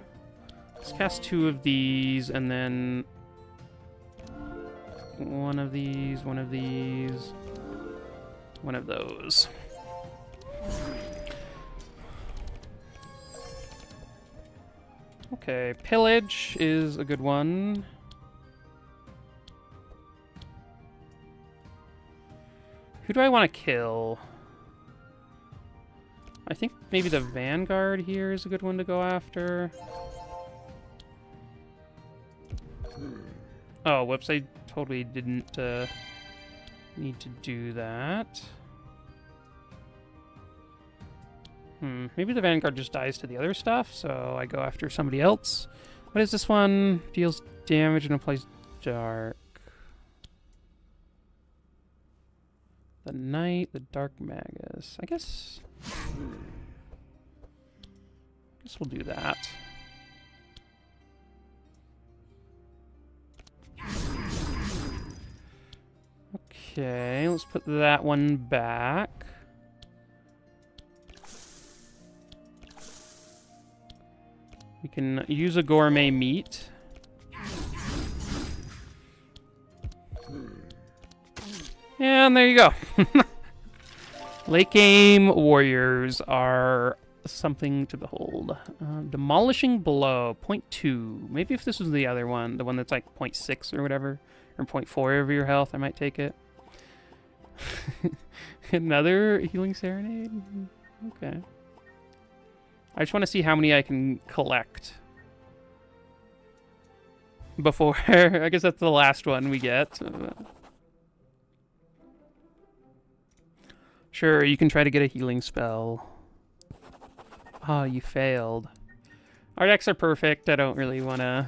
[SPEAKER 1] Let's cast 2 of these, and then... one of these, one of these... one of those. Okay, Pillage is a good one. Who do I want to kill? I think maybe the Vanguard here is a good one to go after. Oh, whoops, I totally didn't need to do that. Maybe the Vanguard just dies to the other stuff, so I go after somebody else. What is this one? Deals damage and applies dark. The Knight, the Dark Magus. I guess we'll do that. Okay, let's put that one back. We can use a gourmet meat. And there you go. Late game warriors are something to behold. Demolishing blow, 0.2. Maybe if this was the other one, the one that's like 0.6 or whatever, or 0.4 of your health, I might take it. Another healing serenade? Okay. I just want to see how many I can collect before. I guess that's the last one we get. Sure, you can try to get a healing spell. Oh, you failed. Our decks are perfect. I don't really want to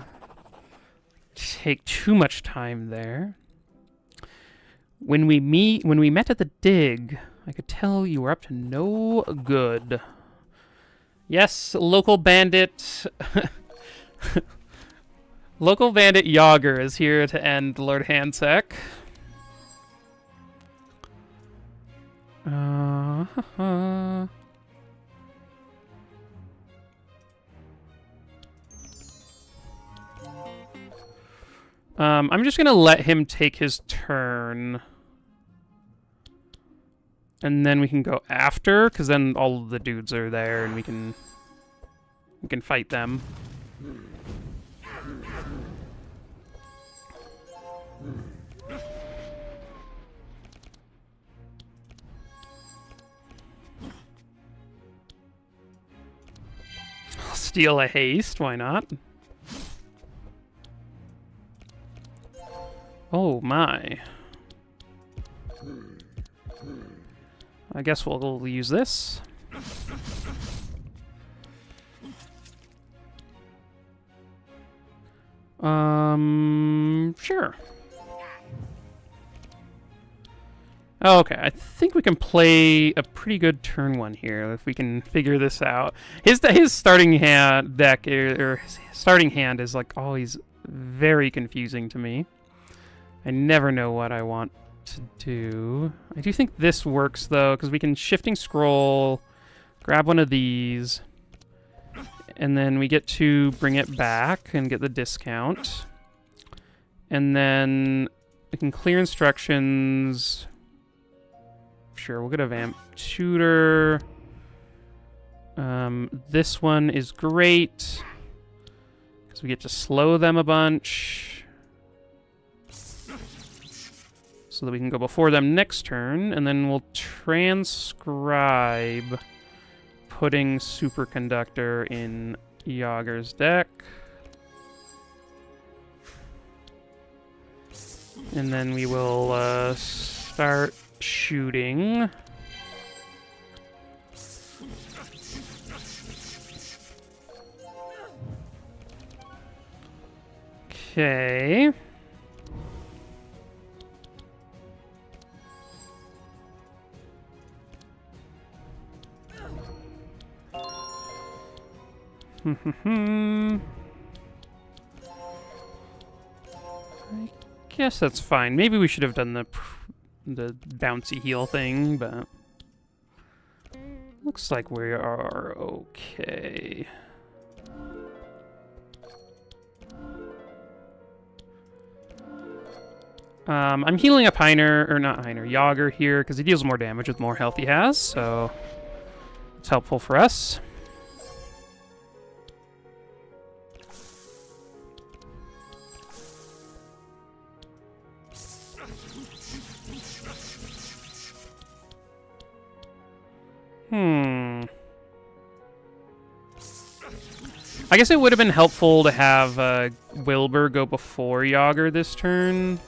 [SPEAKER 1] take too much time there. When we met at the dig, I could tell you were up to no good. Yes, local bandit... Local bandit Yogger is here to end Lord Hansek. I'm just gonna let him take his turn. And then we can go after, because then all of the dudes are there and we can fight them. I'll steal a haste, why not? Oh my. I guess we'll use this. Sure. Oh, okay, I think we can play a pretty good turn one here if we can figure this out. His starting hand deck or his starting hand is like always very confusing to me. I never know what I want to do. I do think this works though, because we can shifting scroll, grab one of these, and then we get to bring it back and get the discount. And then we can clear instructions. Sure, we'll get a vamp tutor. This one is great because we get to slow them a bunch, so that we can go before them next turn, and then we'll transcribe putting Superconductor in Yogger's deck. And then we will start shooting. Okay. I guess that's fine. Maybe we should have done the bouncy heal thing, but looks like we are okay. I'm healing up Yogger here, because he deals more damage with more health he has, so it's helpful for us. I guess it would have been helpful to have Wilbur go before Yogger this turn.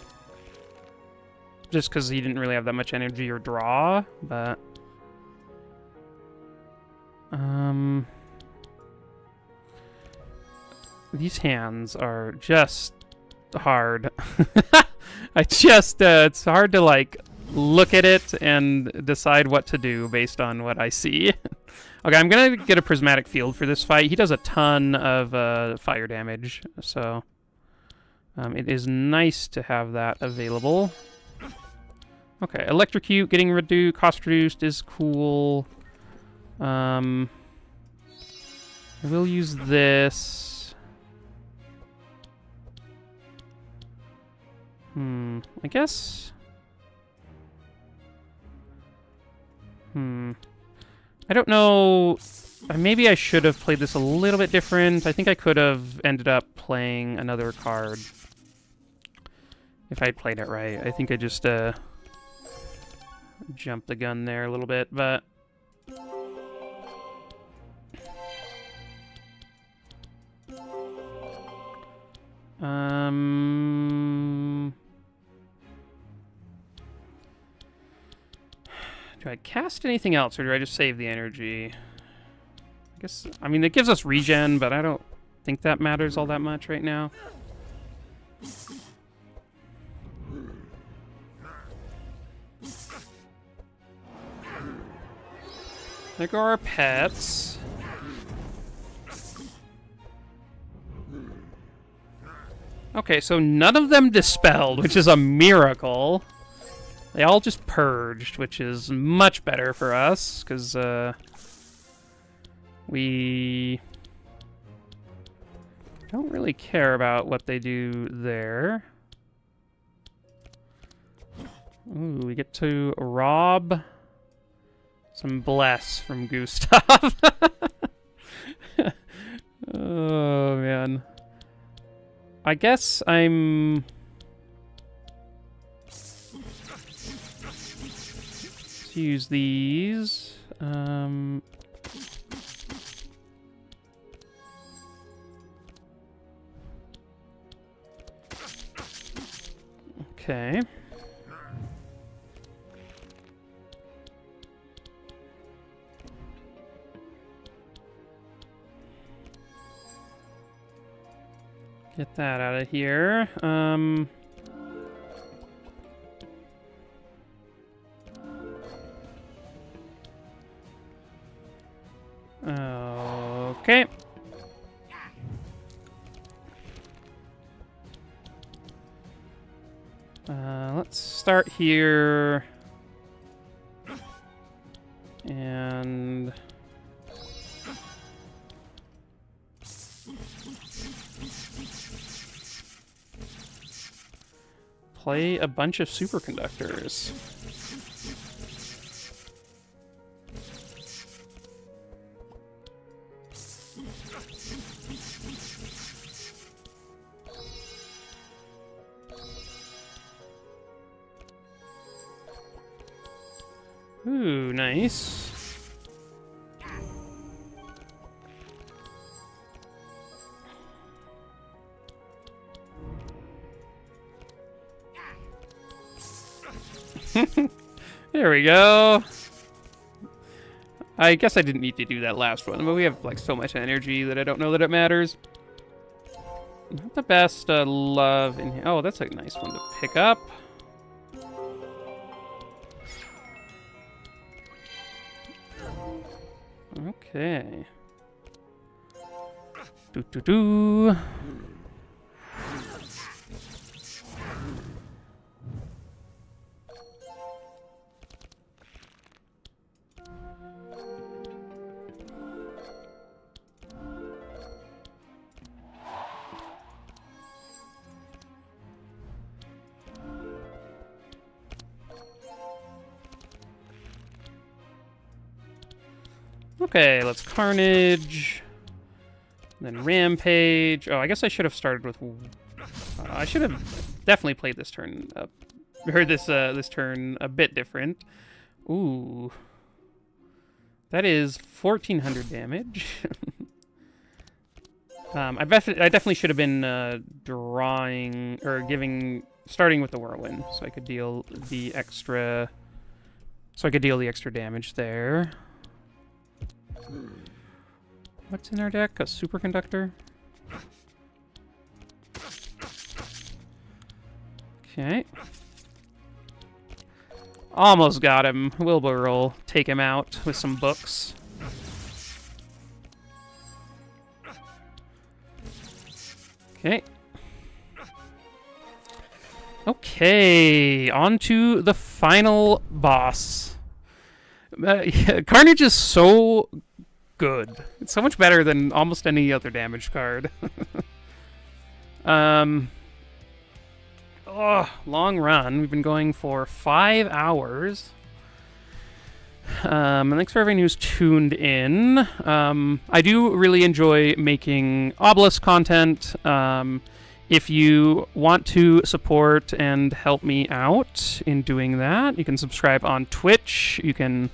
[SPEAKER 1] Just because he didn't really have that much energy or draw, but... These hands are just hard. It's hard to, like, look at it and decide what to do based on what I see. Okay, I'm gonna get a prismatic field for this fight. He does a ton of fire damage, so it is nice to have that available. Okay, electrocute, getting cost reduced is cool. I will use this. I guess. I don't know. Maybe I should have played this a little bit different. I think I could have ended up playing another card if I'd played it right. I think I just jumped the gun there a little bit, but... Do I cast anything else, or do I just save the energy? I guess, I mean, it gives us regen, but I don't think that matters all that much right now. There go our pets. Okay, so none of them dispelled, which is a miracle. They all just purged, which is much better for us, because we don't really care about what they do there. Ooh, we get to rob some bless from Gustav. Oh, man. I guess I'm... Let's use these. Okay. Get that out of here. Okay. Let's start here. And... play a bunch of superconductors. Ooh, nice. There we go. I guess I didn't need to do that last one, but we have like so much energy that I don't know that it matters. Not the best love in here. Oh, that's a nice one to pick up. Okay. Do. Okay, let's Carnage, then Rampage. Oh, I guess I should have started with... I should have definitely played this turn up, or this turn a bit different. Ooh, That is 1,400 damage. I definitely should have been drawing or starting with the whirlwind, so I could deal the extra. So I could deal the extra damage there. What's in our deck? A superconductor. Okay. Almost got him. Wilbur will take him out with some books. Okay. Okay, on to the final boss. Yeah, Carnage is so good. It's so much better than almost any other damage card. Oh, long run. We've been going for 5 hours. And thanks for everyone who's tuned in. I do really enjoy making Obelisk content. If you want to support and help me out in doing that, you can subscribe on Twitch. You can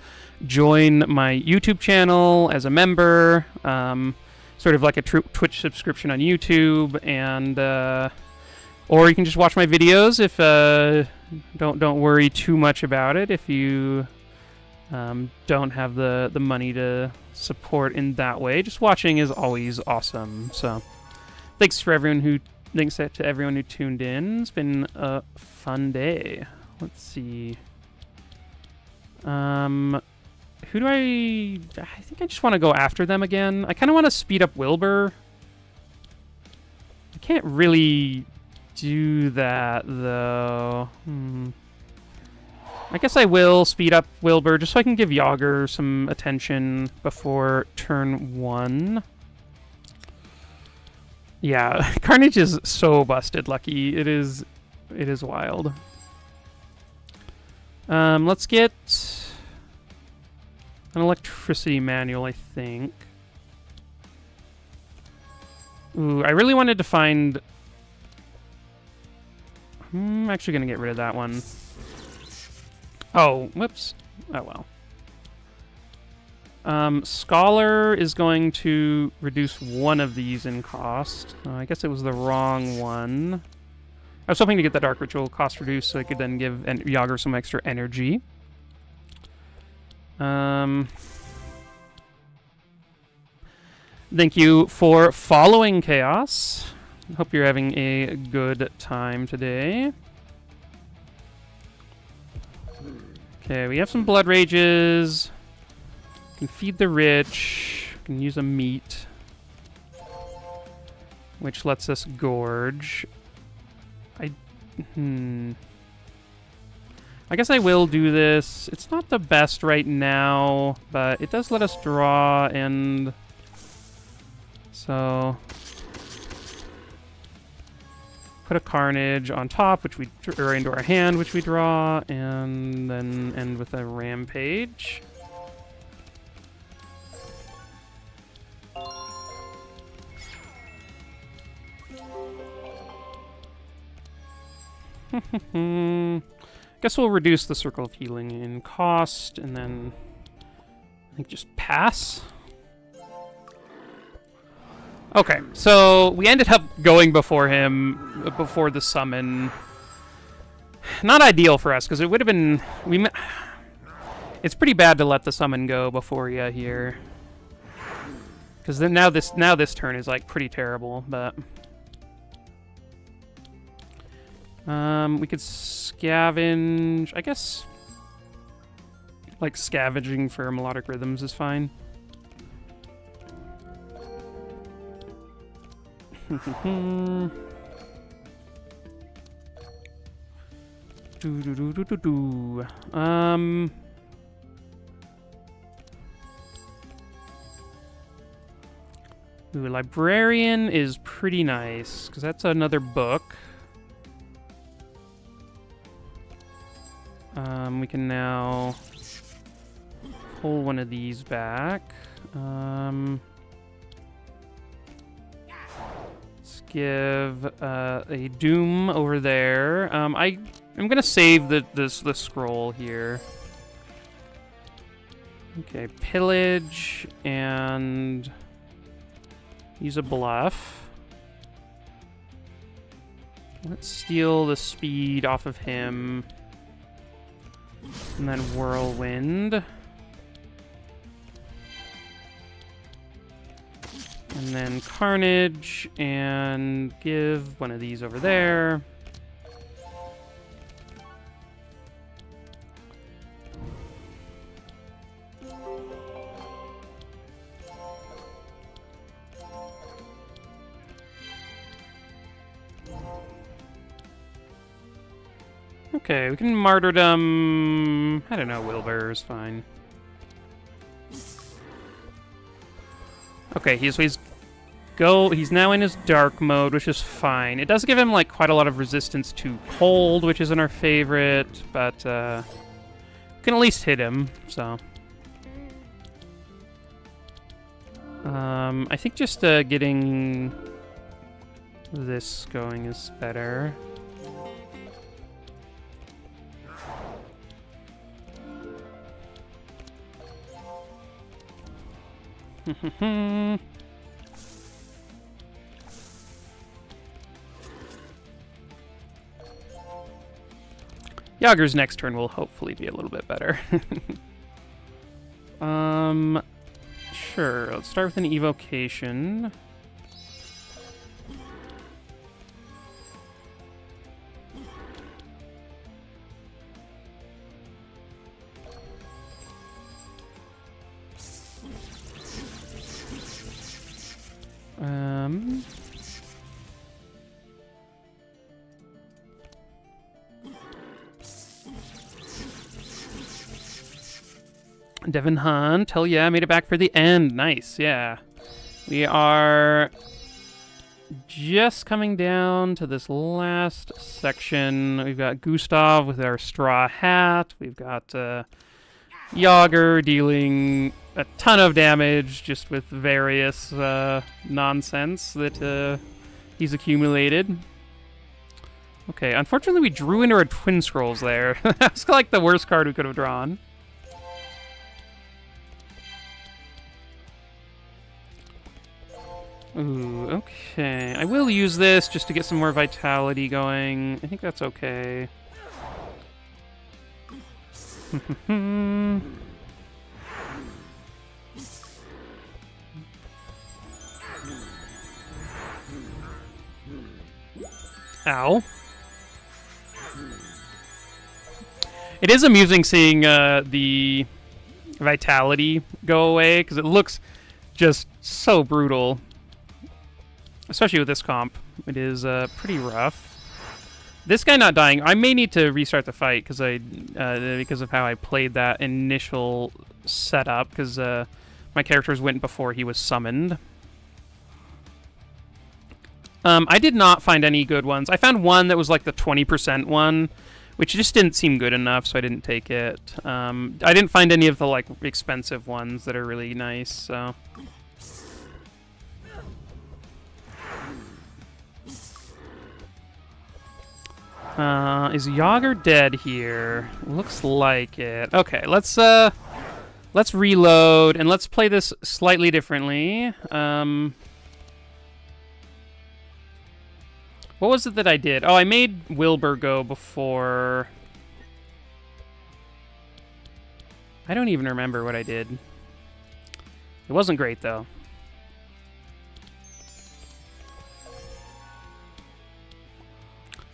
[SPEAKER 1] join my YouTube channel as a member. Sort of like a Twitch subscription on YouTube, and or you can just watch my videos. If don't worry too much about it if you don't have the money to support in that way. Just watching is always awesome. So thanks to everyone who tuned in. It's been a fun day. Let's see. Who do I think I just want to go after them again. I kind of want to speed up Wilbur. I can't really do that, though. I guess I will speed up Wilbur just so I can give Yogger some attention before turn 1. Yeah, Carnage is so busted, Lucky. It is wild. Let's get an electricity manual, I think. Ooh, I really wanted to find... I'm actually going to get rid of that one. Oh, whoops. Oh, well. Scholar is going to reduce one of these in cost. I guess it was the wrong one. I was hoping to get the Dark Ritual cost reduced so I could then give Yogger some extra energy. Thank you for following Chaos. Hope you're having a good time today. Okay, we have some Blood Rages. Can feed the rich. Can use a meat, which lets us gorge. I guess I will do this. It's not the best right now, but it does let us draw, and so put a Carnage on top, which or into our hand, which we draw, and then end with a Rampage. Guess we'll reduce the Circle of Healing in cost, and then I think just pass. Okay, so we ended up going before him, before the summon. Not ideal for us, because it would have been... It's pretty bad to let the summon go before you here. Because then now this turn is like pretty terrible, but... we could scavenge... I guess... Like, scavenging for Melodic Rhythms is fine. Ooh, Librarian is pretty nice, because that's another book. We can now pull one of these back. Let's give a Doom over there. I'm gonna save the scroll here. Okay, pillage and use a bluff. Let's steal the speed off of him. And then whirlwind. And then carnage and give one of these over there. Okay, we can martyrdom. I don't know, Wilbur is fine. Okay, he's now in his dark mode, which is fine. It does give him like quite a lot of resistance to cold, which isn't our favorite, but we can at least hit him, so. I think just getting this going is better. Yogger's next turn will hopefully be a little bit better. Sure. Let's start with an evocation. Devin Hunt, hell yeah, made it back for the end. Nice, yeah. We are just coming down to this last section. We've got Gustav with our straw hat. We've got Yogger dealing a ton of damage just with various nonsense that he's accumulated. Okay, unfortunately we drew into our Twin Scrolls there. That's like the worst card we could have drawn. Ooh, okay. I will use this just to get some more vitality going. I think that's okay. Ow. It is amusing seeing the vitality go away, because it looks just so brutal. Especially with this comp. It is pretty rough. This guy not dying, I may need to restart the fight because of how I played that initial setup, because my characters went before he was summoned. I did not find any good ones. I found one that was like the 20% one, which just didn't seem good enough, so I didn't take it. I didn't find any of the like expensive ones that are really nice, so... Is Yogger dead here? Looks like it. Okay, let's reload and let's play this slightly differently. What was it that I did? Oh, I made Wilbur go before. I don't even remember what I did. It wasn't great though.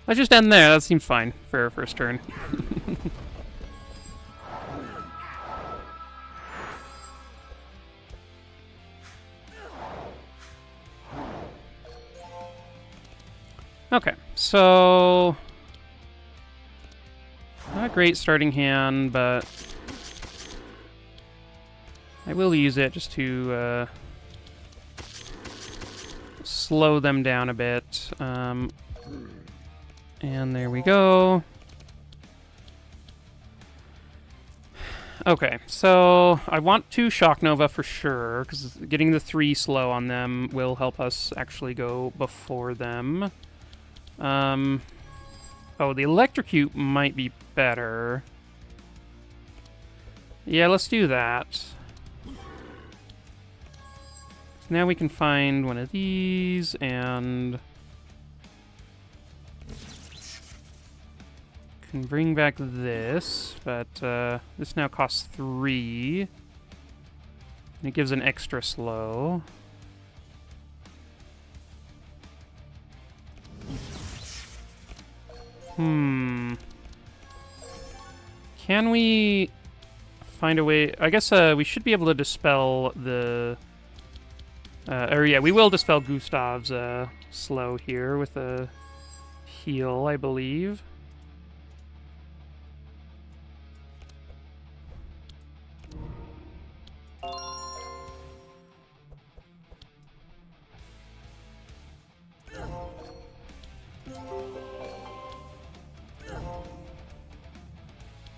[SPEAKER 1] Let's just end there. That seems fine for our first turn. Okay, so... not a great starting hand, but... I will use it just to slow them down a bit. And there we go. Okay, so I want to Shock Nova for sure, because getting the 3 slow on them will help us actually go before them. Oh, the Electrocute might be better. Yeah, let's do that. So now we can find one of these, and can bring back this, but this now costs 3. And it gives an extra slow. Can we find a way? I guess we should be able to dispel the... or yeah, we will dispel Gustav's slow here with a heal, I believe.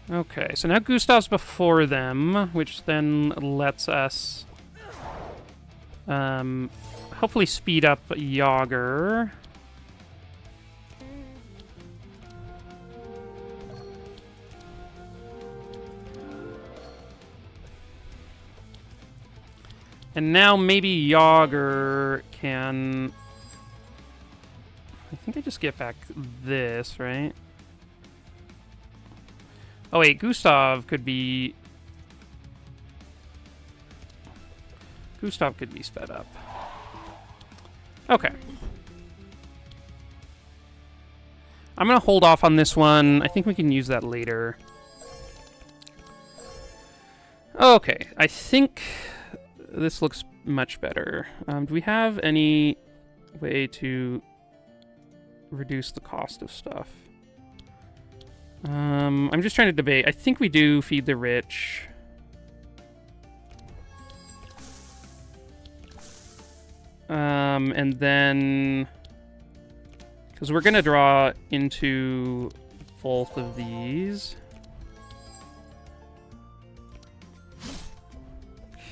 [SPEAKER 1] Okay, so now Gustav's before them, which then lets us hopefully speed up Yogger. And now maybe Yogger can... I think I just get back this, right? Oh wait, Gustav could be... Gustav could be sped up. Okay. I'm gonna hold off on this one. I think we can use that later. Okay, I think this looks much better. Do we have any way to reduce the cost of stuff? I'm just trying to debate. I think we do feed the rich. And then... because we're going to draw into both of these.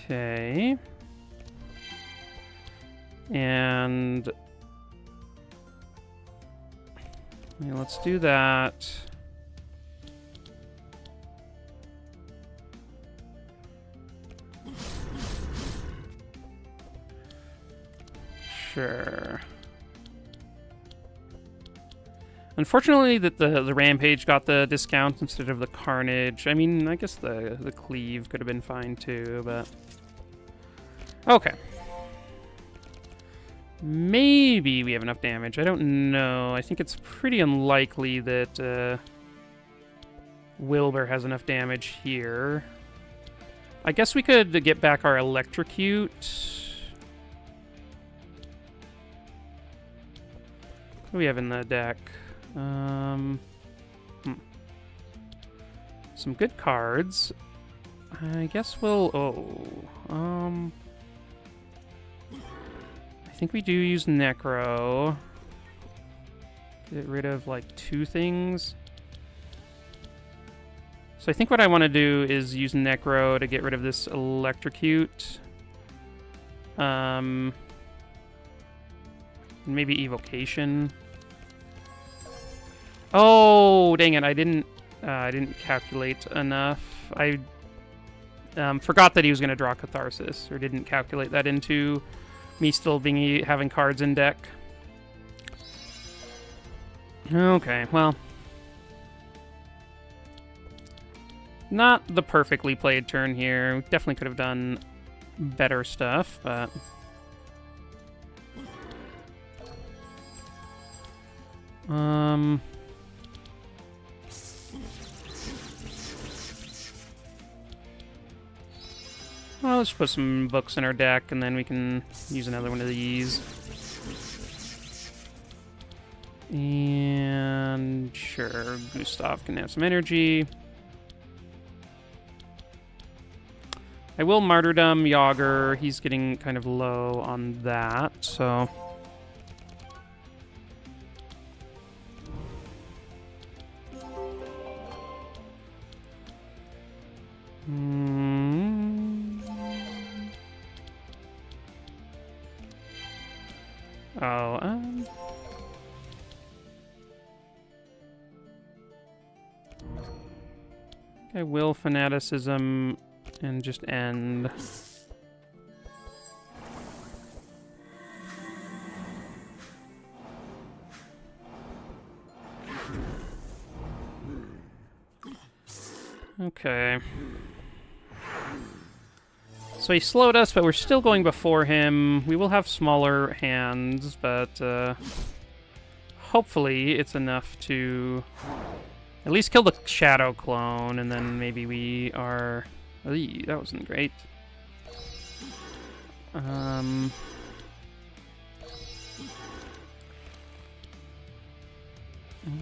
[SPEAKER 1] Okay. And... yeah, let's do that. Sure. Unfortunately, that the Rampage got the discount instead of the Carnage. I mean, I guess the Cleave could have been fine too, but... okay. Maybe we have enough damage. I don't know. I think it's pretty unlikely that Wilbur has enough damage here. I guess we could get back our Electrocute. What do we have in the deck? Some good cards. I guess we'll... I think we do use Necro. Get rid of, like, 2 things. So I think what I want to do is use Necro to get rid of this Electrocute. Maybe Evocation. Oh, dang it! I didn't calculate enough. I forgot that he was going to draw Catharsis, or didn't calculate that into me still having cards in deck. Okay, well, not the perfectly played turn here. We definitely could have done better stuff, but. Well, let's put some books in our deck, and then we can use another one of these. And sure, Gustav can have some energy. I will Martyrdom Yogger. He's getting kind of low on that, so... I will fanaticism and just end. Okay. So he slowed us, but we're still going before him. We will have smaller hands, but hopefully it's enough to at least kill the shadow clone, and then maybe we are... Eey, that wasn't great.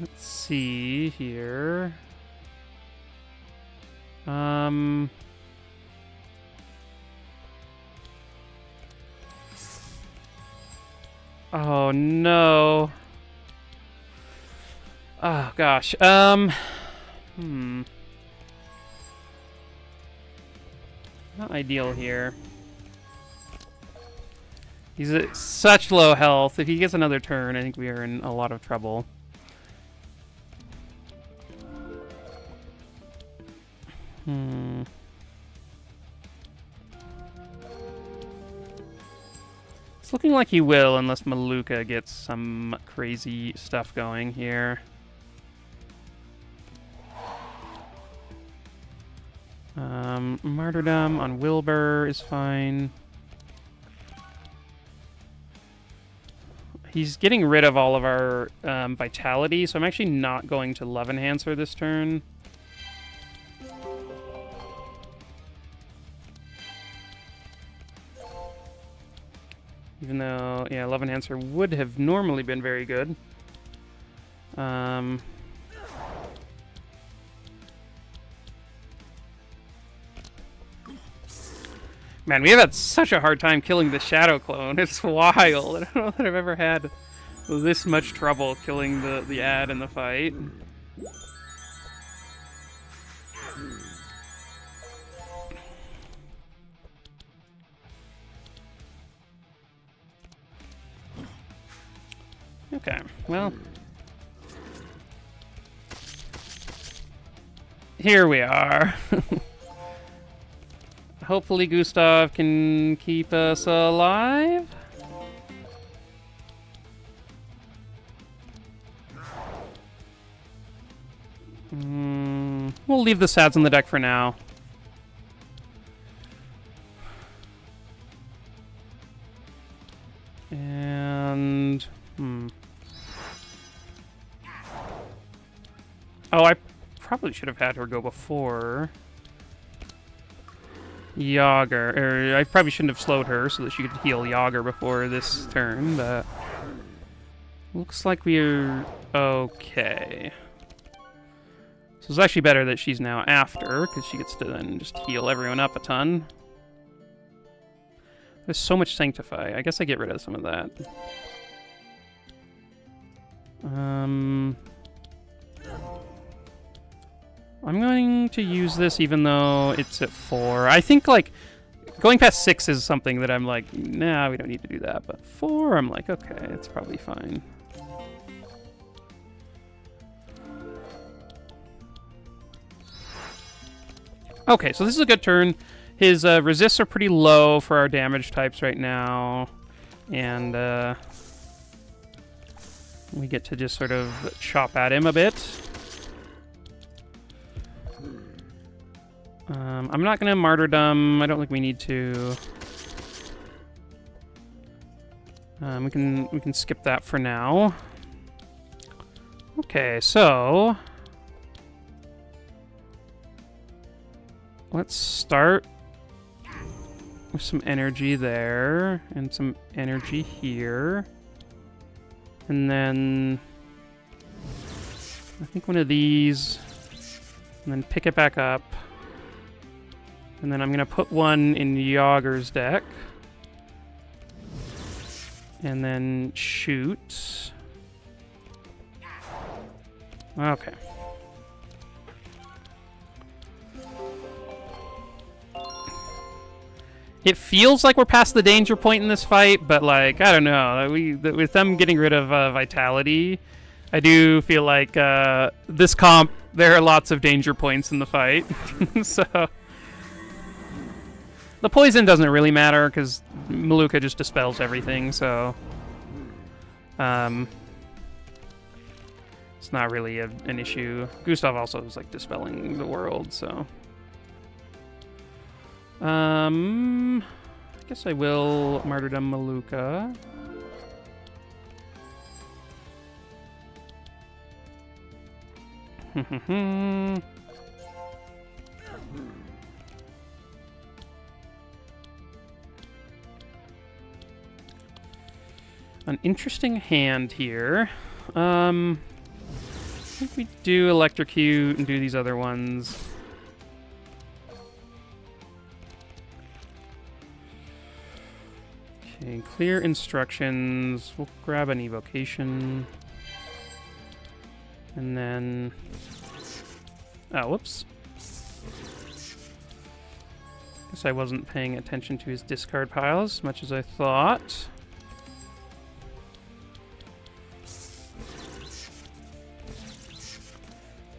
[SPEAKER 1] Let's see here. Oh no. Oh gosh. Not ideal here. He's at such low health. If he gets another turn, I think we are in a lot of trouble. It's looking like he will, unless Maluka gets some crazy stuff going here. Martyrdom on Wilbur is fine. He's getting rid of all of our vitality, so I'm actually not going to Love Enhancer this turn. Even though, yeah, Love Enhancer would have normally been very good. Man, we have had such a hard time killing the Shadow Clone. It's wild. I don't know that I've ever had this much trouble killing the ad in the fight. Okay, well. Here we are. Hopefully Gustav can keep us alive. We'll leave the sads on the deck for now. And... Oh, I probably should have had her go before Yogger. Or I probably shouldn't have slowed her so that she could heal Yogger before this turn, but looks like we're okay. So it's actually better that she's now after, because she gets to then just heal everyone up a ton. There's so much Sanctify. I guess I get rid of some of that. I'm going to use this even though it's at 4. I think, like, going past 6 is something that I'm like, nah, we don't need to do that. But 4, I'm like, okay, it's probably fine. Okay, so this is a good turn. His resists are pretty low for our damage types right now. And we get to just sort of chop at him a bit. I'm not gonna martyrdom. I don't think we need to. We can skip that for now. Okay, so let's start with some energy there and some energy here, and then I think one of these, and then pick it back up. And then I'm going to put one in Yogger's deck. And then shoot. Okay. It feels like we're past the danger point in this fight, but, like, I don't know. With them getting rid of Vitality, I do feel like this comp, there are lots of danger points in the fight. So the poison doesn't really matter because Maluka just dispels everything, so it's not really an issue. Gustav also is like dispelling the world, so I guess I will Martyrdom Maluka. An interesting hand here. I think we do Electrocute and do these other ones. Okay, clear instructions. We'll grab an evocation. And then... oh, whoops. Guess I wasn't paying attention to his discard pile as much as I thought.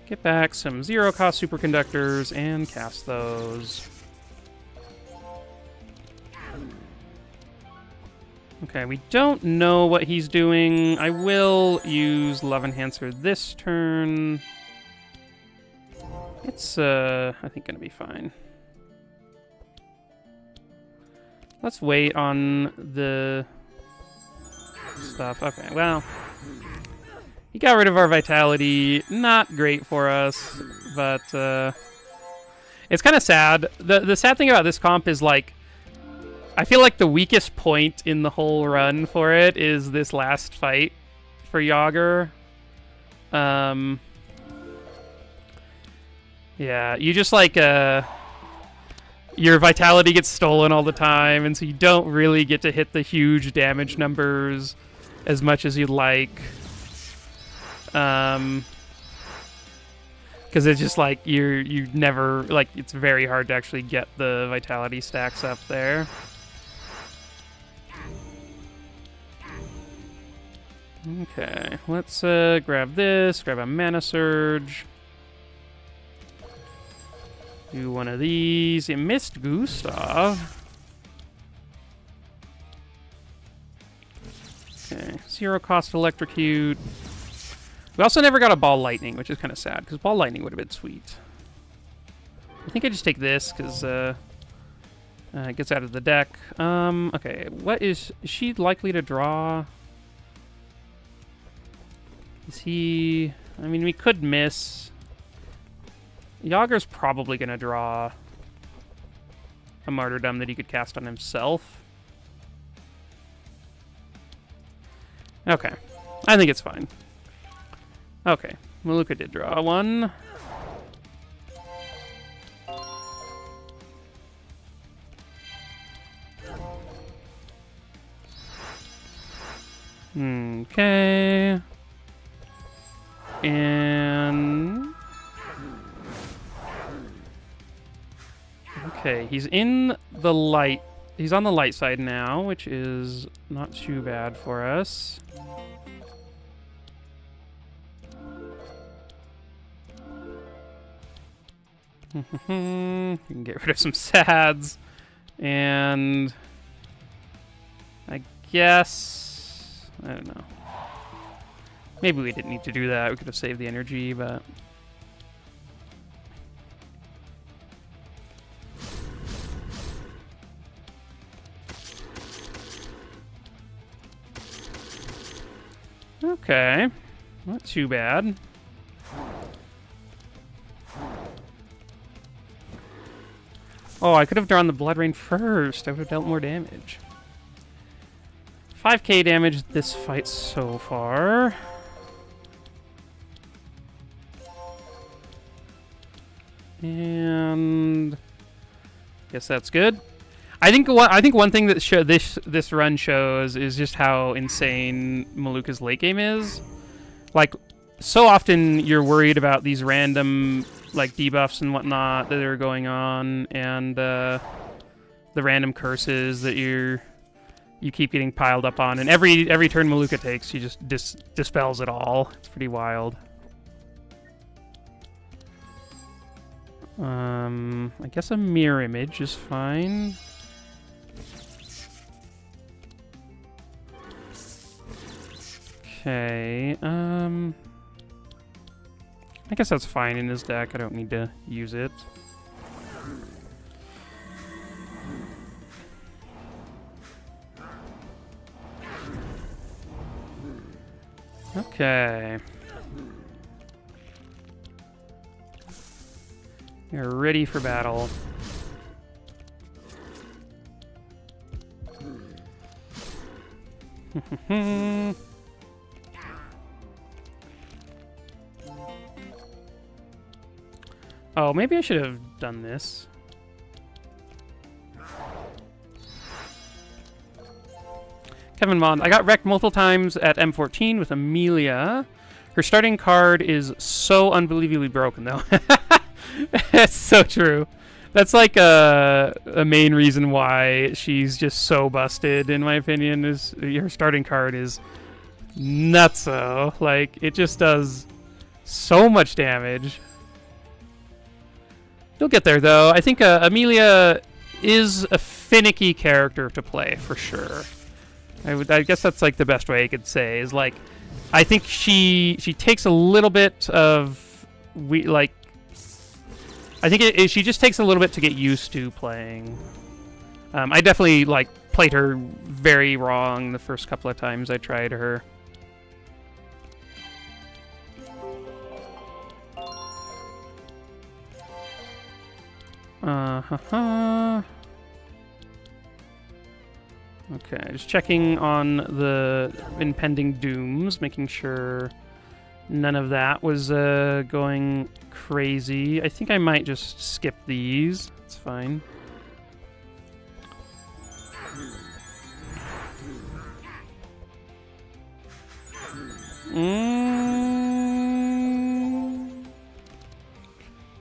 [SPEAKER 1] Get back some zero-cost superconductors and cast those. Okay, we don't know what he's doing. I will use Love Enhancer this turn. It's, I think, gonna be fine. Let's wait on the stuff. Okay, well, he got rid of our vitality. Not great for us, but it's kind of sad. The sad thing about this comp is, like, I feel like the weakest point in the whole run for it is this last fight for Yogger. Yeah, you just, like, your vitality gets stolen all the time, and so you don't really get to hit the huge damage numbers as much as you'd like. Because it's just, like, you never, like, it's very hard to actually get the vitality stacks up there. Okay, let's grab this, grab a Mana Surge. Do one of these. It missed Gustav. Okay, zero cost Electrocute. We also never got a Ball Lightning, which is kind of sad, because Ball Lightning would have been sweet. I think I just take this, because it gets out of the deck. Okay, what is she likely to draw? Is he... I mean, we could miss. Yogger's probably going to draw a Martyrdom that he could cast on himself. Okay. I think it's fine. Okay. Maluka did draw one. Okay. And... okay, he's in the light. He's on the light side now, which is not too bad for us. We can get rid of some sads. And... I guess... I don't know. Maybe we didn't need to do that. We could have saved the energy, but... okay. Not too bad. Oh, I could have drawn the Blood Rain first. I would have dealt more damage. 5k damage this fight so far. And guess that's good. I think one thing that this run shows is just how insane Maluka's late game is. Like, so often you're worried about these random, like, debuffs and whatnot that are going on, and the random curses that you're you keep getting piled up on, and every turn Maluka takes, she just dispels it all. It's pretty wild. I guess a mirror image is fine. Okay, I guess that's fine in his deck. I don't need to use it. Okay. You're ready for battle. Oh, maybe I should have done this. Kevin Mond, I got wrecked multiple times at M14 with Amelia. Her starting card is so unbelievably broken, though. That's so true. That's like a main reason why she's just so busted, in my opinion, is her starting card is nutso. Like, it just does so much damage. You'll get there, though. I think Amelia is a finicky character to play, for sure. I guess that's like the best way I could say, is like, I think she takes a little bit of, I think she just takes a little bit to get used to playing. I definitely like played her very wrong the first couple of times I tried her. Okay, just checking on the impending dooms, making sure none of that was going crazy. I think I might just skip these. It's fine.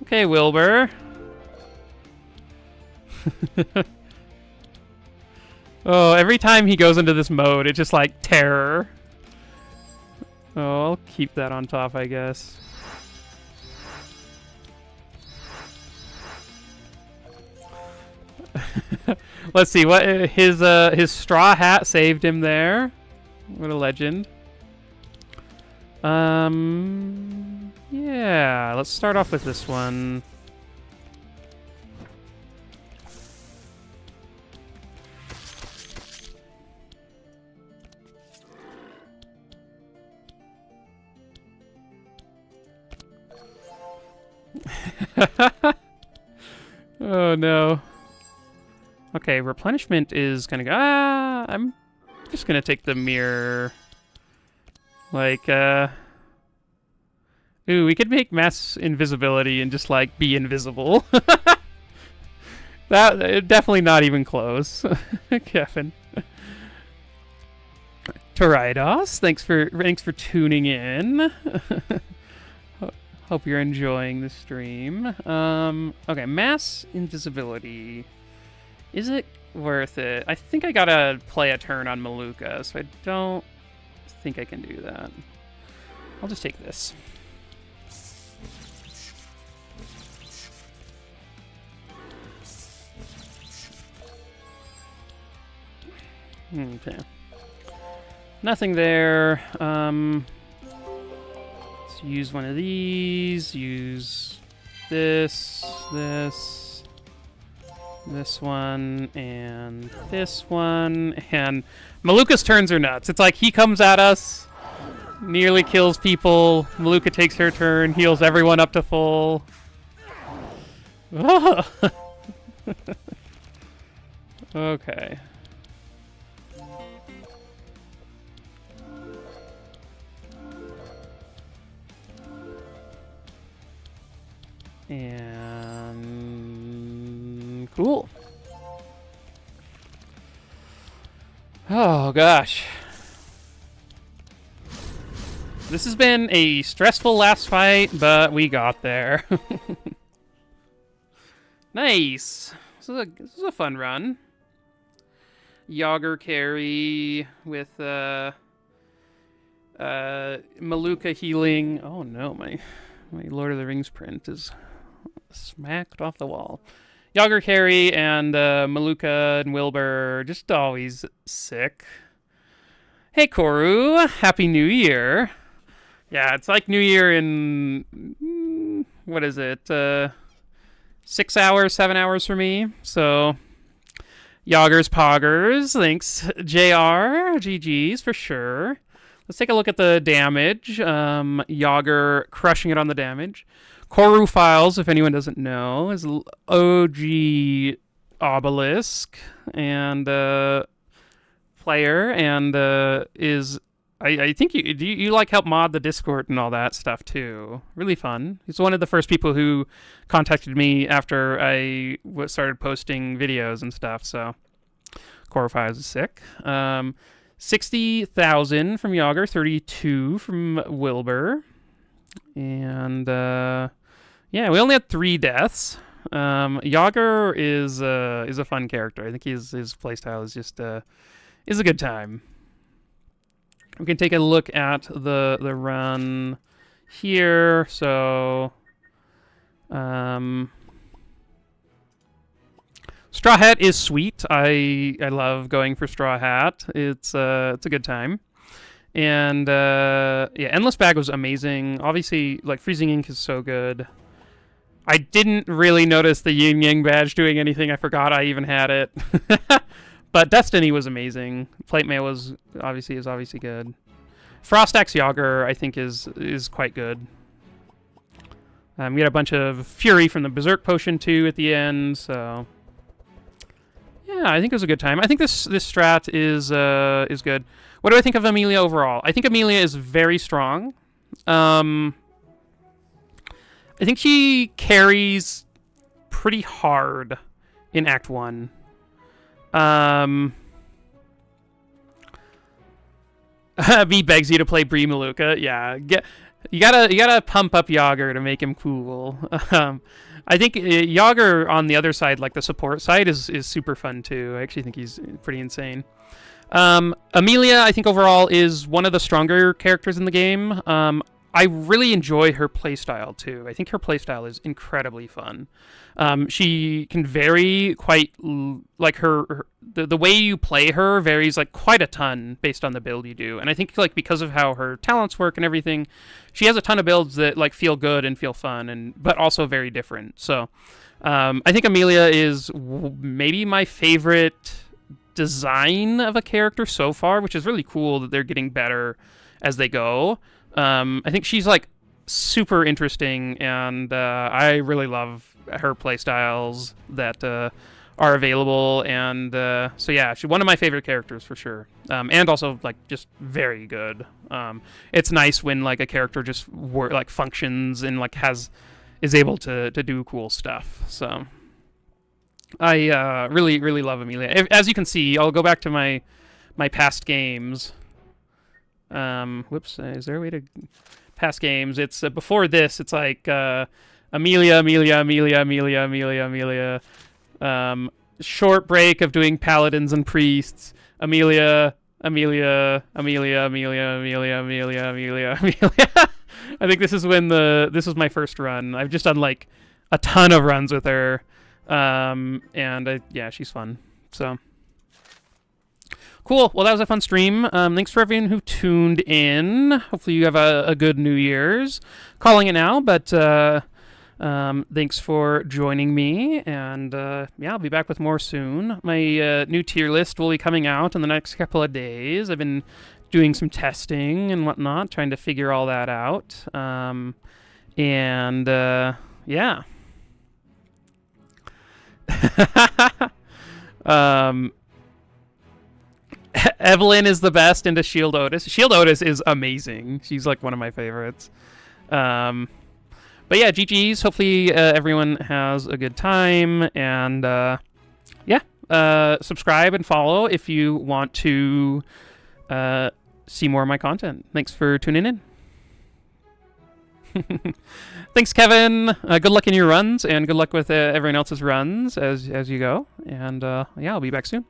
[SPEAKER 1] Okay, Wilbur. Oh, every time he goes into this mode, it's just like terror. Oh, I'll keep that on top, I guess. Let's see what his straw hat saved him there. What a legend. Yeah, let's start off with this one. Oh no. Okay, replenishment is gonna go. I'm just gonna take the mirror. Like, ooh, we could make mass invisibility and just like be invisible. That definitely not even close. Kevin. Toridos, thanks for tuning in. Hope you're enjoying the stream. Okay, mass invisibility. Is it worth it? I think I gotta play a turn on Maluka, so I don't think I can do that. I'll just take this. Okay. Nothing there. Let's use one of these. Use this one, and this one. And Maluka's turns are nuts. It's like he comes at us, nearly kills people. Maluka takes her turn, heals everyone up to full. Okay. And cool. Oh gosh. This has been a stressful last fight, but we got there. Nice. This is a fun run. Yogger carry with Maluka healing. Oh no, my Lord of the Rings print is smacked off the wall. Yogger carry and Maluka and Wilbur just always sick. Hey Koru, Happy New Year. Yeah, it's like New Year in what is it? 6 hours, 7 hours for me. So Yoggers Poggers, thanks JR, GG's for sure. Let's take a look at the damage. Yogger crushing it on the damage. Koru Files, if anyone doesn't know, is OG Obelisk and player, and is I think you like help mod the Discord and all that stuff too. Really fun. He's one of the first people who contacted me after I started posting videos and stuff. So Koru Files is sick. 60,000 from Yogger, 32 from Wilbur, and yeah, we only had 3 deaths. Yogger is a fun character. I think his playstyle is just is a good time. We can take a look at the run here. So Straw Hat is sweet. I love going for Straw Hat. It's a good time. And yeah, Endless Bag was amazing. Obviously, like Freezing Ink is so good. I didn't really notice the Yin Yang badge doing anything. I forgot I even had it. But Destiny was amazing. Plate Mail was obviously good. Frost Axe Yogger I think is quite good. We had a bunch of Fury from the Berserk Potion too at the end. So yeah, I think it was a good time. I think this strat is good. What do I think of Amelia overall? I think Amelia is very strong. I think she carries pretty hard in Act 1. B begs you to play Bree Maluka. Yeah, you gotta pump up Yogger to make him cool. I think Yogger on the other side, like the support side, is super fun too. I actually think he's pretty insane. Amelia, I think overall is one of the stronger characters in the game. I really enjoy her playstyle too. I think her playstyle is incredibly fun. She can vary quite, like the way you play her varies like quite a ton based on the build you do. And I think like because of how her talents work and everything, she has a ton of builds that like feel good and feel fun, but also very different. So I think Amelia is maybe my favorite design of a character so far, which is really cool that they're getting better as they go. I think she's like super interesting, and I really love her playstyles that are available, and so yeah, she's one of my favorite characters for sure, and also like just very good. It's nice when like a character just like functions and like is able to do cool stuff. So I really love Amelia. As you can see, I'll go back to my past games. Whoops, is there a way to past games? It's before this, it's like Amelia. Short break of doing paladins and priests. Amelia. I think this is when this was my first run. I've just done like a ton of runs with her, and yeah, she's fun. So. Cool. Well, that was a fun stream. Thanks for everyone who tuned in. Hopefully you have a good New Year's. Calling it now, but thanks for joining me. And yeah, I'll be back with more soon. My new tier list will be coming out in the next couple of days. I've been doing some testing and whatnot, trying to figure all that out. And yeah. Evelyn is the best into Shield Otis. Shield Otis is amazing. She's like one of my favorites. But yeah, GG's. Hopefully everyone has a good time. And yeah, subscribe and follow if you want to see more of my content. Thanks for tuning in. Thanks, Kevin. Good luck in your runs, and good luck with everyone else's runs as you go. And yeah, I'll be back soon.